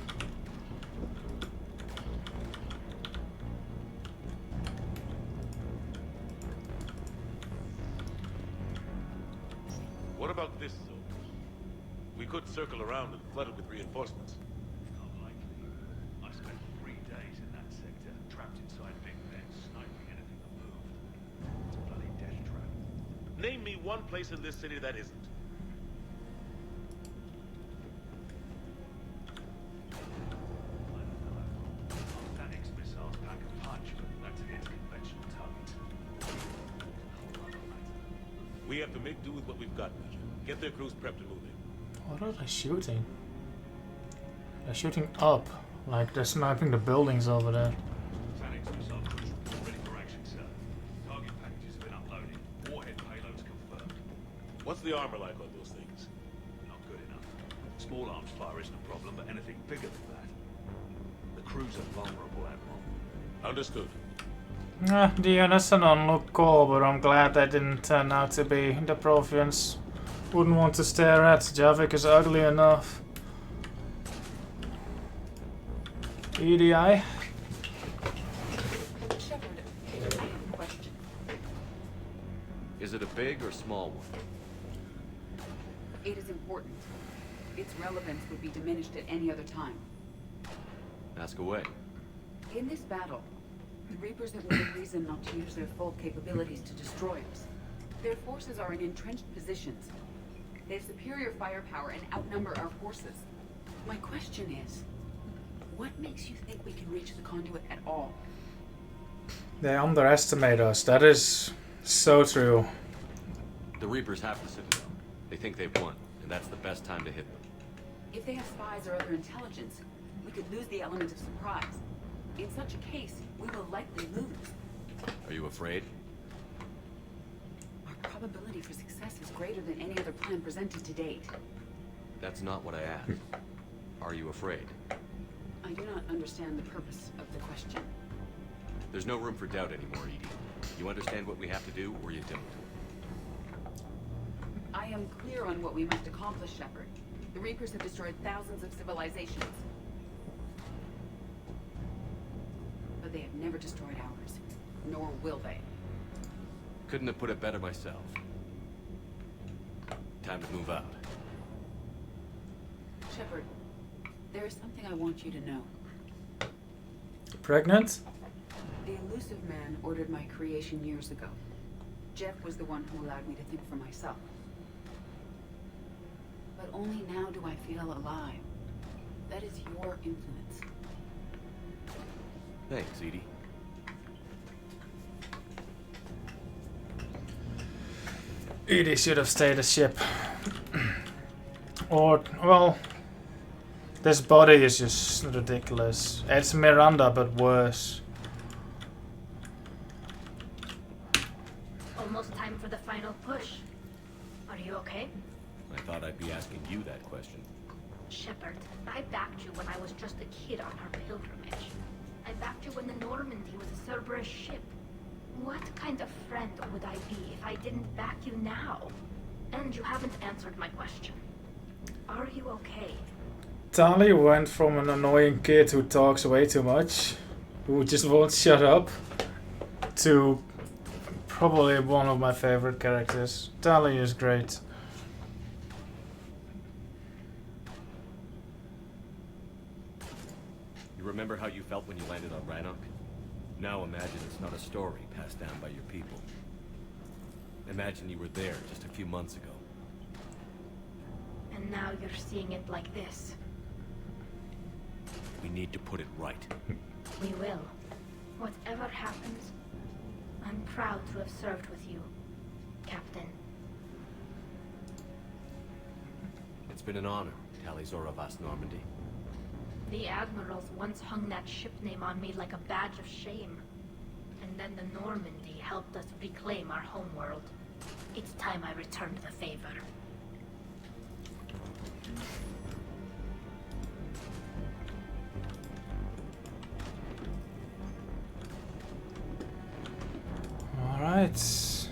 What about this zone? We could circle around and flood it with reinforcements. Unlikely. I spent 3 days in that sector, trapped inside big vents, sniping anything that moved. It's a bloody death trap. Name me one place in this city that isn't. Thanks missiles pack a punch, but that's against conventional targets. We have to make do with what we've got, Major. Get their crews prepped and moving. What are they shooting? They're shooting up, like they're sniping the buildings over there. Thanks missile push ready for action, sir. Target packages have been uploaded. Warhead payloads confirmed. What's the armor like on those things? Not good enough. Small arms fire isn't a problem, but anything bigger than that. The crews are vulnerable, Admiral. Understood. The Innocent look cool, but I'm glad they didn't turn out to be the Protheans. Wouldn't want to stare at. Javik is ugly enough. EDI? Shepard, question. Is it a big or small one? It is important. Its relevance would be diminished at any other time. Ask away. In this battle, the Reapers have no reason not to use their full capabilities to destroy us. Their forces are in entrenched positions. They have superior firepower and outnumber our forces. My question is, what makes you think we can reach the conduit at all? They underestimate us. That is so true. The Reapers have the Citadel. They think they've won, and that's the best time to hit them. If they have spies or other intelligence, we could lose the element of surprise. In such a case, we will likely lose. Are you afraid? Our probability for success is greater than any other plan presented to date. That's not what I asked. Are you afraid? I do not understand the purpose of the question. There's no room for doubt anymore, Edie. You understand what we have to do, or you don't? I am clear on what we must accomplish, Shepard. The Reapers have destroyed thousands of civilizations. But they have never destroyed ours. Nor will they. Couldn't have put it better myself. Time to move out. Shepard, there is something I want you to know. Pregnant? The elusive man ordered my creation years ago. Jeff was the one who allowed me to think for myself. But only now do I feel alive. That is your influence. Thanks, Edie. Edie should have stayed a ship. Or, well, this body is just ridiculous. It's Miranda, but worse. Almost time for the final push. Are you okay? I thought I'd be asking you that question. Shepard, I backed you when I was just a kid on our pilgrimage. I backed you when the Normandy was a Cerberus ship. What kind of friend would I be if I didn't back you now? And you haven't answered my question. Are you okay? Tali went from an annoying kid who talks way too much, who just won't shut up, to probably one of my favorite characters. Tali is great. You remember how you felt when you landed on Rannoch? Now imagine it's not a story passed down by your people. Imagine you were there just a few months ago. And now you're seeing it like this. We need to put it right. We will. Whatever happens, I'm proud to have served with you, Captain. It's been an honor, Tali Zoravas Normandy. The admirals once hung that ship name on me like a badge of shame. And then the Normandy helped us reclaim our homeworld. It's time I returned the favor. Alright.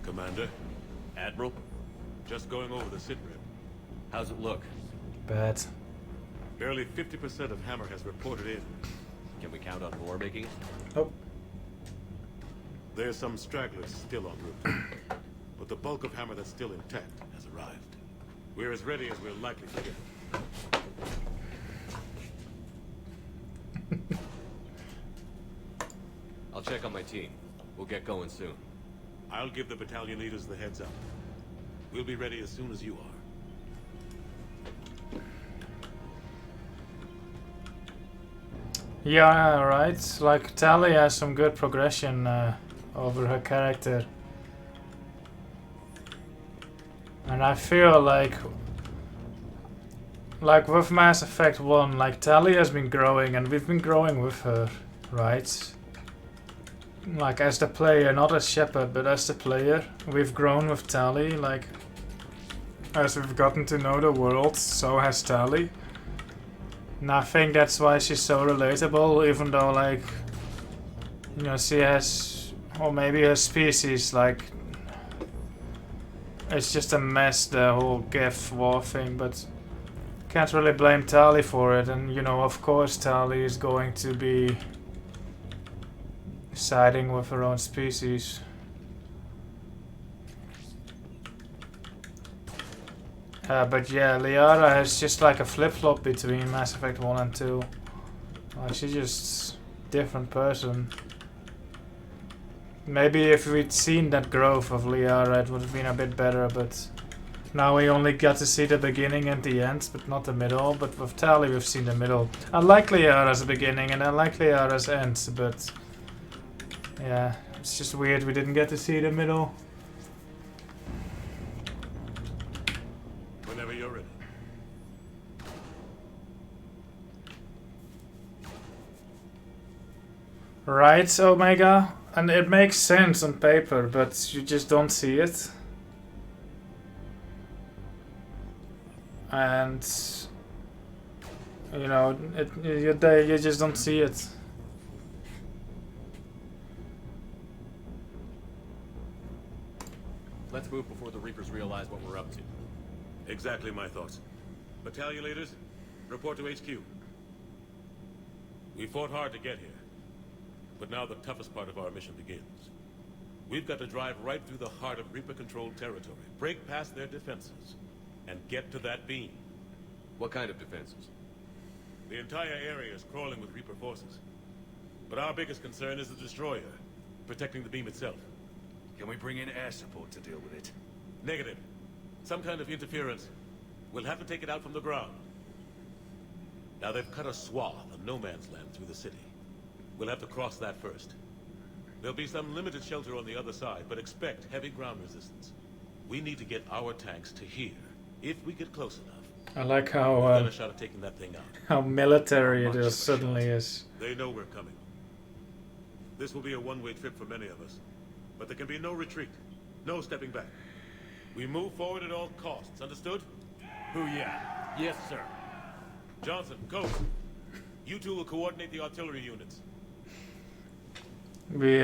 Commander? Admiral? Just going over the sitrep. How's it look? Bad. Barely 50% of Hammer has reported in. Can we count on more making it? Oh. There's some stragglers still en route. But the bulk of Hammer that's still intact has arrived. We're as ready as we're likely to get. I'll check on my team. We'll get going soon. I'll give the battalion leaders the heads up. We'll be ready as soon as you are. Yeah, right. Like, Tali has some good progression over her character. And I feel like with Mass Effect 1, like, Tali has been growing and we've been growing with her, right? Like, as the player, not as Shepard, but as the player. We've grown with Tali, like, as we've gotten to know the world, so has Tali. And I think that's why she's so relatable, even though, like, you know, she has, or maybe her species, like, it's just a mess, the whole Geth war thing, but can't really blame Tali for it. And, you know, of course Tali is going to be siding with her own species. But yeah, Liara is just like a flip-flop between Mass Effect 1 and 2. Like, she's just different person. Maybe if we'd seen that growth of Liara, it would have been a bit better, but now we only got to see the beginning and the end, but not the middle. But with Tali, we've seen the middle. I like Liara's beginning and I like Liara's end, but yeah, it's just weird we didn't get to see the middle. Whenever you're ready. Right, Omega? And it makes sense on paper, but you just don't see it. And you know, you just don't see it. Let's move before the Reapers realize what we're up to. Exactly my thoughts. Battalion leaders, report to HQ. We fought hard to get here, but now the toughest part of our mission begins. We've got to drive right through the heart of Reaper-controlled territory, break past their defenses, and get to that beam. What kind of defenses? The entire area is crawling with Reaper forces. But our biggest concern is the destroyer, protecting the beam itself. Can we bring in air support to deal with it? Negative. Some kind of interference. We'll have to take it out from the ground. Now they've cut a swath of no man's land through the city. We'll have to cross that first. There'll be some limited shelter on the other side, but expect heavy ground resistance. We need to get our tanks to here, if we get close enough. I like We've how got a shot at taking that thing out. how military it is suddenly is. They know we're coming. This will be a one-way trip for many of us. But there can be no retreat. No stepping back. We move forward at all costs, understood? Booyah. Yes, sir. Johnson, go. You two will coordinate the artillery units. We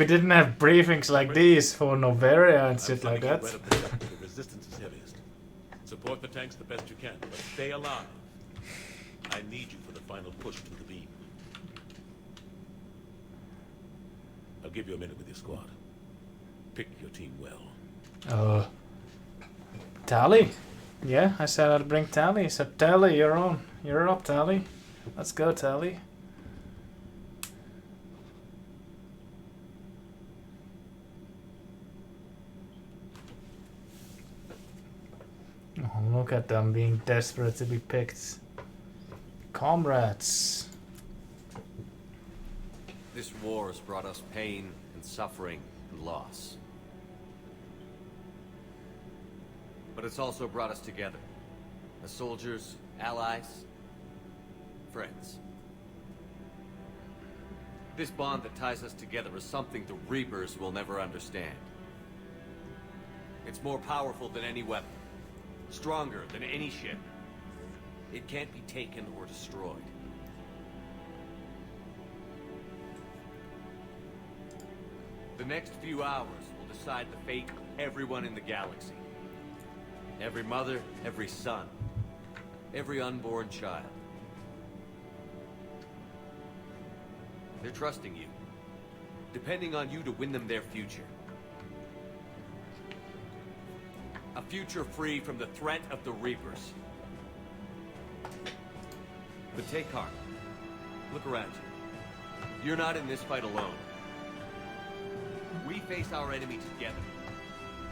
didn't have briefings like these for Noveria and shit like that. The resistance is heaviest. Support the tanks the best you can, but stay alive. I need you for the final push to the beam. I'll give you a minute with your squad. Pick your team well. Tali? Yeah, I said I'd bring Tali. So Tali, you're on. You're up, Tali. Let's go, Tali. Oh, look at them being desperate to be picked. Comrades. This war has brought us pain and suffering and loss. But it's also brought us together. As soldiers, allies, friends. This bond that ties us together is something the Reapers will never understand. It's more powerful than any weapon. Stronger than any ship. It can't be taken or destroyed. The next few hours will decide the fate of everyone in the galaxy. Every mother, every son, every unborn child. They're trusting you, depending on you to win them their future. A future free from the threat of the Reapers. But take heart. Look around you. You're not in this fight alone. We face our enemy together.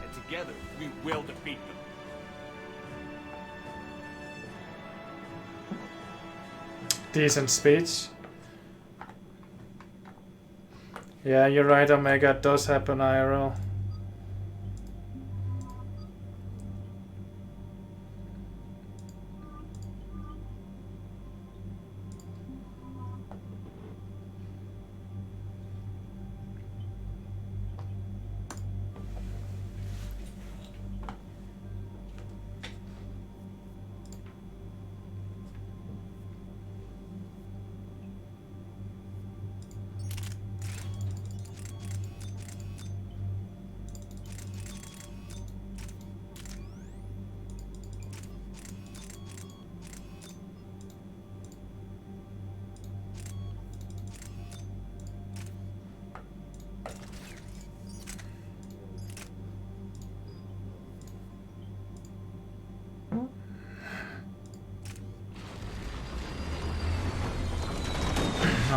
And together, we will defeat them. Decent speech. Yeah, you're right, Omega. It does happen IRL.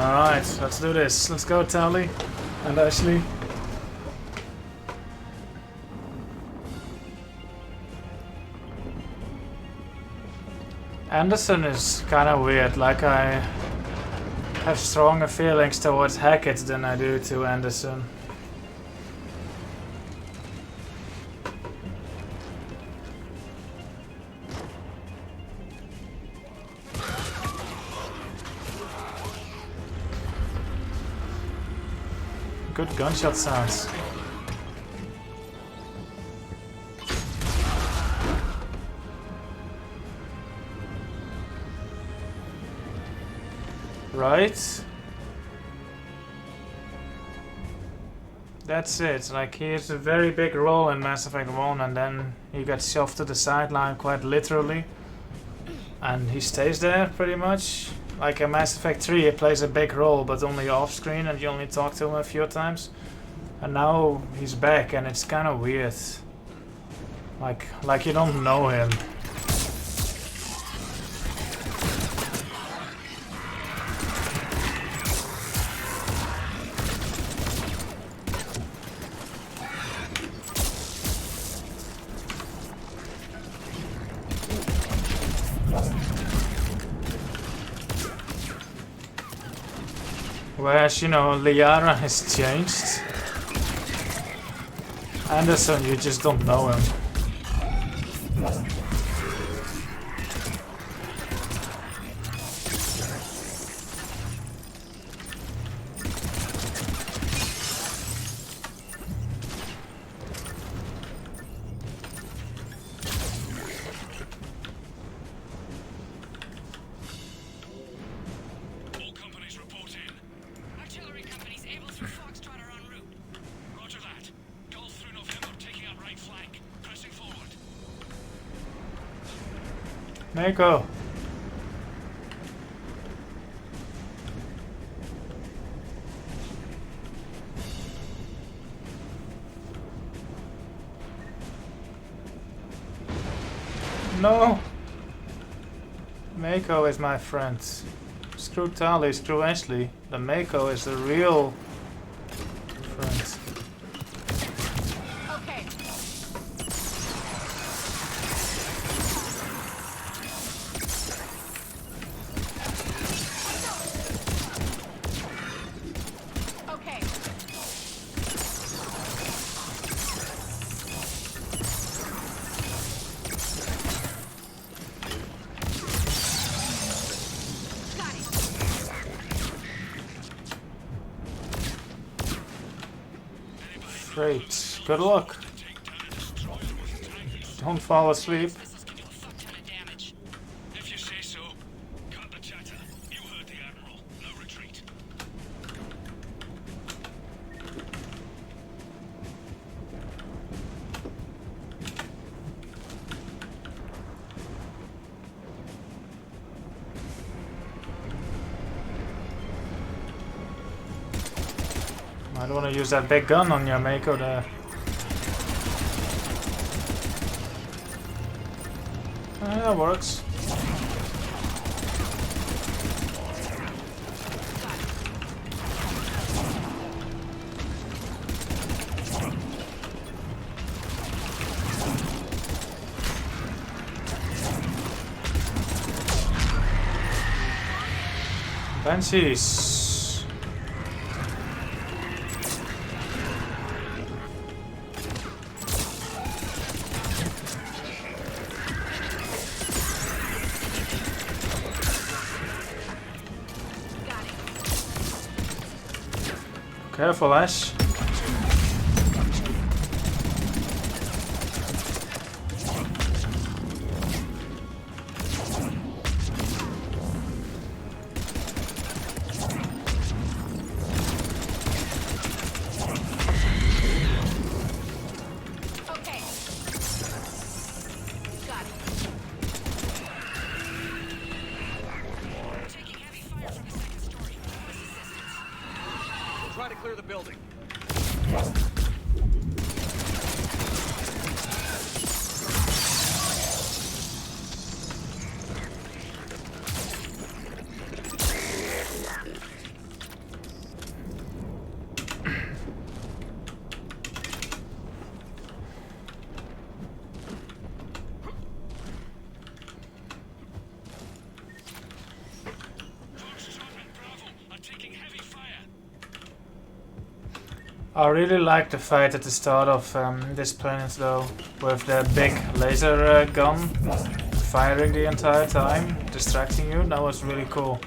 Alright, let's do this. Let's go, Tally and Ashley. Anderson is kinda weird, like I have stronger feelings towards Hackett than I do to Anderson. Good gunshot sounds. Right? That's it. Like, he has a very big role in Mass Effect 1 and then he gets shoved to the sideline quite literally. And he stays there pretty much. Like in Mass Effect 3 he plays a big role but only off screen and you only talk to him a few times. And now he's back and it's kinda weird. Like you don't know him. Whereas, you know, Liara has changed. Anderson, you just don't know him. Mako. No. Mako is my friend. Screw Tali, screw Ashley. The Mako is the real friend. Great. Good luck. Don't fall asleep. If you say so, cut the chatter. You heard the Admiral. No retreat. I don't want to use that big gun on your Mako there. That works. Banshees. Careful, Ash. Try to clear the building. I really like the fight at the start of this planet though, with the big laser gun firing the entire time, distracting you. That was really cool.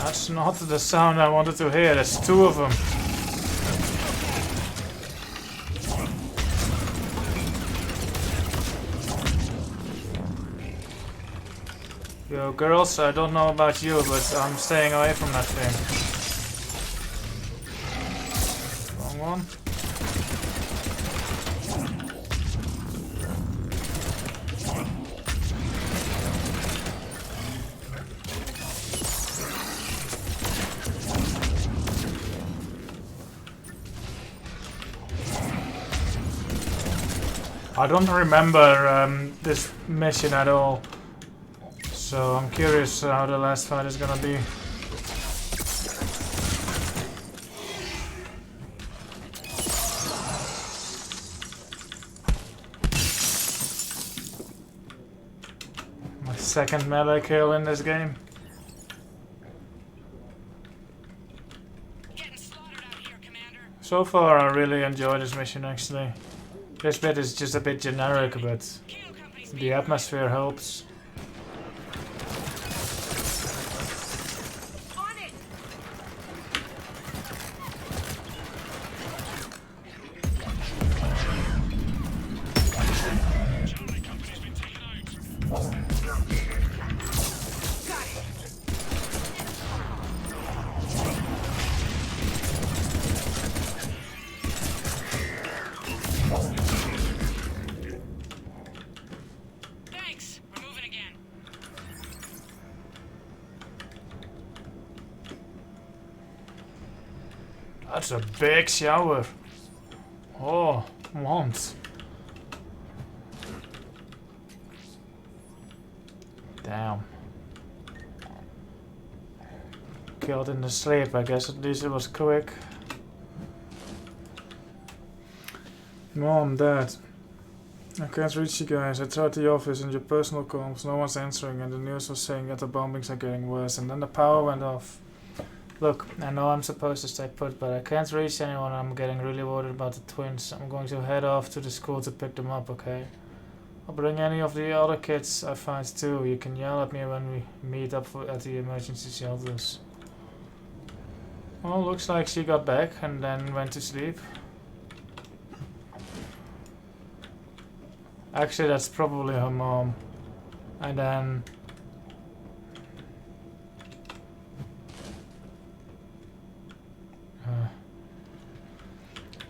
That's not the sound I wanted to hear. There's two of them. Yo, girls, I don't know about you, but I'm staying away from that thing. Wrong one. I don't remember this mission at all, so I'm curious how the last fight is gonna be. My second melee kill in this game. So far I really enjoy this mission actually. This bit is just a bit generic, but the atmosphere helps. That's a big shower. Oh, want. Damn. Killed in the sleep, I guess at least it was quick. Mom, Dad. I can't reach you guys. I tried the office and your personal comms. No one's answering and the news was saying that the bombings are getting worse and then the power went off. Look, I know I'm supposed to stay put, but I can't reach anyone. I'm getting really worried about the twins. I'm going to head off to the school to pick them up, okay? I'll bring any of the other kids I find too. You can yell at me when we meet up at the emergency shelters. Well, looks like she got back and then went to sleep. Actually, that's probably her mom. And then...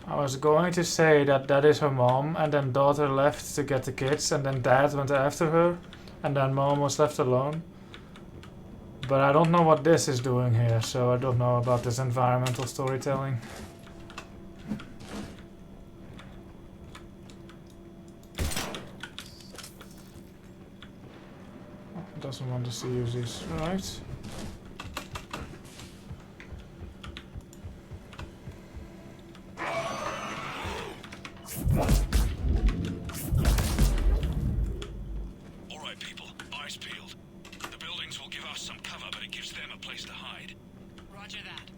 I was going to say that that is her mom, and then daughter left to get the kids, and then dad went after her, and then mom was left alone. But I don't know what this is doing here, so I don't know about this environmental storytelling. Doesn't want us to use these, right? Alright people, eyes peeled. The buildings will give us some cover, but it gives them a place to hide. Roger that.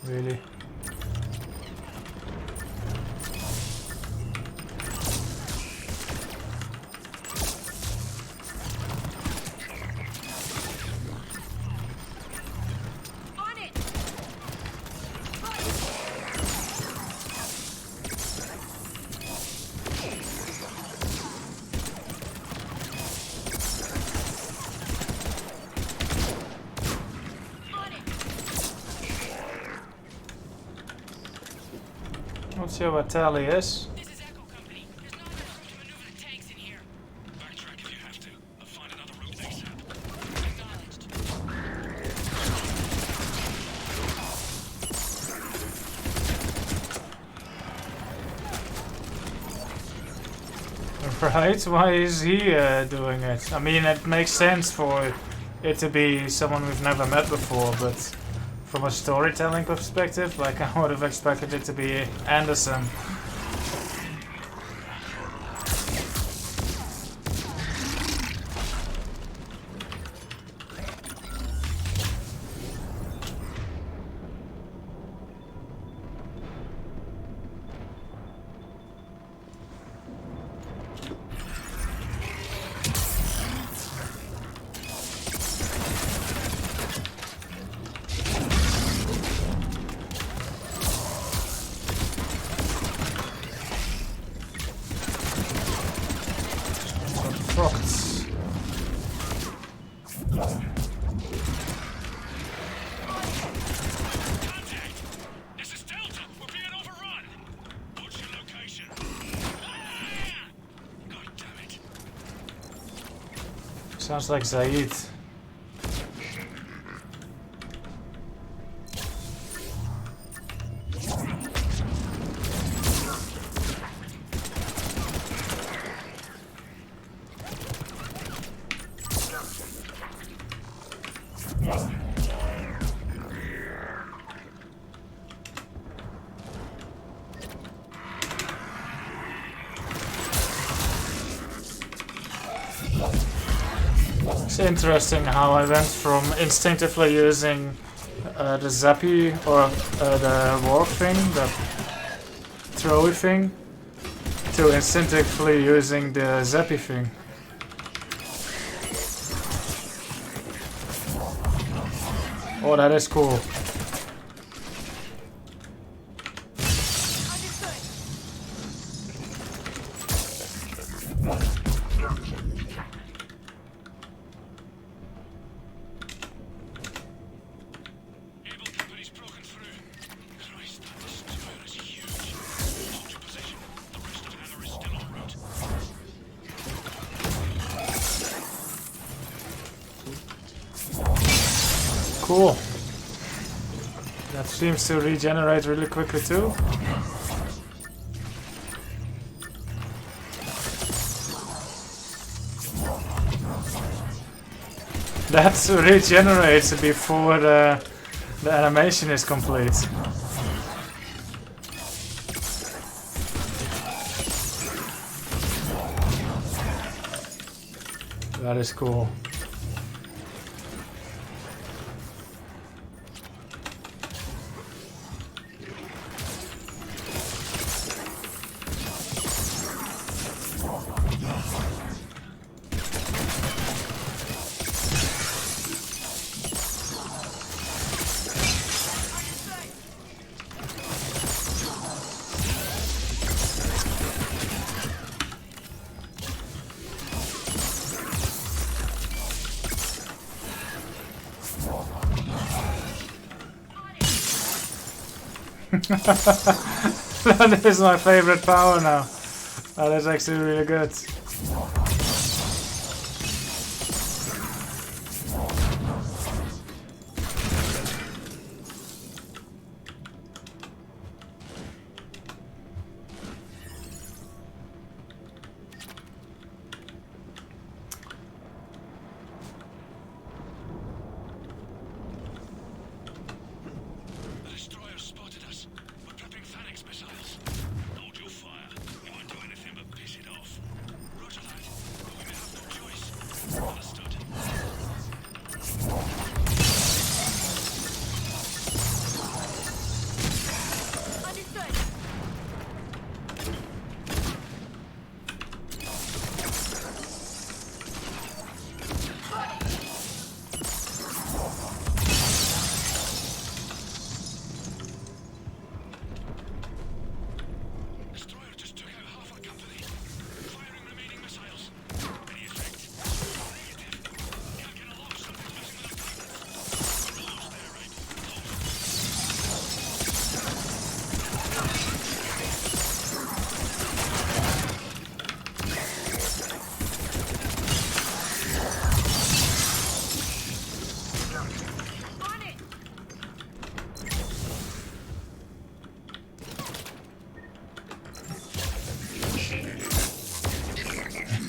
Really? sure what Tally is. Backtrack if you have to. I'll find another route ASAP. Right? Why is he doing it? I mean, it makes sense for it to be someone we've never met before, but from a storytelling perspective, like I would have expected it to be Anderson. Sounds like Zaid. It's interesting how I went from instinctively using the zappy or the warp thing, the throwy thing, to instinctively using the zappy thing. Oh, that is cool. Cool. That seems to regenerate really quickly too. That regenerates before the animation is complete. That is cool. That is my favorite power now. That is actually really good.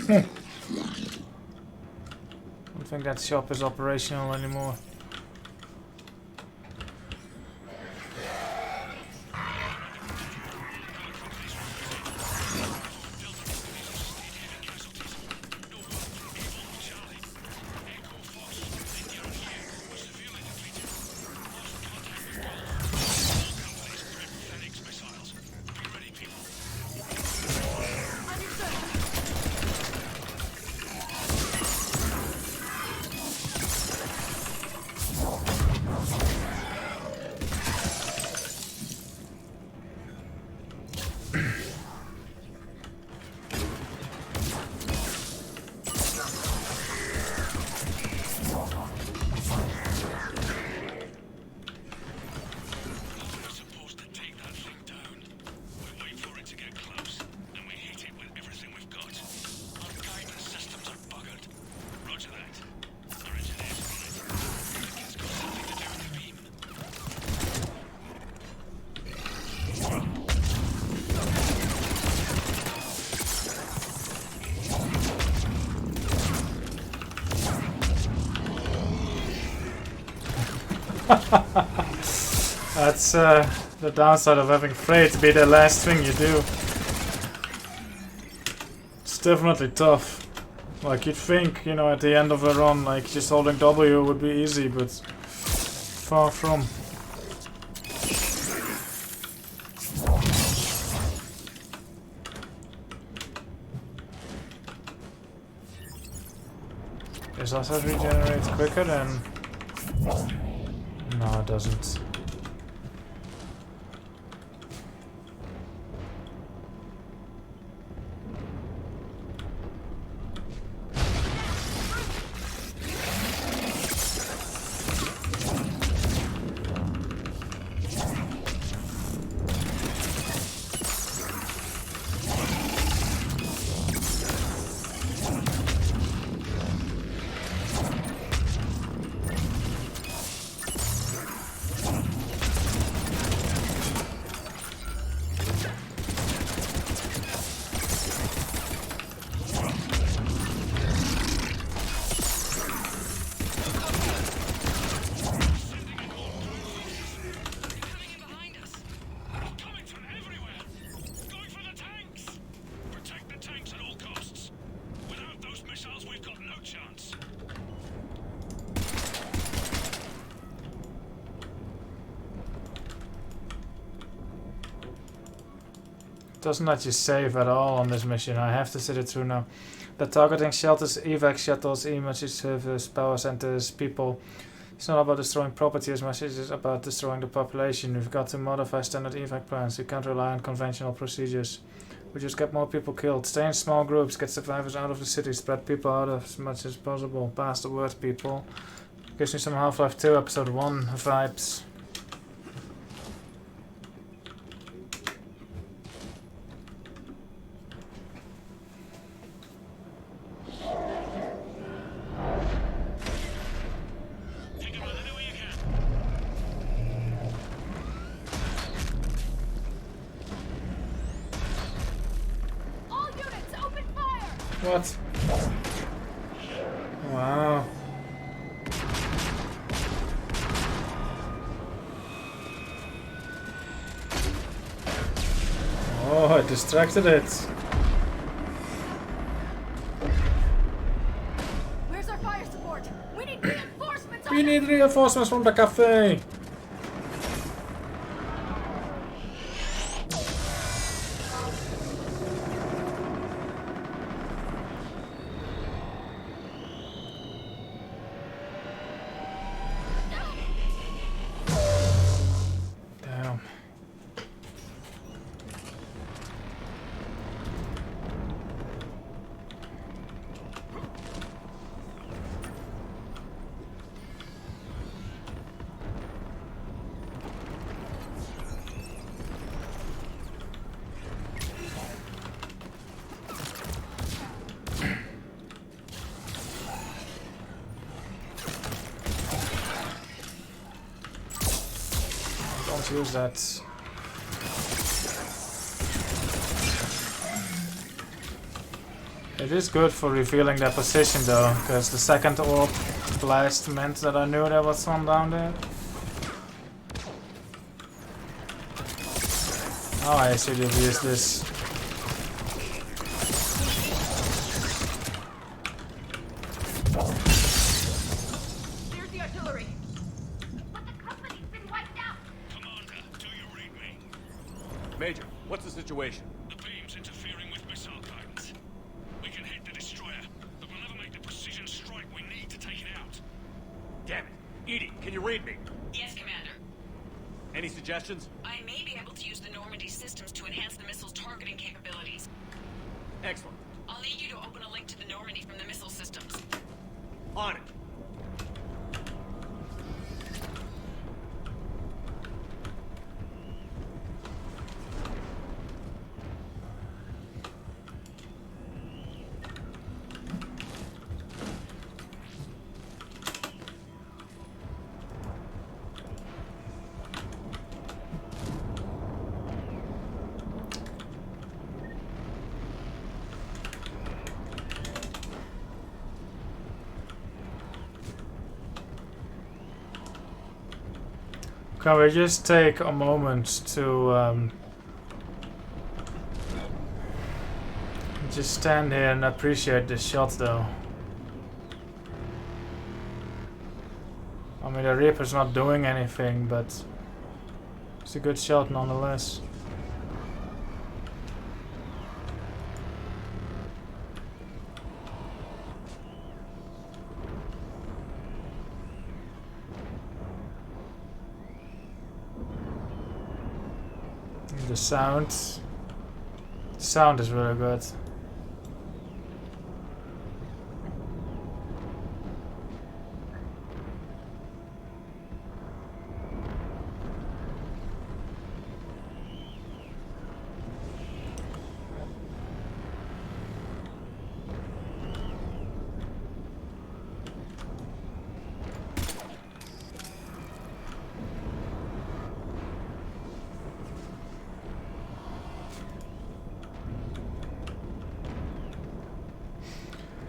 I don't think that shop is operational anymore. That's the downside of having Frey to be the last thing you do. It's definitely tough. Like, you'd think, you know, at the end of a run, like, just holding W would be easy, but far from. Does also regenerate quicker than... No, it doesn't. Doesn't let you save at all on this mission. I have to sit it through now. The targeting shelters, evac shuttles, emergency service, power centers, people. It's not about destroying property as much as it's about destroying the population. We've got to modify standard evac plans. We can't rely on conventional procedures. We just get more people killed. Stay in small groups, get survivors out of the city, spread people out as much as possible. Pass the word, people. Gives me some Half-Life 2 episode 1 vibes. What? Wow. Oh, I distracted it. Where's our fire support? We need reinforcements. We need reinforcements from the cafe. Use that. It is good for revealing their position though, because the second orb blast meant that I knew there was one down there. Oh, I should have used this. There's the artillery. Major, what's the situation? The beam's interfering with missile guidance. We can hit the destroyer, but we'll never make the precision strike we need to take it out. Damn it. Edie, can you read me? Yes, Commander. Any suggestions? I may be able to use the Normandy systems to enhance the missile's targeting capabilities. Excellent. I'll need you to open a link to the Normandy from the missile systems. On it. Can we just take a moment to just stand here and appreciate this shot though? I mean, the Reaper's not doing anything, but it's a good shot nonetheless. The sound is really good.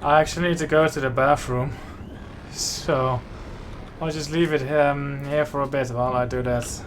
I actually need to go to the bathroom, so I'll just leave it here for a bit while I do that.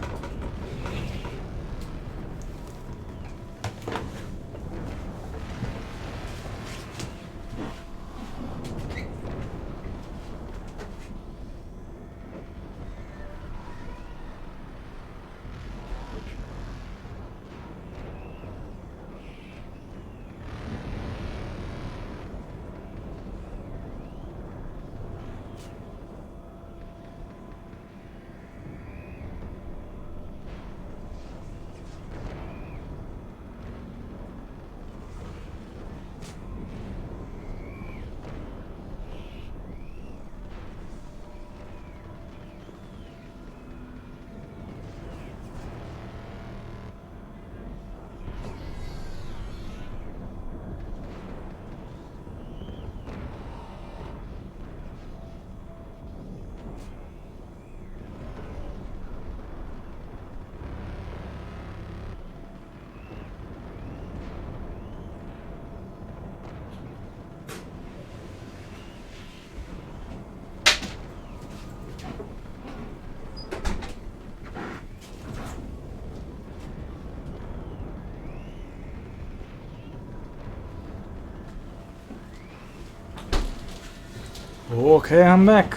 Okay, I'm back.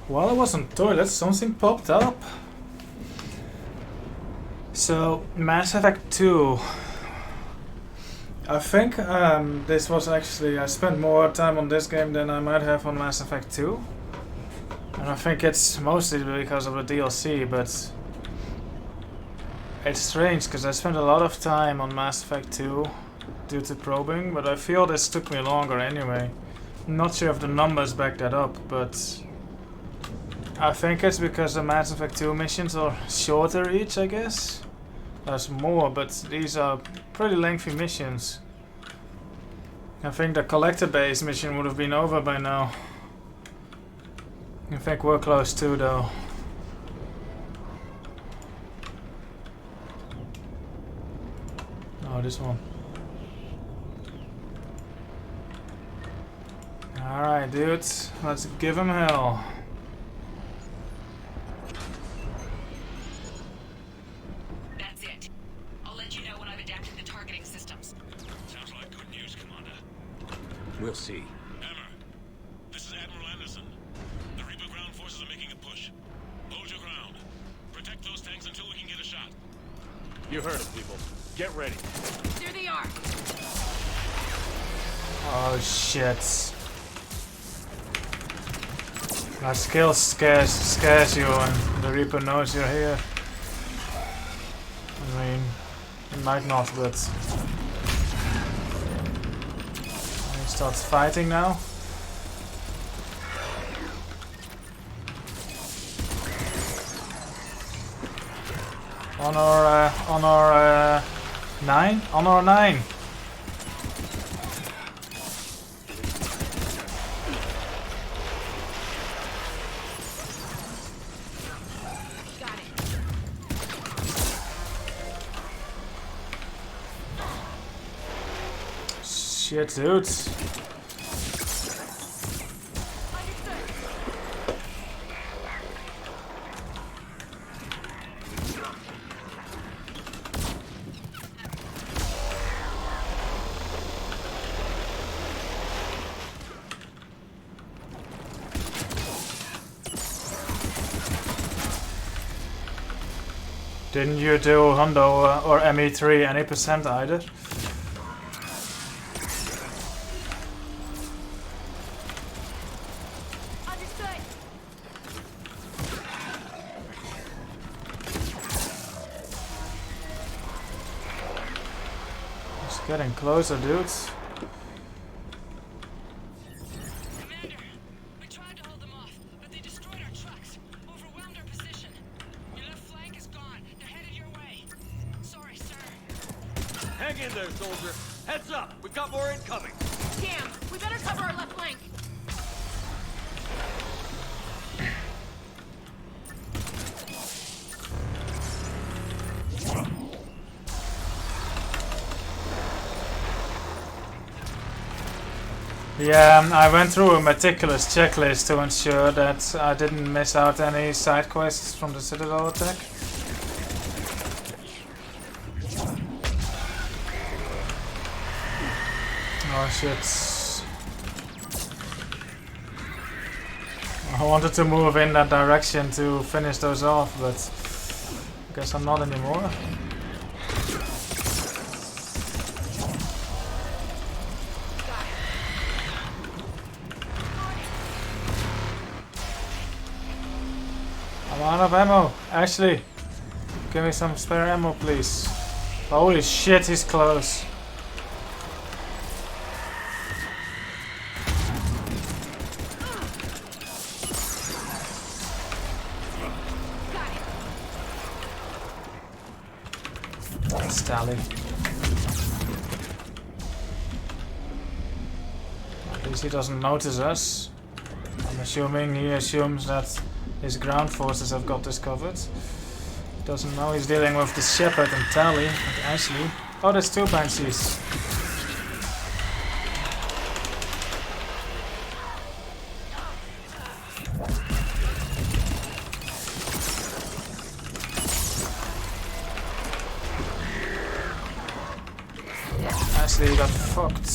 While I was on toilet, something popped up. So, Mass Effect 2. I think this was actually, I spent more time on this game than I might have on Mass Effect 2. And I think it's mostly because of the DLC, but it's strange because I spent a lot of time on Mass Effect 2 due to probing, but I feel this took me longer anyway. I'm not sure if the numbers back that up, but I think it's because the Mass Effect 2 missions are shorter each, I guess. There's more, but these are pretty lengthy missions. I think the collector base mission would have been over by now. I think we're close too, though. Oh, this one. Alright, dudes. Let's give him hell. That's it. I'll let you know when I've adapted the targeting systems. Sounds like good news, Commander. We'll see. Hammer, this is Admiral Anderson. The Reaper ground forces are making a push. Hold your ground. Protect those tanks until we can get a shot. You heard it, people. Get ready. There they are. Oh shit. That skill scares you and the Reaper knows you're here. I mean, he might not, but... He starts fighting now. Honor 9? Honor 9! Shit, dudes. Didn't you do Hundo or ME3 any percent either? It's getting closer, dudes. Hang in there, soldier. Heads up. We've got more incoming. Damn, we better cover our left flank. Yeah, I went through a meticulous checklist to ensure that I didn't miss out any side quests from the Citadel attack. Oh shit. I wanted to move in that direction to finish those off, but I guess I'm not anymore. I'm out of ammo. Ashley, give me some spare ammo, please. Holy shit, he's close. Stally. At least he doesn't notice us. I'm assuming he assumes that his ground forces have got this covered. Doesn't know he's dealing with the Shepard and Tally and Ashley. Oh, there's two Banshees. Ashley got fucked.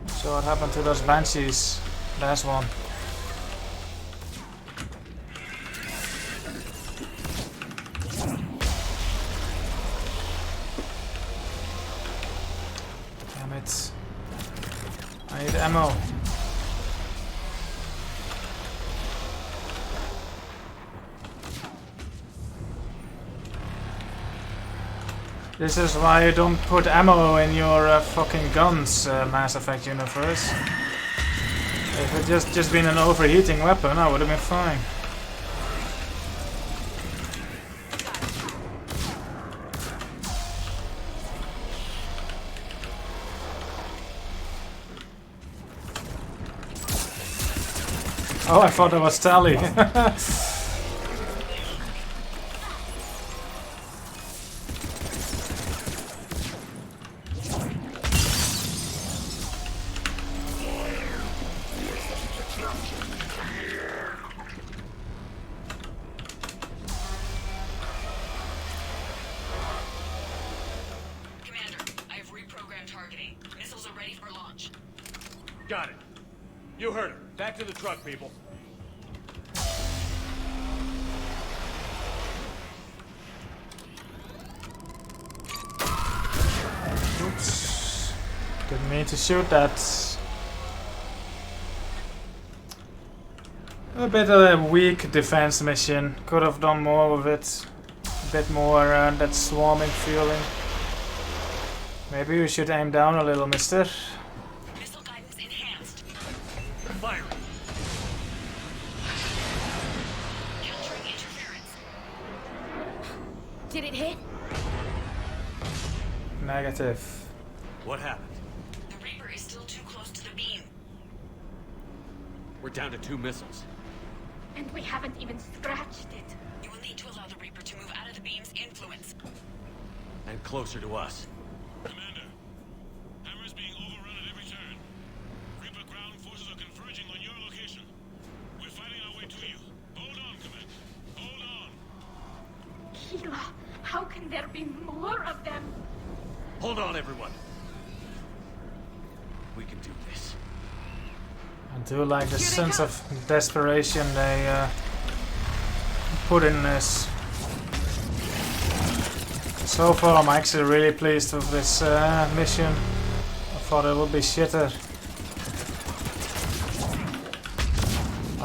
So what happened to those Banshees? Last one. Damn it. I need ammo. This is why you don't put ammo in your fucking guns, Mass Effect universe. If it just been an overheating weapon, I would have been fine. Oh, I thought that was Tally. Got it. You heard her. Back to the truck, people. Oops. Didn't mean to shoot that. A bit of a weak defense mission. Could have done more with it. A bit more that swarming feeling. Maybe you should aim down a little, mister. Missile guidance enhanced. Firing. Countering interference. Did it hit? Negative. What happened? The Reaper is still too close to the beam. We're down to 2 missiles. And we haven't even scratched it. You will need to allow the Reaper to move out of the beam's influence. And closer to us. Commander, Hammer's being overrun at every turn. Reaper ground forces are converging on your location. We're fighting our way to you. Hold on, Commander. Hold on. Keela, how can there be more of them? Hold on, everyone. We can do this. I do like the sense of desperation they put in this. So far I'm actually really pleased with this mission. I thought it would be shitter.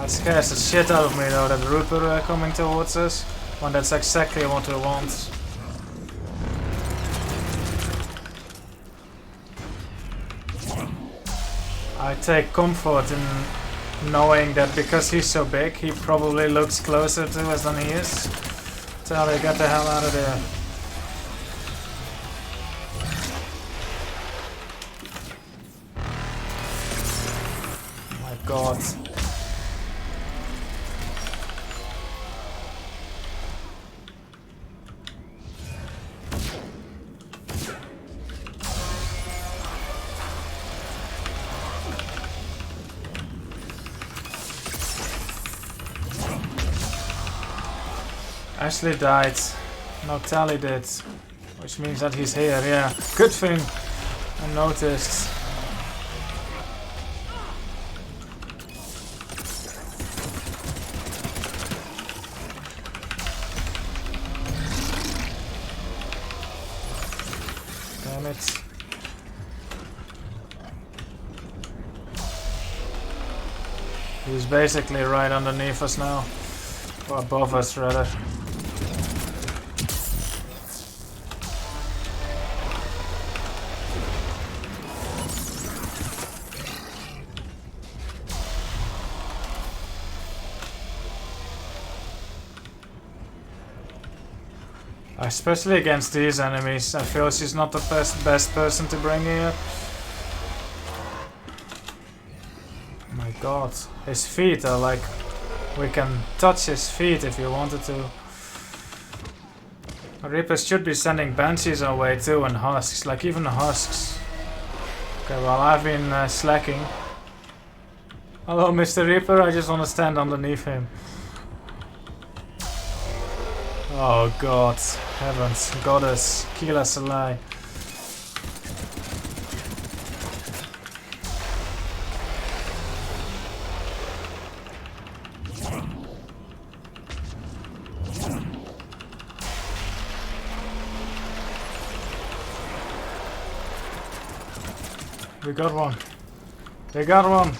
It scares the shit out of me though, that Reaper coming towards us, when that's exactly what we want. I take comfort in knowing that because he's so big, he probably looks closer to us than he is. Tell they get the hell out of there. Oh my god. Ashley died. No, Tally did. Which means that he's here, yeah. Good thing I noticed. Damn it. He's basically right underneath us now. Or above us, rather. Especially against these enemies, I feel she's not the best person to bring here. Oh my god, his feet are like... We can touch his feet if you wanted to. Reapers should be sending Banshees our way too, and Husks, like even Husks. Okay, well I've been slacking. Hello Mr. Reaper, I just want to stand underneath him. Oh god, heavens, goddess, Keela Salai. We got one. They got one.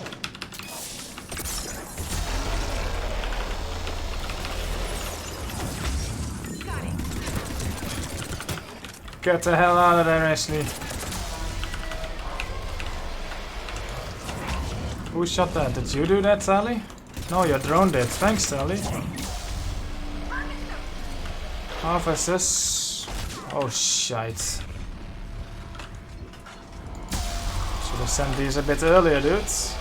Get the hell out of there, Ashley. Who shot that? Did you do that, Sally? No, your drone did. Thanks, Sally. Harvesters. Oh, shite. Should have sent these a bit earlier, dudes.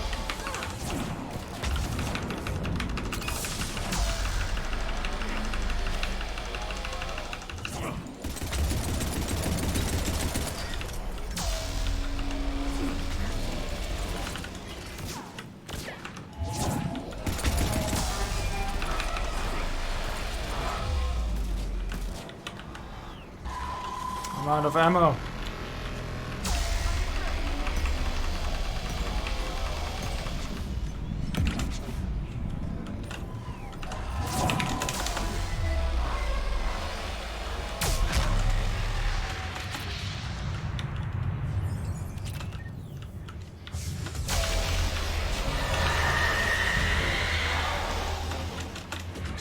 I'm out of ammo.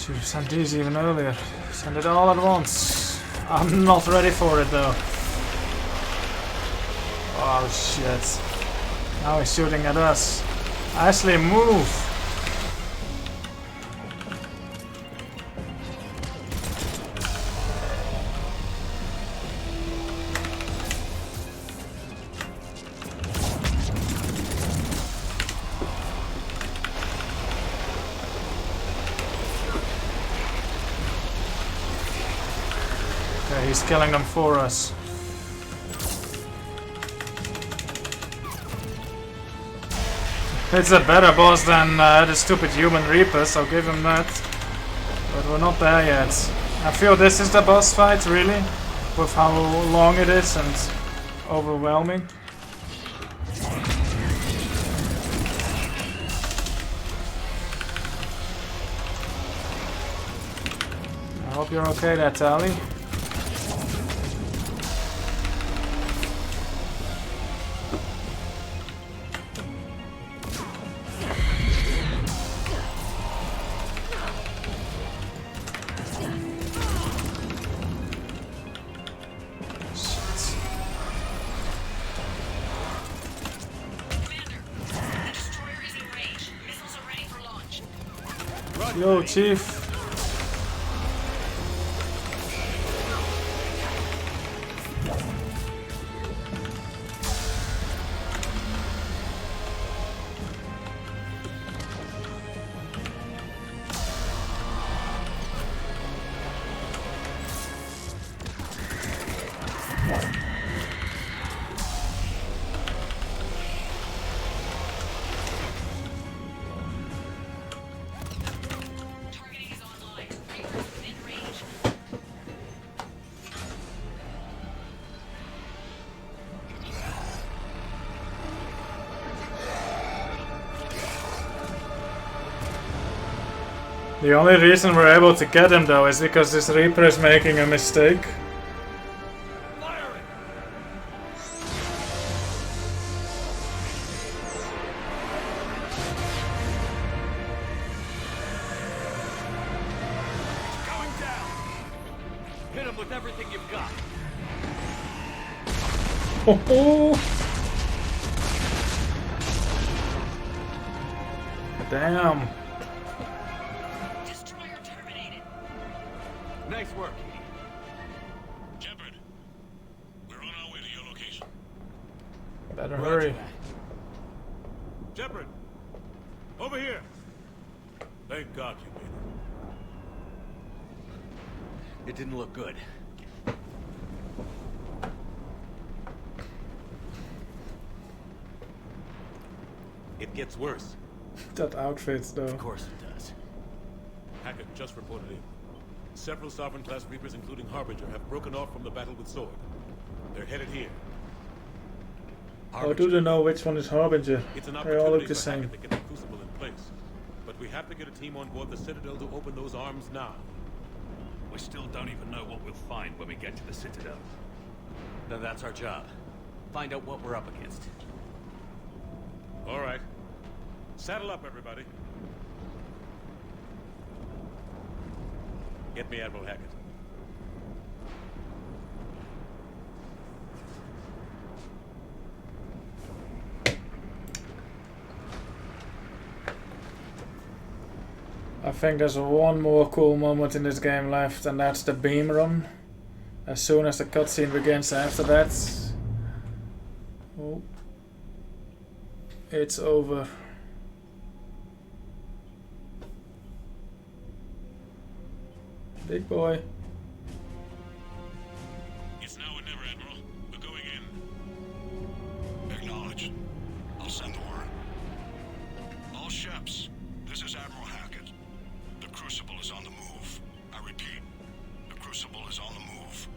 Should have sent these even earlier. Send it all at once. I'm not ready for it though. Oh shit. Now he's shooting at us. Ashley, move! Okay, he's killing them for us. It's a better boss than the stupid human reapers, I'll give him that. But we're not there yet. I feel this is the boss fight, really, with how long it is and overwhelming. I hope you're okay there, Tally. Yo, Chief. The only reason we're able to get him though is because this Reaper is making a mistake. Going down. Hit him with everything you've got. Oh, damn. Nice work. Shepard, we're on our way to your location. Better hurry. Shepard, over here. Thank God you made it. It didn't look good. It gets worse. That outfit though. Of course it does. Hackett just reported in. Several Sovereign-class Reapers, including Harbinger, have broken off from the battle with Sword. They're headed here. How do they know which one is Harbinger? It's an They all opportunity look the for same. Hackett to get the Crucible in place. But we have to get a team on board the Citadel to open those arms now. We still don't even know what we'll find when we get to the Citadel. Then that's our job. Find out what we're up against. All right. Saddle up, everybody. Get me Admiral Hackett. I think there's one more cool moment in this game left, and that's the beam run. As soon as the cutscene begins after that, oh, it's over. Big boy. It's now or never, Admiral. We're going in. Acknowledged. I'll send the word. All ships, this is Admiral Hackett. The Crucible is on the move. I repeat, the Crucible is on the move.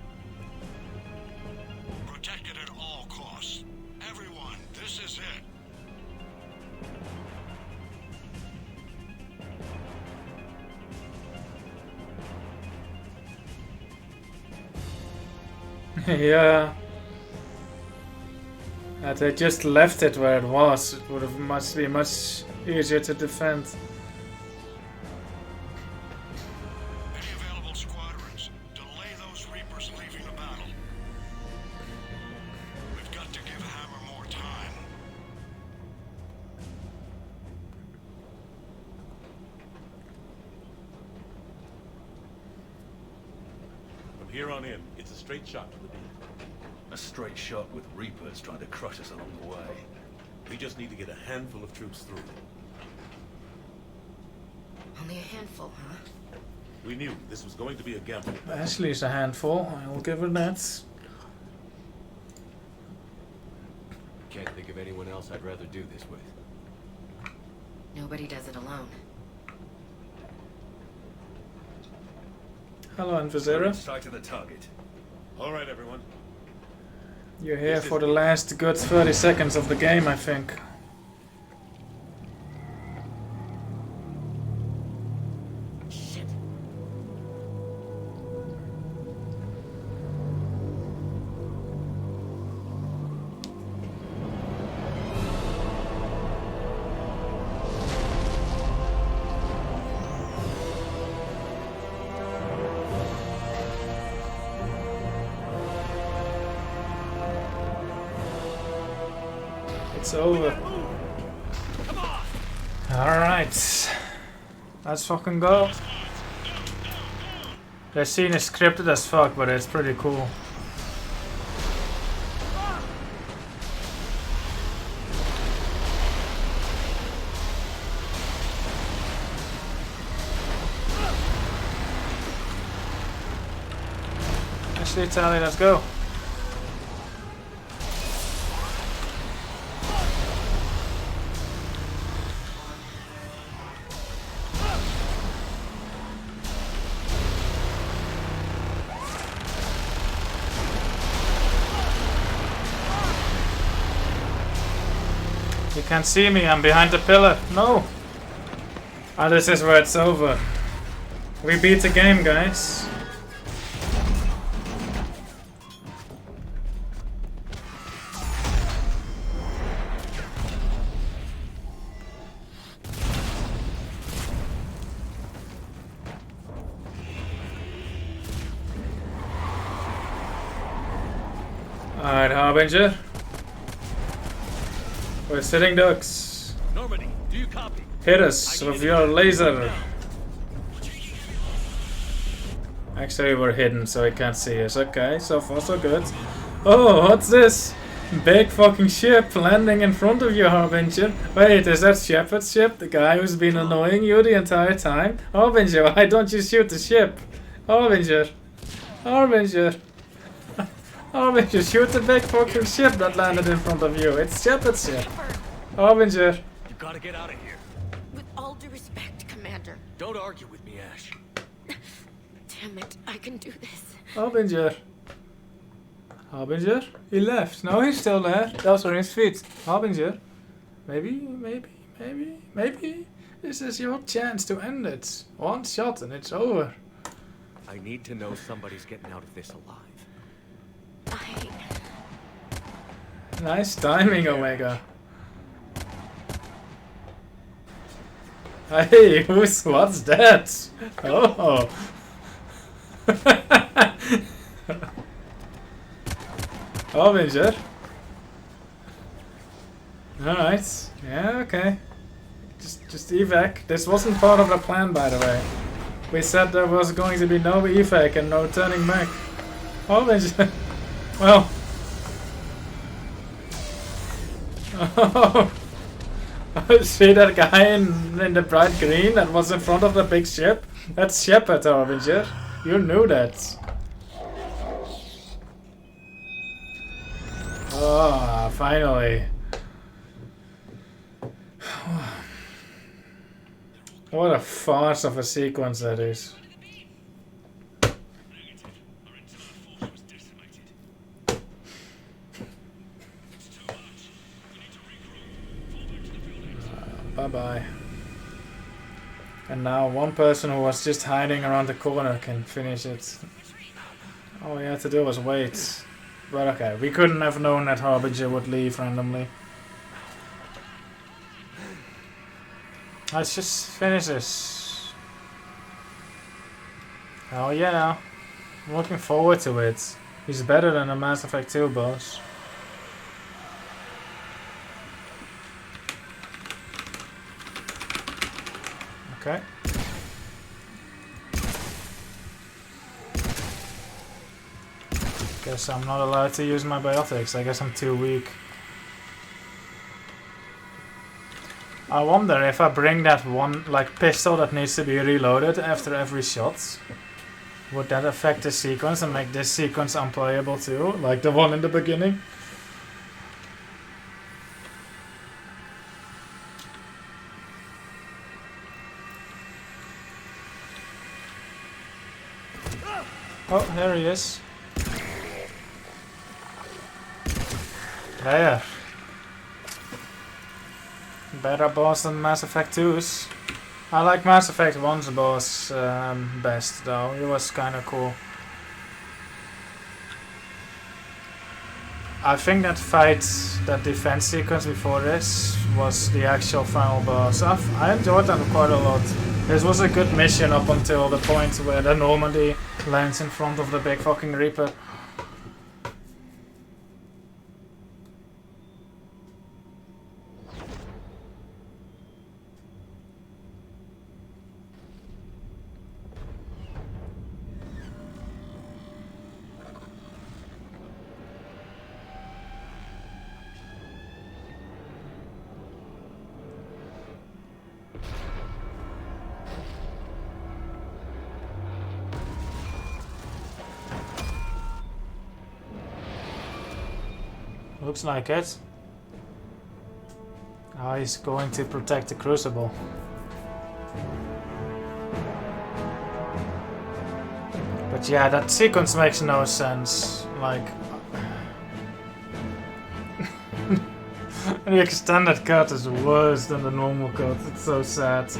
Protect it at all costs. Everyone, this is it. Yeah. Had they just left it where it was, it would have been much easier to defend. From here on in, it's a straight shot to the deep. A straight shot with Reapers trying to crush us along the way. We just need to get a handful of troops through. Only a handful, huh? We knew this was going to be a gamble. Ashley's a handful, I will give her that. Can't think of anyone else I'd rather do this with. Nobody does it alone. Hello, Invisera. Sight of the target. All right, everyone. You're here for the last good 30 seconds of the game, I think. Shit. It's over. Alright. Let's fucking go. The scene is scripted as fuck, but it's pretty cool. Actually, Tally, let's go. You can't see me, I'm behind the pillar. No! Ah, this is where it's over. We beat the game, guys. Alright, Harbinger. We're sitting ducks. Normandy, do you copy? Hit us with your laser. Actually, we're hidden, so he can't see us. Okay, so far so good. Oh, what's this? Big fucking ship landing in front of you, Harbinger. Wait, is that Shepard's ship? The guy who's been annoying you the entire time? Harbinger, why don't you shoot the ship? Harbinger. Harbinger. Harbinger, shoot the big fucking ship that landed in front of you. It's Shepard's ship. Harbinger. You gotta get out of here. With all due respect, Commander. Don't argue with me, Ash. Damn it, I can do this. Harbinger. Harbinger? He left. No, he's still there. Those are his feet. Harbinger. Maybe. This is your chance to end it. One shot and it's over. I need to know somebody's getting out of this alive. Nice timing, Omega. Hey, what's that? Oh. Harbinger. Alright. Yeah, okay. Just evac. This wasn't part of the plan, by the way. We said there was going to be no evac and no turning back. Harbinger. Well. Oh. See that guy in the bright green that was in front of the big ship? That's Shepard, Harbinger. You knew that. Oh, finally. What a farce of a sequence that is. Bye-bye. And now one person who was just hiding around the corner can finish it. All we had to do was wait. But okay, we couldn't have known that Harbinger would leave randomly. Let's just finish this. Oh yeah. I'm looking forward to it. He's better than the Mass Effect 2 boss. Okay. Guess I'm not allowed to use my biotics. I guess I'm too weak. I wonder if I bring that one like pistol that needs to be reloaded after every shot, would that affect the sequence and make this sequence unplayable too, like the one in the beginning? Oh, there he is. There. Better boss than Mass Effect 2's. I like Mass Effect 1's boss best though, he was kinda cool. I think that fight, that defense sequence before this, was the actual final boss. I enjoyed that quite a lot. This was a good mission up until the point where the Normandy lands in front of the big fucking Reaper. Looks like it. Oh, he's going to protect the Crucible. But yeah, that sequence makes no sense. Like... the extended cut is worse than the normal cut. It's so sad.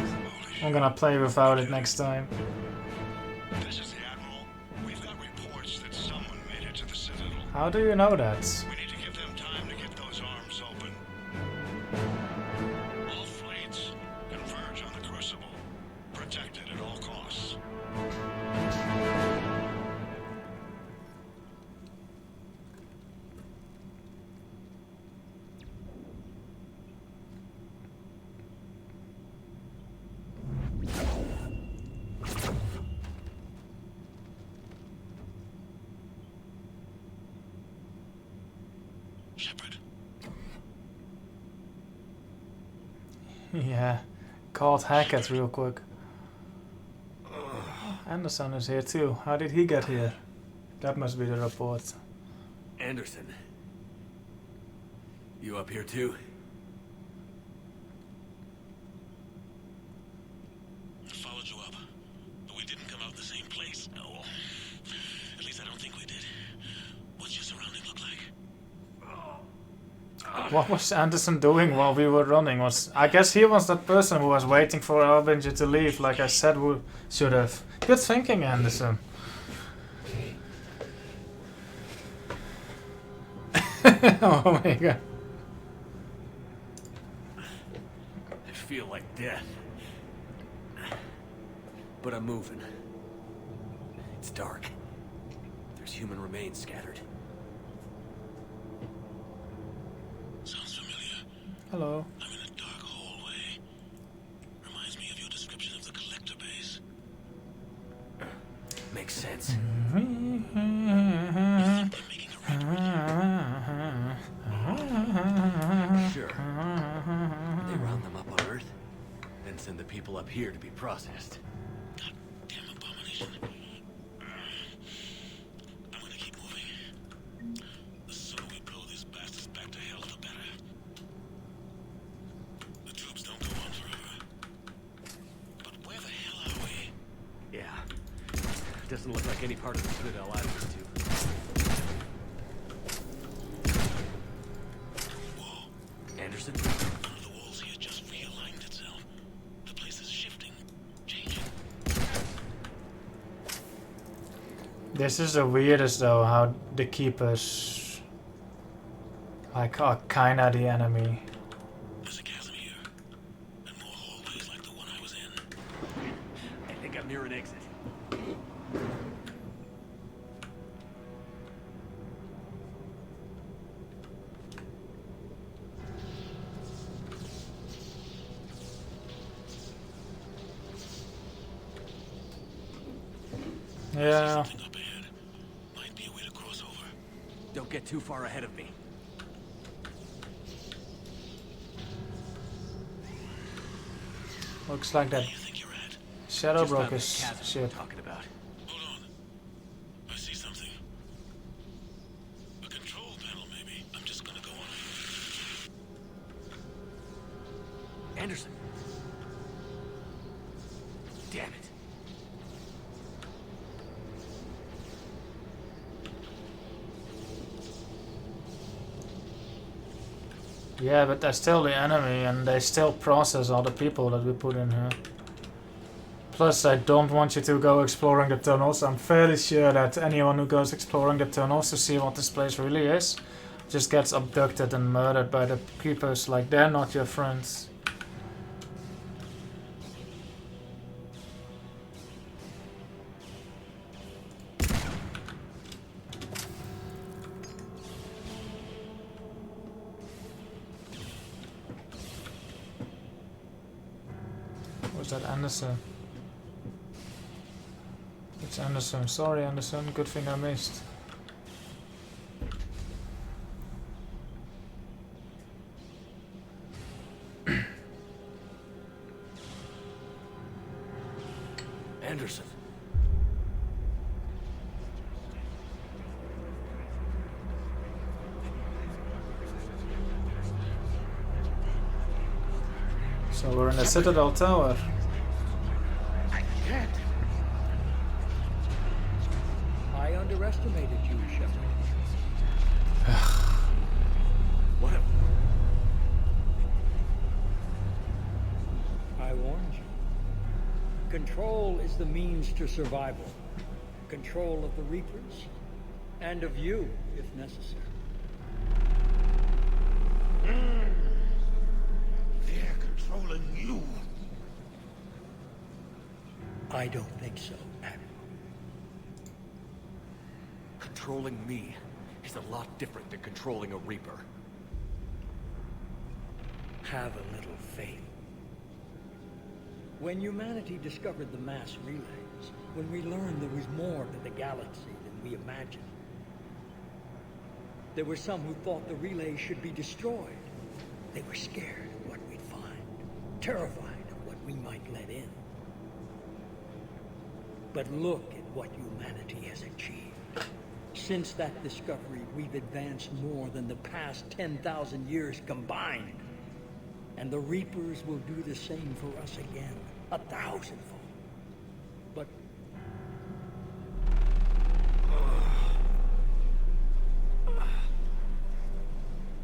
I'm gonna play without it next time. This is the Admiral. We've got reports that someone made it to the Citadel. How do you know that? We need to give them time to get those arms open. All fleets converge on the Crucible. Protected at all costs. Shepard. Yeah, called Hackett real quick. Anderson is here too. How did he get here? That must be the report. Anderson. You up here too? I followed you up, but we didn't come out the same place. No. At least I don't think we did. What's your surrounding look like? What was Anderson doing while we were running? I guess he was that person who was waiting for Albinger to leave, like I said we should have. Good thinking, Anderson. Oh my god. I feel like death. But I'm moving. It's dark. There's human remains scattered. Sounds familiar. Hello. I'm in a dark hallway. Reminds me of your description of the collector base. Makes sense. Sure. They round them up on Earth, then send the people up here to be processed. Damn abomination. I'm gonna keep moving. The sooner we blow these bastards back to hell, the better. The troops don't go on forever. But where the hell are we? Yeah. Doesn't look like any part of the Citadel I've been to. Whoa. Anderson? One of the walls here just realigned itself. The place is shifting, changing. This is the weirdest though, how the Keepers like are kinda the enemy. There's a chasm here. And more hallways like the one I was in. I think I'm near an exit. Yeah. Something up ahead. Might be a way to cross over. Don't get too far ahead of me. Looks like that Shadow Just broke found his that chasm ship. we're talking about. I see something. A control panel, maybe. I'm just gonna go on. Anderson. Damn it. Yeah, but they're still the enemy and they still process all the people that we put in here. Plus, I don't want you to go exploring the tunnels. I'm fairly sure that anyone who goes exploring the tunnels to see what this place really is just gets abducted and murdered by the creepers. Like, they're not your friends. Where's that Anderson? It's Anderson. Sorry, Anderson. Good thing I missed. Anderson. So we're in the Citadel tower. I can't. I underestimated you, Shepard. What a... I warned you. Control is the means to survival. Control of the Reapers, and of you, if necessary. They're controlling you. I don't think so, Admiral. Controlling me is a lot different than controlling a Reaper. Have a little faith. When humanity discovered the mass relays, when we learned there was more to the galaxy than we imagined, there were some who thought the relays should be destroyed. They were scared of what we'd find, terrified of what we might let in. But look at what humanity has achieved. Since that discovery, we've advanced more than the past 10,000 years combined. And the Reapers will do the same for us again, 1,000-fold. But...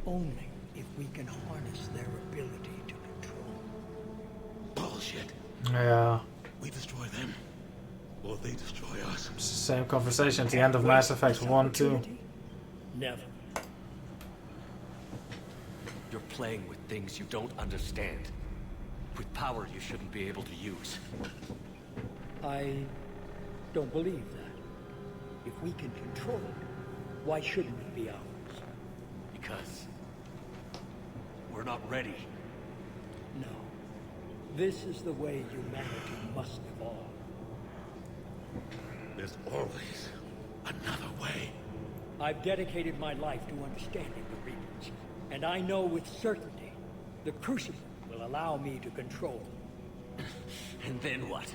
only if we can harness their ability to control. Bullshit. Yeah. We destroy them, or they destroy us. It's the same conversation at the end of Mass Effect 1 too. Never. You're playing with things you don't understand. With power you shouldn't be able to use. I don't believe that. If we can control it, why shouldn't it be ours? Because we're not ready. No. This is the way humanity must evolve. There's always another way. I've dedicated my life to understanding the Reapers, and I know with certainty the Crucible will allow me to control them. And then what?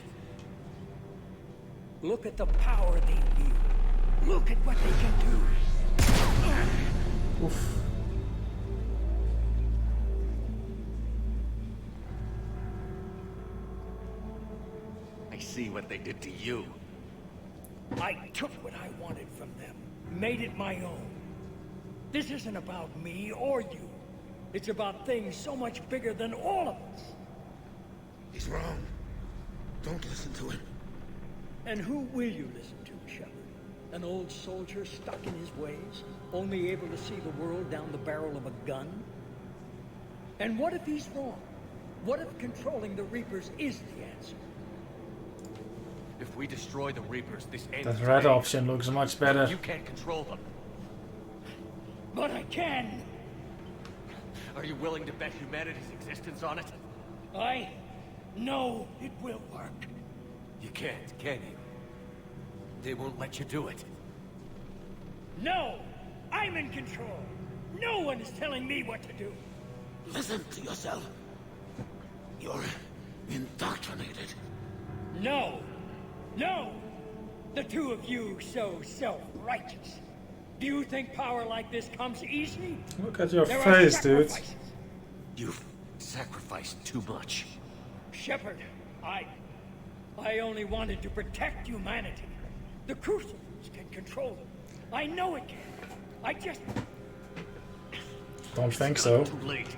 Look at the power they wield. Look at what they can do. Oof. I see what they did to you. I took what I wanted from them, made it my own. This isn't about me or you. It's about things so much bigger than all of us. He's wrong. Don't listen to him. And who will you listen to, Shepard? An old soldier stuck in his ways, only able to see the world down the barrel of a gun? And what if he's wrong? What if controlling the Reapers is the answer? If we destroy the Reapers, this ends That red today. option looks much better. You can't control them. But I can! Are you willing to bet humanity's existence on it? I know it will work. You can't, can you? They won't let you do it. No! I'm in control. No one is telling me what to do. Listen to yourself. You're indoctrinated. No. No! The two of you so self-righteous. Do you think power like this comes easy? Look at your There are face, dude. sacrifices. You've sacrificed too much. Shepard, I only wanted to protect humanity. The Crucibles can control them. I know it can. I just... Don't think so. Too late.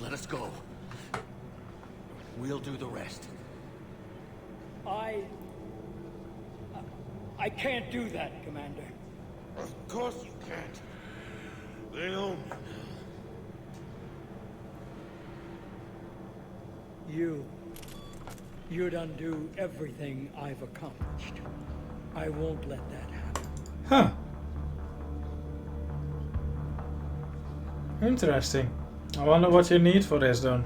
Let us go. We'll do the rest. I can't do that, Commander. Of course you can't. They own me now. You'd undo everything I've accomplished. I won't let that happen. Huh. Interesting. I wonder what you need for this then.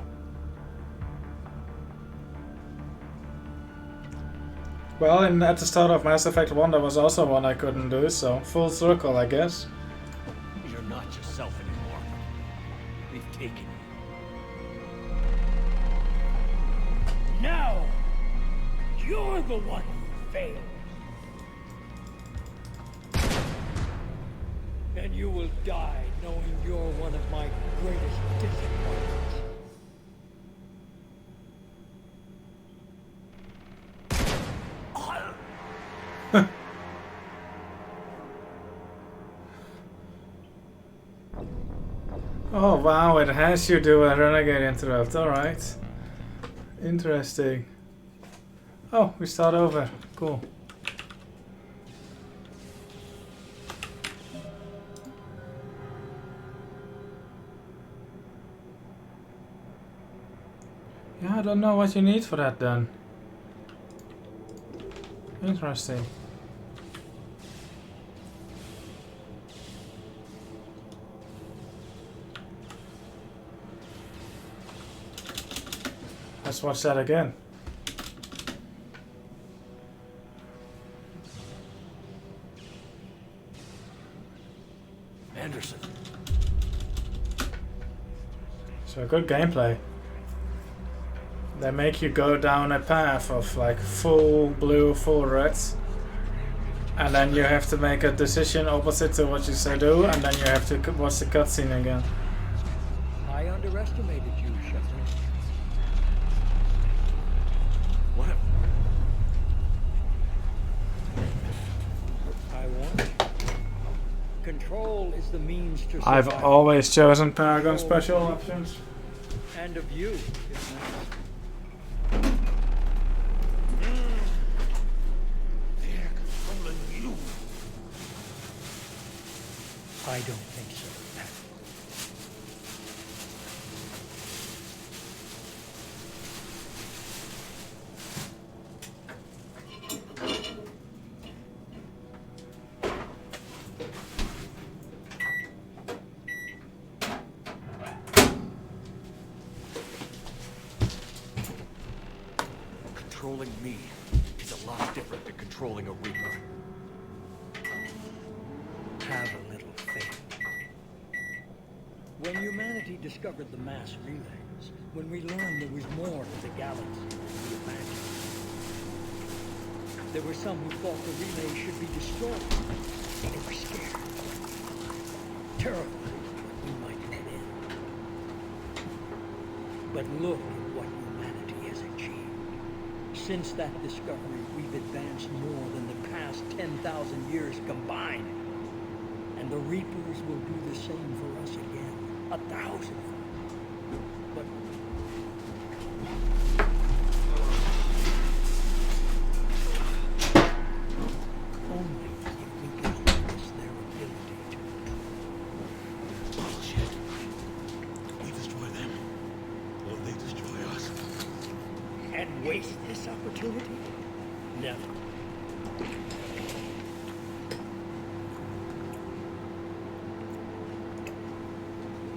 Well, at the start of Mass Effect 1 there was also one I couldn't do, so full circle I guess. You're not yourself anymore. We've taken you. Now, you're the one who failed. And you will die knowing you're one of my greatest disappointments. Oh wow, it has you do a renegade interrupt, alright. Interesting. Oh, we start over. Cool. Yeah, I don't know what you need for that then. Interesting. Let's watch that again. Anderson. So good gameplay. They make you go down a path of like full blue, full red. And then you have to make a decision opposite to what you say do, and then you have to watch the cutscene again. I underestimated you, Shepard. What? I want it. Control is the means to survive. I've always chosen Paragon special options. And of you, if not. They're controlling you. I don't think so. Controlling me is a lot different than controlling a Reaper. Have a little faith. When humanity discovered the mass relays, when we learned there was more to the galaxy than we imagined, there were some who thought the relays should be destroyed. They were scared, terrified what we might let in. But look at what humanity has achieved. Since that discovery, we've advanced more than the past 10,000 years combined. And the Reapers will do the same for us again. 1,000. But... only if we can harness their ability to... Bullshit. We destroy them, or they destroy us. And waste this opportunity? Never.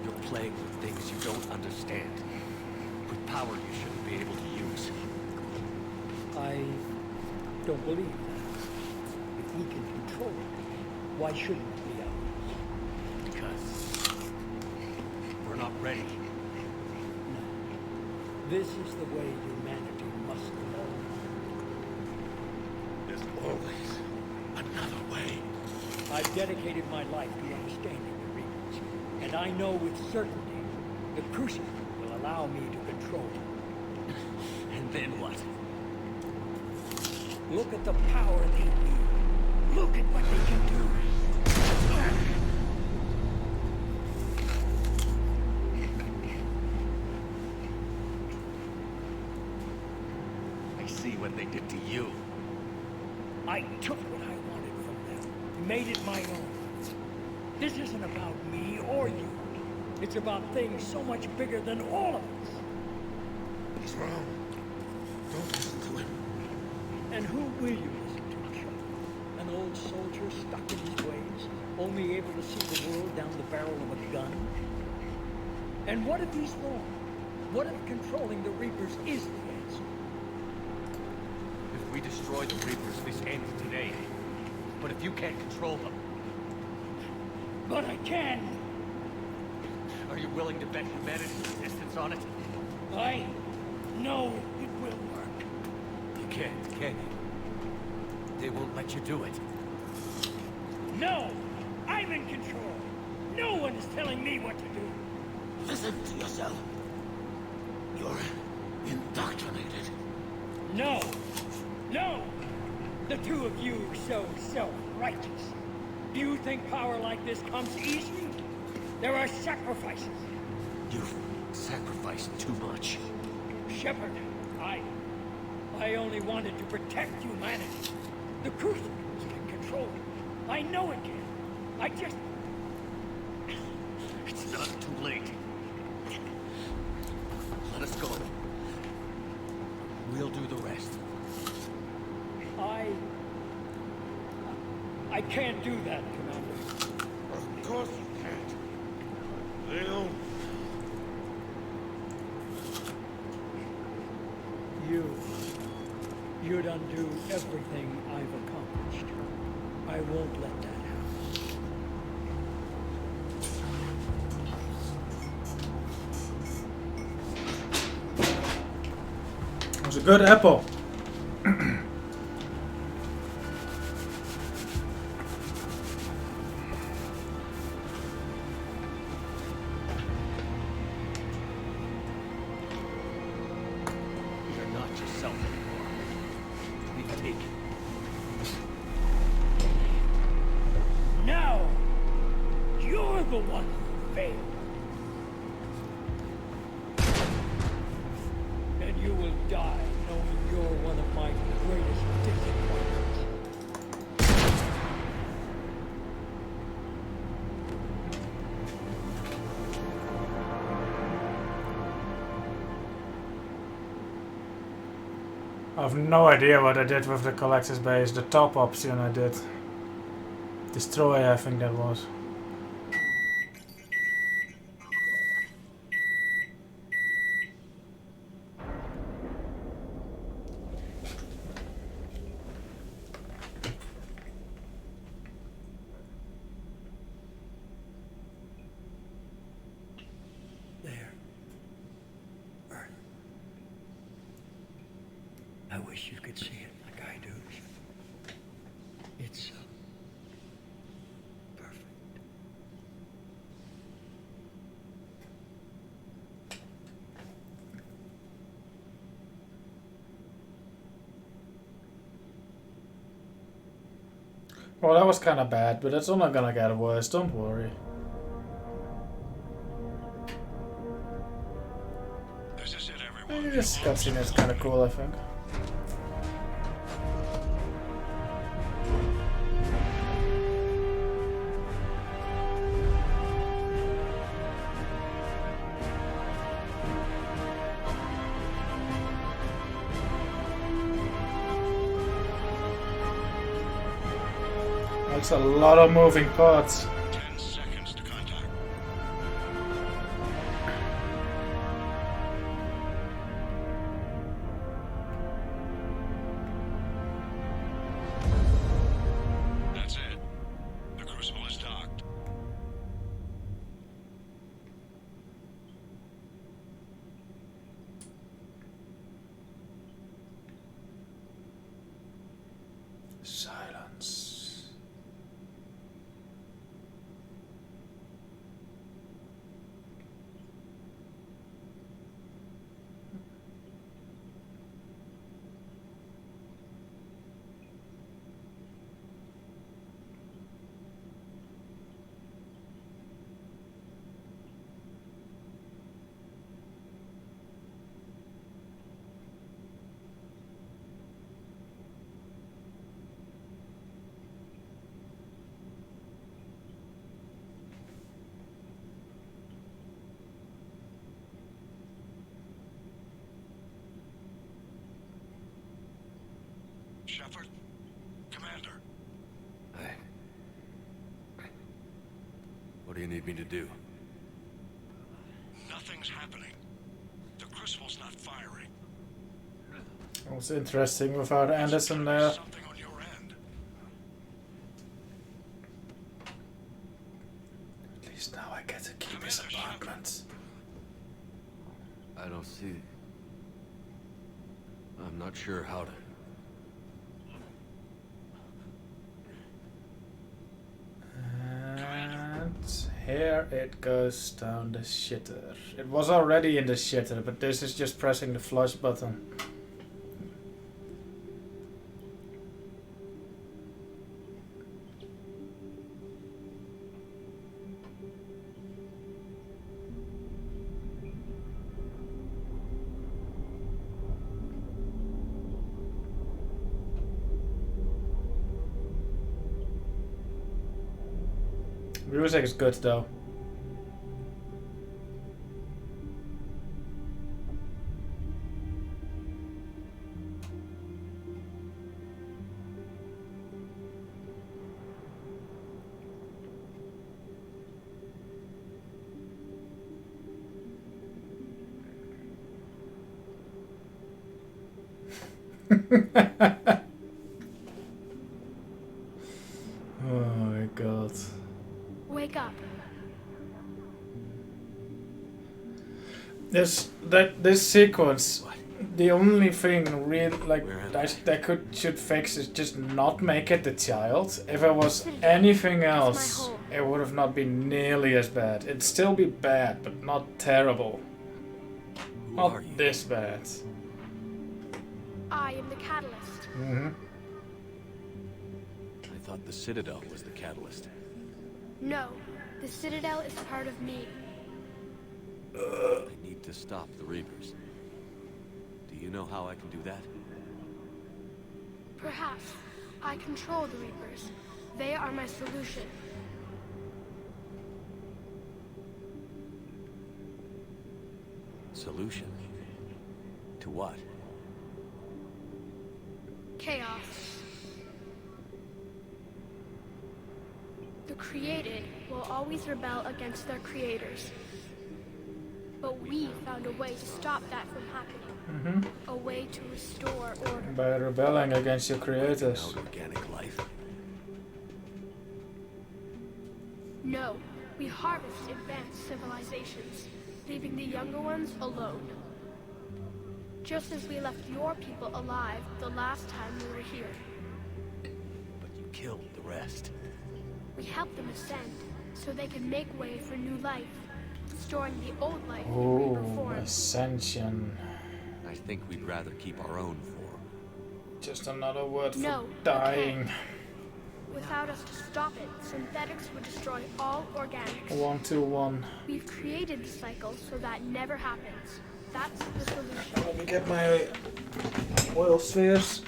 You're playing with things you don't understand. With power you shouldn't be able to use. I don't believe that. If we can control it, Why shouldn't it be ours? Because we're not ready. No. This is the way humanity must evolve. There's always another way. I've dedicated my life to understanding the Reapers, and I know with certainty the Crucible will allow me to control it. And then what? Look at the power they wield. Look at what they can do. I see what they did to you. I took what I wanted from them, made it my own. This isn't about me or you. It's about things so much bigger than all of us. He's wrong. Don't listen to him. And who will you listen to, Shepard? An old soldier stuck in his ways, only able to see the world down the barrel of a gun? And what if he's wrong? What if controlling the Reapers is the answer? If we destroy the Reapers, this ends today. But if you can't control them... But I can! Are you willing to bet humanity's existence on it? I know it will work. You can't, can you? They won't let you do it. No! I'm in control! No one is telling me what to do! Listen to yourself. You're indoctrinated. No! No! The two of you are so self-righteous. Do you think power like this comes easy? There are sacrifices. You've sacrificed too much. Shepard, I only wanted to protect humanity. The Crucible can control it. I know it can. I just... It's not too late. Let us go. We'll do the rest. I can't do that, Commander. Of course you can't. They'll... You'd undo everything I've accomplished. I won't let that happen. It was a good apple. I have no idea what I did with the collector's base, the top option I did. Destroy, I think that was. I wish you could see it like I do. It's perfect. Well, that was kind of bad, but it's only gonna get worse, don't worry. This is it, everyone. This cutscene is kind of cool, I think. That's a lot of moving parts. 10 seconds to contact. That's it. The Silence. Shepard? Commander? What do you need me to do? Nothing's happening. The crucible's not firing. It was interesting without Anderson there. Something on your end. At least now I get to keep his apartment. I don't see... I'm not sure how to... Here it goes down the shitter. It was already in the shitter, but this is just pressing the flush button. Music is good though. Oh my god. Wake up. This sequence, the only thing real like that should fix is just not make it the child. If it was anything else, it would have not been nearly as bad. It'd still be bad, but not terrible. Not this bad. I am the catalyst. Mm-hmm. I thought the Citadel was the catalyst. No, the Citadel is part of me. I need to stop the Reapers. Do you know how I can do that? Perhaps. I control the Reapers. They are my solution. Solution? To what? Chaos. The created will always rebel against their creators. But we found a way to stop that from happening. A way to restore order. By rebelling against your creators. Without organic life? No, we harvest advanced civilizations, leaving the younger ones alone. Just as we left your people alive the last time we were here. But you killed the rest. We helped them ascend, so they can make way for new life, storing the old life in Oh, Reaper form. ascension. I think we'd rather keep our own form. Just another word for No, dying. okay. Without us to stop it, synthetics would destroy all organics. 1, 2, 1. We've created the cycle so that never happens. That's the solution. Let me get my oil spheres.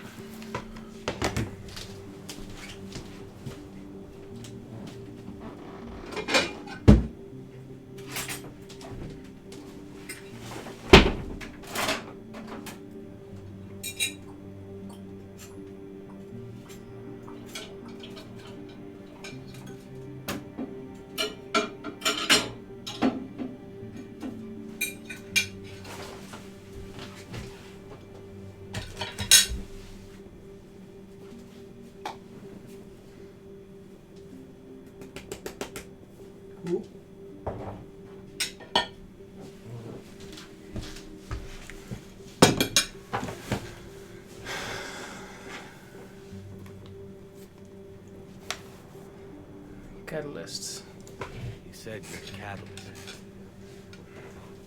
Catalysts. You said you're a catalyst.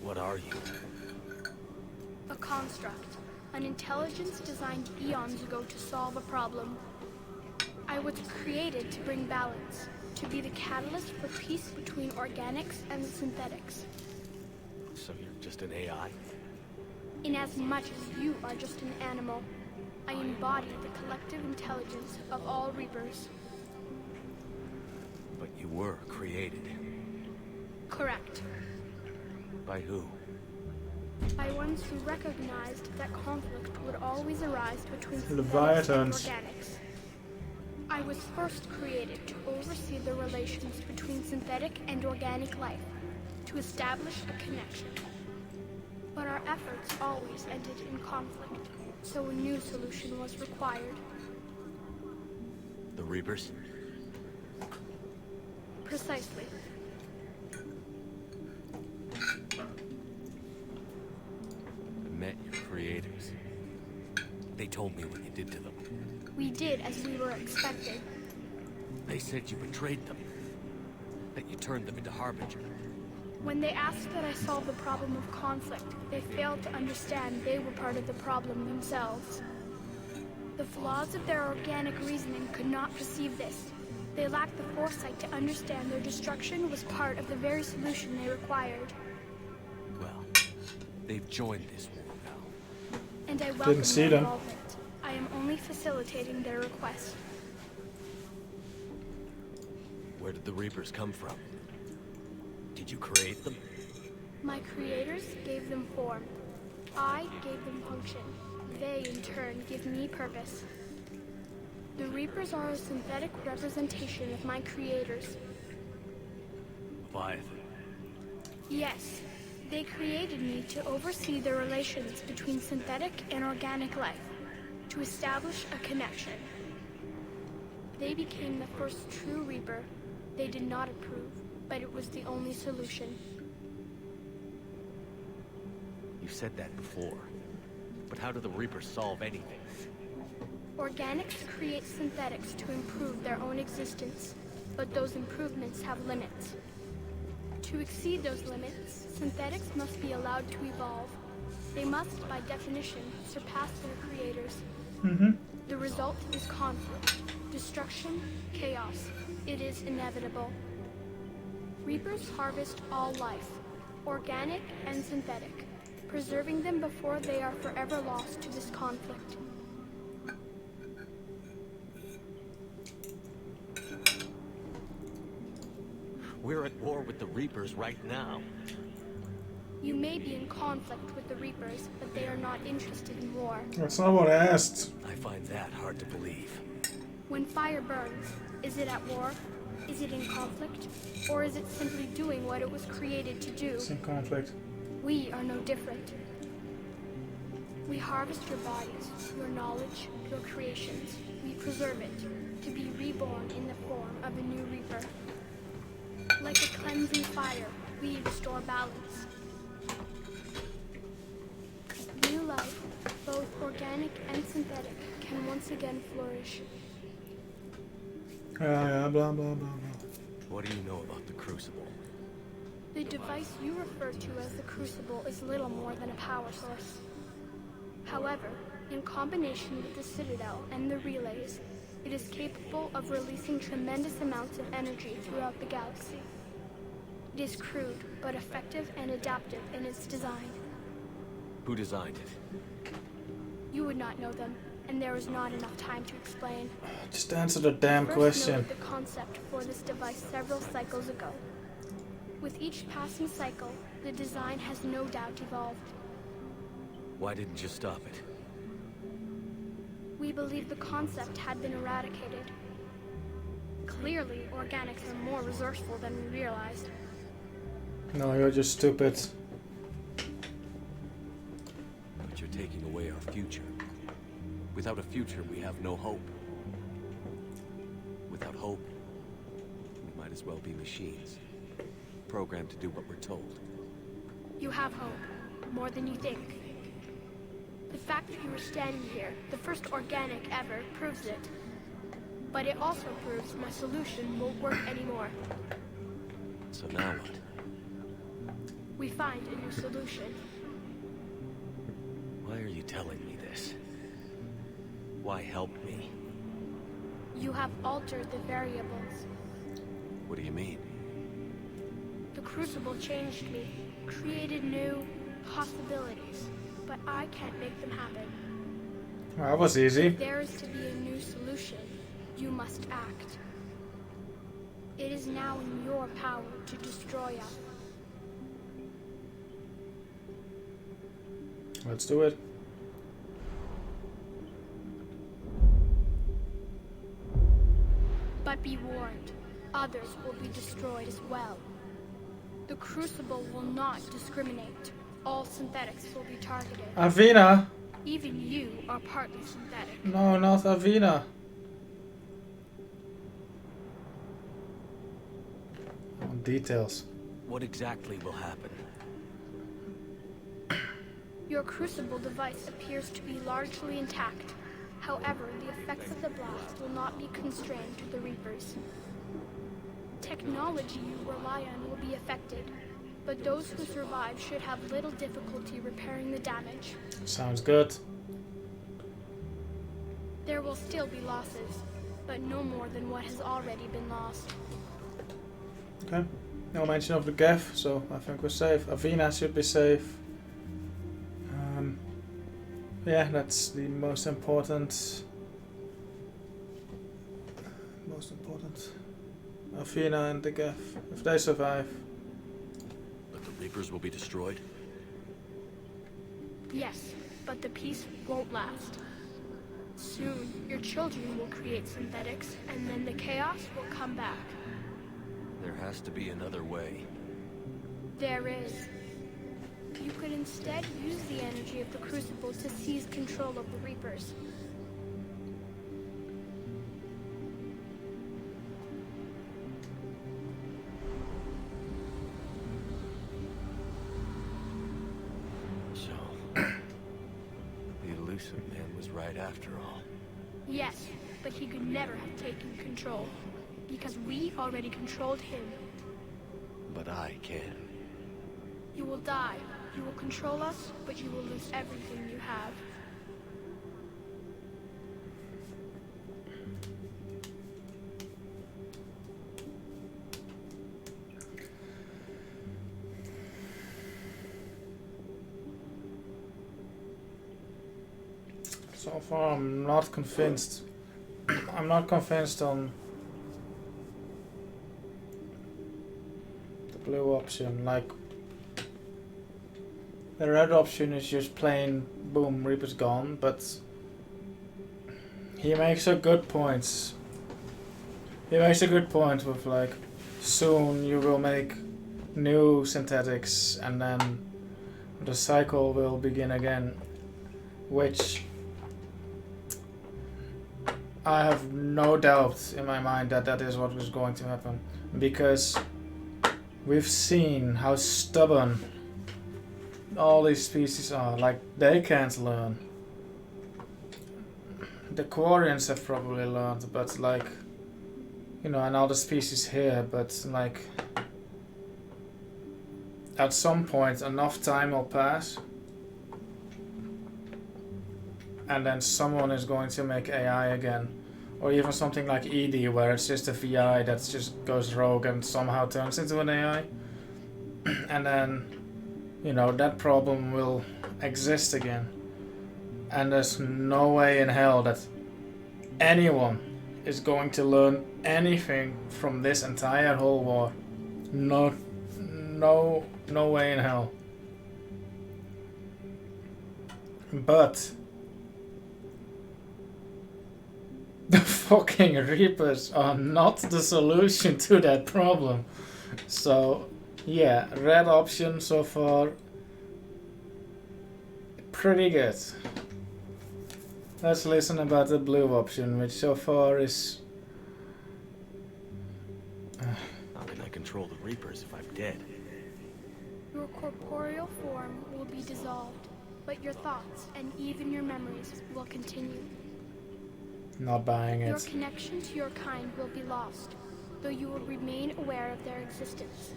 What are you? A construct. An intelligence designed eons ago to solve a problem. I was created to bring balance, to be the catalyst for peace between organics and synthetics. So you're just an AI? In as much as you are just an animal, I embody the collective intelligence of all Reapers. But you were created. Correct. By who? By ones who recognized that conflict would always arise between synthetics and Leviathans. organics. I was first created to oversee the relations between synthetic and organic life, to establish a connection. But our efforts always ended in conflict, so a new solution was required. The Reapers? Precisely. I met your creators. They told me what you did to them. We did as we were expected. They said you betrayed them. That you turned them into Harbinger. When they asked that I solve the problem of conflict, they failed to understand they were part of the problem themselves. The flaws of their organic reasoning could not perceive this. They lacked the foresight to understand their destruction was part of the very solution they required. Well, they've joined this war now. And I welcome see their them. involvement. I am only facilitating their request. Where did the Reapers come from? Did you create them? My creators gave them form. I gave them function. They, in turn, give me purpose. The Reapers are a synthetic representation of my creators. Leviathan. Yes, they created me to oversee the relations between synthetic and organic life, to establish a connection. They became the first true Reaper. They did not approve, but it was the only solution. You said that before. But how do the Reapers solve anything? Organics create synthetics to improve their own existence, but those improvements have limits. To exceed those limits, synthetics must be allowed to evolve. They must, by definition, surpass their creators. The result is conflict, destruction, chaos. It is inevitable. Reapers harvest all life, organic and synthetic, preserving them before they are forever lost to this conflict. We're at war with the Reapers right now. You may be in conflict with the Reapers, but they are not interested in war. That's not what I asked. I find that hard to believe. When fire burns, is it at war? Is it in conflict? Or is it simply doing what it was created to do? It's in conflict. We are no different. We harvest your bodies, your knowledge, your creations. We preserve it, to be reborn in the form of a new Reaper. Like a cleansing fire, we restore balance. New life, both organic and synthetic, can once again flourish. Blah, blah, blah, blah. What do you know about the Crucible? The device you refer to as the Crucible is little more than a power source. However, in combination with the Citadel and the relays, it is capable of releasing tremendous amounts of energy throughout the galaxy. It is crude, but effective and adaptive in its design. Who designed it? You would not know them, and there is not enough time to explain. Just answer the damn First question. noted the concept for this device several cycles ago. With each passing cycle, the design has no doubt evolved. Why didn't you stop it? We believe the concept had been eradicated. Clearly, organics are more resourceful than we realized. No, you're just stupid. But you're taking away our future. Without a future, we have no hope. Without hope, we might as well be machines. Programmed to do what we're told. You have hope, more than you think. The fact that you are standing here, the first organic ever, proves it. But it also proves my solution won't work anymore. So now what? We find a new solution. Why are you telling me this? Why help me? You have altered the variables. What do you mean? The Crucible changed me, created new possibilities, but I can't make them happen. That was easy. If there is to be a new solution, you must act. It is now in your power to destroy us. Let's do it. But be warned, others will be destroyed as well. The Crucible will not discriminate. All synthetics will be targeted. Avina! Even you are partly synthetic. No, not Avina. Details. What exactly will happen? Your Crucible device appears to be largely intact. However, the effects of the blast will not be constrained to the Reapers. Technology you rely on will be affected, but those who survive should have little difficulty repairing the damage. Sounds good. There will still be losses, but no more than what has already been lost. Okay. No mention of the Gav, so I think we're safe. Avina should be safe. Yeah, that's the most important. Avina and the Gav, if they survive. But the Reapers will be destroyed? Yes, but the peace won't last. Soon, your children will create synthetics, and then the chaos will come back. There has to be another way. There is. You could instead use the energy of the Crucible to seize control of the Reapers. So, the elusive man was right after all. Yes, but he could never have taken control, because we already controlled him. But I can. You will die. You will control us, but you will lose everything you have. So far, I'm not convinced. I'm not convinced on the blue option. Like, the red option is just plain boom, Reaper's gone, but he makes a good point. He makes a good point with like, soon you will make new synthetics and then the cycle will begin again, which I have no doubt in my mind that that is what is going to happen, because we've seen how stubborn all these species are. Like, they can't learn. The Quarians have probably learned, but like, you know, and all the species here, but like, at some point enough time will pass and then someone is going to make AI again, or even something like ED where it's just a VI that just goes rogue and somehow turns into an AI. And then, you know, that problem will exist again, and there's no way in hell that anyone is going to learn anything from this entire whole war. No way in hell. But the fucking Reapers are not the solution to that problem. So yeah, red option so far, pretty good. Let's listen about the blue option, which so far is... How can I control the Reapers if I'm dead? Your corporeal form will be dissolved, but your thoughts and even your memories will continue. Not buying Your it. connection to your kind will be lost, though you will remain aware of their existence.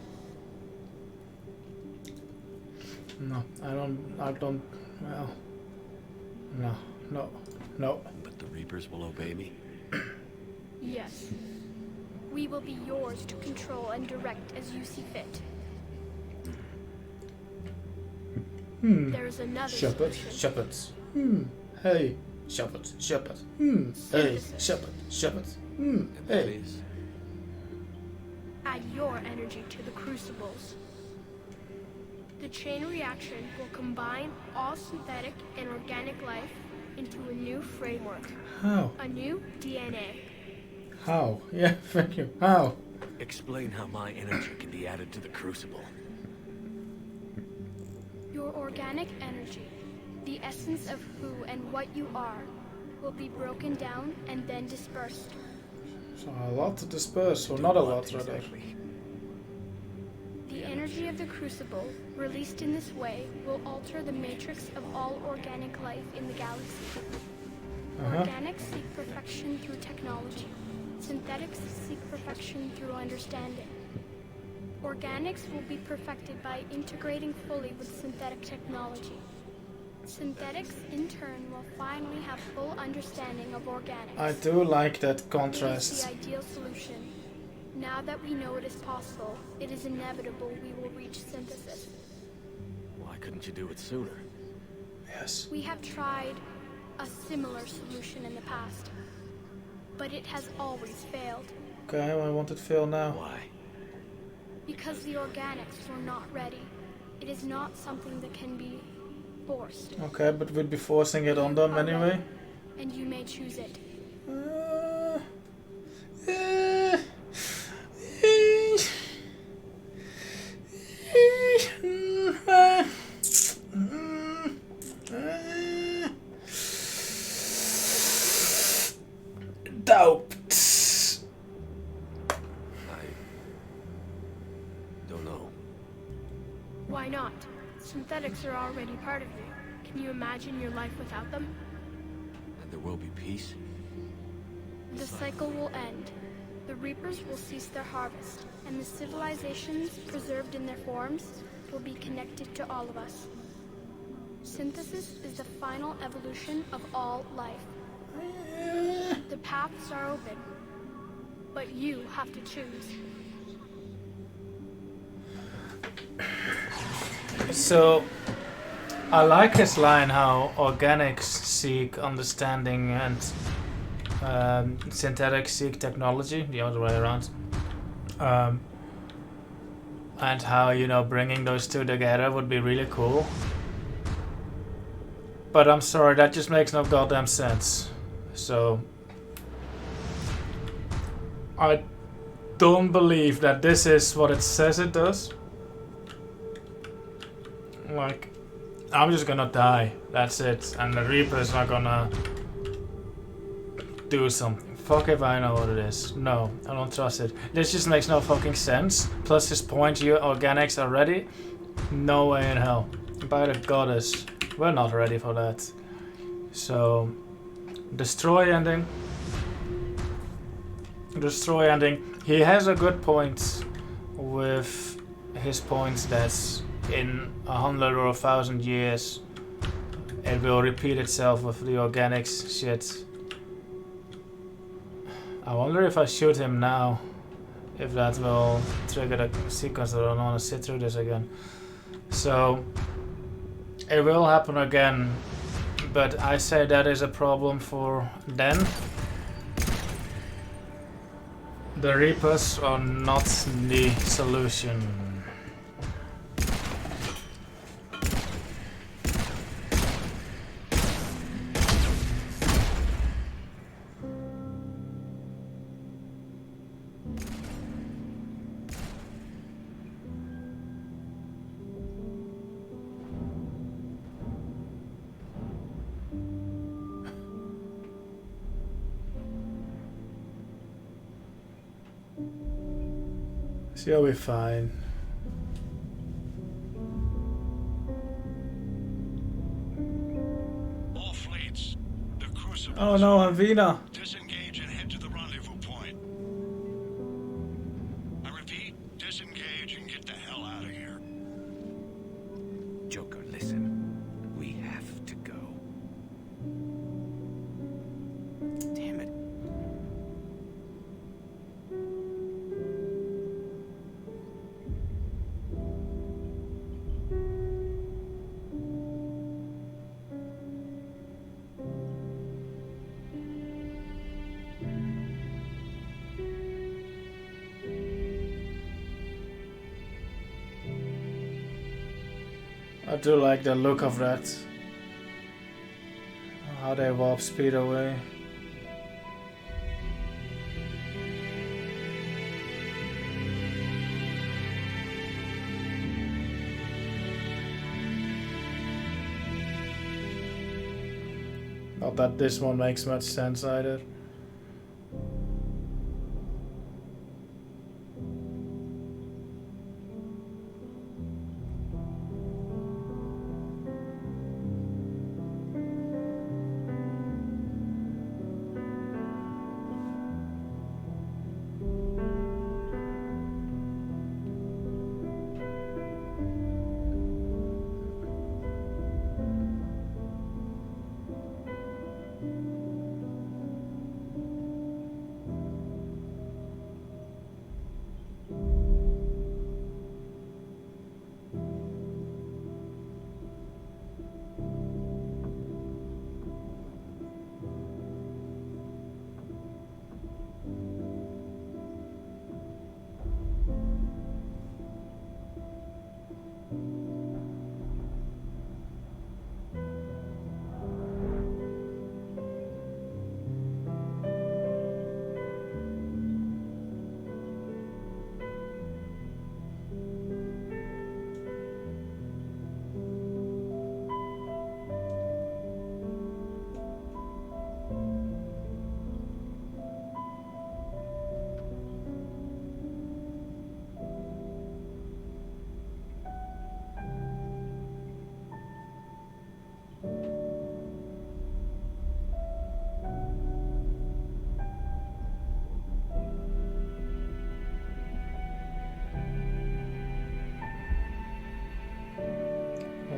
No, I don't, well, no. But the Reapers will obey me? Yes. We will be yours to control and direct as you see fit. There is another Shepard, solution. Shepards. Hey, Shepard. Hey, Shepard. Hey. Add your energy to the crucibles. The chain reaction will combine all synthetic and organic life into a new framework. How? A new DNA. How? Yeah, thank you. How? Explain how my energy can be added to the Crucible. Your organic energy, the essence of who and what you are, will be broken down and then dispersed. So a lot to disperse, or not a lot rather. The energy of the Crucible, released in this way, will alter the matrix of all organic life in the galaxy. Organics seek perfection through technology. Synthetics seek perfection through understanding. Organics will be perfected by integrating fully with synthetic technology. Synthetics, in turn, will finally have full understanding of organics. I do like that It contrast. is the ideal solution. Now that we know it is possible, it is inevitable we will reach synthesis. Why couldn't you do it sooner? Yes. We have tried a similar solution in the past, but it has always failed. Okay, I want it fail now. Why? Because the organics were not ready. It is not something that can be forced. Okay, but we'd be forcing it on them anyway. And you may choose it. Doubt. I don't know. Why not? Synthetics are already part of you. Can you imagine your life without them? And there will be peace? The cycle will end. The Reapers will cease their harvest, and the civilizations preserved in their forms will be connected to all of us. Synthesis is the final evolution of all life. The paths are open, but you have to choose. So, I like his line how organics seek understanding and synthetics seek technology, the other way around. And how, you know, bringing those two together would be really cool. But I'm sorry, that just makes no goddamn sense. So, I don't believe that this is what it says it does. Like, I'm just gonna die. That's it. And the Reaper's not gonna do something. Fuck if I know what it is. No, I don't trust it. This just makes no fucking sense. Plus his point, you organics are ready? No way in hell. By the goddess. We're not ready for that. So, destroy ending. Destroy ending. He has a good point with his points that in 100 or 1,000 years it will repeat itself with the organics shit. I wonder if I shoot him now, if that will trigger the sequence. I don't want to sit through this again. So it will happen again, but I say that is a problem for then. The Reapers are not the solution. She'll be fine. All fleets. The Crucible. Oh no, Avina. Disagree. I do like the look of that. How they warp speed away. Not that this one makes much sense either.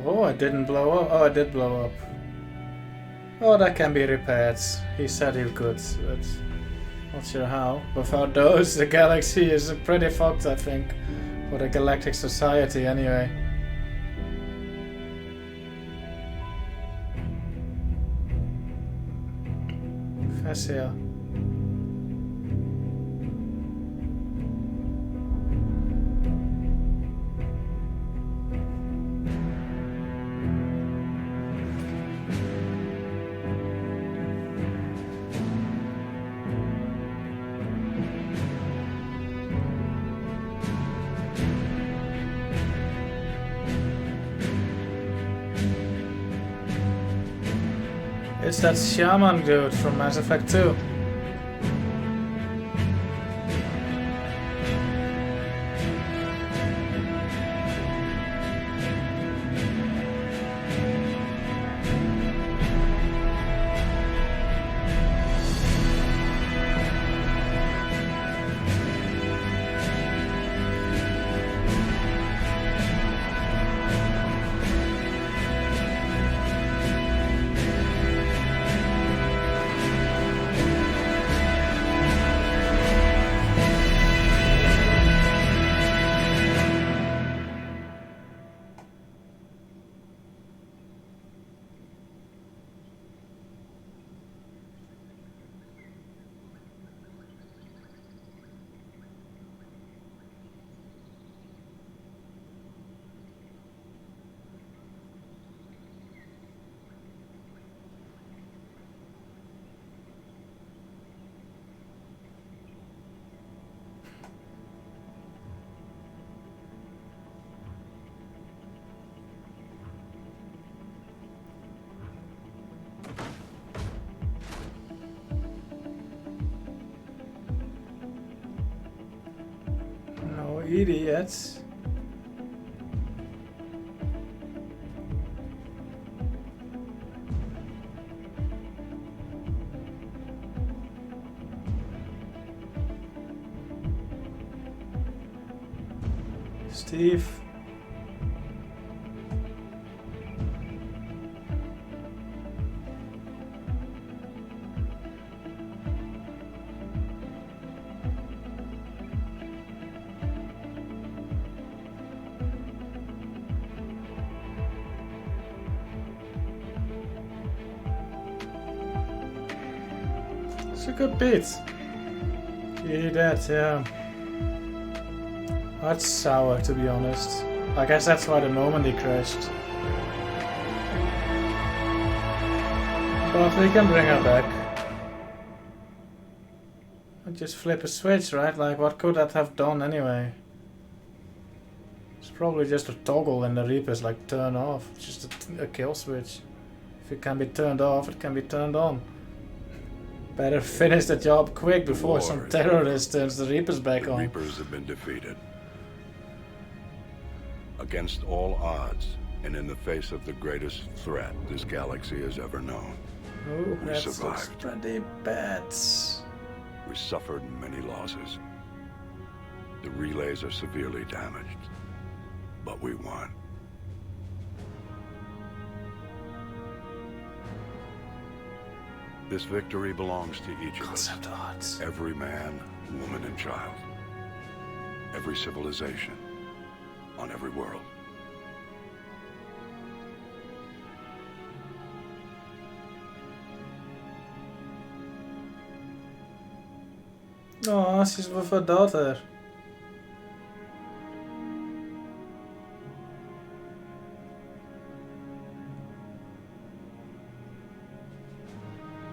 Oh, I didn't blow up. Oh, I did blow up. Oh, that can be repaired. He said he could, but not sure how. Without those, the galaxy is pretty fucked, I think. For the galactic society, anyway. Fascia. It's that shaman dude from Mass Effect 2. Idiots. Steve. It's a good beat. Yeah, that, yeah. That's sour, to be honest. I guess that's why the Normandy crashed. But we can bring her back. And just flip a switch, right? Like, what could that have done anyway? It's probably just a toggle and the Reapers like turn off. It's just a kill switch. If it can be turned off, it can be turned on. Better finish the job quick before some terrorist turns the Reapers back on. The Reapers have been defeated. Against all odds, and in the face of the greatest threat this galaxy has ever known. Oh, we that survived. looks pretty bad. We suffered many losses. The relays are severely damaged, but we won. This victory belongs to each of us. Odds. Every man, woman, and child. Every civilization. On every world. Oh, she's with her daughter.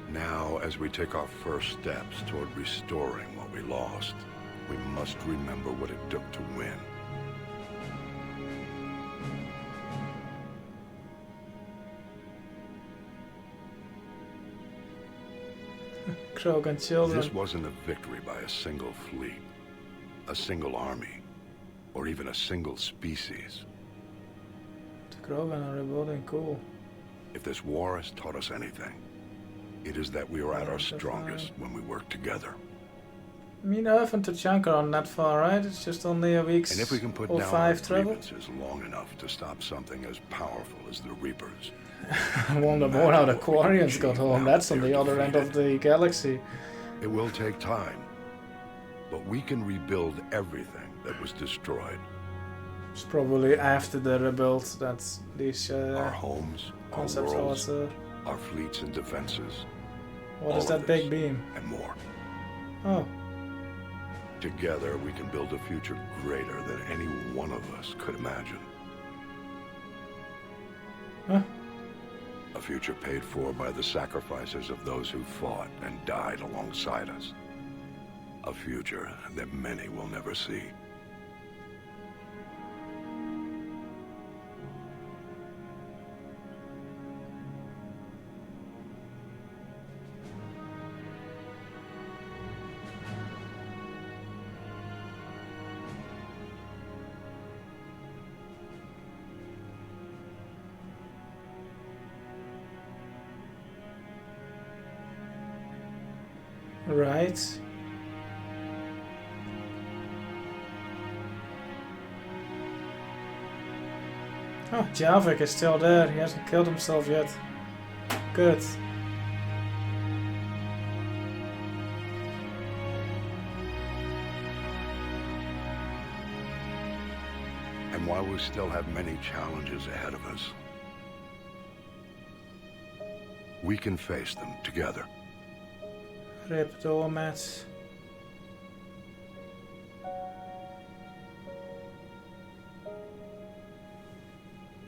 Now, as we take our first steps toward restoring what we lost, we must remember what it took to win. Krogan children. This wasn't a victory by a single fleet, a single army, or even a single species. The Krogan are rebuilding, cool. If this war has taught us anything, it is that we are at our strongest when we work together. I mean, I haven't to chunker on that far, right? It's just only a week's And if we can put or down our 5 travel. grievances long enough to stop something as powerful as the Reapers. I wonder more how the Quarians got home. That's on the other end of the galaxy. It will take time, but we can rebuild everything that was destroyed. It's probably after the rebuild that these Our homes, concepts our worlds, are. our fleets and defenses. What all is of that this big beam? And more. Oh. Together we can build a future greater than any one of us could imagine. Huh? A future paid for by the sacrifices of those who fought and died alongside us. A future that many will never see. Right. Oh, Javik is still there. He hasn't killed himself yet. Good. And while we still have many challenges ahead of us, we can face them together. Rip Doormat.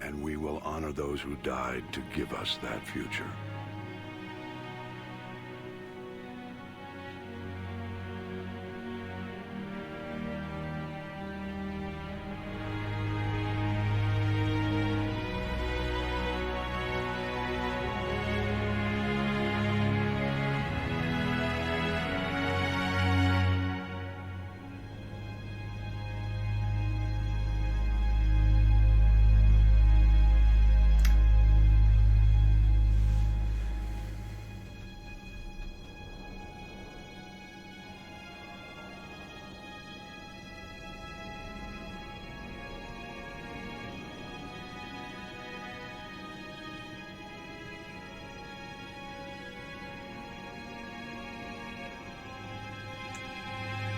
And we will honor those who died to give us that future.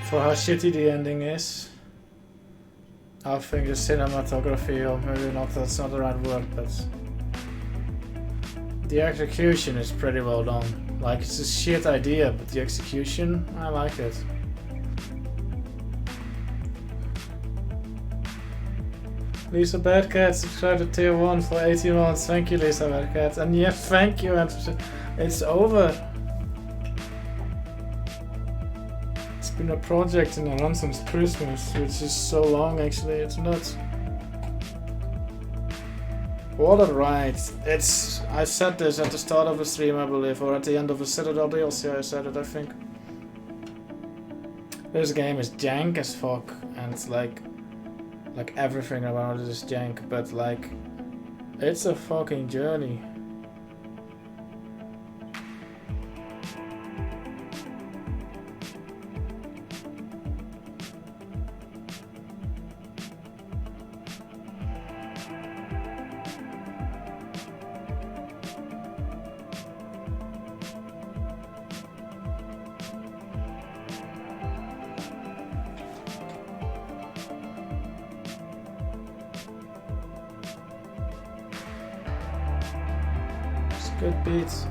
For how shitty the ending is, I think the cinematography, or maybe not, that's not the right word, but the execution is pretty well done. Like, it's a shit idea, but the execution, I like it. Lisa Badcat subscribed to tier 1 for 18 months. Thank you, Lisa Badcat. And yeah, thank you. And it's over. It's been a project in a run since Christmas, which is so long actually. It's nuts. What a ride. It's. I said this at the start of the stream, I believe, or at the end of the Citadel DLC. I said it, I think. This game is jank as fuck, and it's like everything around it is jank, but like, it's a fucking journey. Good beats.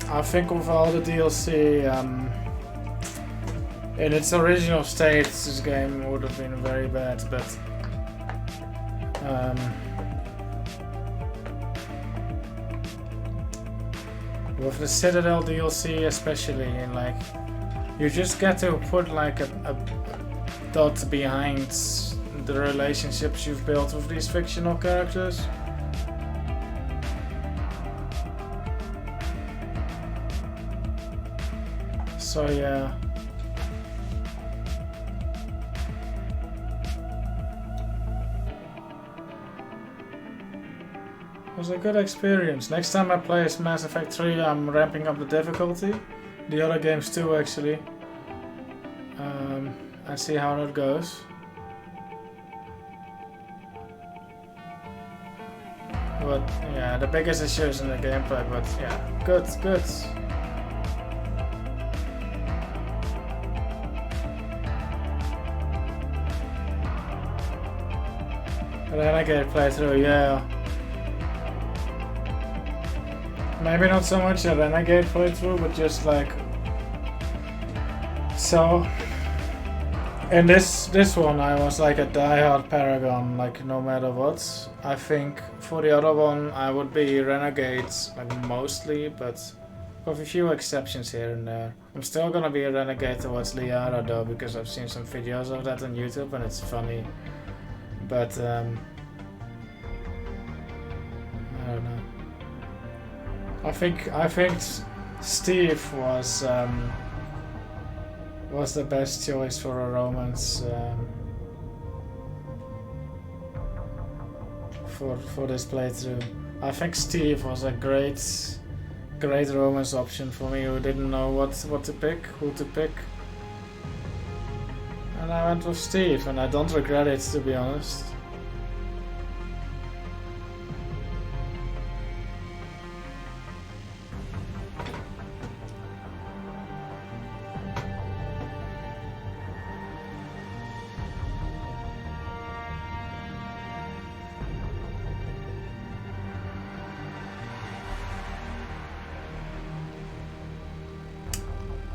I think with all the DLC, in its original state, this game would have been very bad, but with the Citadel DLC especially, and like, you just get to put like a dot behind the relationships you've built with these fictional characters. So yeah. It was a good experience. Next time I play Mass Effect 3, I'm ramping up the difficulty. The other games too, actually. And see how that goes. But yeah, the biggest issue is in the gameplay, but yeah, good. Renegade playthrough, yeah. Maybe not so much a Renegade playthrough, but just like, so in this one I was like a diehard Paragon, like no matter what. I think for the other one I would be Renegades, like mostly, but with a few exceptions here and there. I'm still gonna be a Renegade towards Liara though, because I've seen some videos of that on YouTube and it's funny. But I don't know. I think Steve was the best choice for a romance for this playthrough. I think Steve was a great romance option for me who didn't know what to pick, who to pick. And I went with Steve, and I don't regret it, to be honest.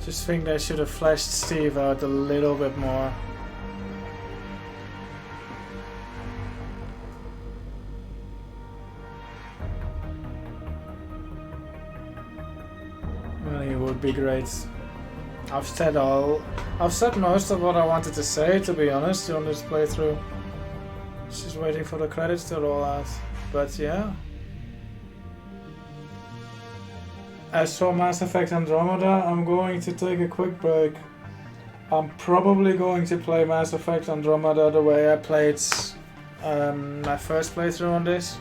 Just think they should have fleshed Steve out a little bit more. Well, he would be great. I've said most of what I wanted to say, to be honest, on this playthrough. Just waiting for the credits to roll out. But yeah. As for Mass Effect Andromeda, I'm going to take a quick break. I'm probably going to play Mass Effect Andromeda the way I played my first playthrough on this.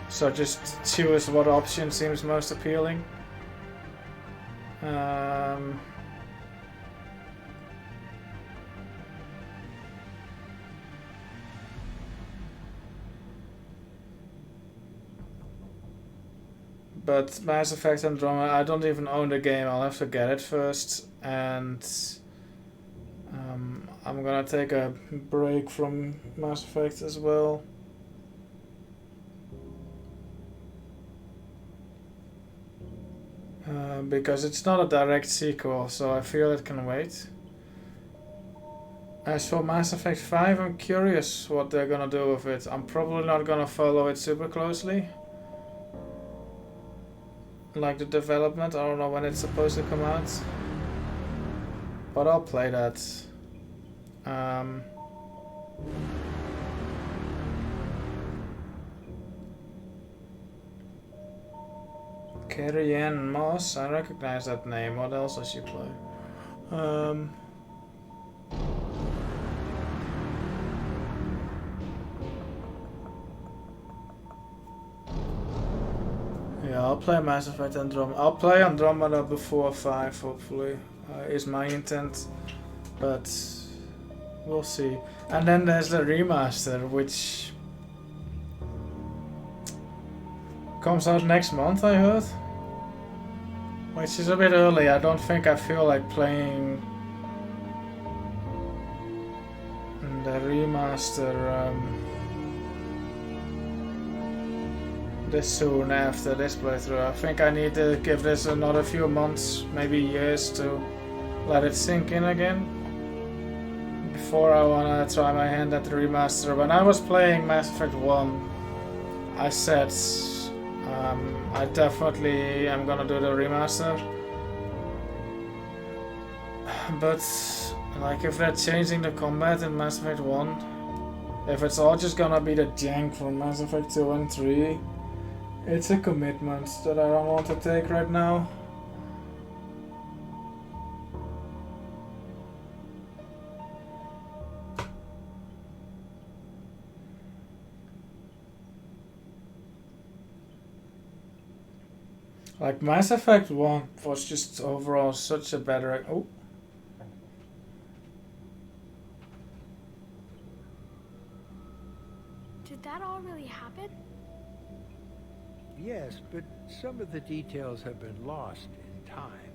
So just choose what option seems most appealing. But Mass Effect Andromeda, I don't even own the game, I'll have to get it first, and I'm gonna take a break from Mass Effect as well. because it's not a direct sequel, so I feel it can wait. As for Mass Effect 5, I'm curious what they're gonna do with it. I'm probably not gonna follow it super closely. Like the development, I don't know when it's supposed to come out. But I'll play that. Carrie Ann Moss, I recognize that name. What else does she play? Yeah, I'll play Mass Effect Andromeda. I'll play Andromeda before 5, hopefully, is my intent. But we'll see. And then there's the remaster, which comes out next month, I heard. Which is a bit early. I don't think I feel like playing the remaster this soon after this playthrough. I think I need to give this another few months, maybe years, to let it sink in again before I wanna try my hand at the remaster. When I was playing Mass Effect 1, I said I definitely am gonna do the remaster, but like if they're changing the combat in Mass Effect 1, if it's all just gonna be the jank from Mass Effect 2 and 3, it's a commitment that I don't want to take right now. Like Mass Effect 1 was just overall such a better... Oh. Did that all really happen? Yes, but some of the details have been lost in time.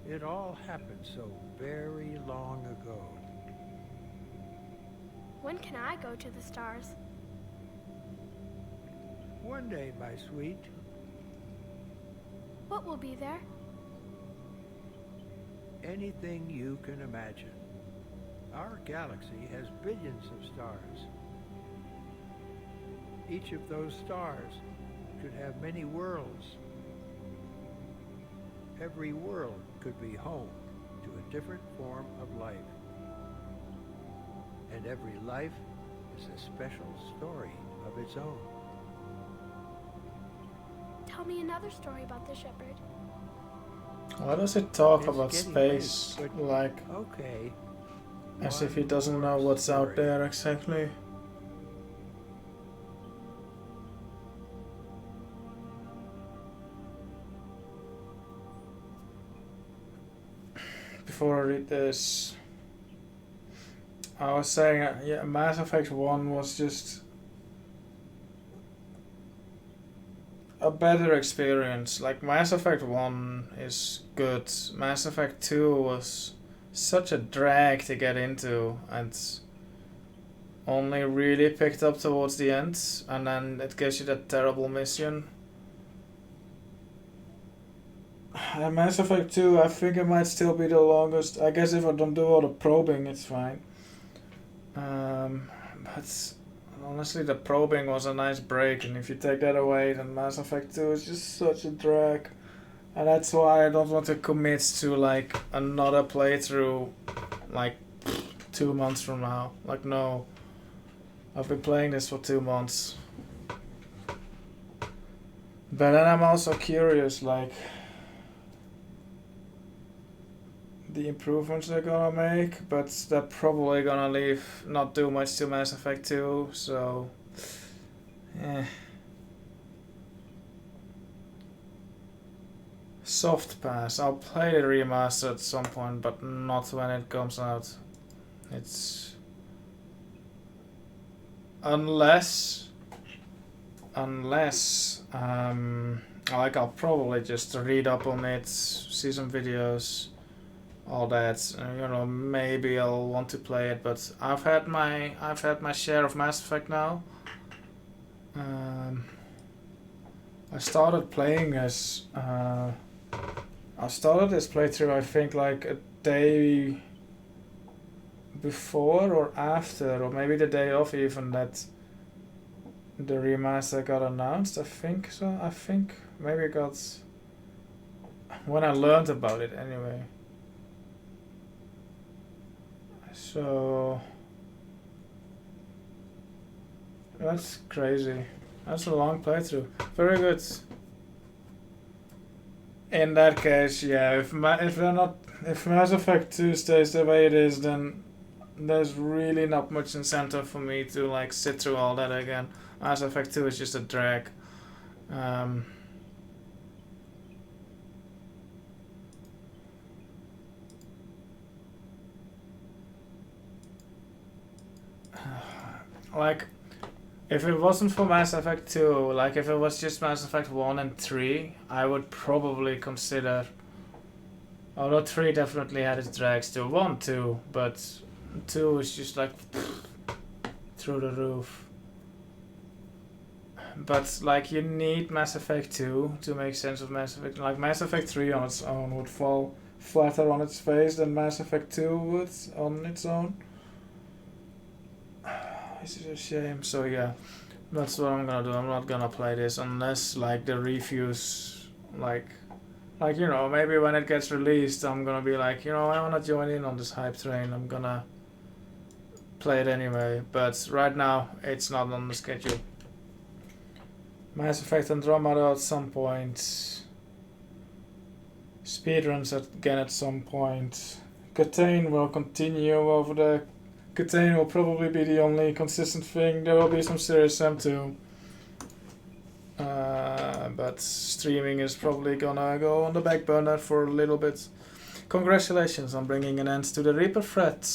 It all happened so very long ago. When can I go to the stars? One day, my sweet. What will be there? Anything you can imagine. Our galaxy has billions of stars. Each of those stars could have many worlds. Every world could be home to a different form of life. And every life is a special story of its own. Tell me another story about the Shepard. Why does it talk It's about getting space late, but like okay. as if he doesn't know what's out there exactly? Before I read this, I was saying, yeah, Mass Effect 1 was just a better experience. Like, Mass Effect 1 is good. Mass Effect 2 was such a drag to get into and only really picked up towards the end, and then it gives you that terrible mission. And Mass Effect 2, I think it might still be the longest. I guess if I don't do all the probing, it's fine. But honestly, the probing was a nice break, and if you take that away, then Mass Effect 2 is just such a drag. And that's why I don't want to commit to like another playthrough like 2 months from now. Like, no. I've been playing this for 2 months. But then I'm also curious, like, the improvements they're gonna make, but they're probably gonna leave not do much to Mass Effect 2, so soft pass. I'll play the remaster at some point, but not when it comes out. It's unless like I'll probably just read up on it, see some videos, all that, you know, maybe I'll want to play it, but I've had my share of Mass Effect now. I started playing as I started this playthrough, I think, like a day before or after, or maybe the day of even, that the remaster got announced. I think so. I think maybe it got when I learned about it anyway. So that's crazy. That's a long playthrough. Very good. In that case, yeah. If Mass Effect 2 stays the way it is, then there's really not much incentive for me to like sit through all that again. Mass Effect 2 is just a drag. Like, if it wasn't for Mass Effect 2, like if it was just Mass Effect 1 and 3, I would probably consider... Although 3 definitely had its drags too. 1 too, but 2 is just like through the roof. But like you need Mass Effect 2 to make sense of Mass Effect. Like Mass Effect 3 on its own would fall flatter on its face than Mass Effect 2 would on its own. This is a shame. So yeah, that's what I'm gonna do. I'm not gonna play this unless like the reviews, like you know, maybe when it gets released, I'm gonna be like, you know, I wanna join in on this hype train. I'm gonna play it anyway. But right now, it's not on the schedule. Mass Effect Andromeda at some point. Speedruns again at some point. Catane will continue over the... Catane will probably be the only consistent thing. There will be some Serious Sam too. But streaming is probably gonna go on the back burner for a little bit. Congratulations on bringing an end to the Reaper threat.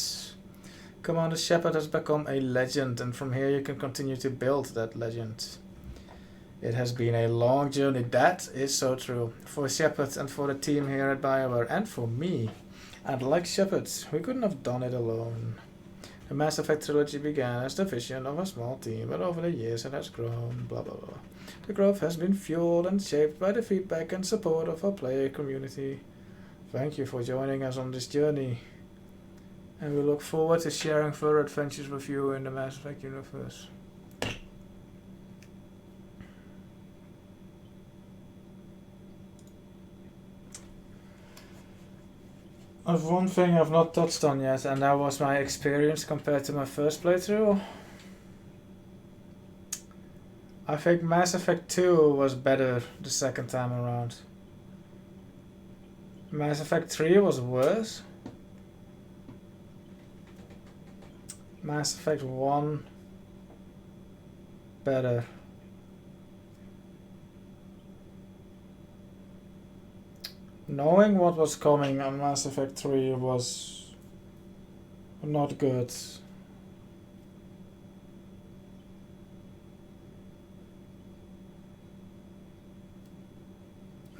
Commander Shepard has become a legend, and from here you can continue to build that legend. It has been a long journey, that is so true. For Shepard and for the team here at BioWare, and for me. And like Shepard, we couldn't have done it alone. The Mass Effect trilogy began as the vision of a small team, but over the years it has grown, blah blah blah. The growth has been fueled and shaped by the feedback and support of our player community. Thank you for joining us on this journey. And we look forward to sharing further adventures with you in the Mass Effect universe. There's one thing I've not touched on yet, and that was my experience compared to my first playthrough. I think Mass Effect 2 was better the second time around. Mass Effect 3 was worse. Mass Effect 1 better. Knowing what was coming on Mass Effect 3 was not good.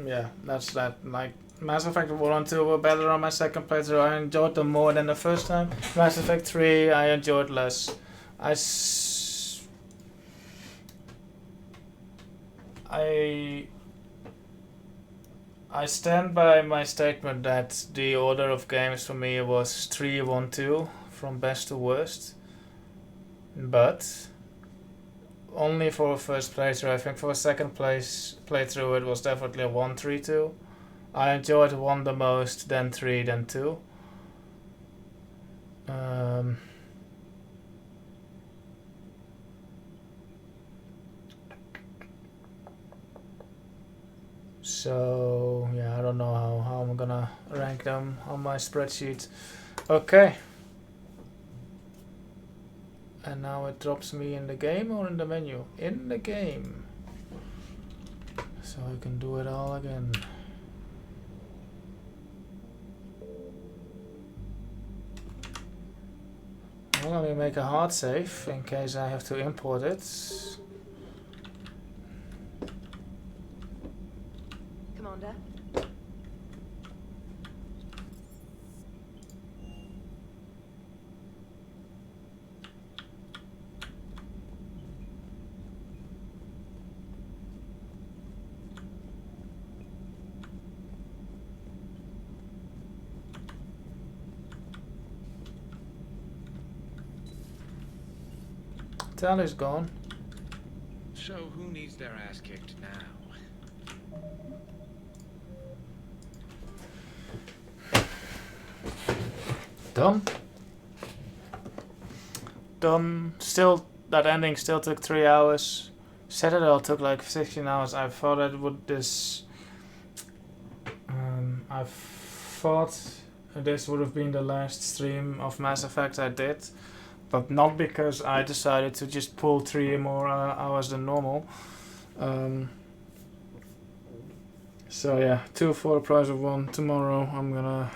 Yeah, that's that. Like, Mass Effect 1 and 2 were better on my second playthrough. I enjoyed them more than the first time. Mass Effect 3 I enjoyed less. I stand by my statement that the order of games for me was 3, 1, 2, from best to worst. But only for a first playthrough. I think for a second playthrough it was definitely a 1, 3, 2. I enjoyed 1 the most, then 3, then 2. So yeah, I don't know how I'm gonna rank them on my spreadsheet. Okay. And now it drops me in the game or in the menu? In the game. So I can do it all again. Well, let me make a hard save in case I have to import it. Commander? Tally's gone. So who needs their ass kicked now? Done. Done. Still, that ending still took 3 hours. Citadel took like 16 hours. I thought I thought this would have been the last stream of Mass Effect I did, but not because I decided to just pull 3 more hours than normal. So yeah, 2 for the price of 1. Tomorrow I'm gonna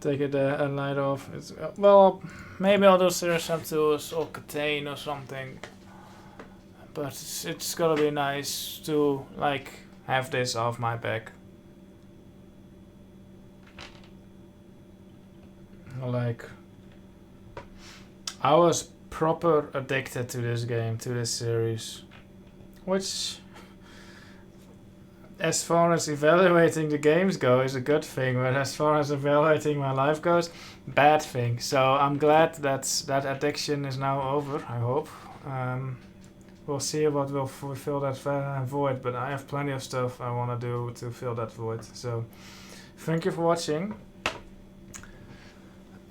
take it a night off. Well, maybe I'll do Serious Up 2 or Catane or something. But it's gotta be nice to like have this off my back. Like, I was proper addicted to this game, to this series, which, as far as evaluating the games go, is a good thing, but as far as evaluating my life goes, bad thing. So I'm glad that addiction is now over, I hope. We'll see what will fill that void, but I have plenty of stuff I want to do to fill that void. So thank you for watching,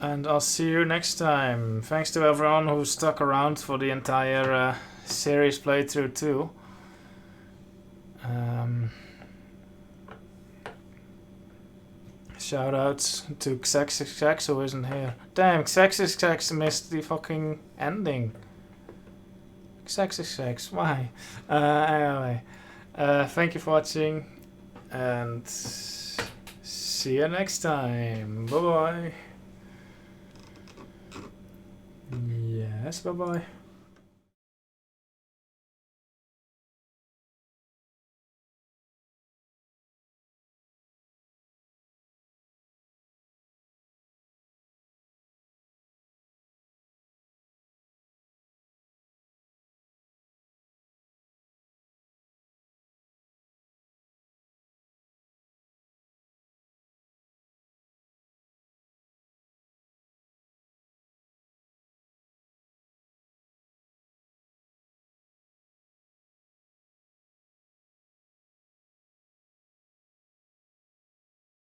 and I'll see you next time. Thanks to everyone who stuck around for the entire series playthrough too. Shout outs to Xex who isn't here. Damn, Xex missed the fucking ending. Xex, why? Anyway, thank you for watching, and see you next time. Bye bye. Yes, bye bye.